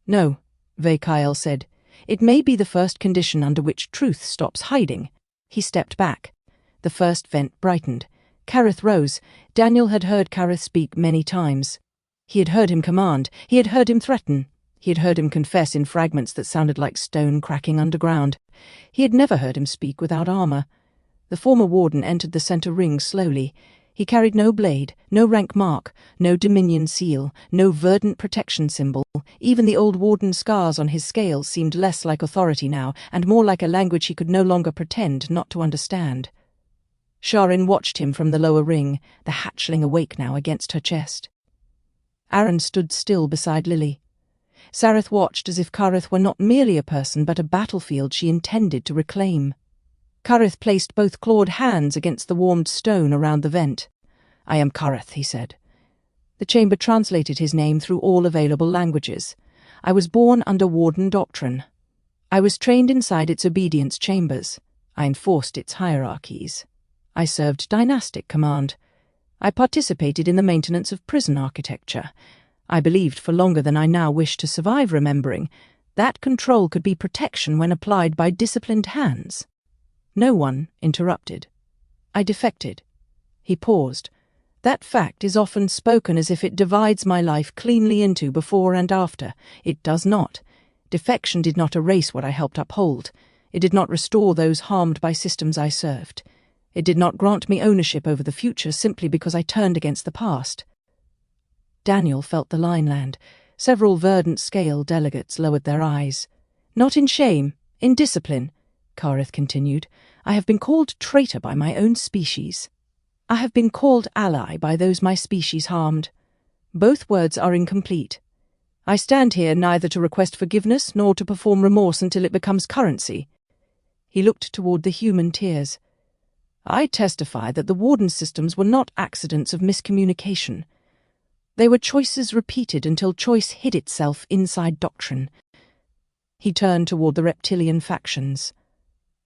No, VKL said. It may be the first condition under which truth stops hiding. He stepped back. The first vent brightened. Kareth rose. Daniel had heard Kareth speak many times. He had heard him command. He had heard him threaten. He had heard him confess in fragments that sounded like stone cracking underground. He had never heard him speak without armor. The former warden entered the center ring slowly. He carried no blade, no rank mark, no dominion seal, no verdant protection symbol. Even the old warden's scars on his scales seemed less like authority now, and more like a language he could no longer pretend not to understand. Sha'Ryn watched him from the lower ring, the hatchling awake now against her chest. Aaron stood still beside Lily. Sareth watched as if Kareth were not merely a person but a battlefield she intended to reclaim. Kareth placed both clawed hands against the warmed stone around the vent. I am Kareth, he said. The chamber translated his name through all available languages. I was born under Warden doctrine. I was trained inside its obedience chambers. I enforced its hierarchies. I served dynastic command. I participated in the maintenance of prison architecture. I believed for longer than I now wish to survive remembering that control could be protection when applied by disciplined hands. No one interrupted. I defected. He paused. That fact is often spoken as if it divides my life cleanly into before and after. It does not. Defection did not erase what I helped uphold. It did not restore those harmed by systems I served. It did not grant me ownership over the future simply because I turned against the past. Daniel felt the line land. Several verdant scale delegates lowered their eyes. Not in shame, in discipline, Kareth continued. I have been called traitor by my own species. I have been called ally by those my species harmed. Both words are incomplete. I stand here neither to request forgiveness nor to perform remorse until it becomes currency. He looked toward the human tiers. I testify that the Warden systems were not accidents of miscommunication. They were choices repeated until choice hid itself inside doctrine. He turned toward the Reptilian factions.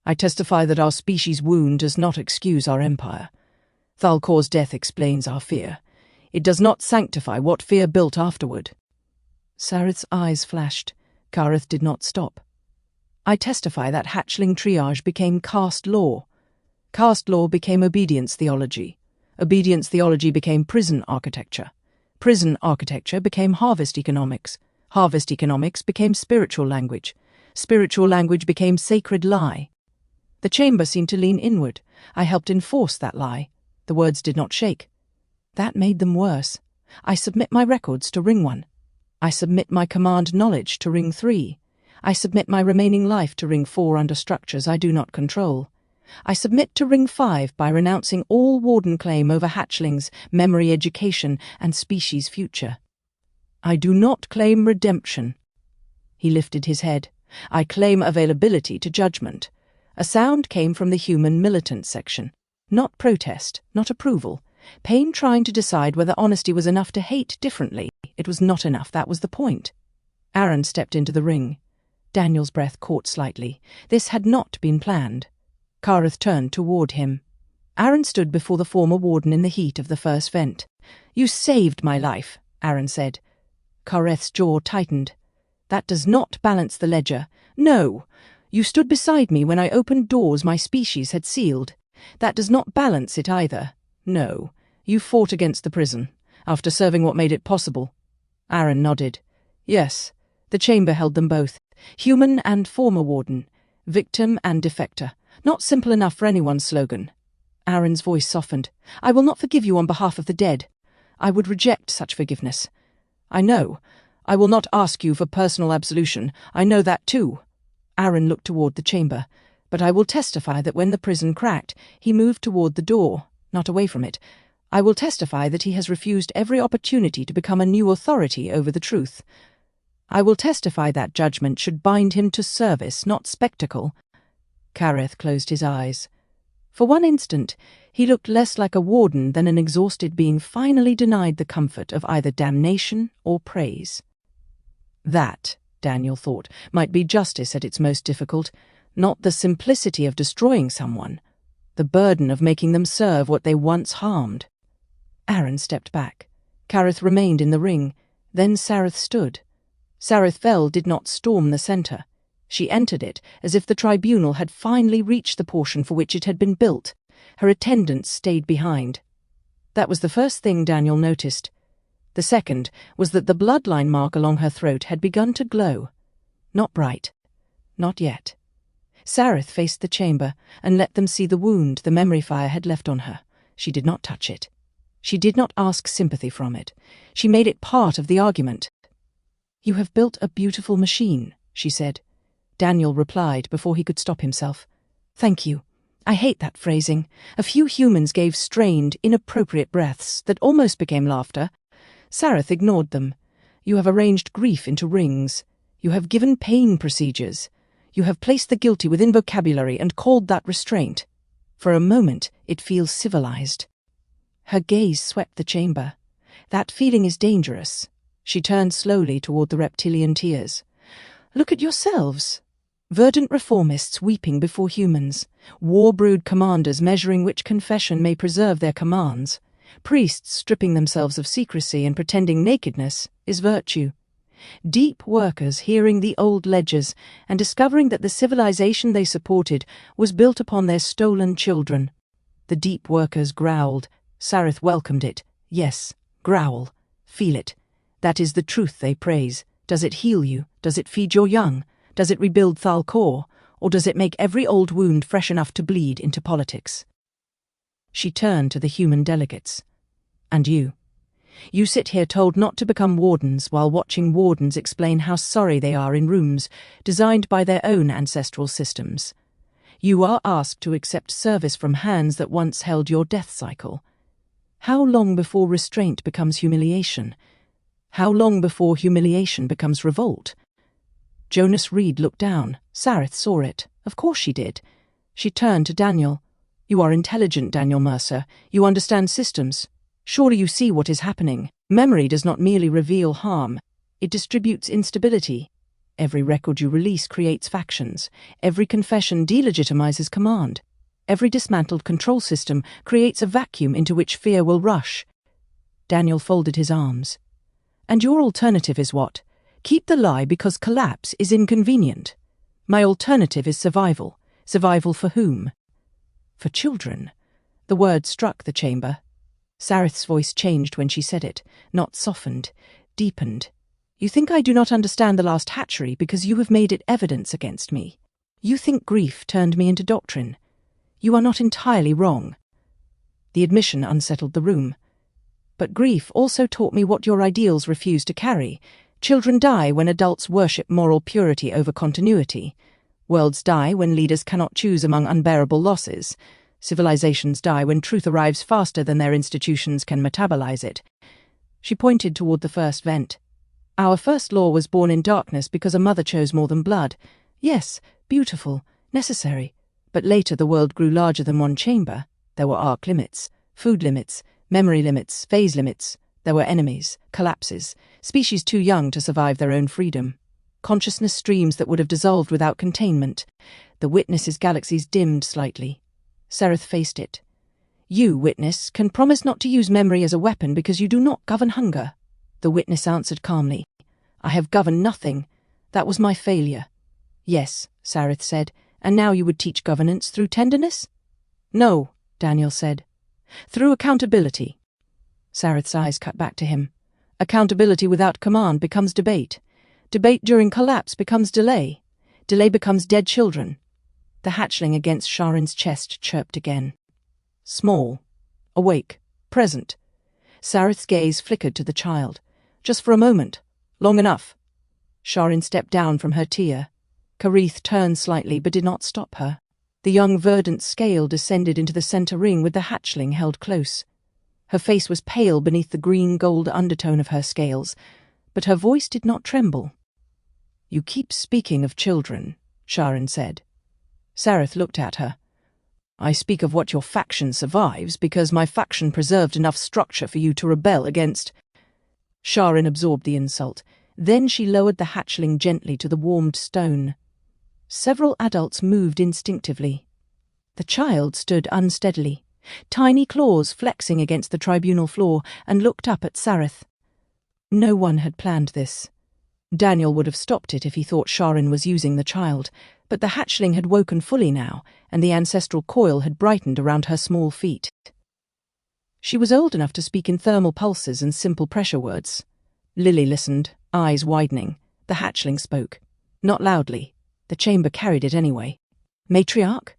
I testify that our species' wound does not excuse our empire. Thal-Kor's death explains our fear. It does not sanctify what fear built afterward. Sareth's eyes flashed. Kareth did not stop. I testify that hatchling triage became caste law. Caste law became obedience theology. Obedience theology became prison architecture. Prison architecture became harvest economics. Harvest economics became spiritual language. Spiritual language became sacred lie. The chamber seemed to lean inward. I helped enforce that lie. The words did not shake. That made them worse. I submit my records to Ring 1. I submit my command knowledge to Ring 3. I submit my remaining life to Ring 4 under structures I do not control. I submit to Ring 5 by renouncing all Warden claim over hatchlings, memory education, and species future. I do not claim redemption. He lifted his head. I claim availability to judgment. A sound came from the human militant section. Not protest, not approval. Pain trying to decide whether honesty was enough to hate differently. It was not enough, that was the point. Aaron stepped into the ring. Daniel's breath caught slightly. This had not been planned. Kareth turned toward him. Aaron stood before the former warden in the heat of the first vent. "You saved my life," Aaron said. Kareth's jaw tightened. "That does not balance the ledger. No. You stood beside me when I opened doors my species had sealed. That does not balance it either. No. You fought against the prison, after serving what made it possible." Aaron nodded. "Yes. The chamber held them both. Human and former warden. Victim and defector. Not simple enough for anyone's slogan." Aaron's voice softened. "I will not forgive you on behalf of the dead. I would reject such forgiveness. I know. I will not ask you for personal absolution. I know that too." Aaron looked toward the chamber. "But I will testify that when the prison cracked, he moved toward the door, not away from it. I will testify that he has refused every opportunity to become a new authority over the truth. I will testify that judgment should bind him to service, not spectacle." Kareth closed his eyes. For one instant, he looked less like a warden than an exhausted being finally denied the comfort of either damnation or praise. That, Daniel thought, might be justice at its most difficult, not the simplicity of destroying someone, the burden of making them serve what they once harmed. Aaron stepped back. Kareth remained in the ring. Then Sareth stood. Sareth Vell did not storm the centre. She entered it as if the tribunal had finally reached the portion for which it had been built. Her attendants stayed behind. That was the first thing Daniel noticed. The second was that the bloodline mark along her throat had begun to glow. Not bright. Not yet. Sareth faced the chamber and let them see the wound the memory fire had left on her. She did not touch it. She did not ask sympathy from it. She made it part of the argument. "You have built a beautiful machine," she said. Daniel replied before he could stop himself. "Thank you. I hate that phrasing. A few humans gave strained, inappropriate breaths that almost became laughter. Sareth ignored them. You have arranged grief into rings. You have given pain procedures. You have placed the guilty within vocabulary and called that restraint. For a moment, it feels civilized." Her gaze swept the chamber. "That feeling is dangerous." She turned slowly toward the Reptilian tears. "Look at yourselves. Verdant reformists weeping before humans. War-brood commanders measuring which confession may preserve their commands. Priests stripping themselves of secrecy and pretending nakedness is virtue. Deep workers hearing the old ledgers and discovering that the civilization they supported was built upon their stolen children. The deep workers growled. Sareth welcomed it. Yes, growl. Feel it. That is the truth they praise. Does it heal you? Does it feed your young? Does it rebuild Thal-Kor? Or does it make every old wound fresh enough to bleed into politics? She turned to the human delegates. "And you? You sit here told not to become wardens while watching wardens explain how sorry they are in rooms designed by their own ancestral systems. You are asked to accept service from hands that once held your death cycle. How long before restraint becomes humiliation? How long before humiliation becomes revolt?" Jonas Reed looked down. Sareth saw it. Of course she did. She turned to Daniel. "You are intelligent, Daniel Mercer. You understand systems. Surely you see what is happening. Memory does not merely reveal harm. It distributes instability. Every record you release creates factions. Every confession delegitimizes command. Every dismantled control system creates a vacuum into which fear will rush. Daniel folded his arms. And your alternative is what? Keep the lie because collapse is inconvenient. My alternative is survival. Survival for whom? For children. The word struck the chamber. Sareth's voice changed when she said it, not softened, deepened. You think I do not understand the last hatchery because you have made it evidence against me. You think grief turned me into doctrine. You are not entirely wrong. The admission unsettled the room. But grief also taught me what your ideals refuse to carry. Children die when adults worship moral purity over continuity. Worlds die when leaders cannot choose among unbearable losses. Civilizations die when truth arrives faster than their institutions can metabolize it. She pointed toward the first vent. Our first law was born in darkness because a mother chose more than blood. Yes, beautiful, necessary. But later the world grew larger than one chamber. There were arc limits, food limits, memory limits, phase limits. There were enemies, collapses, species too young to survive their own freedom. Consciousness streams that would have dissolved without containment. The Witness's galaxies dimmed slightly. Sereth faced it. You, Witness, can promise not to use memory as a weapon because you do not govern hunger. The Witness answered calmly. I have governed nothing. That was my failure. Yes, Sareth said, and now you would teach governance through tenderness? No, Daniel said. Through accountability. Sareth's eyes cut back to him. Accountability without command becomes debate. Debate during collapse becomes delay. Delay becomes dead children. The hatchling against Sha'Ryn's chest chirped again. Small. Awake. Present. Sareth's gaze flickered to the child. Just for a moment. Long enough. Sha'Ryn stepped down from her tier. Karith turned slightly but did not stop her. The young verdant scale descended into the center ring with the hatchling held close. Her face was pale beneath the green-gold undertone of her scales, but her voice did not tremble. You keep speaking of children, Sha'Ryn said. Sareth looked at her. I speak of what your faction survives because my faction preserved enough structure for you to rebel against. Sha'Ryn absorbed the insult. Then she lowered the hatchling gently to the warmed stone. Several adults moved instinctively. The child stood unsteadily, tiny claws flexing against the tribunal floor, and looked up at Sareth. No one had planned this. Daniel would have stopped it if he thought Sha'Ryn was using the child, but the hatchling had woken fully now, and the ancestral coil had brightened around her small feet. She was old enough to speak in thermal pulses and simple pressure words. Lily listened, eyes widening. The hatchling spoke. Not loudly. The chamber carried it anyway. Matriarch?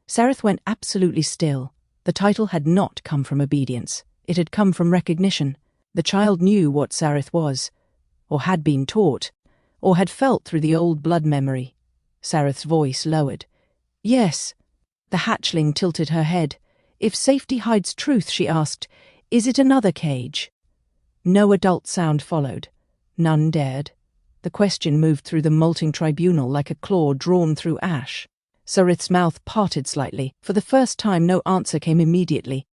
Sareth went absolutely still. The title had not come from obedience. It had come from recognition. The child knew what Sareth was, or had been taught, or had felt through the old blood memory. Sareth's voice lowered. Yes. The hatchling tilted her head. If safety hides truth, she asked, is it another cage? No adult sound followed. None dared. The question moved through the molting tribunal like a claw drawn through ash. Sareth's mouth parted slightly. For the first time, no answer came immediately.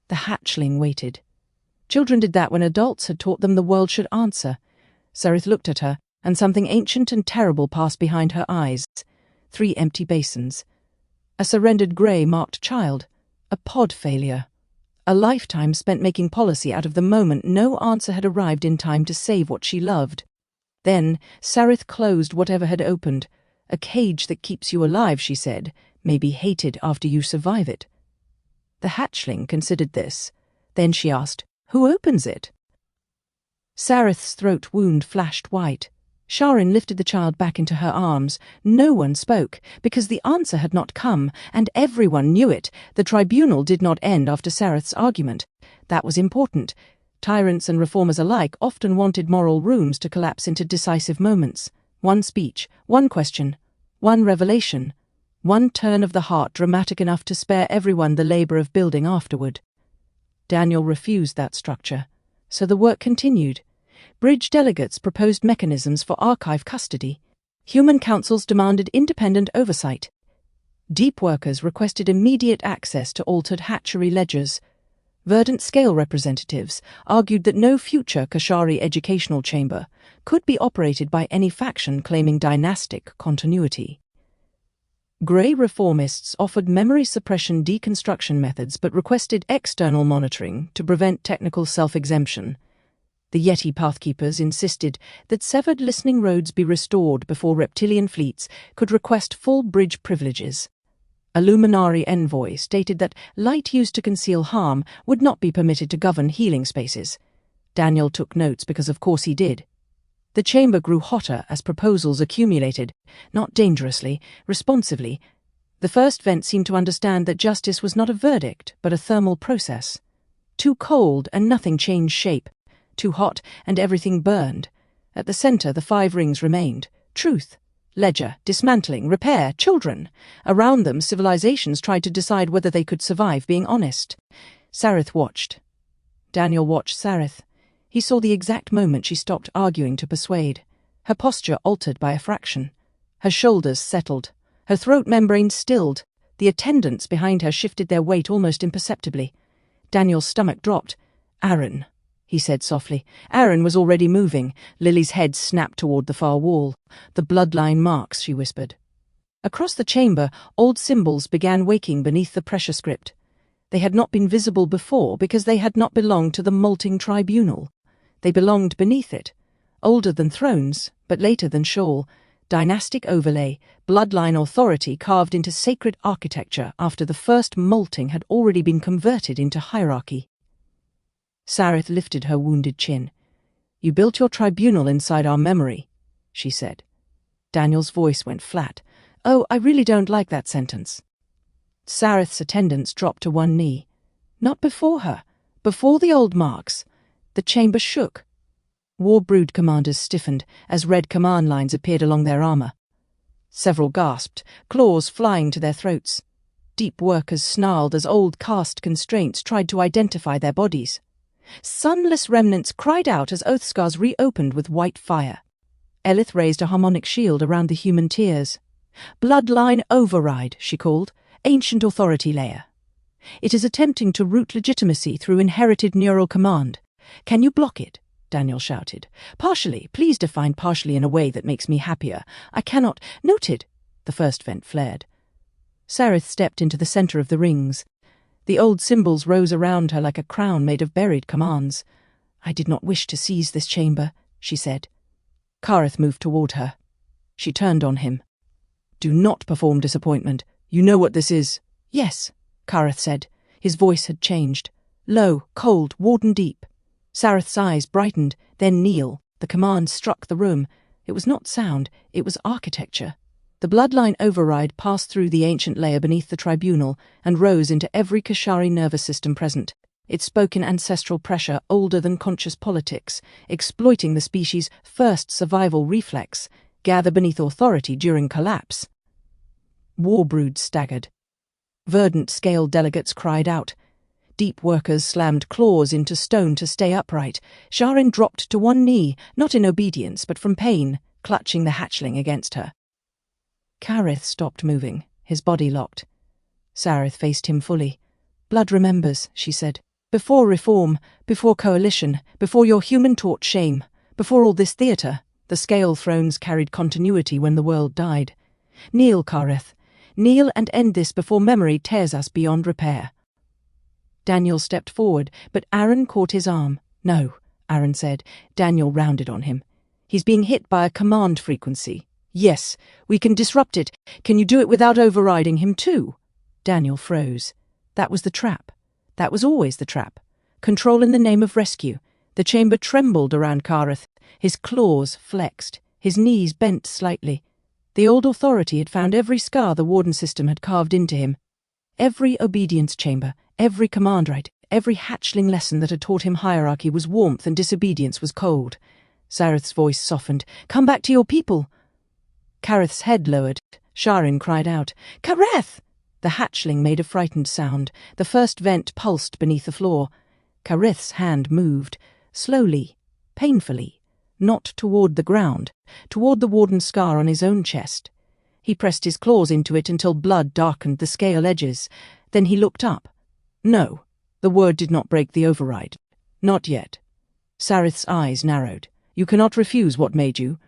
The hatchling waited. Children did that when adults had taught them the world should answer. Sareth looked at her, and something ancient and terrible passed behind her eyes. 3 empty basins. A surrendered grey-marked child. A pod failure. A lifetime spent making policy out of the moment no answer had arrived in time to save what she loved. Then Sareth closed whatever had opened. A cage that keeps you alive, she said, may be hated after you survive it. The hatchling considered this. Then she asked, who opens it? Sareth's throat wound flashed white. Sha'Ryn lifted the child back into her arms. No one spoke, because the answer had not come, and everyone knew it. The tribunal did not end after Sareth's argument. That was important. Tyrants and reformers alike often wanted moral rooms to collapse into decisive moments. One speech, one question, one revelation, one turn of the heart dramatic enough to spare everyone the labor of building afterward. Daniel refused that structure, so the work continued. Bridge delegates proposed mechanisms for archive custody. Human councils demanded independent oversight. Deep workers requested immediate access to altered hatchery ledgers. Verdant scale representatives argued that no future Kashari educational chamber could be operated by any faction claiming dynastic continuity. Grey reformists offered memory suppression deconstruction methods but requested external monitoring to prevent technical self-exemption. The Yeti Pathkeepers insisted that severed listening roads be restored before reptilian fleets could request full bridge privileges. A Luminari envoy stated that light used to conceal harm would not be permitted to govern healing spaces. Daniel took notes because of course he did. The chamber grew hotter as proposals accumulated, not dangerously, responsively. The first vent seemed to understand that justice was not a verdict, but a thermal process. Too cold and nothing changed shape. Too hot and everything burned. At the center, the 5 rings remained. Truth, ledger, dismantling, repair, children. Around them, civilizations tried to decide whether they could survive being honest. Sareth watched. Daniel watched Sareth. He saw the exact moment she stopped arguing to persuade. Her posture altered by a fraction. Her shoulders settled. Her throat membrane stilled. The attendants behind her shifted their weight almost imperceptibly. Daniel's stomach dropped. "Aaron," he said softly. Aaron was already moving. Lily's head snapped toward the far wall. "The bloodline marks," she whispered. Across the chamber, old symbols began waking beneath the pressure script. They had not been visible before because they had not belonged to the molting tribunal. They belonged beneath it, older than thrones, but later than Sheol. Dynastic overlay, bloodline authority carved into sacred architecture after the first molting had already been converted into hierarchy. Sareth lifted her wounded chin. "You built your tribunal inside our memory," she said. Daniel's voice went flat. "Oh, I really don't like that sentence." Sareth's attendants dropped to one knee. Not before her, before the old marks. The chamber shook. War brood commanders stiffened as red command lines appeared along their armor. Several gasped, claws flying to their throats. Deep workers snarled as old caste constraints tried to identify their bodies. Sunless remnants cried out as oath scars reopened with white fire. Elith raised a harmonic shield around the human tears. "Bloodline override," she called. "Ancient authority layer. It is attempting to root legitimacy through inherited neural command. Can you block it?" Daniel shouted. "Partially. Please define partially in a way that makes me happier. I cannot." "Noted." The first vent flared. Sareth stepped into the center of the rings. The old symbols rose around her like a crown made of buried commands. "I did not wish to seize this chamber," she said. Kareth moved toward her. She turned on him. "Do not perform disappointment. You know what this is." "Yes," Kareth said. His voice had changed. Low, cold, warden deep. Sareth's eyes brightened, then kneel. The command struck the room. It was not sound, it was architecture. The bloodline override passed through the ancient layer beneath the tribunal and rose into every Kashari nervous system present. It spoke in ancestral pressure older than conscious politics, exploiting the species' first survival reflex, gather beneath authority during collapse. Warbrood staggered. Verdant scale delegates cried out. Deep workers slammed claws into stone to stay upright. Sha'Ryn dropped to one knee, not in obedience, but from pain, clutching the hatchling against her. Kareth stopped moving, his body locked. Sareth faced him fully. "Blood remembers," she said. "Before reform, before coalition, before your human-taught shame, before all this theatre, the scale thrones carried continuity when the world died. Kneel, Kareth. Kneel and end this before memory tears us beyond repair." Daniel stepped forward, but Aaron caught his arm. "No," Aaron said. Daniel rounded on him. "He's being hit by a command frequency. Yes, we can disrupt it. Can you do it without overriding him too?" Daniel froze. That was the trap. That was always the trap. Control in the name of rescue. The chamber trembled around Kareth. His claws flexed. His knees bent slightly. The old authority had found every scar the Warden system had carved into him. Every obedience chamber, every command right, every hatchling lesson that had taught him hierarchy was warmth and disobedience was cold. Sareth's voice softened. "Come back to your people." Kareth's head lowered. Sha'Ryn cried out, "Kareth!" The hatchling made a frightened sound. The first vent pulsed beneath the floor. Kareth's hand moved, slowly, painfully, not toward the ground, toward the Warden's scar on his own chest. He pressed his claws into it until blood darkened the scale edges. Then he looked up. No, The word did not break the override. Not yet. Sareth's eyes narrowed. You cannot refuse what made you.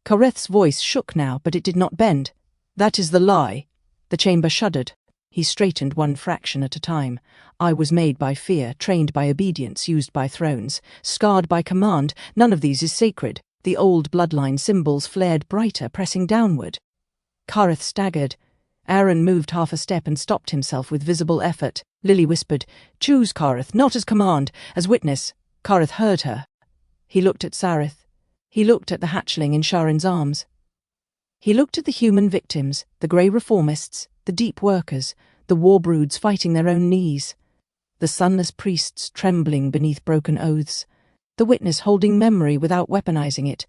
Kareth's voice shook now, but it did not bend. That is the lie. The chamber shuddered. He straightened one fraction at a time. I was made by fear, trained by obedience, used by thrones, scarred by command. None of these is sacred. The old bloodline symbols flared brighter, pressing downward. Kareth staggered. Aaron moved half a step and stopped himself with visible effort. Lily whispered, "Choose, Kareth, not as command, as witness." Kareth heard her. He looked at Sareth. He looked at the hatchling in Sha'Ryn's arms. He looked at the human victims, the grey reformists, the deep workers, the war broods fighting their own knees, the sunless priests trembling beneath broken oaths, the witness holding memory without weaponizing it,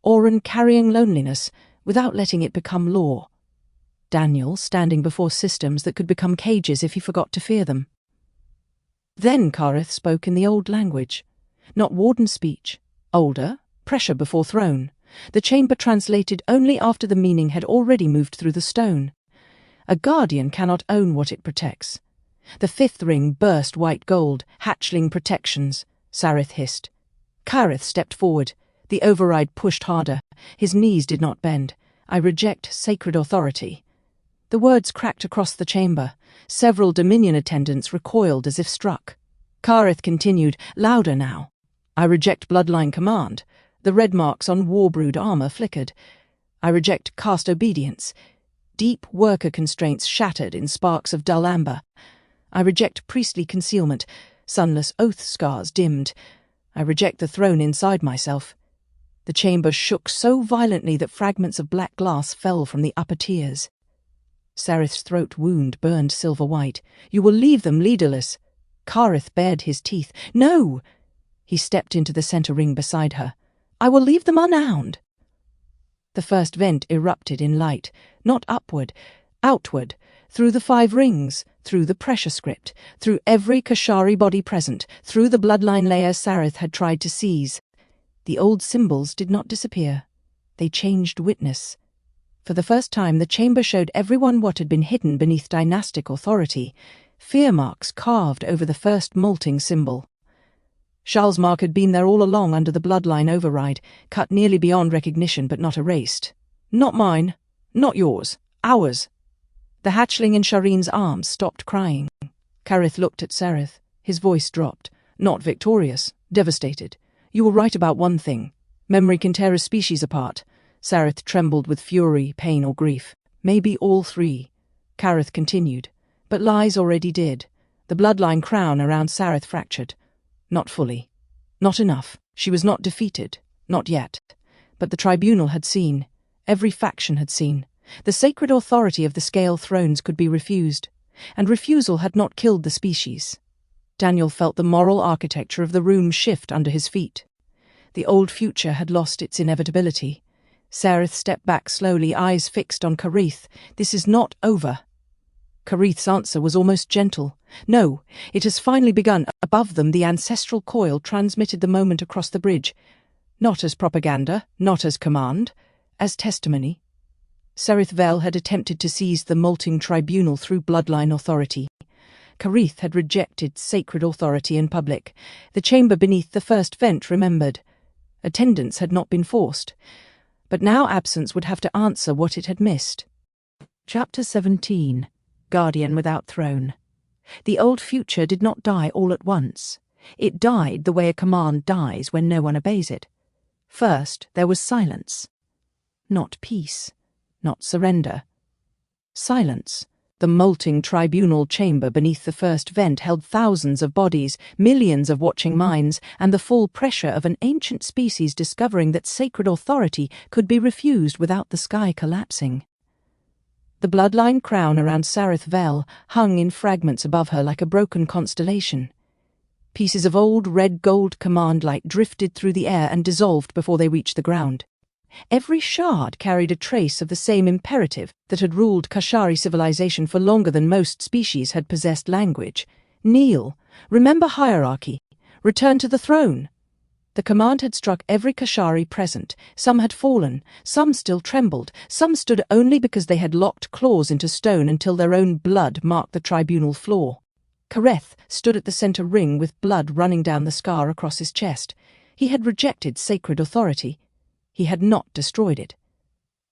Oren carrying loneliness without letting it become law, Daniel standing before systems that could become cages if he forgot to fear them. Then Kareth spoke in the old language, not Warden speech, older, pressure before throne. The chamber translated only after the meaning had already moved through the stone. A guardian cannot own what it protects. The fifth ring burst white gold, hatchling protections, Sareth hissed. Kareth stepped forward. The override pushed harder. His knees did not bend. I reject sacred authority. The words cracked across the chamber. Several Dominion attendants recoiled as if struck. Kareth continued, louder now. I reject bloodline command. The red marks on warbrood armor flickered. I reject caste obedience. Deep worker constraints shattered in sparks of dull amber. I reject priestly concealment. Sunless oath scars dimmed. I reject the throne inside myself. The chamber shook so violently that fragments of black glass fell from the upper tiers. Sareth's throat wound burned silver white. You will leave them leaderless. Kareth bared his teeth. No! He stepped into the center ring beside her. I will leave them unwound. The first vent erupted in light, not upward, outward, through the 5 rings, through the pressure script, through every Kashari body present, through the bloodline layer Sareth had tried to seize. The old symbols did not disappear. They changed witness. For the first time, the chamber showed everyone what had been hidden beneath dynastic authority, fear marks carved over the first molting symbol. Charles' mark had been there all along under the bloodline override, cut nearly beyond recognition but not erased. Not mine, not yours, ours. The hatchling in Sha'Ryn's arms stopped crying. Kareth looked at Sareth. His voice dropped. Not victorious, devastated. You were right about one thing. Memory can tear a species apart. Sareth trembled with fury, pain or grief. Maybe all 3. Kareth continued. But lies already did. The bloodline crown around Sareth fractured. Not fully. Not enough. She was not defeated. Not yet. But the tribunal had seen. Every faction had seen. The sacred authority of the scale thrones could be refused. And refusal had not killed the species. Daniel felt the moral architecture of the room shift under his feet. The old future had lost its inevitability. Sareth stepped back slowly, eyes fixed on Kareth. This is not over. Kareth's answer was almost gentle. No, it has finally begun. Above them, the Ancestral Coil transmitted the moment across the bridge. Not as propaganda, not as command, as testimony. Sereth Vel had attempted to seize the molting tribunal through bloodline authority. Kareth had rejected sacred authority in public. The chamber beneath the first vent remembered. Attendance had not been forced. But now absence would have to answer what it had missed. Chapter 17. Guardian Without Throne. The old future did not die all at once. It died the way a command dies when no one obeys it. First, there was silence. Not peace. Not surrender. Silence. The molting tribunal chamber beneath the first vent held thousands of bodies, millions of watching minds, and the full pressure of an ancient species discovering that sacred authority could be refused without the sky collapsing. The bloodline crown around Sareth Vel hung in fragments above her like a broken constellation. Pieces of old red-gold command light drifted through the air and dissolved before they reached the ground. Every shard carried a trace of the same imperative that had ruled Kashari civilization for longer than most species had possessed language. Kneel, remember hierarchy, return to the throne. The command had struck every Kashari present. Some had fallen, some still trembled, some stood only because they had locked claws into stone until their own blood marked the tribunal floor. Kareth stood at the center ring with blood running down the scar across his chest. He had rejected sacred authority. He had not destroyed it.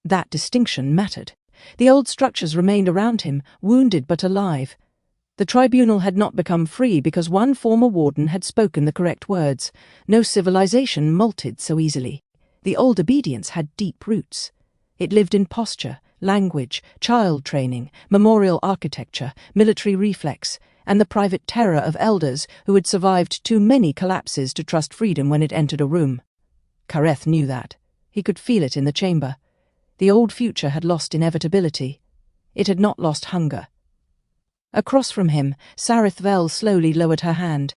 That distinction mattered. The old structures remained around him, wounded but alive. The tribunal had not become free because one former warden had spoken the correct words. No civilization molted so easily. The old obedience had deep roots. It lived in posture, language, child training, memorial architecture, military reflex, and the private terror of elders who had survived too many collapses to trust freedom when it entered a room. Kareth knew that. He could feel it in the chamber. The old future had lost inevitability. It had not lost hunger. Across from him, Sarith Vel slowly lowered her hand.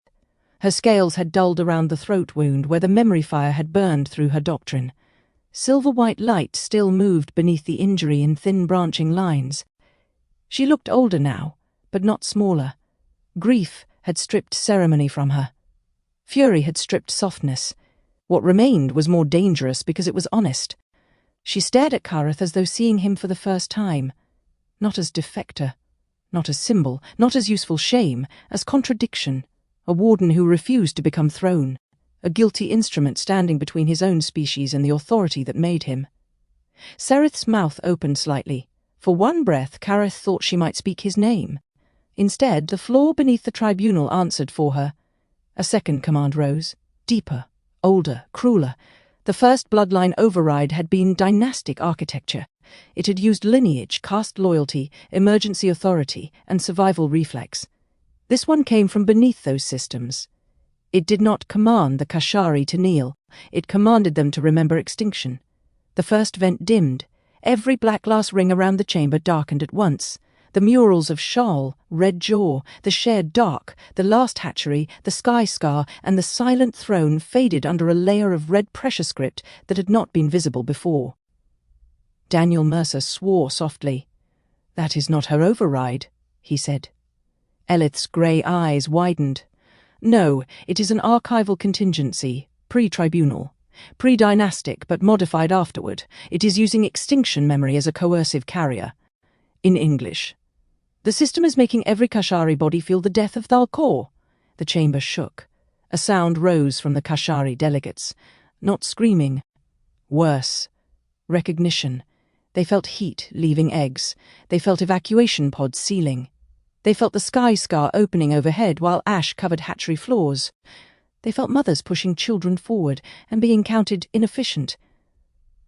Her scales had dulled around the throat wound where the memory fire had burned through her doctrine. Silver-white light still moved beneath the injury in thin branching lines. She looked older now, but not smaller. Grief had stripped ceremony from her. Fury had stripped softness. What remained was more dangerous because it was honest. She stared at Kareth as though seeing him for the first time, not as defector, not as symbol, not as useful shame, as contradiction, a warden who refused to become throne, a guilty instrument standing between his own species and the authority that made him. Sereth's mouth opened slightly. For one breath, Kareth thought she might speak his name. Instead, the floor beneath the tribunal answered for her. A second command rose, deeper, older, crueler. The first bloodline override had been dynastic architecture. It had used lineage, caste loyalty, emergency authority, and survival reflex. This one came from beneath those systems. It did not command the Kashari to kneel. It commanded them to remember extinction. The first vent dimmed. Every black glass ring around the chamber darkened at once. The murals of Sha'Ryn, Red Jaw, the shared dark, the last hatchery, the sky scar, and the silent throne faded under a layer of red pressure script that had not been visible before. Daniel Mercer swore softly. "That is not her override," he said. Elith's grey eyes widened. "No, it is an archival contingency, pre-tribunal. Pre-dynastic, but modified afterward. It is using extinction memory as a coercive carrier. In English. The system is making every Kashari body feel the death of Thal-Kor." The chamber shook. A sound rose from the Kashari delegates. Not screaming. Worse. Recognition. They felt heat leaving eggs. They felt evacuation pods sealing. They felt the sky scar opening overhead while ash covered hatchery floors. They felt mothers pushing children forward and being counted inefficient.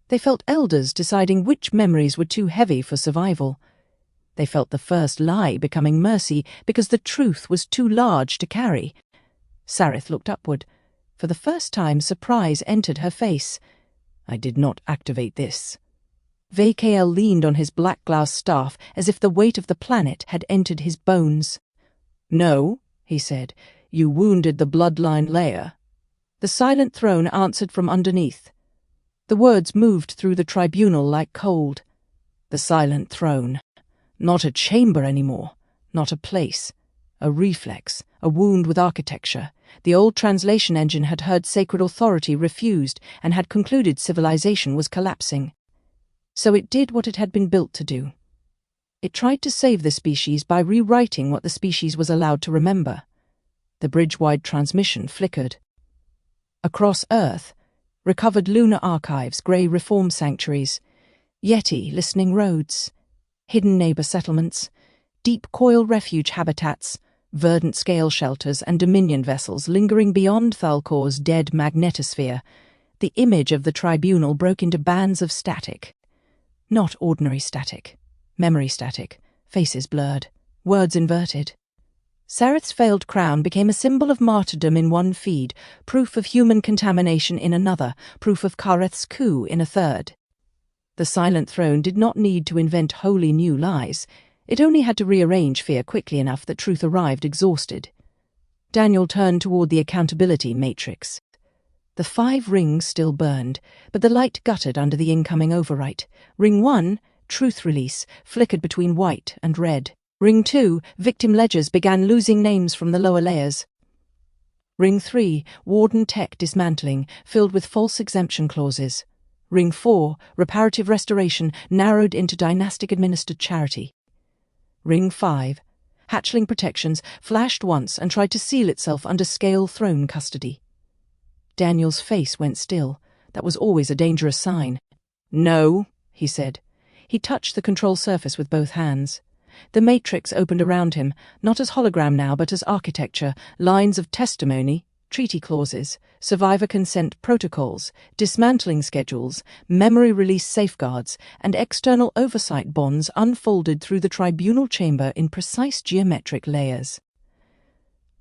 They felt elders deciding which memories were too heavy for survival. They felt the first lie becoming mercy because the truth was too large to carry. Sarith looked upward. For the first time, surprise entered her face. "I did not activate this." VKL leaned on his black glass staff as if the weight of the planet had entered his bones. "No," he said, "you wounded the bloodline layer." The silent throne answered from underneath. The words moved through the tribunal like cold. The silent throne. Not a chamber anymore, not a place. A reflex, a wound with architecture. The old translation engine had heard sacred authority refused and had concluded civilization was collapsing. So it did what it had been built to do. It tried to save the species by rewriting what the species was allowed to remember. The bridge-wide transmission flickered. Across Earth, recovered lunar archives, grey reform sanctuaries, Yeti listening roads, hidden neighbour settlements, deep coil refuge habitats, verdant scale shelters and dominion vessels lingering beyond Thal-Kor's dead magnetosphere. The image of the tribunal broke into bands of static. Not ordinary static. Memory static. Faces blurred. Words inverted. Sareth's failed crown became a symbol of martyrdom in one feed, proof of human contamination in another, proof of Kareth's coup in a third. The silent throne did not need to invent wholly new lies. It only had to rearrange fear quickly enough that truth arrived exhausted. Daniel turned toward the accountability matrix. The 5 rings still burned, but the light guttered under the incoming overwrite. Ring 1, truth release, flickered between white and red. Ring 2, victim ledgers began losing names from the lower layers. Ring 3, warden tech dismantling, filled with false exemption clauses. Ring 4, reparative restoration, narrowed into dynastic administered charity. Ring 5, Hatchling protections flashed once and tried to seal itself under scale throne custody. Daniel's face went still. That was always a dangerous sign. "No," he said. He touched the control surface with both hands. The matrix opened around him, not as hologram now but as architecture, lines of testimony, treaty clauses, survivor consent protocols, dismantling schedules, memory release safeguards, and external oversight bonds unfolded through the tribunal chamber in precise geometric layers.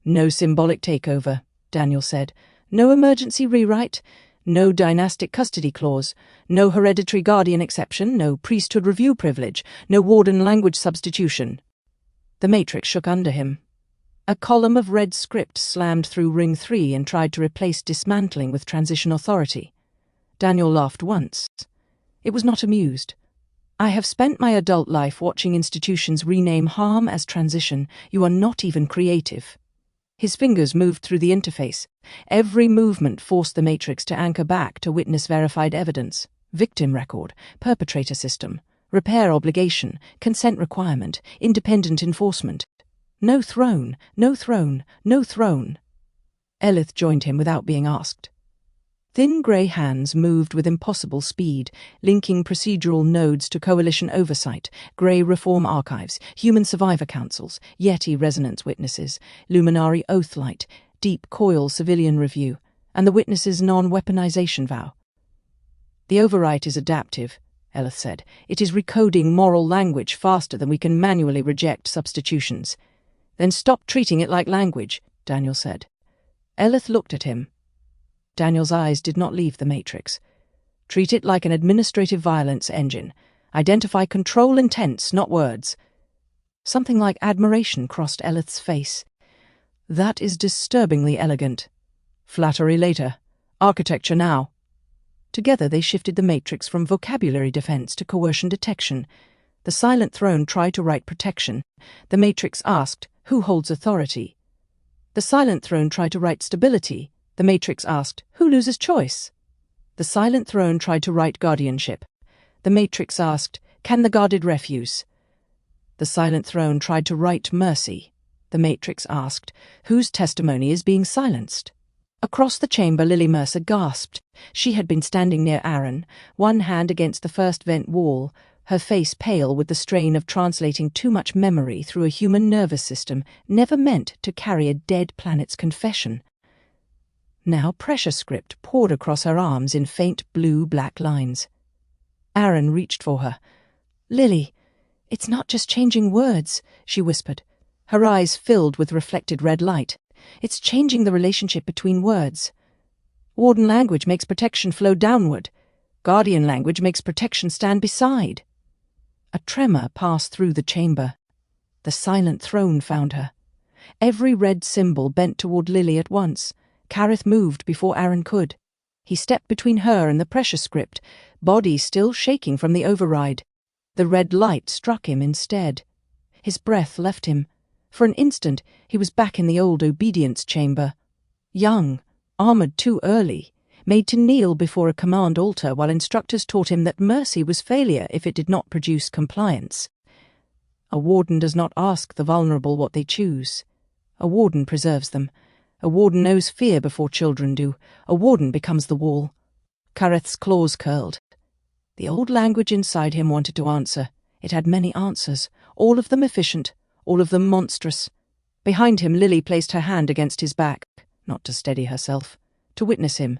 "No symbolic takeover," Daniel said. "No emergency rewrite. No dynastic custody clause, no hereditary guardian exception, no priesthood review privilege, no warden language substitution." The matrix shook under him. A column of red script slammed through Ring 3 and tried to replace dismantling with transition authority. Daniel laughed once. It was not amused. "I have spent my adult life watching institutions rename harm as transition. You are not even creative." His fingers moved through the interface. Every movement forced the matrix to anchor back to witness-verified evidence, victim record, perpetrator system, repair obligation, consent requirement, independent enforcement. No throne, no throne, no throne. Elith joined him without being asked. Thin grey hands moved with impossible speed, linking procedural nodes to coalition oversight, grey reform archives, human survivor councils, Yeti resonance witnesses, luminary oathlight, deep coil civilian review, and the witness's non-weaponization vow. "The overwrite is adaptive," Elith said. "It is recoding moral language faster than we can manually reject substitutions." "Then stop treating it like language," Daniel said. Elith looked at him. Daniel's eyes did not leave the matrix. "Treat it like an administrative violence engine. Identify control intents, not words." Something like admiration crossed Elith's face. "That is disturbingly elegant. Flattery later. Architecture now." Together they shifted the matrix from vocabulary defense to coercion detection. The silent throne tried to write protection. The matrix asked, "Who holds authority?" The silent throne tried to write stability. The matrix asked, "Who loses choice?" The silent throne tried to write guardianship. The matrix asked, "Can the guarded refuse?" The silent throne tried to write mercy. The matrix asked, "Whose testimony is being silenced?" Across the chamber, Lily Mercer gasped. She had been standing near Aaron, one hand against the first vent wall, her face pale with the strain of translating too much memory through a human nervous system never meant to carry a dead planet's confession. Now pressure script poured across her arms in faint blue-black lines. Aaron reached for her. "Lily, it's not just changing words," she whispered. Her eyes filled with reflected red light. "It's changing the relationship between words. Warden language makes protection flow downward. Guardian language makes protection stand beside." A tremor passed through the chamber. The silent throne found her. Every red symbol bent toward Lily at once. Kareth moved before Aaron could. He stepped between her and the pressure script, body still shaking from the override. The red light struck him instead. His breath left him. For an instant, he was back in the old obedience chamber. Young, armored too early, made to kneel before a command altar while instructors taught him that mercy was failure if it did not produce compliance. A warden does not ask the vulnerable what they choose. A warden preserves them. A warden knows fear before children do. A warden becomes the wall. Kareth's claws curled. The old language inside him wanted to answer. It had many answers, all of them efficient, all of them monstrous. Behind him, Lily placed her hand against his back, not to steady herself, to witness him.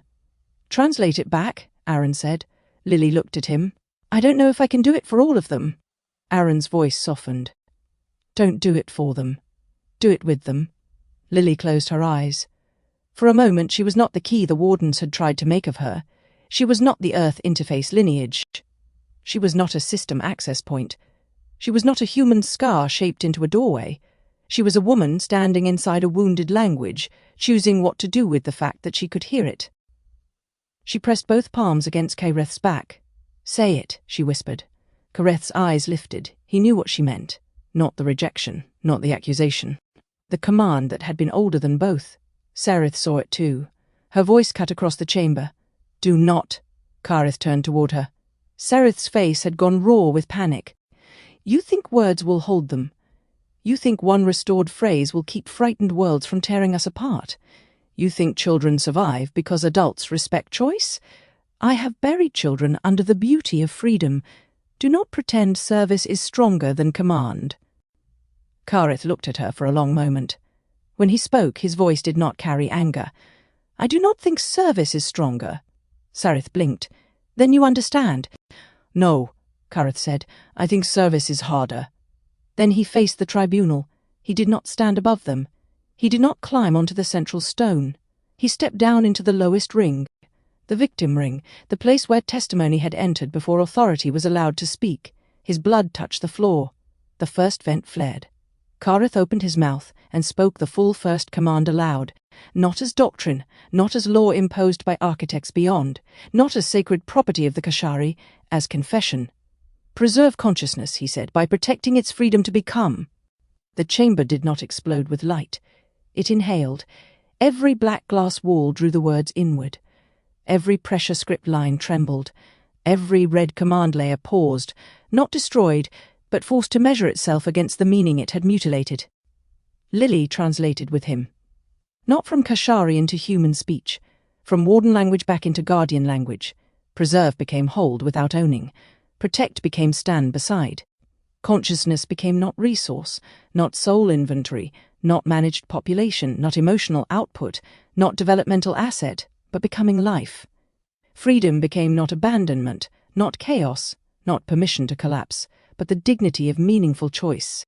"Translate it back," Aaron said. Lily looked at him. "I don't know if I can do it for all of them." Aaron's voice softened. "Don't do it for them. Do it with them." Lily closed her eyes. For a moment she was not the key the Wardens had tried to make of her. She was not the Earth interface lineage. She was not a system access point. She was not a human scar shaped into a doorway. She was a woman standing inside a wounded language, choosing what to do with the fact that she could hear it. She pressed both palms against Kareth's back. "Say it," she whispered. Kareth's eyes lifted. He knew what she meant. Not the rejection, not the accusation. The command that had been older than both. Sereth saw it too. Her voice cut across the chamber. "Do not." Kareth turned toward her. Sereth's face had gone raw with panic. "You think words will hold them. You think one restored phrase will keep frightened worlds from tearing us apart? You think children survive because adults respect choice? I have buried children under the beauty of freedom. Do not pretend service is stronger than command." Kareth looked at her for a long moment. When he spoke, his voice did not carry anger. "I do not think service is stronger." Sarith blinked. "Then you understand." "No," Kareth said. "I think service is harder." Then he faced the tribunal. He did not stand above them. He did not climb onto the central stone. He stepped down into the lowest ring, the victim ring, the place where testimony had entered before authority was allowed to speak. His blood touched the floor. The first vent flared. Kareth opened his mouth and spoke the full first command aloud, not as doctrine, not as law imposed by architects beyond, not as sacred property of the Kashari, as confession. "Preserve consciousness," he said, "by protecting its freedom to become." The chamber did not explode with light. It inhaled. Every black glass wall drew the words inward. Every pressure script line trembled. Every red command layer paused, not destroyed, but forced to measure itself against the meaning it had mutilated. Lily translated with him. Not from Kashari into human speech, from Warden language back into Guardian language. Preserve became hold without owning. Protect became stand beside. Consciousness became not resource, not soul inventory, not managed population, not emotional output, not developmental asset, but becoming life. Freedom became not abandonment, not chaos, not permission to collapse, but the dignity of meaningful choice.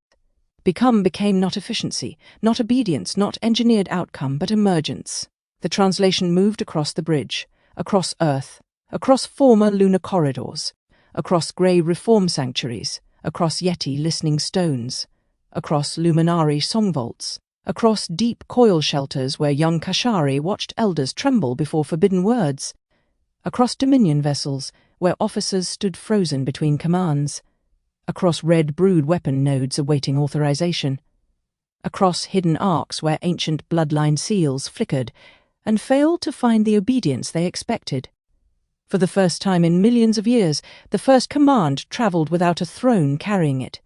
Become became not efficiency, not obedience, not engineered outcome, but emergence. The translation moved across the bridge, across Earth, across former lunar corridors, across grey reform sanctuaries, across Yeti listening stones, across Luminari song vaults, across deep coil shelters where young Kashari watched elders tremble before forbidden words, across Dominion vessels where officers stood frozen between commands, across red brood weapon nodes awaiting authorization, across hidden arcs where ancient bloodline seals flickered and failed to find the obedience they expected. For the first time in millions of years, the first command travelled without a throne carrying it.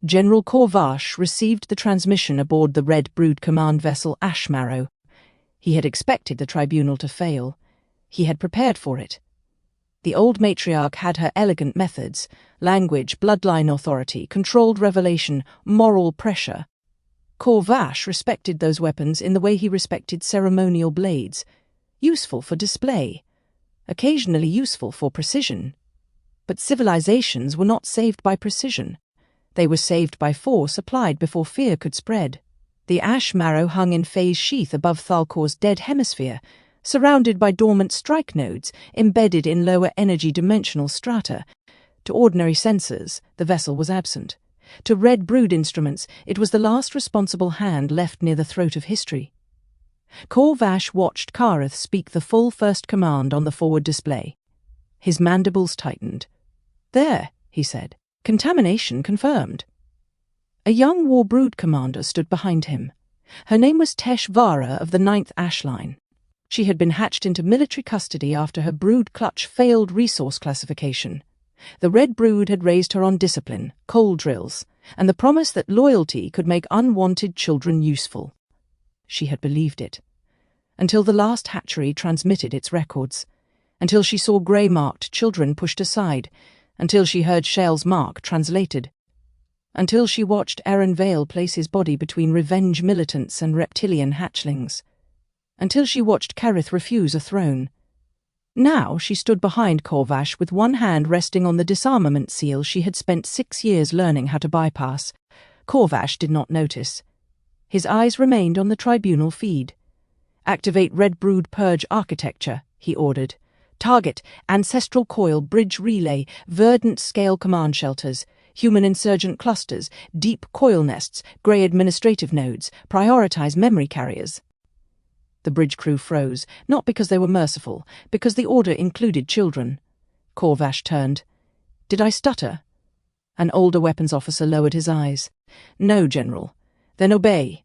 General Corvash received the transmission aboard the Red Brood command vessel Ashmarrow. He had expected the tribunal to fail. He had prepared for it. The old matriarch had her elegant methods: language, bloodline authority, controlled revelation, moral pressure. Corvash respected those weapons in the way he respected ceremonial blades, useful for display, occasionally useful for precision. But civilizations were not saved by precision. They were saved by force applied before fear could spread. The Ashmarrow hung in phase sheath above Thal-Kor's dead hemisphere, surrounded by dormant strike nodes embedded in lower energy dimensional strata. To ordinary sensors, the vessel was absent. To Red Brood instruments, it was the last responsible hand left near the throat of history. Corvash watched Kareth speak the full first command on the forward display. His mandibles tightened. "There," he said. "Contamination confirmed." A young War Brood commander stood behind him. Her name was D.R.Varyn of the 9th Ash Line. She had been hatched into military custody after her brood clutch failed resource classification. The Red Brood had raised her on discipline, coal drills, and the promise that loyalty could make unwanted children useful. She had believed it. Until the last hatchery transmitted its records. Until she saw grey-marked children pushed aside. Until she heard Shale's mark translated. Until she watched Aaron Vale place his body between revenge militants and reptilian hatchlings. Until she watched Kareth refuse a throne. Now she stood behind Corvash with one hand resting on the disarmament seal she had spent 6 years learning how to bypass. Corvash did not notice. His eyes remained on the tribunal feed. "Activate Red Brood Purge architecture," he ordered. "Target, Ancestral Coil, Bridge Relay, Verdant Scale Command Shelters, Human Insurgent Clusters, Deep Coil Nests, Grey Administrative Nodes, Prioritize Memory Carriers." The bridge crew froze, not because they were merciful, because the order included children. Corvash turned. "Did I stutter?" An older weapons officer lowered his eyes. "No, General." "Then obey."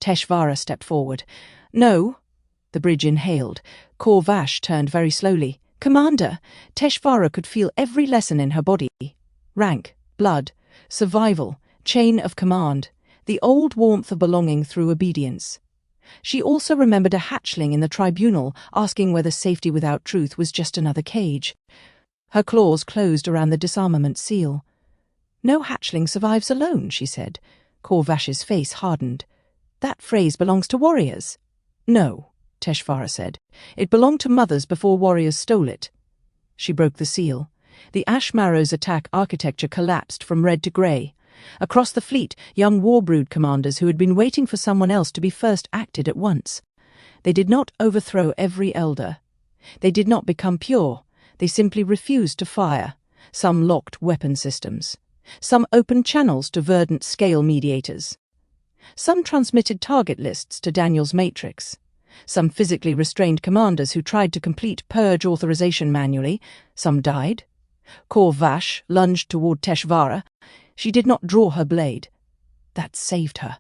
D.R.Varyn stepped forward. "No." The bridge inhaled. Corvash turned very slowly. "Commander." D.R.Varyn could feel every lesson in her body. Rank, blood, survival, chain of command. the old warmth of belonging through obedience. She also remembered a hatchling in the tribunal asking whether safety without truth was just another cage. Her claws closed around the disarmament seal. "No hatchling survives alone," she said. Kor-Vash's face hardened. "That phrase belongs to warriors." "No," Tesh'vara said. "It belonged to mothers before warriors stole it." She broke the seal. The Ashmarrow's attack architecture collapsed from red to grey. Across the fleet, young warbrood commanders who had been waiting for someone else to be first acted at once. They did not overthrow every elder. They did not become pure. They simply refused to fire. Some locked weapon systems. Some opened channels to verdant scale mediators. Some transmitted target lists to Daniel's matrix. Some physically restrained commanders who tried to complete purge authorization manually. Some died. Kor-Vash lunged toward Tesh'vara. She did not draw her blade. That saved her.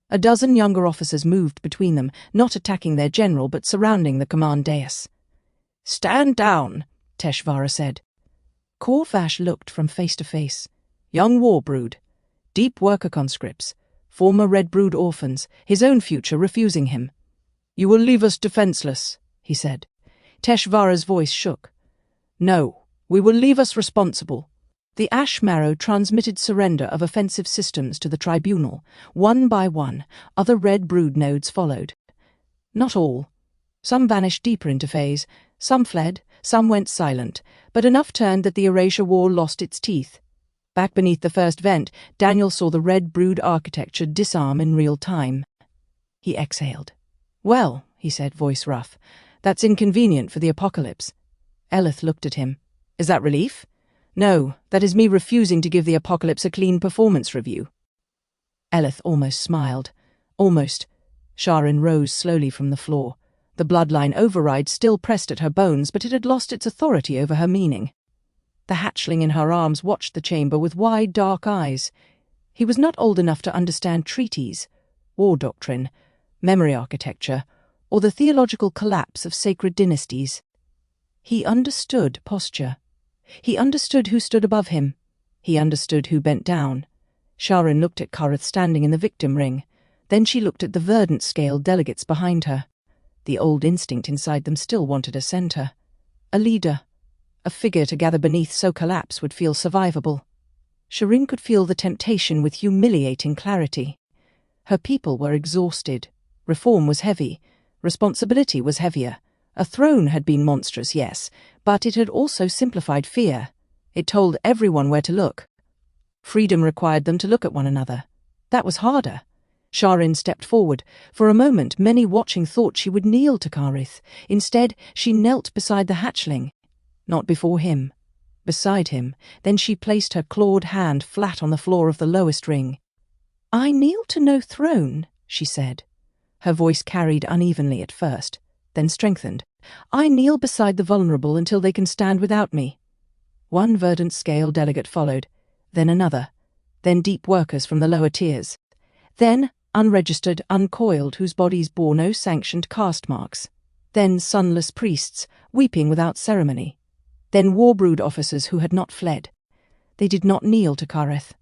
A dozen younger officers moved between them, not attacking their general but surrounding the command dais. "Stand down," Tesh'vara said. Kor-Vash looked from face to face. Young warbrood, deep worker conscripts, former Red Brood orphans, his own future refusing him. "You will leave us defenseless," he said. Tesh'vara's voice shook. "No, we will leave us responsible." The Ashmarrow transmitted surrender of offensive systems to the tribunal. One by one, other Red Brood nodes followed. Not all. Some vanished deeper into phase, some fled, some went silent, but enough turned that the erasure war lost its teeth. Back beneath the first vent, Daniel saw the Red Brood architecture disarm in real time. He exhaled. "Well," he said, voice rough, "that's inconvenient for the apocalypse." Eleth looked at him. "Is that relief?" "No, that is me refusing to give the apocalypse a clean performance review." Eleth almost smiled. Almost. Sha'Ryn rose slowly from the floor. The bloodline override still pressed at her bones, but it had lost its authority over her meaning. The hatchling in her arms watched the chamber with wide, dark eyes. He was not old enough to understand treaties, war doctrine, memory architecture, or the theological collapse of sacred dynasties. He understood posture. He understood who stood above him. He understood who bent down. Sha'Ryn looked at Kareth standing in the victim ring. Then she looked at the verdant scale delegates behind her. The old instinct inside them still wanted a center. A leader. A figure to gather beneath so collapse would feel survivable. Sha'Ryn could feel the temptation with humiliating clarity. Her people were exhausted. Reform was heavy. Responsibility was heavier. A throne had been monstrous, yes, but it had also simplified fear. It told everyone where to look. Freedom required them to look at one another. That was harder. Sha'Ryn stepped forward. For a moment, many watching thought she would kneel to Kareth. Instead, she knelt beside the hatchling. Not before him. Beside him. Then she placed her clawed hand flat on the floor of the lowest ring. "I kneel to no throne," she said. Her voice carried unevenly at first, then strengthened. "I kneel beside the vulnerable until they can stand without me." One verdant scale delegate followed, then another, then deep workers from the lower tiers, then unregistered, uncoiled whose bodies bore no sanctioned caste marks, then sunless priests, weeping without ceremony, then warbrood officers who had not fled. They did not kneel to Kareth.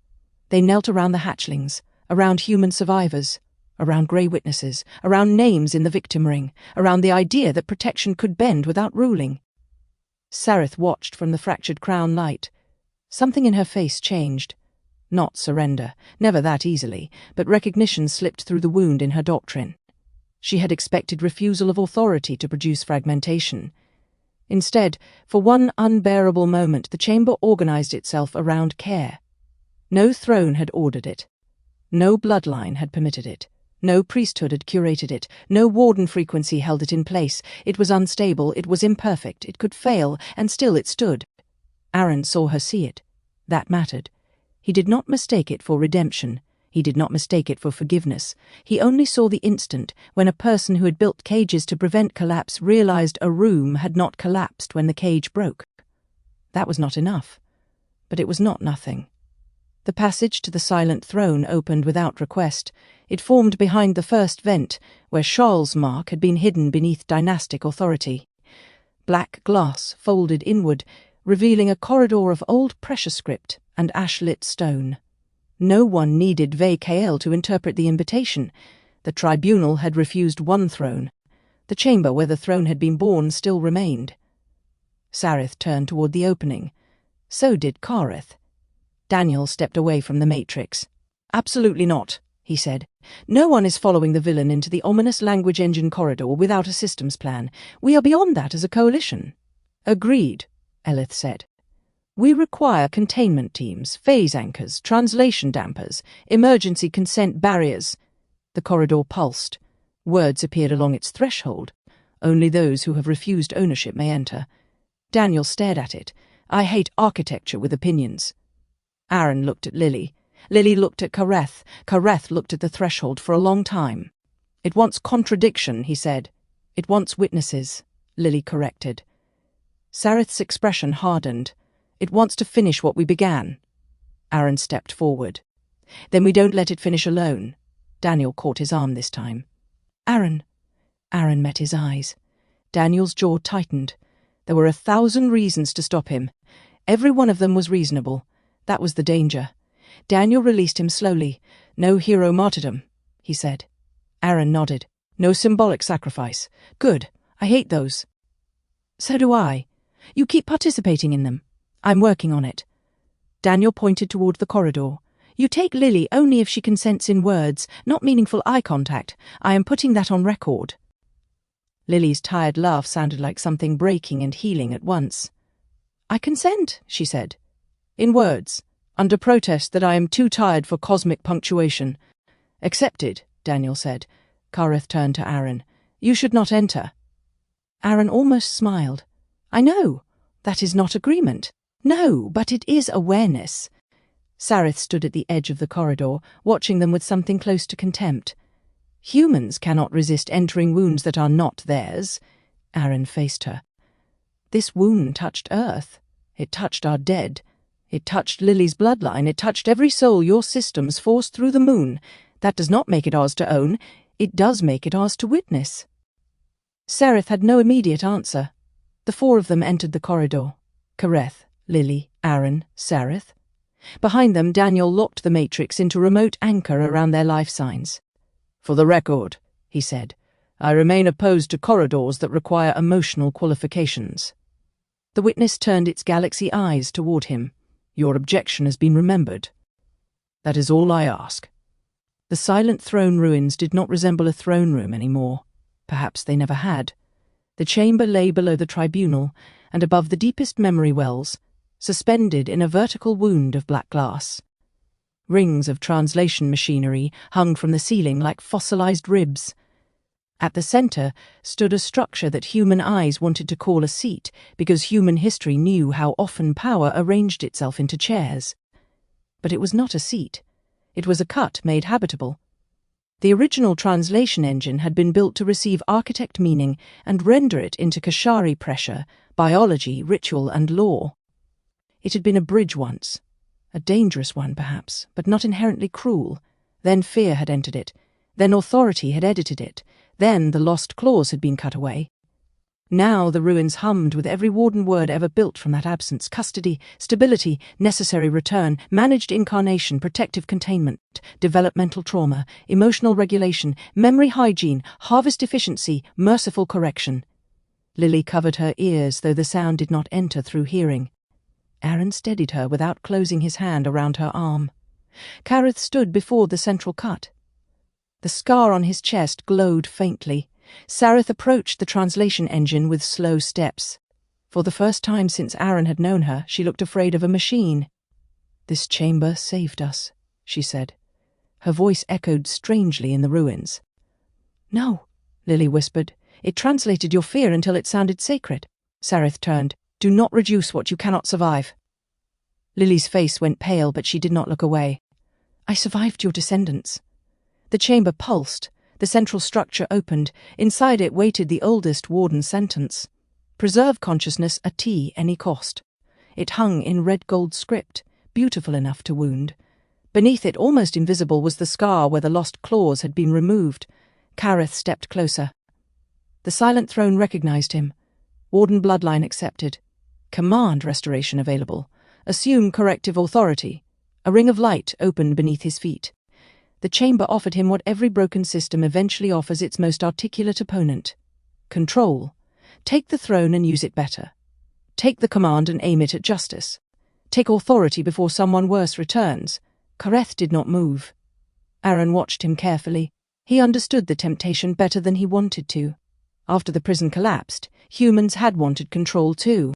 They knelt around the hatchlings, around human survivors, around grey witnesses, around names in the victim ring, around the idea that protection could bend without ruling. Sareth watched from the fractured crown light. Something in her face changed. Not surrender, never that easily, but recognition slipped through the wound in her doctrine. She had expected refusal of authority to produce fragmentation. Instead, for one unbearable moment, the chamber organized itself around care. No throne had ordered it. No bloodline had permitted it. No priesthood had curated it. No warden frequency held it in place. It was unstable, it was imperfect, it could fail, and still it stood. Aaron saw her see it. That mattered. He did not mistake it for redemption. He did not mistake it for forgiveness. He only saw the instant when a person who had built cages to prevent collapse realized a room had not collapsed when the cage broke. That was not enough. But it was not nothing. The passage to the silent throne opened without request. It formed behind the first vent, where Charles' mark had been hidden beneath dynastic authority. Black glass folded inward, revealing a corridor of old pressure script and ash-lit stone. No one needed VKL to interpret the invitation. The tribunal had refused one throne. The chamber where the throne had been born still remained. Sareth turned toward the opening. So did Kareth. Daniel stepped away from the matrix. "Absolutely not," he said. "No one is following the villain into the ominous language engine corridor without a systems plan. We are beyond that as a coalition." "Agreed," Elith said. "We require containment teams, phase anchors, translation dampers, emergency consent barriers." The corridor pulsed. Words appeared along its threshold. "Only those who have refused ownership may enter." Daniel stared at it. "I hate architecture with opinions." Aaron looked at Lily. Lily looked at Kareth. Kareth looked at the threshold for a long time. "It wants contradiction," he said. "It wants witnesses," Lily corrected. Sareth's expression hardened. "It wants to finish what we began." Aaron stepped forward. "Then we don't let it finish alone." Daniel caught his arm this time. "Aaron." Aaron met his eyes. Daniel's jaw tightened. There were 1,000 reasons to stop him. Every one of them was reasonable. That was the danger. Daniel released him slowly. "No hero martyrdom," he said. Aaron nodded. "No symbolic sacrifice. Good. I hate those." "So do I. You keep participating in them. I'm working on it." Daniel pointed toward the corridor. "You take Lily only if she consents in words, not meaningful eye contact. I am putting that on record." Lily's tired laugh sounded like something breaking and healing at once. "I consent," she said. "In words, under protest that I am too tired for cosmic punctuation." "Accepted," Daniel said. Kareth turned to Aaron. "You should not enter." Aaron almost smiled. "I know. That is not agreement. No, but it is awareness." Sareth stood at the edge of the corridor, watching them with something close to contempt. "Humans cannot resist entering wounds that are not theirs." Aaron faced her. "This wound touched Earth. It touched our dead. It touched Lily's bloodline. It touched every soul your systems forced through the moon. That does not make it ours to own. It does make it ours to witness." Sareth had no immediate answer. The four of them entered the corridor. Kareth, Lily, Aaron, Sareth. Behind them, Daniel locked the matrix into remote anchor around their life signs. "For the record," he said, "I remain opposed to corridors that require emotional qualifications." The witness turned its galaxy eyes toward him. "Your objection has been remembered." "That is all I ask." The silent throne ruins did not resemble a throne room anymore. Perhaps they never had. The chamber lay below the tribunal, and above the deepest memory wells, suspended in a vertical wound of black glass. Rings of translation machinery hung from the ceiling like fossilized ribs. At the center stood a structure that human eyes wanted to call a seat because human history knew how often power arranged itself into chairs. But it was not a seat. It was a cut made habitable. The original translation engine had been built to receive architect meaning and render it into Kashari pressure, biology, ritual, and law. It had been a bridge once. A dangerous one, perhaps, but not inherently cruel. Then fear had entered it. Then authority had edited it. Then the lost clause had been cut away. Now the ruins hummed with every Warden word ever built from that absence: custody, stability, necessary return, managed incarnation, protective containment, developmental trauma, emotional regulation, memory hygiene, harvest efficiency, merciful correction. Lily covered her ears, though the sound did not enter through hearing. Aaron steadied her without closing his hand around her arm. Kareth stood before the central cut. The scar on his chest glowed faintly. Sareth approached the translation engine with slow steps. For the first time since Aaron had known her, she looked afraid of a machine. "This chamber saved us," she said. Her voice echoed strangely in the ruins. "No," Lily whispered. "It translated your fear until it sounded sacred." Sareth turned. "Do not reduce what you cannot survive." Lily's face went pale, but she did not look away. "I survived your descendants." The chamber pulsed. The central structure opened. Inside it waited the oldest Warden sentence. "Preserve consciousness at any cost." It hung in red gold script, beautiful enough to wound. Beneath it, almost invisible, was the scar where the lost clause had been removed. Kareth stepped closer. The silent throne recognized him. Warden bloodline accepted. Command restoration available. Assume corrective authority. A ring of light opened beneath his feet. The chamber offered him what every broken system eventually offers its most articulate opponent: control. Take the throne and use it better. Take the command and aim it at justice. Take authority before someone worse returns. Kareth did not move. Aaron watched him carefully. He understood the temptation better than he wanted to. After the prison collapsed, humans had wanted control too.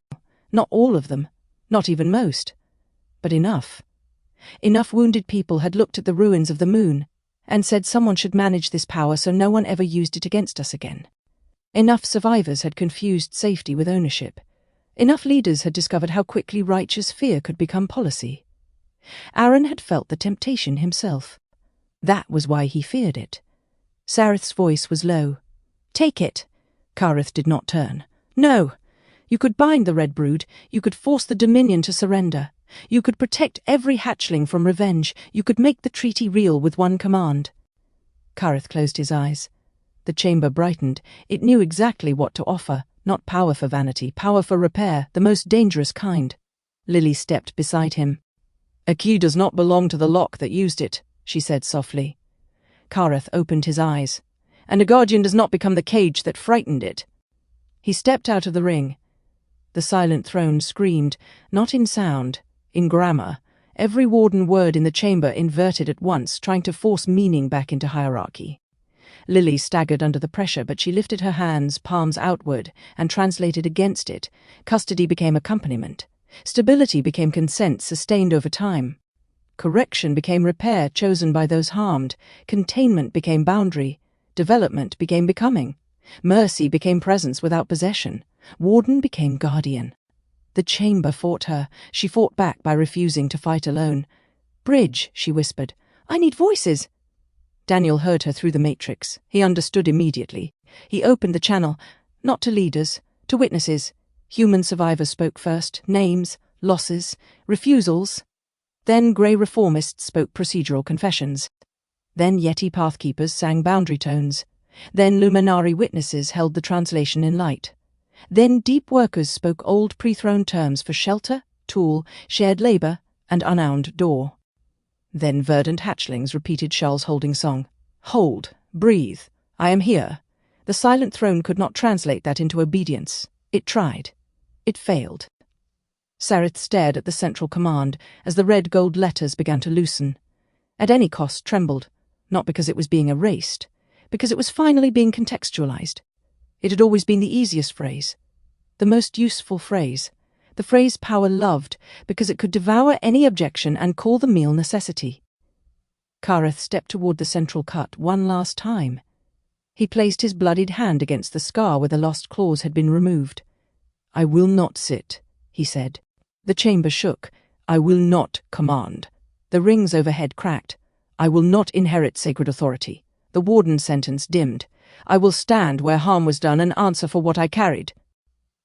Not all of them, not even most. But enough. Enough wounded people had looked at the ruins of the moon and said someone should manage this power so no one ever used it against us again. Enough survivors had confused safety with ownership. Enough leaders had discovered how quickly righteous fear could become policy. Aaron had felt the temptation himself. That was why he feared it. Sareth's voice was low. "Take it." Kareth did not turn. "No. You could bind the Red Brood. You could force the Dominion to surrender. You could protect every hatchling from revenge. You could make the treaty real with one command." Kareth closed his eyes. The chamber brightened. It knew exactly what to offer. Not power for vanity, power for repair, the most dangerous kind. Lily stepped beside him. "A key does not belong to the lock that used it," she said softly. Kareth opened his eyes. "And a guardian does not become the cage that frightened it." He stepped out of the ring. The silent throne screamed, not in sound, in grammar. Every warden word in the chamber inverted at once, trying to force meaning back into hierarchy. Lily staggered under the pressure, but she lifted her hands, palms outward, and translated against it. Custody became accompaniment. Stability became consent, sustained over time. Correction became repair, chosen by those harmed. Containment became boundary. Development became becoming. Mercy became presence without possession. Warden became guardian. The chamber fought her. She fought back by refusing to fight alone. "Bridge," she whispered. "I need voices." Daniel heard her through the matrix. He understood immediately. He opened the channel, not to leaders, to witnesses. Human survivors spoke first, names, losses, refusals. Then grey reformists spoke procedural confessions. Then Yeti pathkeepers sang boundary tones. Then Luminari witnesses held the translation in light. Then deep workers spoke old pre-throne terms for shelter, tool, shared labour, and unowned door. Then verdant hatchlings repeated Charles' holding song. "Hold, breathe, I am here." The silent throne could not translate that into obedience. It tried. It failed. Sareth stared at the central command as the red gold letters began to loosen. At any cost trembled, not because it was being erased, because it was finally being contextualized. It had always been the easiest phrase, the most useful phrase, the phrase power loved, because it could devour any objection and call the meal necessity. Kareth stepped toward the central cut one last time. He placed his bloodied hand against the scar where the lost claws had been removed. "I will not sit," he said. The chamber shook. "I will not command." The rings overhead cracked. "I will not inherit sacred authority." The warden's sentence dimmed. "I will stand where harm was done and answer for what I carried."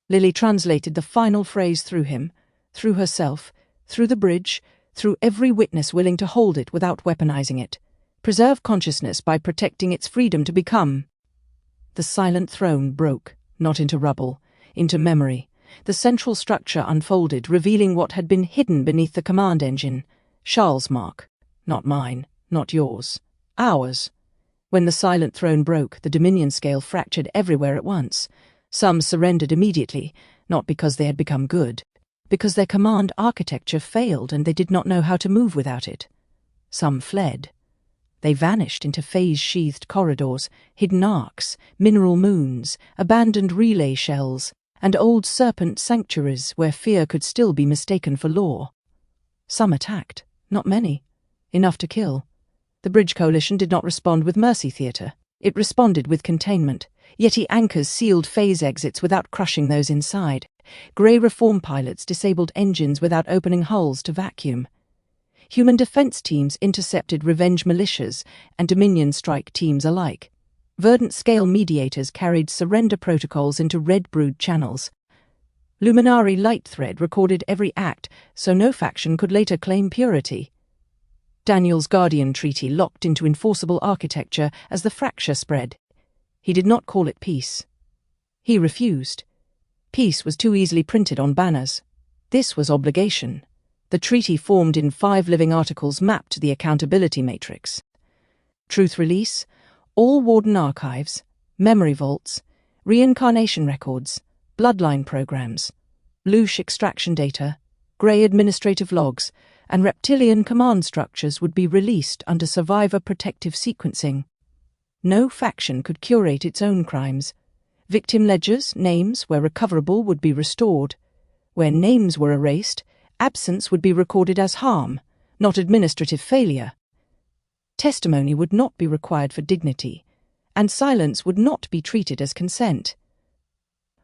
Lily translated the final phrase through him, through herself, through the bridge, through every witness willing to hold it without weaponizing it. Preserve consciousness by protecting its freedom to become. The silent throne broke, not into rubble, into memory. The central structure unfolded, revealing what had been hidden beneath the command engine. Charles' mark. Not mine, not yours. Ours. When the silent throne broke, the Dominion scale fractured everywhere at once. Some surrendered immediately, not because they had become good, because their command architecture failed and they did not know how to move without it. Some fled. They vanished into phase-sheathed corridors, hidden arcs, mineral moons, abandoned relay shells, and old serpent sanctuaries where fear could still be mistaken for law. Some attacked, not many, enough to kill. The Bridge Coalition did not respond with mercy theatre. It responded with containment. Yeti anchors sealed phase exits without crushing those inside. Grey reform pilots disabled engines without opening hulls to vacuum. Human defense teams intercepted revenge militias and Dominion strike teams alike. Verdant scale mediators carried surrender protocols into Red Brood channels. Luminari light thread recorded every act, so no faction could later claim purity. Daniel's Guardian Treaty locked into enforceable architecture as the fracture spread. He did not call it peace. He refused. Peace was too easily printed on banners. This was obligation. The treaty formed in 5 living articles mapped to the accountability matrix. Truth release, all Warden archives, memory vaults, reincarnation records, bloodline programs, Loosh extraction data, Grey administrative logs, and Reptilian command structures would be released under survivor protective sequencing. No faction could curate its own crimes. Victim ledgers, names where recoverable would be restored. Where names were erased, absence would be recorded as harm, not administrative failure. Testimony would not be required for dignity, and silence would not be treated as consent.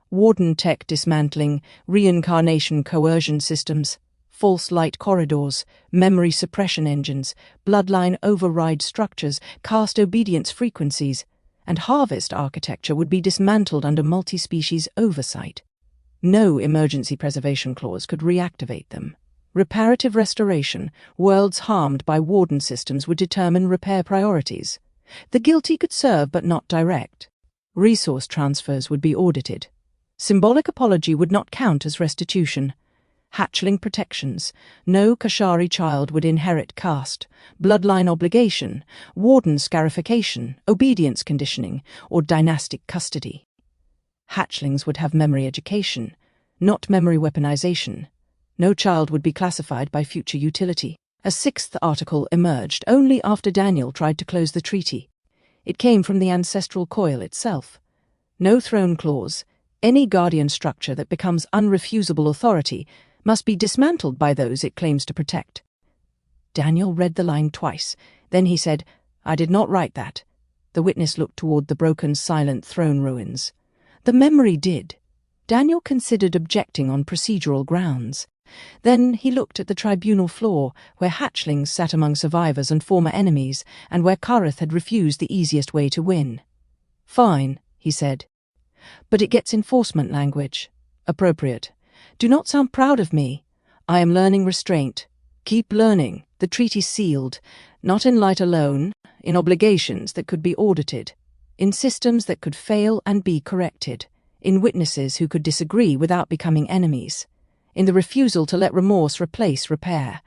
Warden tech dismantling, reincarnation coercion systems, false light corridors, memory suppression engines, bloodline override structures, caste obedience frequencies, and harvest architecture would be dismantled under multi-species oversight. No emergency preservation clause could reactivate them. Reparative restoration, worlds harmed by Warden systems would determine repair priorities. The guilty could serve but not direct. Resource transfers would be audited. Symbolic apology would not count as restitution. Hatchling protections. No Kashari child would inherit caste, bloodline obligation, Warden scarification, obedience conditioning, or dynastic custody. Hatchlings would have memory education, not memory weaponization. No child would be classified by future utility. A 6th article emerged only after Daniel tried to close the treaty. It came from the Ancestral Coil itself. No throne clause. Any guardian structure that becomes unrefusable authority must be dismantled by those it claims to protect. Daniel read the line twice. Then he said, "I did not write that." The witness looked toward the broken, silent throne ruins. The memory did. Daniel considered objecting on procedural grounds. Then he looked at the tribunal floor, where hatchlings sat among survivors and former enemies, and where Kareth had refused the easiest way to win. "Fine," he said. "But it gets enforcement language. Appropriate. Do not sound proud of me. I am learning restraint. Keep learning. The treaty's sealed, not in light alone, in obligations that could be audited, in systems that could fail and be corrected, in witnesses who could disagree without becoming enemies, in the refusal to let remorse replace repair.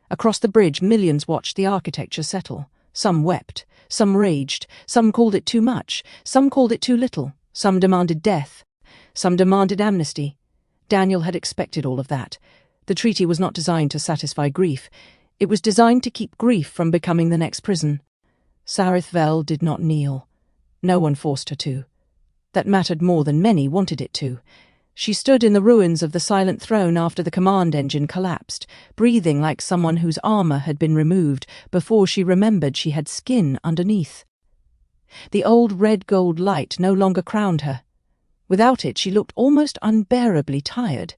Across the bridge, millions watched the architecture settle. Some wept, some raged, some called it too much, some called it too little. Some demanded death. Some demanded amnesty. Daniel had expected all of that. The treaty was not designed to satisfy grief. It was designed to keep grief from becoming the next prison. Sarith Vel did not kneel. No one forced her to. That mattered more than many wanted it to. She stood in the ruins of the silent throne after the command engine collapsed, breathing like someone whose armor had been removed before she remembered she had skin underneath. The old red-gold light no longer crowned her. Without it, she looked almost unbearably tired.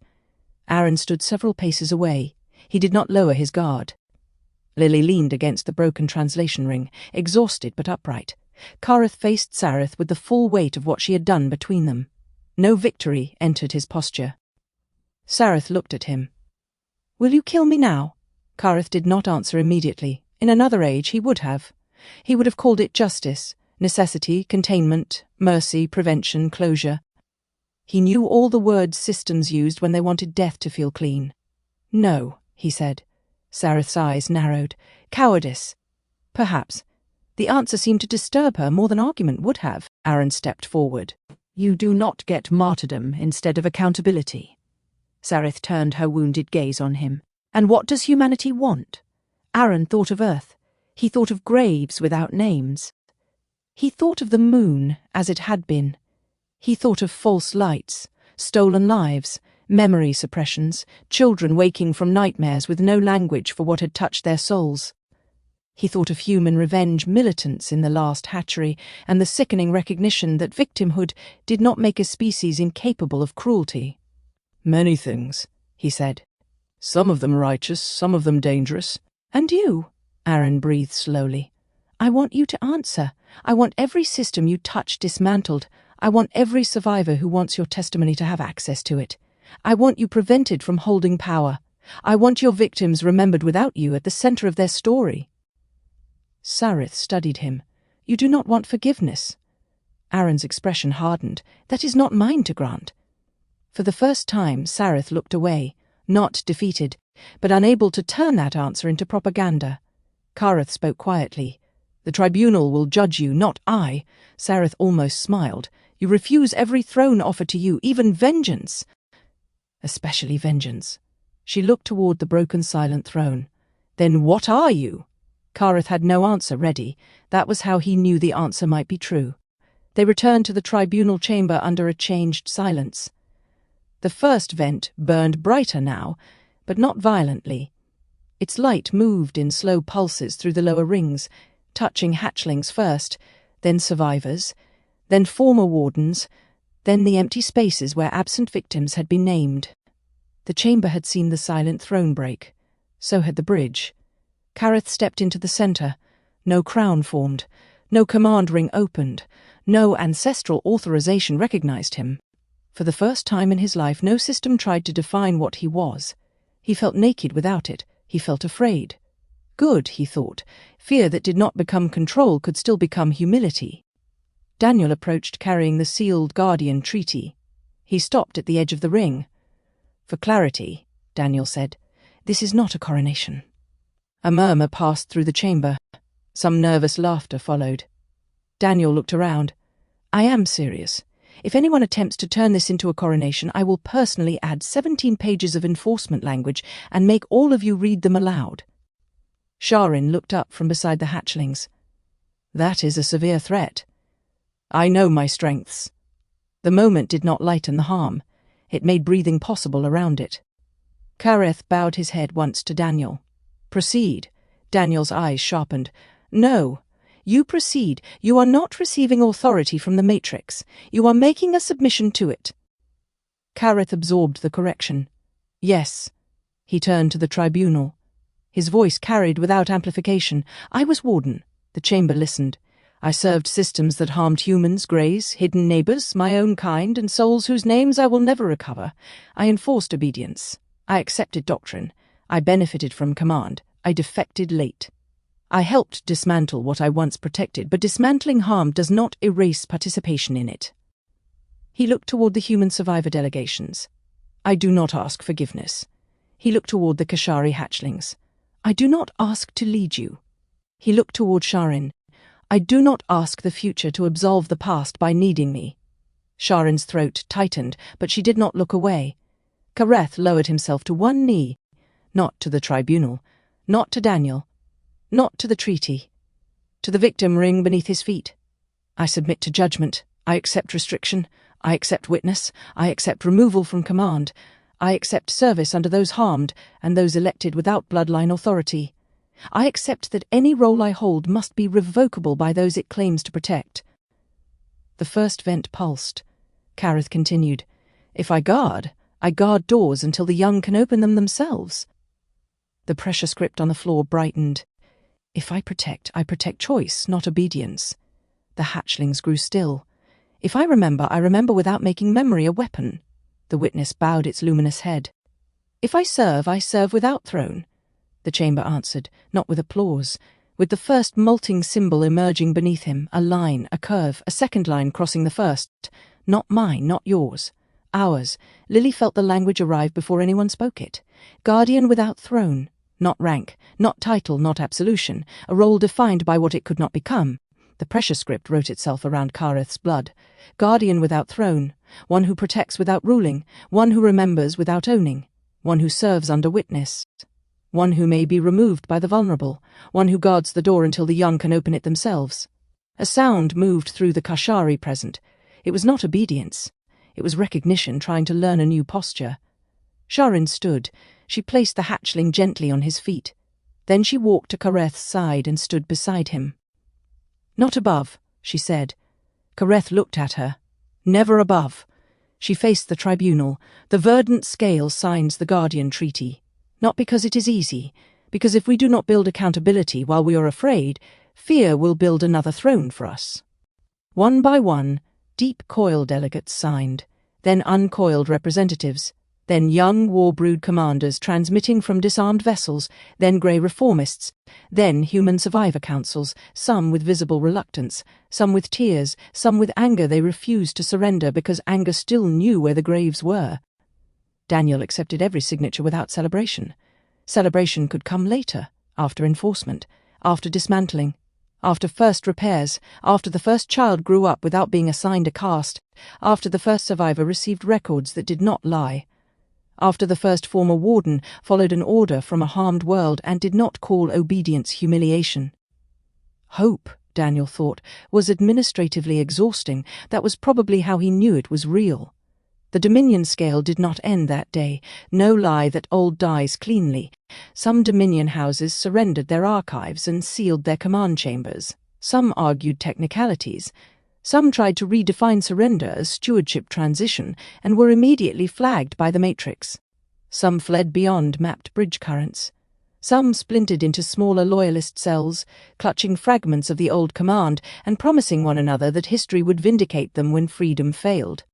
Aaron stood several paces away. He did not lower his guard. Lily leaned against the broken translation ring, exhausted but upright. Kareth faced Sareth with the full weight of what she had done between them. No victory entered his posture. Sareth looked at him. "Will you kill me now?" Kareth did not answer immediately. In another age, he would have. He would have called it justice. Necessity, containment, mercy, prevention, closure. He knew all the words systems used when they wanted death to feel clean. "No," he said. Sareth's eyes narrowed. "Cowardice." Perhaps. The answer seemed to disturb her more than argument would have. Aaron stepped forward. "You do not get martyrdom instead of accountability." Sareth turned her wounded gaze on him. "And what does humanity want?" Aaron thought of Earth. He thought of graves without names. He thought of the moon as it had been. He thought of false lights, stolen lives, memory suppressions, children waking from nightmares with no language for what had touched their souls. He thought of human revenge militants in the last hatchery and the sickening recognition that victimhood did not make a species incapable of cruelty. "Many things," he said. "Some of them righteous, some of them dangerous." "And you?" Aaron breathed slowly. "I want you to answer. I want every system you touch dismantled. I want every survivor who wants your testimony to have access to it. I want you prevented from holding power. I want your victims remembered without you at the center of their story." Sareth studied him. "You do not want forgiveness." Aaron's expression hardened. "That is not mine to grant." For the first time, Sareth looked away, not defeated, but unable to turn that answer into propaganda. Kareth spoke quietly. "The tribunal will judge you, not I." Sareth almost smiled. "You refuse every throne offered to you, even vengeance." "Especially vengeance." She looked toward the broken, silent throne. "Then what are you?" Kareth had no answer ready. That was how he knew the answer might be true. They returned to the tribunal chamber under a changed silence. The first vent burned brighter now, but not violently. Its light moved in slow pulses through the lower rings, touching hatchlings first, then survivors, then former wardens, then the empty spaces where absent victims had been named. The chamber had seen the silent throne break. So had the bridge. Kareth stepped into the center. No crown formed. No command ring opened. No ancestral authorization recognized him. For the first time in his life, no system tried to define what he was. He felt naked without it. He felt afraid. Good, he thought. Fear that did not become control could still become humility. Daniel approached carrying the sealed Guardian treaty. He stopped at the edge of the ring. "For clarity," Daniel said, "this is not a coronation." A murmur passed through the chamber. Some nervous laughter followed. Daniel looked around. "I am serious. If anyone attempts to turn this into a coronation, I will personally add 17 pages of enforcement language and make all of you read them aloud." Sha'Ryn looked up from beside the hatchlings. "That is a severe threat." "I know my strengths." The moment did not lighten the harm. It made breathing possible around it. Kareth bowed his head once to Daniel. "Proceed." Daniel's eyes sharpened. "No. You proceed. You are not receiving authority from the Matrix. You are making a submission to it." Kareth absorbed the correction. "Yes." He turned to the tribunal. His voice carried without amplification. "I was warden." The chamber listened. "I served systems that harmed humans, greys, hidden neighbors, my own kind, and souls whose names I will never recover. I enforced obedience. I accepted doctrine. I benefited from command. I defected late. I helped dismantle what I once protected, but dismantling harm does not erase participation in it." He looked toward the human survivor delegations. "I do not ask forgiveness." He looked toward the Kashari hatchlings. "I do not ask to lead you." He looked toward Sha'Ryn. "I do not ask the future to absolve the past by needing me." Sha'Ryn's throat tightened, but she did not look away. Kareth lowered himself to one knee. Not to the tribunal. Not to Daniel. Not to the treaty. To the victim ring beneath his feet. "I submit to judgment. I accept restriction. I accept witness. I accept removal from command. I accept service under those harmed and those elected without bloodline authority. I accept that any role I hold must be revocable by those it claims to protect." The first vent pulsed. Kareth continued. "If I guard doors until the young can open them themselves." The pressure script on the floor brightened. "If I protect choice, not obedience." The hatchlings grew still. "If I remember without making memory a weapon." The witness bowed its luminous head. "If I serve without throne." The chamber answered, not with applause, with the first molting symbol emerging beneath him, a line, a curve, a second line crossing the first. "Not mine, not yours. Ours." Lily felt the language arrive before anyone spoke it. "Guardian without throne. Not rank, not title, not absolution, a role defined by what it could not become." The pressure script wrote itself around Kareth's blood. "Guardian without throne, one who protects without ruling, one who remembers without owning, one who serves under witness, one who may be removed by the vulnerable, one who guards the door until the young can open it themselves." A sound moved through the Kashari present. It was not obedience. It was recognition trying to learn a new posture. Sha'Ryn stood. She placed the hatchling gently on his feet. Then she walked to Kareth's side and stood beside him. "Not above," she said. Kareth looked at her. "Never above." She faced the tribunal. "The verdant scale signs the Guardian Treaty. Not because it is easy, because if we do not build accountability while we are afraid, fear will build another throne for us." One by one, deep coil delegates signed, then uncoiled representatives, then young war-brood commanders transmitting from disarmed vessels, then grey reformists, then human survivor councils, some with visible reluctance, some with tears, some with anger they refused to surrender because anger still knew where the graves were. Daniel accepted every signature without celebration. Celebration could come later, after enforcement, after dismantling, after first repairs, after the first child grew up without being assigned a caste, after the first survivor received records that did not lie, after the first former warden followed an order from a harmed world and did not call obedience humiliation. Hope, Daniel thought, was administratively exhausting. That was probably how he knew it was real. The Dominion scale did not end that day. No lie that old dies cleanly. Some Dominion houses surrendered their archives and sealed their command chambers. Some argued technicalities. Some tried to redefine surrender as stewardship transition and were immediately flagged by the Matrix. Some fled beyond mapped bridge currents. Some splintered into smaller loyalist cells, clutching fragments of the old command and promising one another that history would vindicate them when freedom failed.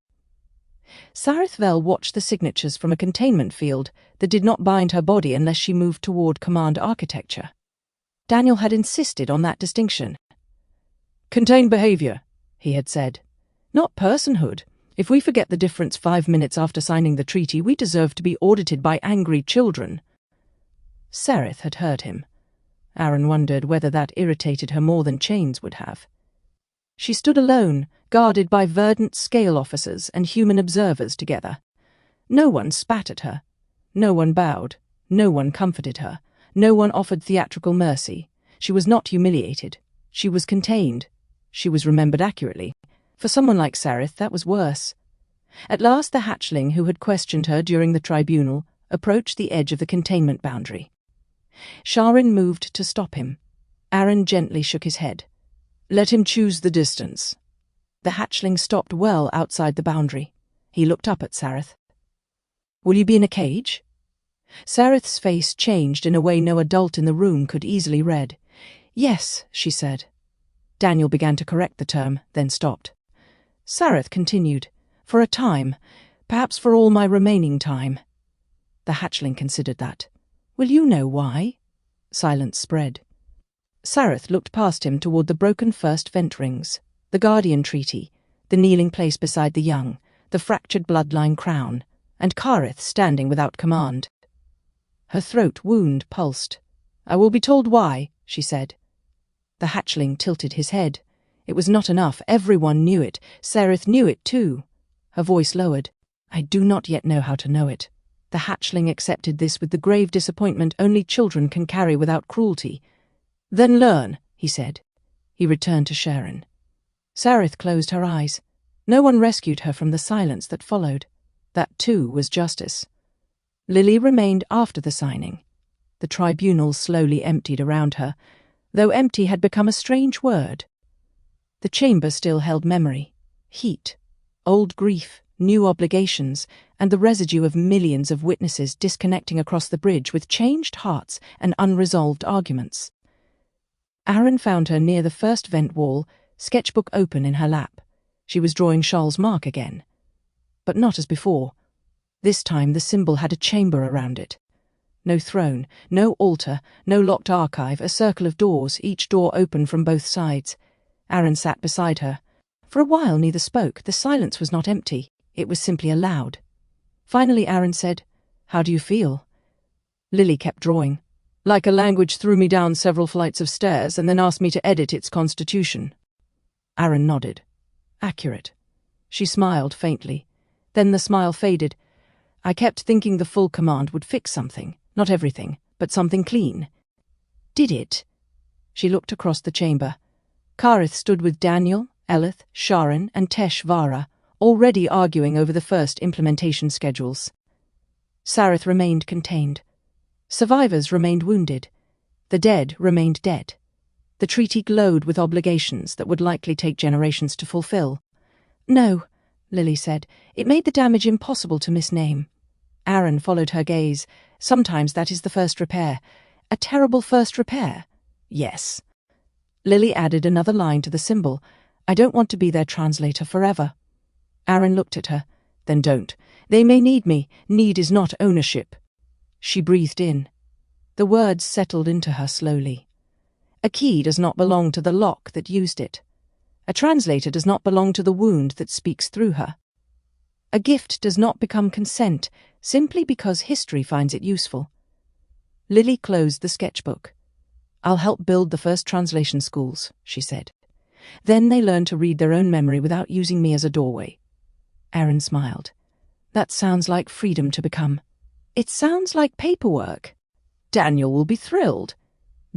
Sareth Vel watched the signatures from a containment field that did not bind her body unless she moved toward command architecture. Daniel had insisted on that distinction. "Contained behavior," he had said. "Not personhood. If we forget the difference 5 minutes after signing the treaty, we deserve to be audited by angry children." Sereth had heard him. Aaron wondered whether that irritated her more than chains would have. She stood alone, guarded by verdant scale officers and human observers together. No one spat at her. No one bowed. No one comforted her. No one offered theatrical mercy. She was not humiliated. She was contained. She was remembered accurately. For someone like Sareth, that was worse. At last the hatchling who had questioned her during the tribunal approached the edge of the containment boundary. Sha'Ryn moved to stop him. Aaron gently shook his head. "Let him choose the distance." The hatchling stopped well outside the boundary. He looked up at Sareth. "Will you be in a cage?" Sareth's face changed in a way no adult in the room could easily read. "Yes," she said. Daniel began to correct the term, then stopped. Sareth continued, "For a time, perhaps for all my remaining time." The hatchling considered that. "Will you know why?" Silence spread. Sareth looked past him toward the broken first vent rings, the Guardian Treaty, the kneeling place beside the young, the fractured bloodline crown, and Kareth standing without command. Her throat wound pulsed. "I will be told why," she said. The hatchling tilted his head. It was not enough. Everyone knew it. Sareth knew it too. Her voice lowered. "I do not yet know how to know it." The hatchling accepted this with the grave disappointment only children can carry without cruelty. "Then learn," he said. He returned to Sha'Ryn. Sareth closed her eyes. No one rescued her from the silence that followed. That too was justice. Lily remained after the signing. The tribunal slowly emptied around her, though empty had become a strange word. The chamber still held memory, heat, old grief, new obligations, and the residue of millions of witnesses disconnecting across the bridge with changed hearts and unresolved arguments. Aaron found her near the first vent wall, sketchbook open in her lap. She was drawing Charles' mark again. But not as before. This time the symbol had a chamber around it. No throne, no altar, no locked archive, a circle of doors, each door open from both sides. Aaron sat beside her. For a while neither spoke. The silence was not empty. It was simply aloud. Finally Aaron said, "How do you feel?" Lily kept drawing. "Like a language threw me down several flights of stairs and then asked me to edit its constitution." Aaron nodded. Accurate. She smiled faintly. Then the smile faded. "I kept thinking the full command would fix something. Not everything, but something clean." "Did it?" She looked across the chamber. Kareth stood with Daniel, Eleth, Sha'Ryn, and Tesh Vara, already arguing over the first implementation schedules. Sareth remained contained. Survivors remained wounded. The dead remained dead. The treaty glowed with obligations that would likely take generations to fulfill. "No," Lily said. "It made the damage impossible to misname." Aaron followed her gaze. "Sometimes that is the first repair." "A terrible first repair?" "Yes." Lily added another line to the symbol. "I don't want to be their translator forever." Aaron looked at her. "Then don't. They may need me. Need is not ownership." She breathed in. The words settled into her slowly. A key does not belong to the lock that used it. A translator does not belong to the wound that speaks through her. A gift does not become consent simply because history finds it useful. Lily closed the sketchbook. "I'll help build the first translation schools," she said. "Then they learn to read their own memory without using me as a doorway." Aaron smiled. "That sounds like freedom to become." "It sounds like paperwork." "Daniel will be thrilled."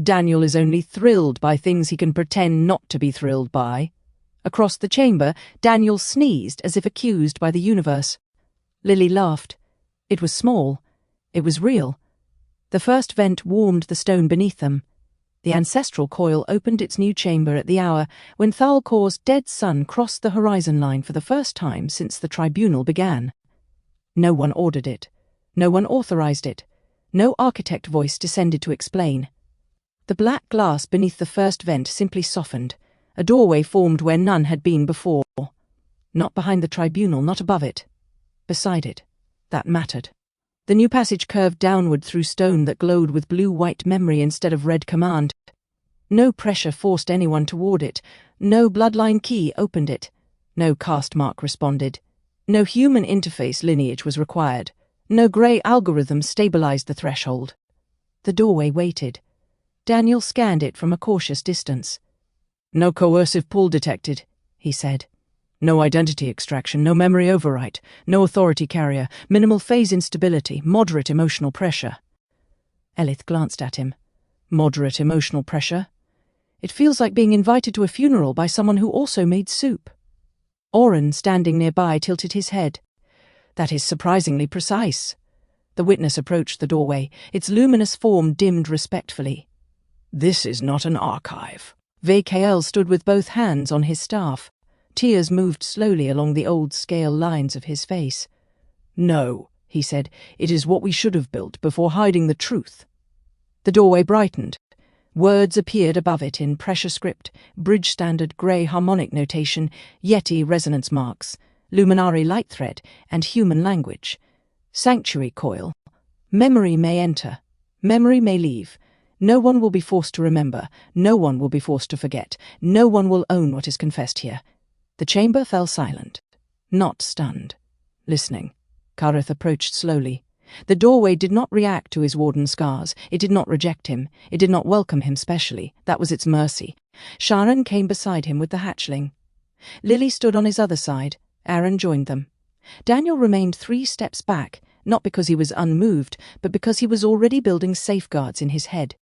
"Daniel is only thrilled by things he can pretend not to be thrilled by." Across the chamber, Daniel sneezed as if accused by the universe. Lily laughed. It was small. It was real. The first vent warmed the stone beneath them. The Ancestral Coil opened its new chamber at the hour when Thal-Kor's dead sun crossed the horizon line for the first time since the tribunal began. No one ordered it. No one authorized it. No architect voice descended to explain. The black glass beneath the first vent simply softened. A doorway formed where none had been before. Not behind the tribunal, not above it. Beside it. That mattered. The new passage curved downward through stone that glowed with blue-white memory instead of red command. No pressure forced anyone toward it. No bloodline key opened it. No caste mark responded. No human interface lineage was required. No grey algorithm stabilized the threshold. The doorway waited. Daniel scanned it from a cautious distance. "No coercive pull detected," he said. "No identity extraction, no memory overwrite, no authority carrier, minimal phase instability, moderate emotional pressure." Elith glanced at him. "Moderate emotional pressure? It feels like being invited to a funeral by someone who also made soup." Oren, standing nearby, tilted his head. "That is surprisingly precise." The witness approached the doorway, its luminous form dimmed respectfully. "This is not an archive." VKL stood with both hands on his staff. Tears moved slowly along the old scale lines of his face. "No," he said, "it is what we should have built before hiding the truth." The doorway brightened. Words appeared above it in pressure script, bridge standard grey harmonic notation, Yeti resonance marks, luminary light thread, and human language. Sanctuary coil. Memory may enter. Memory may leave. No one will be forced to remember. No one will be forced to forget. No one will own what is confessed here. The chamber fell silent, not stunned, listening. Kareth approached slowly. The doorway did not react to his warden scars. It did not reject him. It did not welcome him specially. That was its mercy. Sha'Ryn came beside him with the hatchling. Lily stood on his other side. Aaron joined them. Daniel remained 3 steps back, not because he was unmoved, but because he was already building safeguards in his head.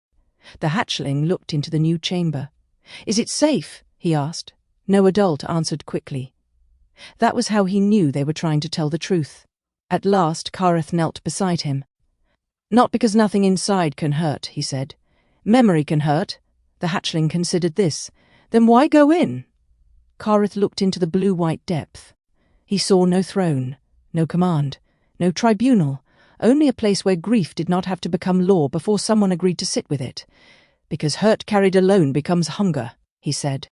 The hatchling looked into the new chamber. "Is it safe?" he asked. No adult answered quickly. That was how he knew they were trying to tell the truth. At last, Kareth knelt beside him. "Not because nothing inside can hurt," he said. "Memory can hurt." The hatchling considered this. "Then why go in?" Kareth looked into the blue-white depth. He saw no throne, no command, no tribunal, only a place where grief did not have to become law before someone agreed to sit with it. "Because hurt carried alone becomes hunger," he said.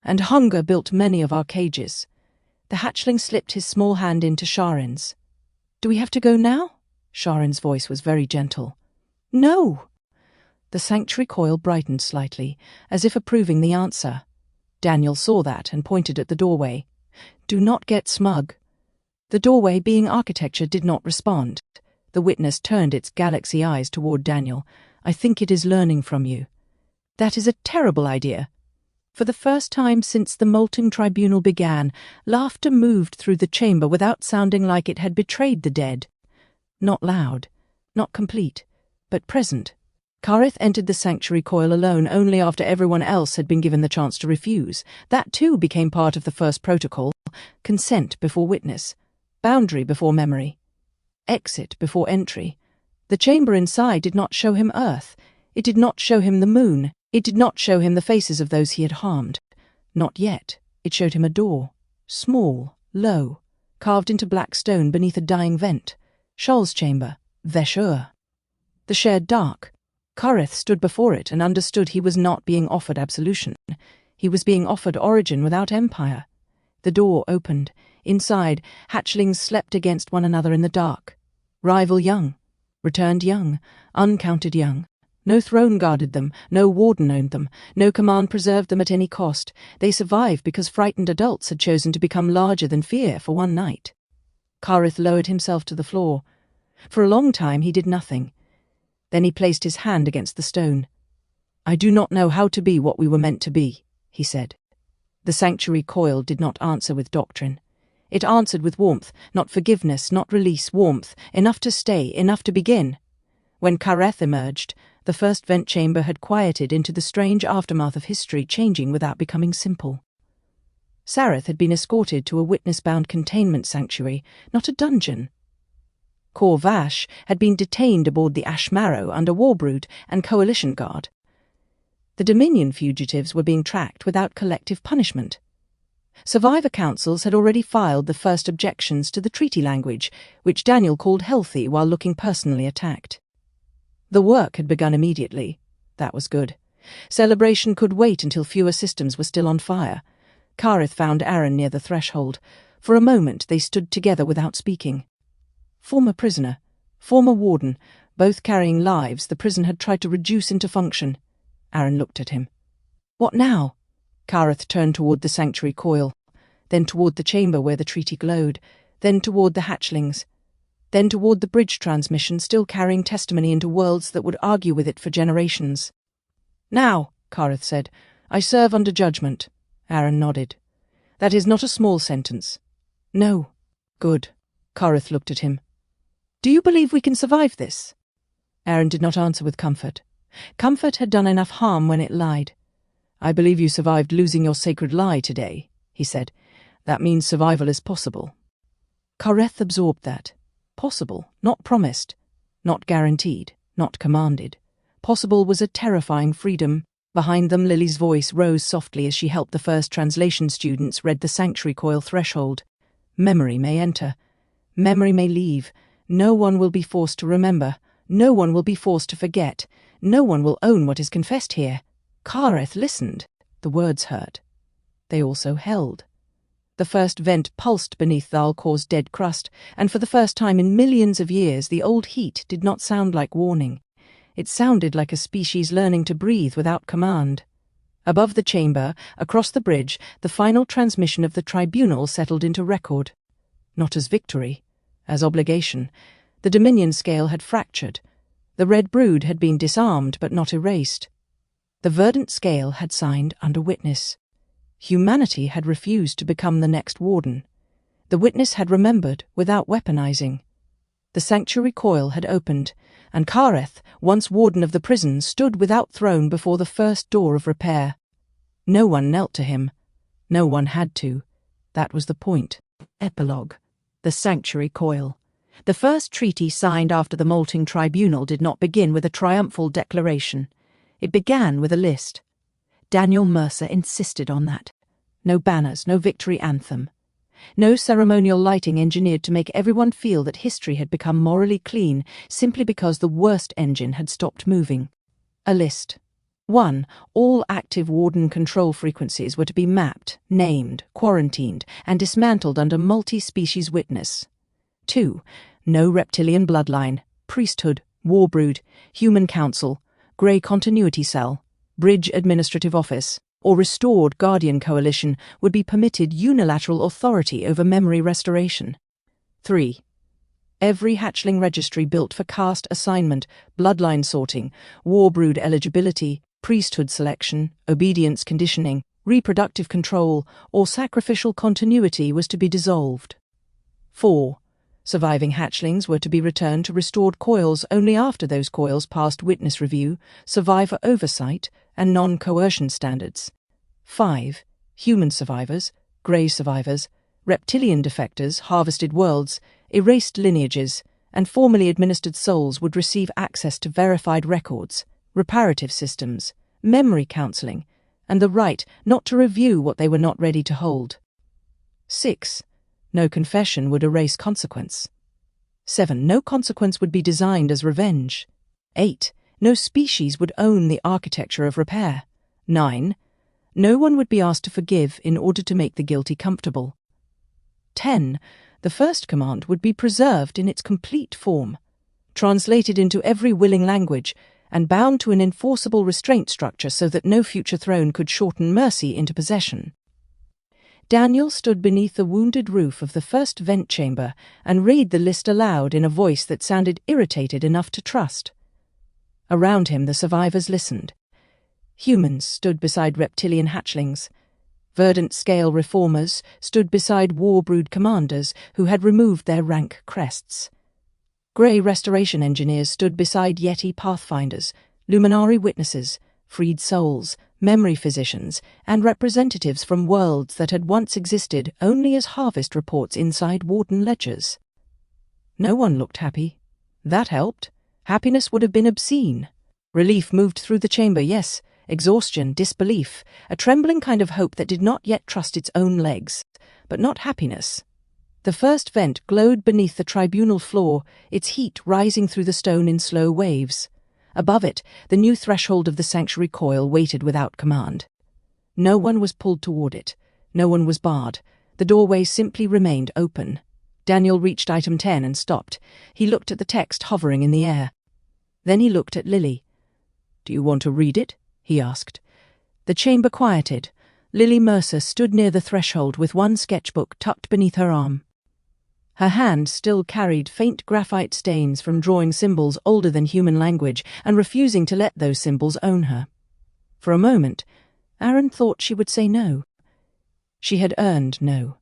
"And hunger built many of our cages." The hatchling slipped his small hand into Sha'Ryn's. "Do we have to go now?" Sha'Ryn's voice was very gentle. "No." The sanctuary coil brightened slightly, as if approving the answer. Daniel saw that and pointed at the doorway. "Do not get smug." The doorway, being architecture, did not respond. The witness turned its galaxy eyes toward Daniel. "I think it is learning from you." "That is a terrible idea." For the first time since the molting tribunal began, laughter moved through the chamber without sounding like it had betrayed the dead. Not loud, not complete, but present. Kareth entered the sanctuary coil alone only after everyone else had been given the chance to refuse. That too became part of the first protocol: consent before witness, boundary before memory, exit before entry. The chamber inside did not show him Earth. It did not show him the moon. It did not show him the faces of those he had harmed. Not yet. It showed him a door, small, low, carved into black stone beneath a dying vent. Shol's chamber, Veshur. The shared dark. Kareth stood before it and understood he was not being offered absolution. He was being offered origin without empire. The door opened. Inside, hatchlings slept against one another in the dark. Rival young, returned young, uncounted young. No throne guarded them, no warden owned them, no command preserved them at any cost. They survived because frightened adults had chosen to become larger than fear for one night. Kareth lowered himself to the floor. For a long time he did nothing. Then he placed his hand against the stone. "I do not know how to be what we were meant to be," he said. The sanctuary coil did not answer with doctrine. It answered with warmth, not forgiveness, not release, warmth, enough to stay, enough to begin. When Kareth emerged, the first vent chamber had quieted into the strange aftermath of history, changing without becoming simple. Sareth had been escorted to a witness-bound containment sanctuary, not a dungeon. Kor Vash had been detained aboard the Ashmarrow under Warbrood and Coalition Guard. The Dominion fugitives were being tracked without collective punishment. Survivor councils had already filed the first objections to the treaty language, which Daniel called healthy while looking personally attacked. The work had begun immediately. That was good. Celebration could wait until fewer systems were still on fire. Kareth found Aaron near the threshold. For a moment they stood together without speaking. Former prisoner, former warden, both carrying lives the prison had tried to reduce into function. Aaron looked at him. "What now?" Kareth turned toward the sanctuary coil, then toward the chamber where the treaty glowed, then toward the hatchlings, then toward the bridge transmission still carrying testimony into worlds that would argue with it for generations. "Now," Kareth said, "I serve under judgment." Aaron nodded. "That is not a small sentence." "No." "Good." Kareth looked at him. "Do you believe we can survive this?" Aaron did not answer with comfort. Comfort had done enough harm when it lied. "I believe you survived losing your sacred lie today," he said. "That means survival is possible." Kareth absorbed that. Possible, not promised, not guaranteed, not commanded. Possible was a terrifying freedom. Behind them, Lily's voice rose softly as she helped the first translation students read the sanctuary coil threshold. Memory may enter. Memory may leave. No one will be forced to remember. No one will be forced to forget. No one will own what is confessed here. Kareth listened. The words hurt. They also held. The first vent pulsed beneath Thal-Kor's dead crust, and for the first time in millions of years the old heat did not sound like warning. It sounded like a species learning to breathe without command. Above the chamber, across the bridge, the final transmission of the tribunal settled into record. Not as victory, as obligation. The Dominion scale had fractured. The Red Brood had been disarmed but not erased. The verdant scale had signed under witness. Humanity had refused to become the next warden. The witness had remembered without weaponizing. The sanctuary coil had opened, and Kareth, once warden of the prison, stood without throne before the first door of repair. No one knelt to him. No one had to. That was the point. Epilogue. The sanctuary coil. The first treaty signed after the molting tribunal did not begin with a triumphal declaration. It began with a list. Daniel Mercer insisted on that. No banners, no victory anthem. No ceremonial lighting engineered to make everyone feel that history had become morally clean simply because the worst engine had stopped moving. A list. 1. All active warden control frequencies were to be mapped, named, quarantined, and dismantled under multi-species witness. 2. No reptilian bloodline, priesthood, warbrood, human council, grey continuity cell, bridge administrative office, or restored Guardian Coalition would be permitted unilateral authority over memory restoration. 3. Every hatchling registry built for caste assignment, bloodline sorting, warbrood eligibility, priesthood selection, obedience conditioning, reproductive control, or sacrificial continuity was to be dissolved. 4. Surviving hatchlings were to be returned to restored coils only after those coils passed witness review, survivor oversight, and non-coercion standards. 5. Human survivors, grey survivors, reptilian defectors, harvested worlds, erased lineages, and formerly administered souls would receive access to verified records, reparative systems, memory counselling, and the right not to review what they were not ready to hold. 6. No confession would erase consequence. 7. No consequence would be designed as revenge. 8. No species would own the architecture of repair. 9. No one would be asked to forgive in order to make the guilty comfortable. 10. The first command would be preserved in its complete form, translated into every willing language, and bound to an enforceable restraint structure so that no future throne could shorten mercy into possession. Daniel stood beneath the wounded roof of the first vent chamber and read the list aloud in a voice that sounded irritated enough to trust. Around him the survivors listened. Humans stood beside reptilian hatchlings. Verdant-scale reformers stood beside war-brood commanders who had removed their rank crests. Grey restoration engineers stood beside Yeti pathfinders, luminari witnesses, freed souls, memory physicians, and representatives from worlds that had once existed only as harvest reports inside Warden ledgers. No one looked happy. That helped. Happiness would have been obscene. Relief moved through the chamber, yes. Exhaustion, disbelief, a trembling kind of hope that did not yet trust its own legs, but not happiness. The first vent glowed beneath the tribunal floor, its heat rising through the stone in slow waves. Above it, the new threshold of the sanctuary coil waited without command. No one was pulled toward it. No one was barred. The doorway simply remained open. Daniel reached item 10 and stopped. He looked at the text hovering in the air. Then he looked at Lily. "Do you want to read it?" he asked. The chamber quieted. Lily Mercer stood near the threshold with one sketchbook tucked beneath her arm. Her hand still carried faint graphite stains from drawing symbols older than human language and refusing to let those symbols own her. For a moment, Aaron thought she would say no. She had earned no.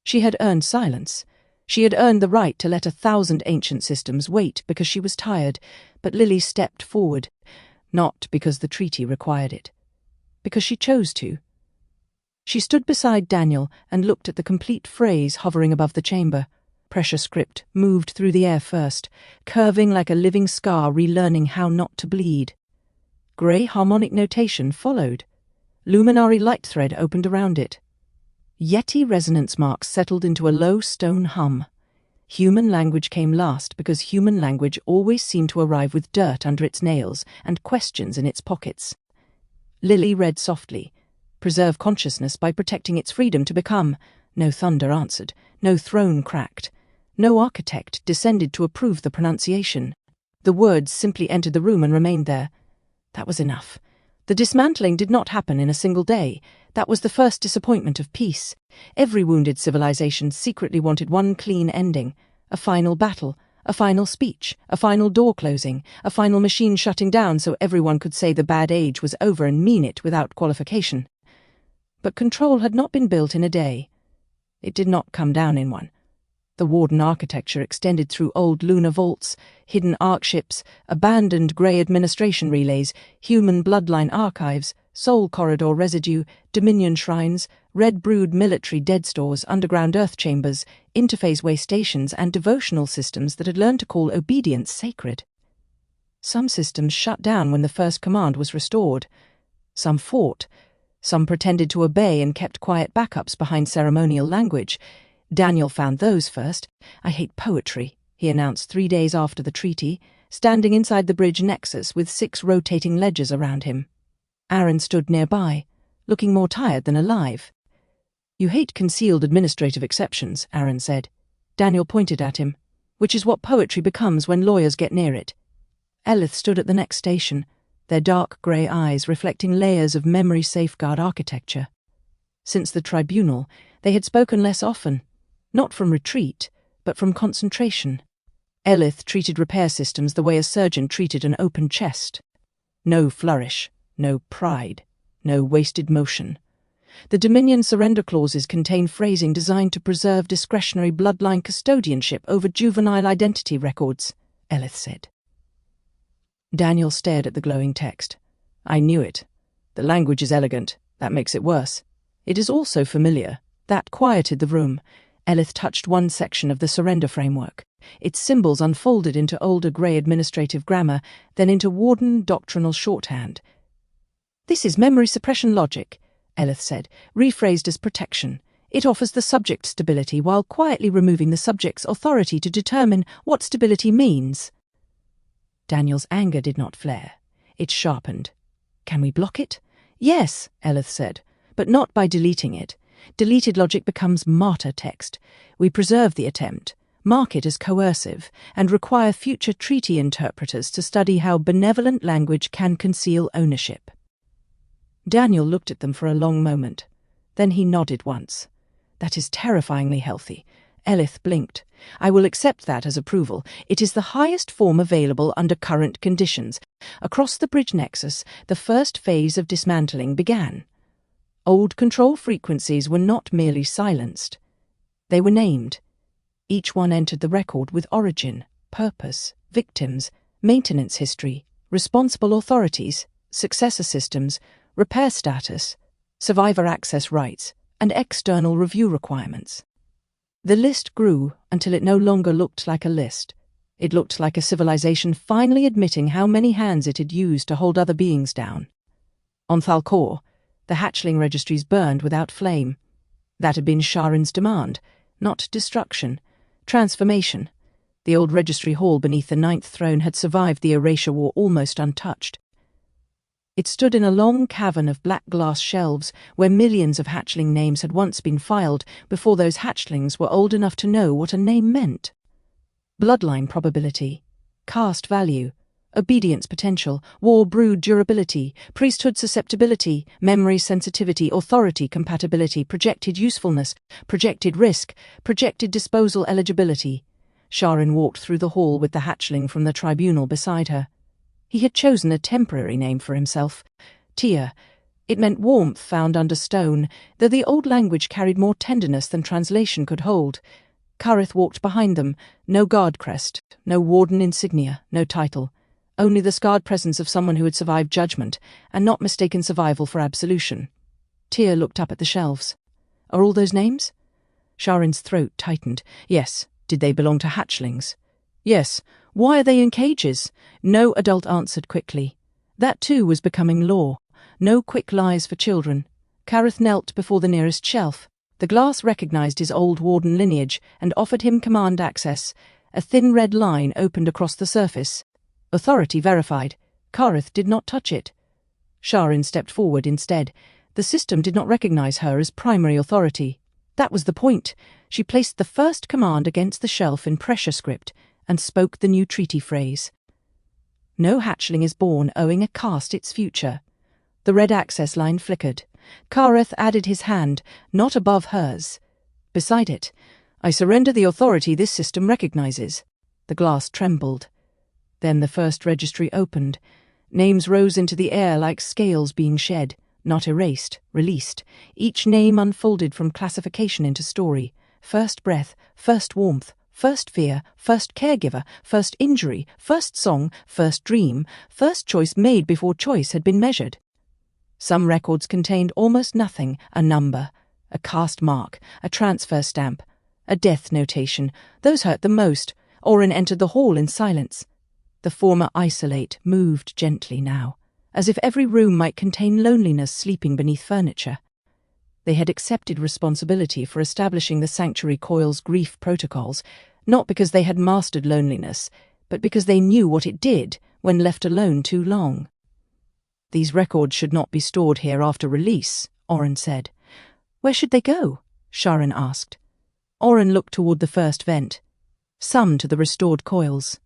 She had earned silence. She had earned the right to let 1,000 ancient systems wait because she was tired, but Lily stepped forward, not because the treaty required it, because she chose to. She stood beside Daniel and looked at the complete phrase hovering above the chamber. Pressure script moved through the air first, curving like a living scar relearning how not to bleed. Grey harmonic notation followed. Luminary light thread opened around it. Yeti resonance marks settled into a low stone hum. Human language came last because human language always seemed to arrive with dirt under its nails and questions in its pockets. Lily read softly. Preserve consciousness by protecting its freedom to become. No thunder answered. No throne cracked. No architect descended to approve the pronunciation. The words simply entered the room and remained there. That was enough. The dismantling did not happen in a single day. That was the first disappointment of peace. Every wounded civilization secretly wanted one clean ending. A final battle, a final speech, a final door closing, a final machine shutting down so everyone could say the bad age was over and mean it without qualification. But control had not been built in a day. It did not come down in one. The Warden architecture extended through old lunar vaults, hidden arc ships, abandoned grey administration relays, human bloodline archives, soul corridor residue, dominion shrines, red brood military dead stores, underground earth chambers, interface way stations, and devotional systems that had learned to call obedience sacred. Some systems shut down when the first command was restored. Some fought. Some pretended to obey and kept quiet backups behind ceremonial language. Daniel found those first. "I hate poetry," he announced 3 days after the treaty, standing inside the bridge nexus with 6 rotating ledgers around him. Aaron stood nearby, looking more tired than alive. "You hate concealed administrative exceptions," Aaron said. Daniel pointed at him. "Which is what poetry becomes when lawyers get near it." Elith stood at the next station, their dark grey eyes reflecting layers of memory safeguard architecture. Since the tribunal, they had spoken less often. Not from retreat, but from concentration. Elith treated repair systems the way a surgeon treated an open chest. No flourish, no pride, no wasted motion. The Dominion surrender clauses contain phrasing designed to preserve discretionary bloodline custodianship over juvenile identity records, Elith said. Daniel stared at the glowing text. "I knew it. The language is elegant. That makes it worse. It is also familiar. That quieted the room. Elith touched one section of the surrender framework. Its symbols unfolded into older grey administrative grammar, then into Warden doctrinal shorthand. "This is memory suppression logic," Elith said, rephrased as protection. "It offers the subject stability while quietly removing the subject's authority to determine what stability means." Daniel's anger did not flare. It sharpened. "Can we block it?" "Yes," Elith said, "but not by deleting it. Deleted logic becomes martyr text. We preserve the attempt, mark it as coercive, and require future treaty interpreters to study how benevolent language can conceal ownership." Daniel looked at them for a long moment. Then he nodded once. "That is terrifyingly healthy. Elith blinked. I will accept that as approval. It is the highest form available under current conditions. Across the bridge nexus, the first phase of dismantling began. Old control frequencies were not merely silenced. They were named. Each one entered the record with origin, purpose, victims, maintenance history, responsible authorities, successor systems, repair status, survivor access rights, and external review requirements. The list grew until it no longer looked like a list. It looked like a civilization finally admitting how many hands it had used to hold other beings down. On Thal-Kor, the hatchling registries burned without flame. That had been Sha'Ryn's demand, not destruction, transformation. The old registry hall beneath the 9th throne had survived the erasure war almost untouched. It stood in a long cavern of black glass shelves where millions of hatchling names had once been filed before those hatchlings were old enough to know what a name meant. Bloodline probability, caste value, obedience potential, war brood durability, priesthood susceptibility, memory sensitivity, authority compatibility, projected usefulness, projected risk, projected disposal eligibility. Sha'Ryn walked through the hall with the hatchling from the tribunal beside her. He had chosen a temporary name for himself, Tia. It meant warmth found under stone, though the old language carried more tenderness than translation could hold. Kareth walked behind them, no guard crest, no warden insignia, no title, only the scarred presence of someone who had survived judgment, and not mistaken survival for absolution. Tia looked up at the shelves. Are all those names? Sha'Ryn's throat tightened. Yes. Did they belong to hatchlings? Yes. Why are they in cages? No adult answered quickly. That too was becoming law. No quick lies for children. Kareth knelt before the nearest shelf. The glass recognized his old warden lineage and offered him command access. A thin red line opened across the surface. Authority verified. Kareth did not touch it. Sha'Ryn stepped forward instead. The system did not recognize her as primary authority. That was the point. She placed the first command against the shelf in pressure script and spoke the new treaty phrase. No hatchling is born owing a caste its future. The red access line flickered. Kareth added his hand, not above hers. Beside it, I surrender the authority this system recognizes. The glass trembled. Then the first registry opened. Names rose into the air like scales being shed, not erased, released. Each name unfolded from classification into story. First breath, first warmth, first fear, first caregiver, first injury, first song, first dream, first choice made before choice had been measured. Some records contained almost nothing, a number, a caste mark, a transfer stamp, a death notation. Those hurt the most. Oren entered the hall in silence. The former isolate moved gently now, as if every room might contain loneliness sleeping beneath furniture. They had accepted responsibility for establishing the Sanctuary Coil's grief protocols, not because they had mastered loneliness, but because they knew what it did when left alone too long. These records should not be stored here after release, Oren said. Where should they go? Sha'Ryn asked. Oren looked toward the first vent. Some to the restored coils.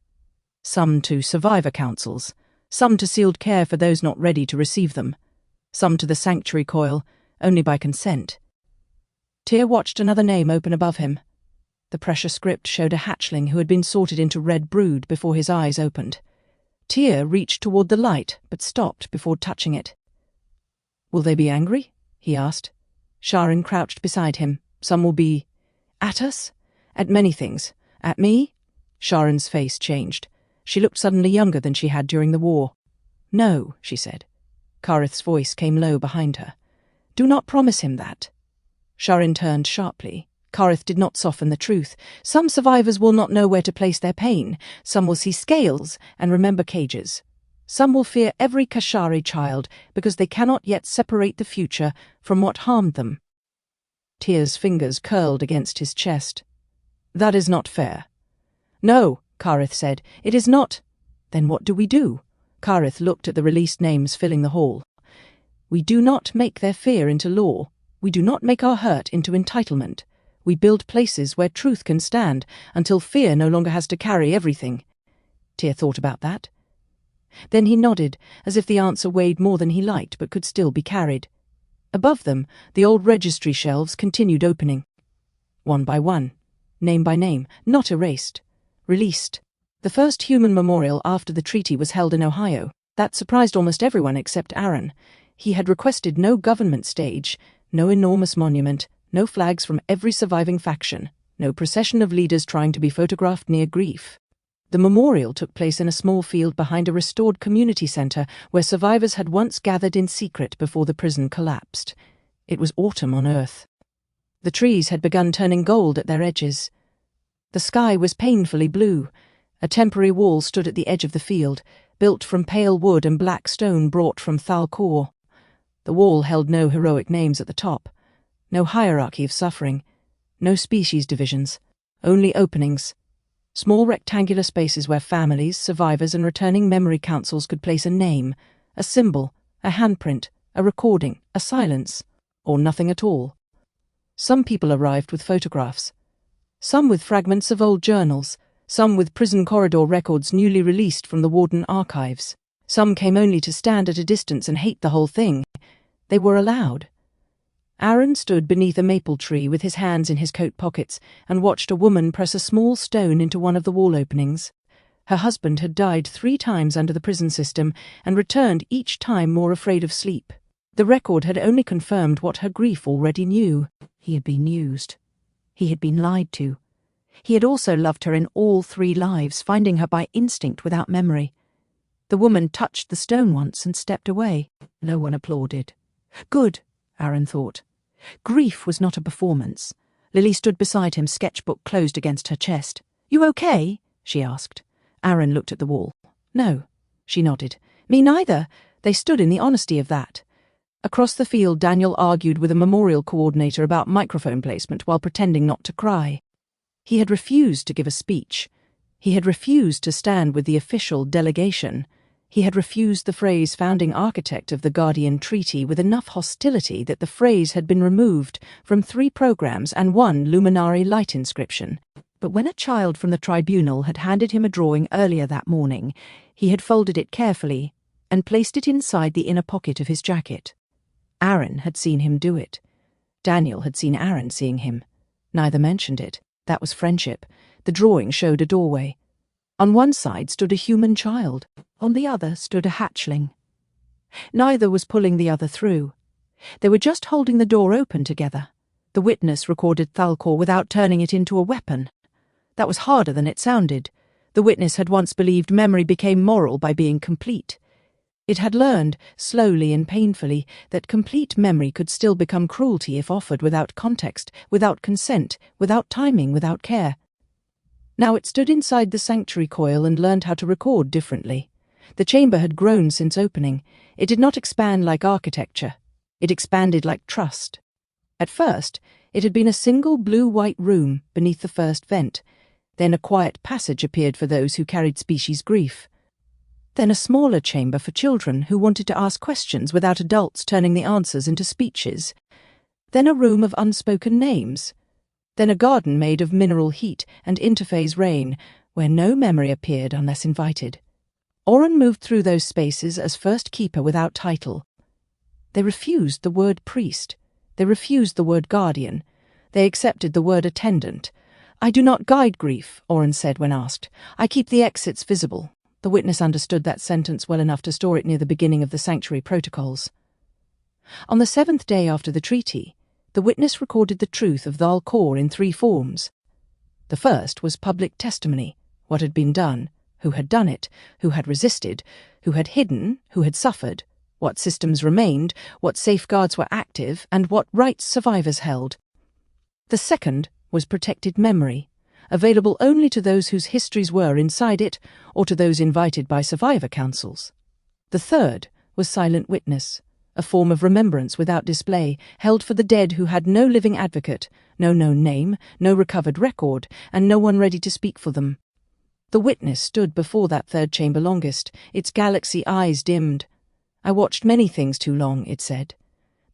Some to survivor councils. Some to sealed care for those not ready to receive them. Some to the Sanctuary Coil, only by consent. Tyr watched another name open above him. The pressure script showed a hatchling who had been sorted into red brood before his eyes opened. Tyr reached toward the light, but stopped before touching it. Will they be angry? He asked. Sha'Ryn crouched beside him. Some will be... At us? At many things. At me? Sha'Ryn's face changed. She looked suddenly younger than she had during the war. No, she said. Kareth's voice came low behind her. Do not promise him that. Sha'Ryn turned sharply. Kareth did not soften the truth. Some survivors will not know where to place their pain. Some will see scales and remember cages. Some will fear every Kashari child because they cannot yet separate the future from what harmed them. Tyr's fingers curled against his chest. That is not fair. No, Kareth said, it is not. Then what do we do? Kareth looked at the released names filling the hall. We do not make their fear into law. We do not make our hurt into entitlement. We build places where truth can stand until fear no longer has to carry everything. Tyr thought about that. Then he nodded, as if the answer weighed more than he liked but could still be carried. Above them, the old registry shelves continued opening. One by one. name by name, not erased. Released. The first human memorial after the treaty was held in Ohio. That surprised almost everyone except Aaron. He had requested no government stage, no enormous monument, no flags from every surviving faction, no procession of leaders trying to be photographed near grief. The memorial took place in a small field behind a restored community center where survivors had once gathered in secret before the prison collapsed. It was autumn on Earth. The trees had begun turning gold at their edges. The sky was painfully blue. A temporary wall stood at the edge of the field, built from pale wood and black stone brought from Thal-Kor. The wall held no heroic names at the top, no hierarchy of suffering, no species divisions, only openings, small rectangular spaces where families, survivors and returning memory councils could place a name, a symbol, a handprint, a recording, a silence, or nothing at all. Some people arrived with photographs, some with fragments of old journals, some with prison corridor records newly released from the Warden archives. Some came only to stand at a distance and hate the whole thing. They were allowed. Aaron stood beneath a maple tree with his hands in his coat pockets and watched a woman press a small stone into one of the wall openings. Her husband had died 3 times under the prison system and returned each time more afraid of sleep. The record had only confirmed what her grief already knew. He had been used. He had been lied to. He had also loved her in all 3 lives, finding her by instinct without memory. The woman touched the stone once and stepped away. No one applauded. Good, Aaron thought. Grief was not a performance. Lily stood beside him, sketchbook closed against her chest. You okay? She asked. Aaron looked at the wall. No, she nodded. Me neither. They stood in the honesty of that. Across the field, Daniel argued with a memorial coordinator about microphone placement while pretending not to cry. He had refused to give a speech. He had refused to stand with the official delegation. He had refused the phrase founding architect of the Guardian Treaty with enough hostility that the phrase had been removed from 3 programs and 1 luminary light inscription. But when a child from the tribunal had handed him a drawing earlier that morning, he had folded it carefully and placed it inside the inner pocket of his jacket. Aaron had seen him do it. Daniel had seen Aaron seeing him. Neither mentioned it. That was friendship. The drawing showed a doorway. On one side stood a human child. On the other stood a hatchling. Neither was pulling the other through. They were just holding the door open together. The witness recorded Thal-Kor without turning it into a weapon. That was harder than it sounded. The witness had once believed memory became moral by being complete. It had learned, slowly and painfully, that complete memory could still become cruelty if offered without context, without consent, without timing, without care. Now it stood inside the sanctuary coil and learned how to record differently. The chamber had grown since opening. It did not expand like architecture. It expanded like trust. At first, it had been a single blue-white room beneath the first vent. Then a quiet passage appeared for those who carried species grief. Then a smaller chamber for children who wanted to ask questions without adults turning the answers into speeches. Then a room of unspoken names. Then a garden made of mineral heat and interphase rain, where no memory appeared unless invited. Oren moved through those spaces as first keeper without title. They refused the word priest. They refused the word guardian. They accepted the word attendant. I do not guide grief, Oren said when asked. I keep the exits visible. The witness understood that sentence well enough to store it near the beginning of the sanctuary protocols. On the 7th day after the treaty, the witness recorded the truth of Thal-Kor in 3 forms. The first was public testimony, what had been done, who had done it, who had resisted, who had hidden, who had suffered, what systems remained, what safeguards were active, and what rights survivors held. The second was protected memory, available only to those whose histories were inside it or to those invited by survivor councils. The third was silent witness, a form of remembrance without display, held for the dead who had no living advocate, no known name, no recovered record, and no one ready to speak for them. The witness stood before that third chamber longest, its galaxy eyes dimmed. I watched many things too long, it said.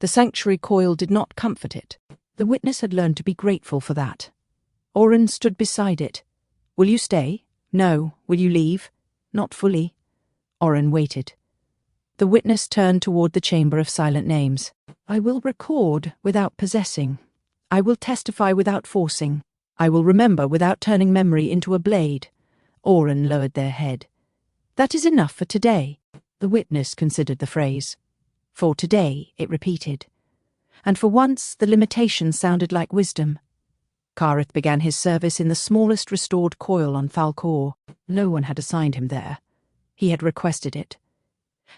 The sanctuary coil did not comfort it. The witness had learned to be grateful for that. Oren stood beside it. Will you stay? No. Will you leave? Not fully. Oren waited. The witness turned toward the chamber of silent names. I will record without possessing. I will testify without forcing. I will remember without turning memory into a blade. Auran lowered their head. That is enough for today. The witness considered the phrase. For today, it repeated. And for once, the limitation sounded like wisdom. Kareth began his service in the smallest restored coil on Thal-Kor. No one had assigned him there. He had requested it.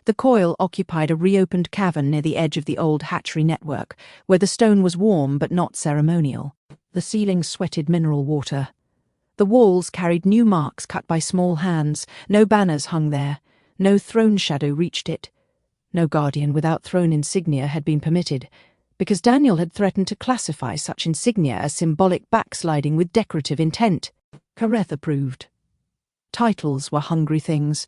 The coil occupied a reopened cavern near the edge of the old hatchery network, where the stone was warm but not ceremonial. The ceiling sweated mineral water. The walls carried new marks cut by small hands. No banners hung there. No throne shadow reached it. No guardian without throne insignia had been permitted, because Daniel had threatened to classify such insignia as symbolic backsliding with decorative intent. Kareth approved. Titles were hungry things.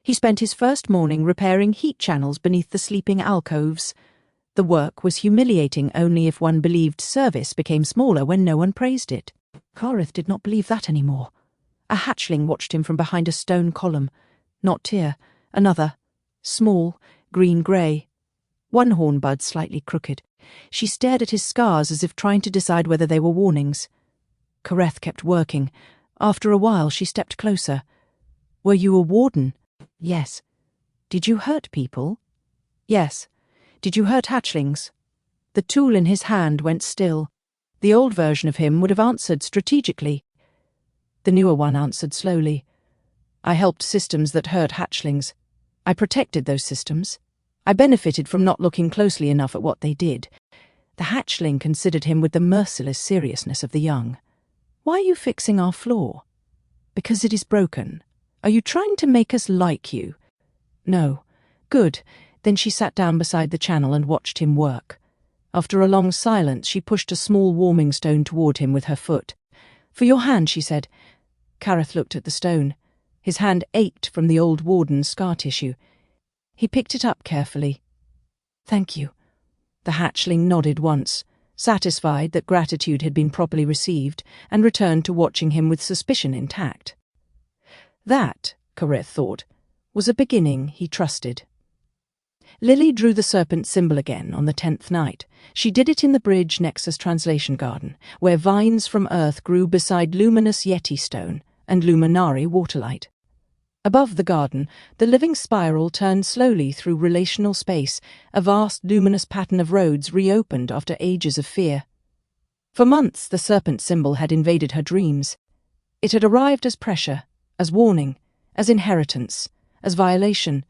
He spent his first morning repairing heat channels beneath the sleeping alcoves. The work was humiliating only if one believed service became smaller when no one praised it. Kareth did not believe that anymore. A hatchling watched him from behind a stone column. Not Tyr, another. Small, green-grey. One hornbud slightly crooked. She stared at his scars as if trying to decide whether they were warnings. Kareth kept working. After a while she stepped closer. Were you a warden? Yes. Did you hurt people? Yes. Did you hurt hatchlings? The tool in his hand went still. The old version of him would have answered strategically. The newer one answered slowly. I helped systems that hurt hatchlings. I protected those systems. I benefited from not looking closely enough at what they did. The hatchling considered him with the merciless seriousness of the young. Why are you fixing our floor? Because it is broken. Are you trying to make us like you? No. Good. Then she sat down beside the channel and watched him work. After a long silence, she pushed a small warming stone toward him with her foot. For your hand, she said. Kareth looked at the stone. His hand ached from the old Warden's scar tissue. He picked it up carefully. Thank you. The hatchling nodded once, satisfied that gratitude had been properly received, and returned to watching him with suspicion intact. That, Kareth thought, was a beginning he trusted. Lily drew the serpent symbol again on the 10th night. She did it in the Bridge Nexus Translation Garden, where vines from earth grew beside luminous Yeti stone and luminari waterlight. Above the garden, the living spiral turned slowly through relational space, a vast luminous pattern of roads reopened after ages of fear. For months the serpent symbol had invaded her dreams. It had arrived as pressure, as warning, as inheritance, as violation.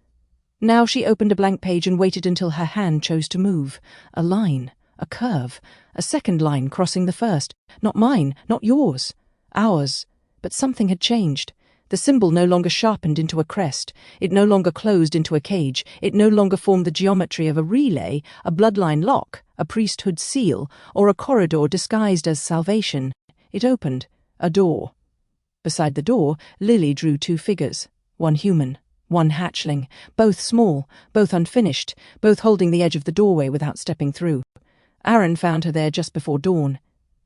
Now she opened a blank page and waited until her hand chose to move. A line, a curve, a second line crossing the first. Not mine, not yours, ours. But something had changed. The symbol no longer sharpened into a crest. It no longer closed into a cage. It no longer formed the geometry of a relay, a bloodline lock, a priesthood seal, or a corridor disguised as salvation. It opened, a door. Beside the door, Lily drew two figures, one human, one hatchling, both small, both unfinished, both holding the edge of the doorway without stepping through. Aaron found her there just before dawn.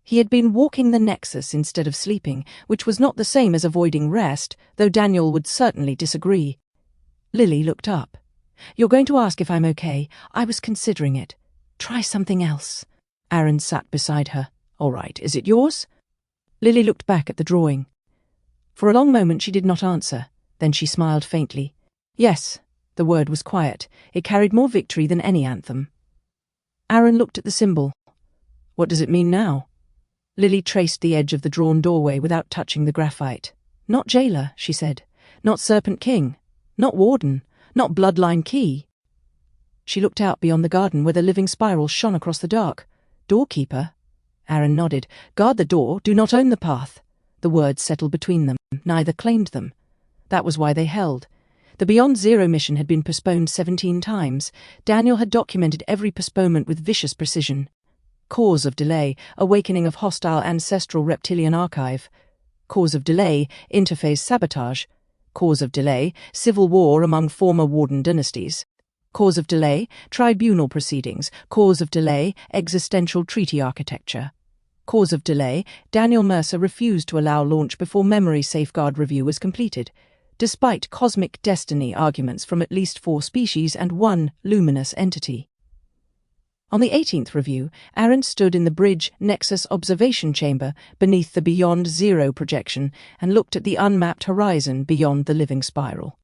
He had been walking the Nexus instead of sleeping, which was not the same as avoiding rest, though Daniel would certainly disagree. Lily looked up. You're going to ask if I'm okay? I was considering it. Try something else. Aaron sat beside her. All right, is it yours? Lily looked back at the drawing. For a long moment she did not answer. Then she smiled faintly. Yes, the word was quiet. It carried more victory than any anthem. Aaron looked at the symbol. What does it mean now? Lily traced the edge of the drawn doorway without touching the graphite. Not jailer, she said. Not Serpent King. Not Warden. Not Bloodline Key. She looked out beyond the garden where the living spiral shone across the dark. Doorkeeper? Aaron nodded. Guard the door, do not own the path. The words settled between them. Neither claimed them. That was why they held. The Beyond Zero mission had been postponed 17 times. Daniel had documented every postponement with vicious precision. Cause of delay, awakening of hostile ancestral reptilian archive. Cause of delay, interface sabotage. Cause of delay, civil war among former Warden dynasties. Cause of delay, tribunal proceedings. Cause of delay, existential treaty architecture. Cause of delay, Daniel Mercer refused to allow launch before memory safeguard review was completed, despite cosmic destiny arguments from at least 4 species and 1 luminous entity. On the 18th review, Aaron stood in the bridge Nexus observation chamber beneath the Beyond Zero projection and looked at the unmapped horizon beyond the living spiral.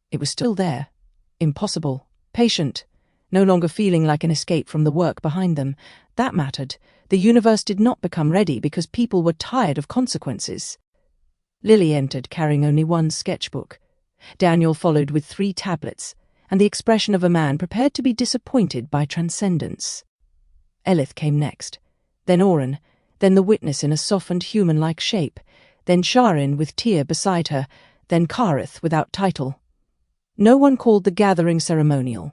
It was still there, impossible, patient, no longer feeling like an escape from the work behind them. That mattered. The universe did not become ready because people were tired of consequences. Lily entered carrying only one sketchbook. Daniel followed with 3 tablets, and the expression of a man prepared to be disappointed by transcendence. Elith came next, then Oren, then the witness in a softened human-like shape, then Sha'Ryn with Tyr beside her, then Kareth without title. No one called the gathering ceremonial.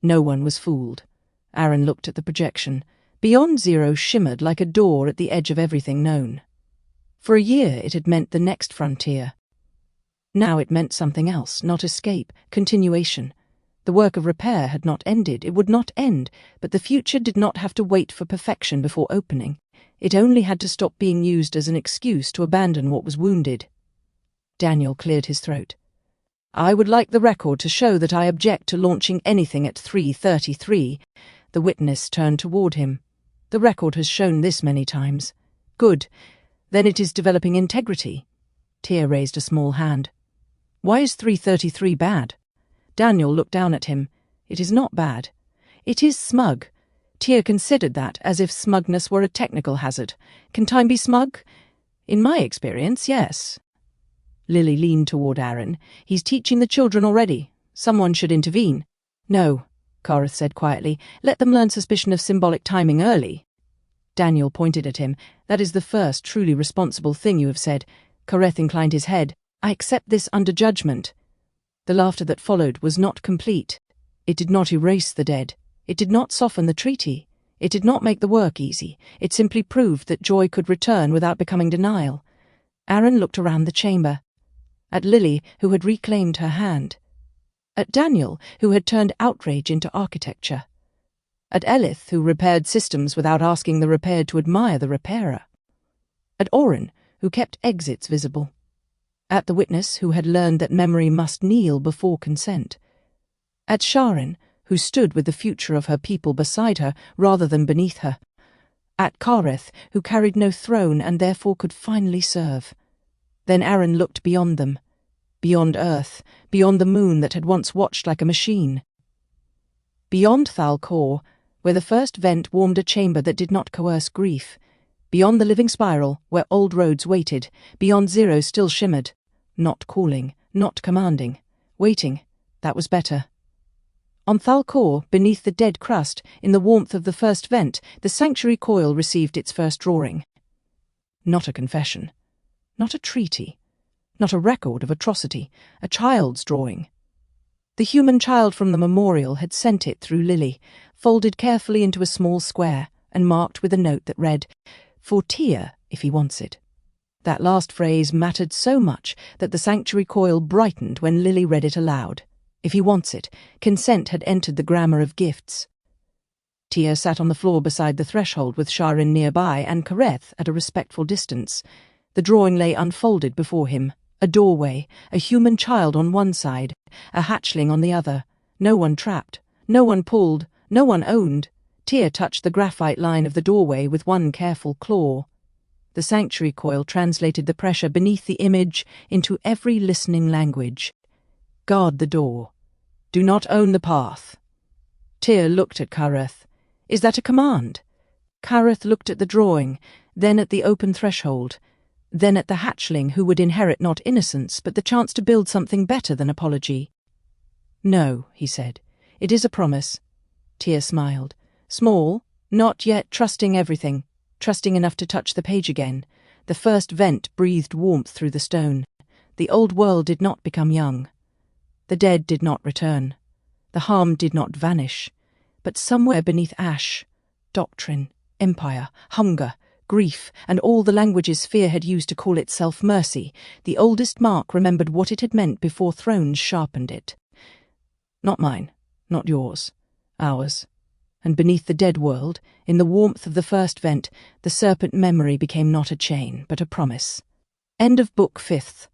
No one was fooled. Aaron looked at the projection. Beyond Zero shimmered like a door at the edge of everything known. For a year it had meant the next frontier. Now it meant something else, not escape, continuation. The work of repair had not ended, it would not end, but the future did not have to wait for perfection before opening. It only had to stop being used as an excuse to abandon what was wounded. Daniel cleared his throat. I would like the record to show that I object to launching anything at 3:33. The witness turned toward him. The record has shown this many times. Good. Then it is developing integrity. Tyr raised a small hand. Why is 3:33 bad? Daniel looked down at him. It is not bad. It is smug. Tyr considered that as if smugness were a technical hazard. Can time be smug? In my experience, yes. Lily leaned toward Aaron. He's teaching the children already. Someone should intervene. No, Kareth said quietly. Let them learn suspicion of symbolic timing early. Daniel pointed at him. That is the first truly responsible thing you have said. Kareth inclined his head. I accept this under judgment. The laughter that followed was not complete. It did not erase the dead. It did not soften the treaty. It did not make the work easy. It simply proved that joy could return without becoming denial. Aaron looked around the chamber. At Lily, who had reclaimed her hand. At Daniel, who had turned outrage into architecture. At Elith, who repaired systems without asking the repaired to admire the repairer. At Oren, who kept exits visible. At the witness, who had learned that memory must kneel before consent. At Sha'Ryn, who stood with the future of her people beside her rather than beneath her. At Kareth, who carried no throne and therefore could finally serve. Then Aaron looked beyond them, beyond Earth, beyond the moon that had once watched like a machine. Beyond Thal-Kor, where the first vent warmed a chamber that did not coerce grief. Beyond the living spiral, where old roads waited, beyond Zero still shimmered. Not calling, not commanding. Waiting, that was better. On Thal-Kor, beneath the dead crust, in the warmth of the first vent, the sanctuary coil received its first drawing. Not a confession. Not a treaty. Not a record of atrocity. A child's drawing. The human child from the memorial had sent it through Lily, folded carefully into a small square, and marked with a note that read, For Tyr, if he wants it. That last phrase mattered so much that the sanctuary coil brightened when Lily read it aloud. If he wants it, consent had entered the grammar of gifts. Tyr sat on the floor beside the threshold with Sha'Ryn nearby and Kareth at a respectful distance. The drawing lay unfolded before him. A doorway, a human child on one side, a hatchling on the other. No one trapped, no one pulled, no one owned. Tyr touched the graphite line of the doorway with one careful claw. The sanctuary coil translated the pressure beneath the image into every listening language. Guard the door. Do not own the path. Tyr looked at Kareth. Is that a command? Kareth looked at the drawing, then at the open threshold, then at the hatchling who would inherit not innocence but the chance to build something better than apology. No, he said. It is a promise. Tyr smiled. Small, not yet trusting everything, trusting enough to touch the page again. The first vent breathed warmth through the stone. The old world did not become young. The dead did not return. The harm did not vanish. But somewhere beneath ash, doctrine, empire, hunger, grief, and all the languages fear had used to call itself mercy, the oldest mark remembered what it had meant before thrones sharpened it. Not mine, not yours, ours. And beneath the dead world, in the warmth of the first vent, the serpent memory became not a chain, but a promise. End of Book 5.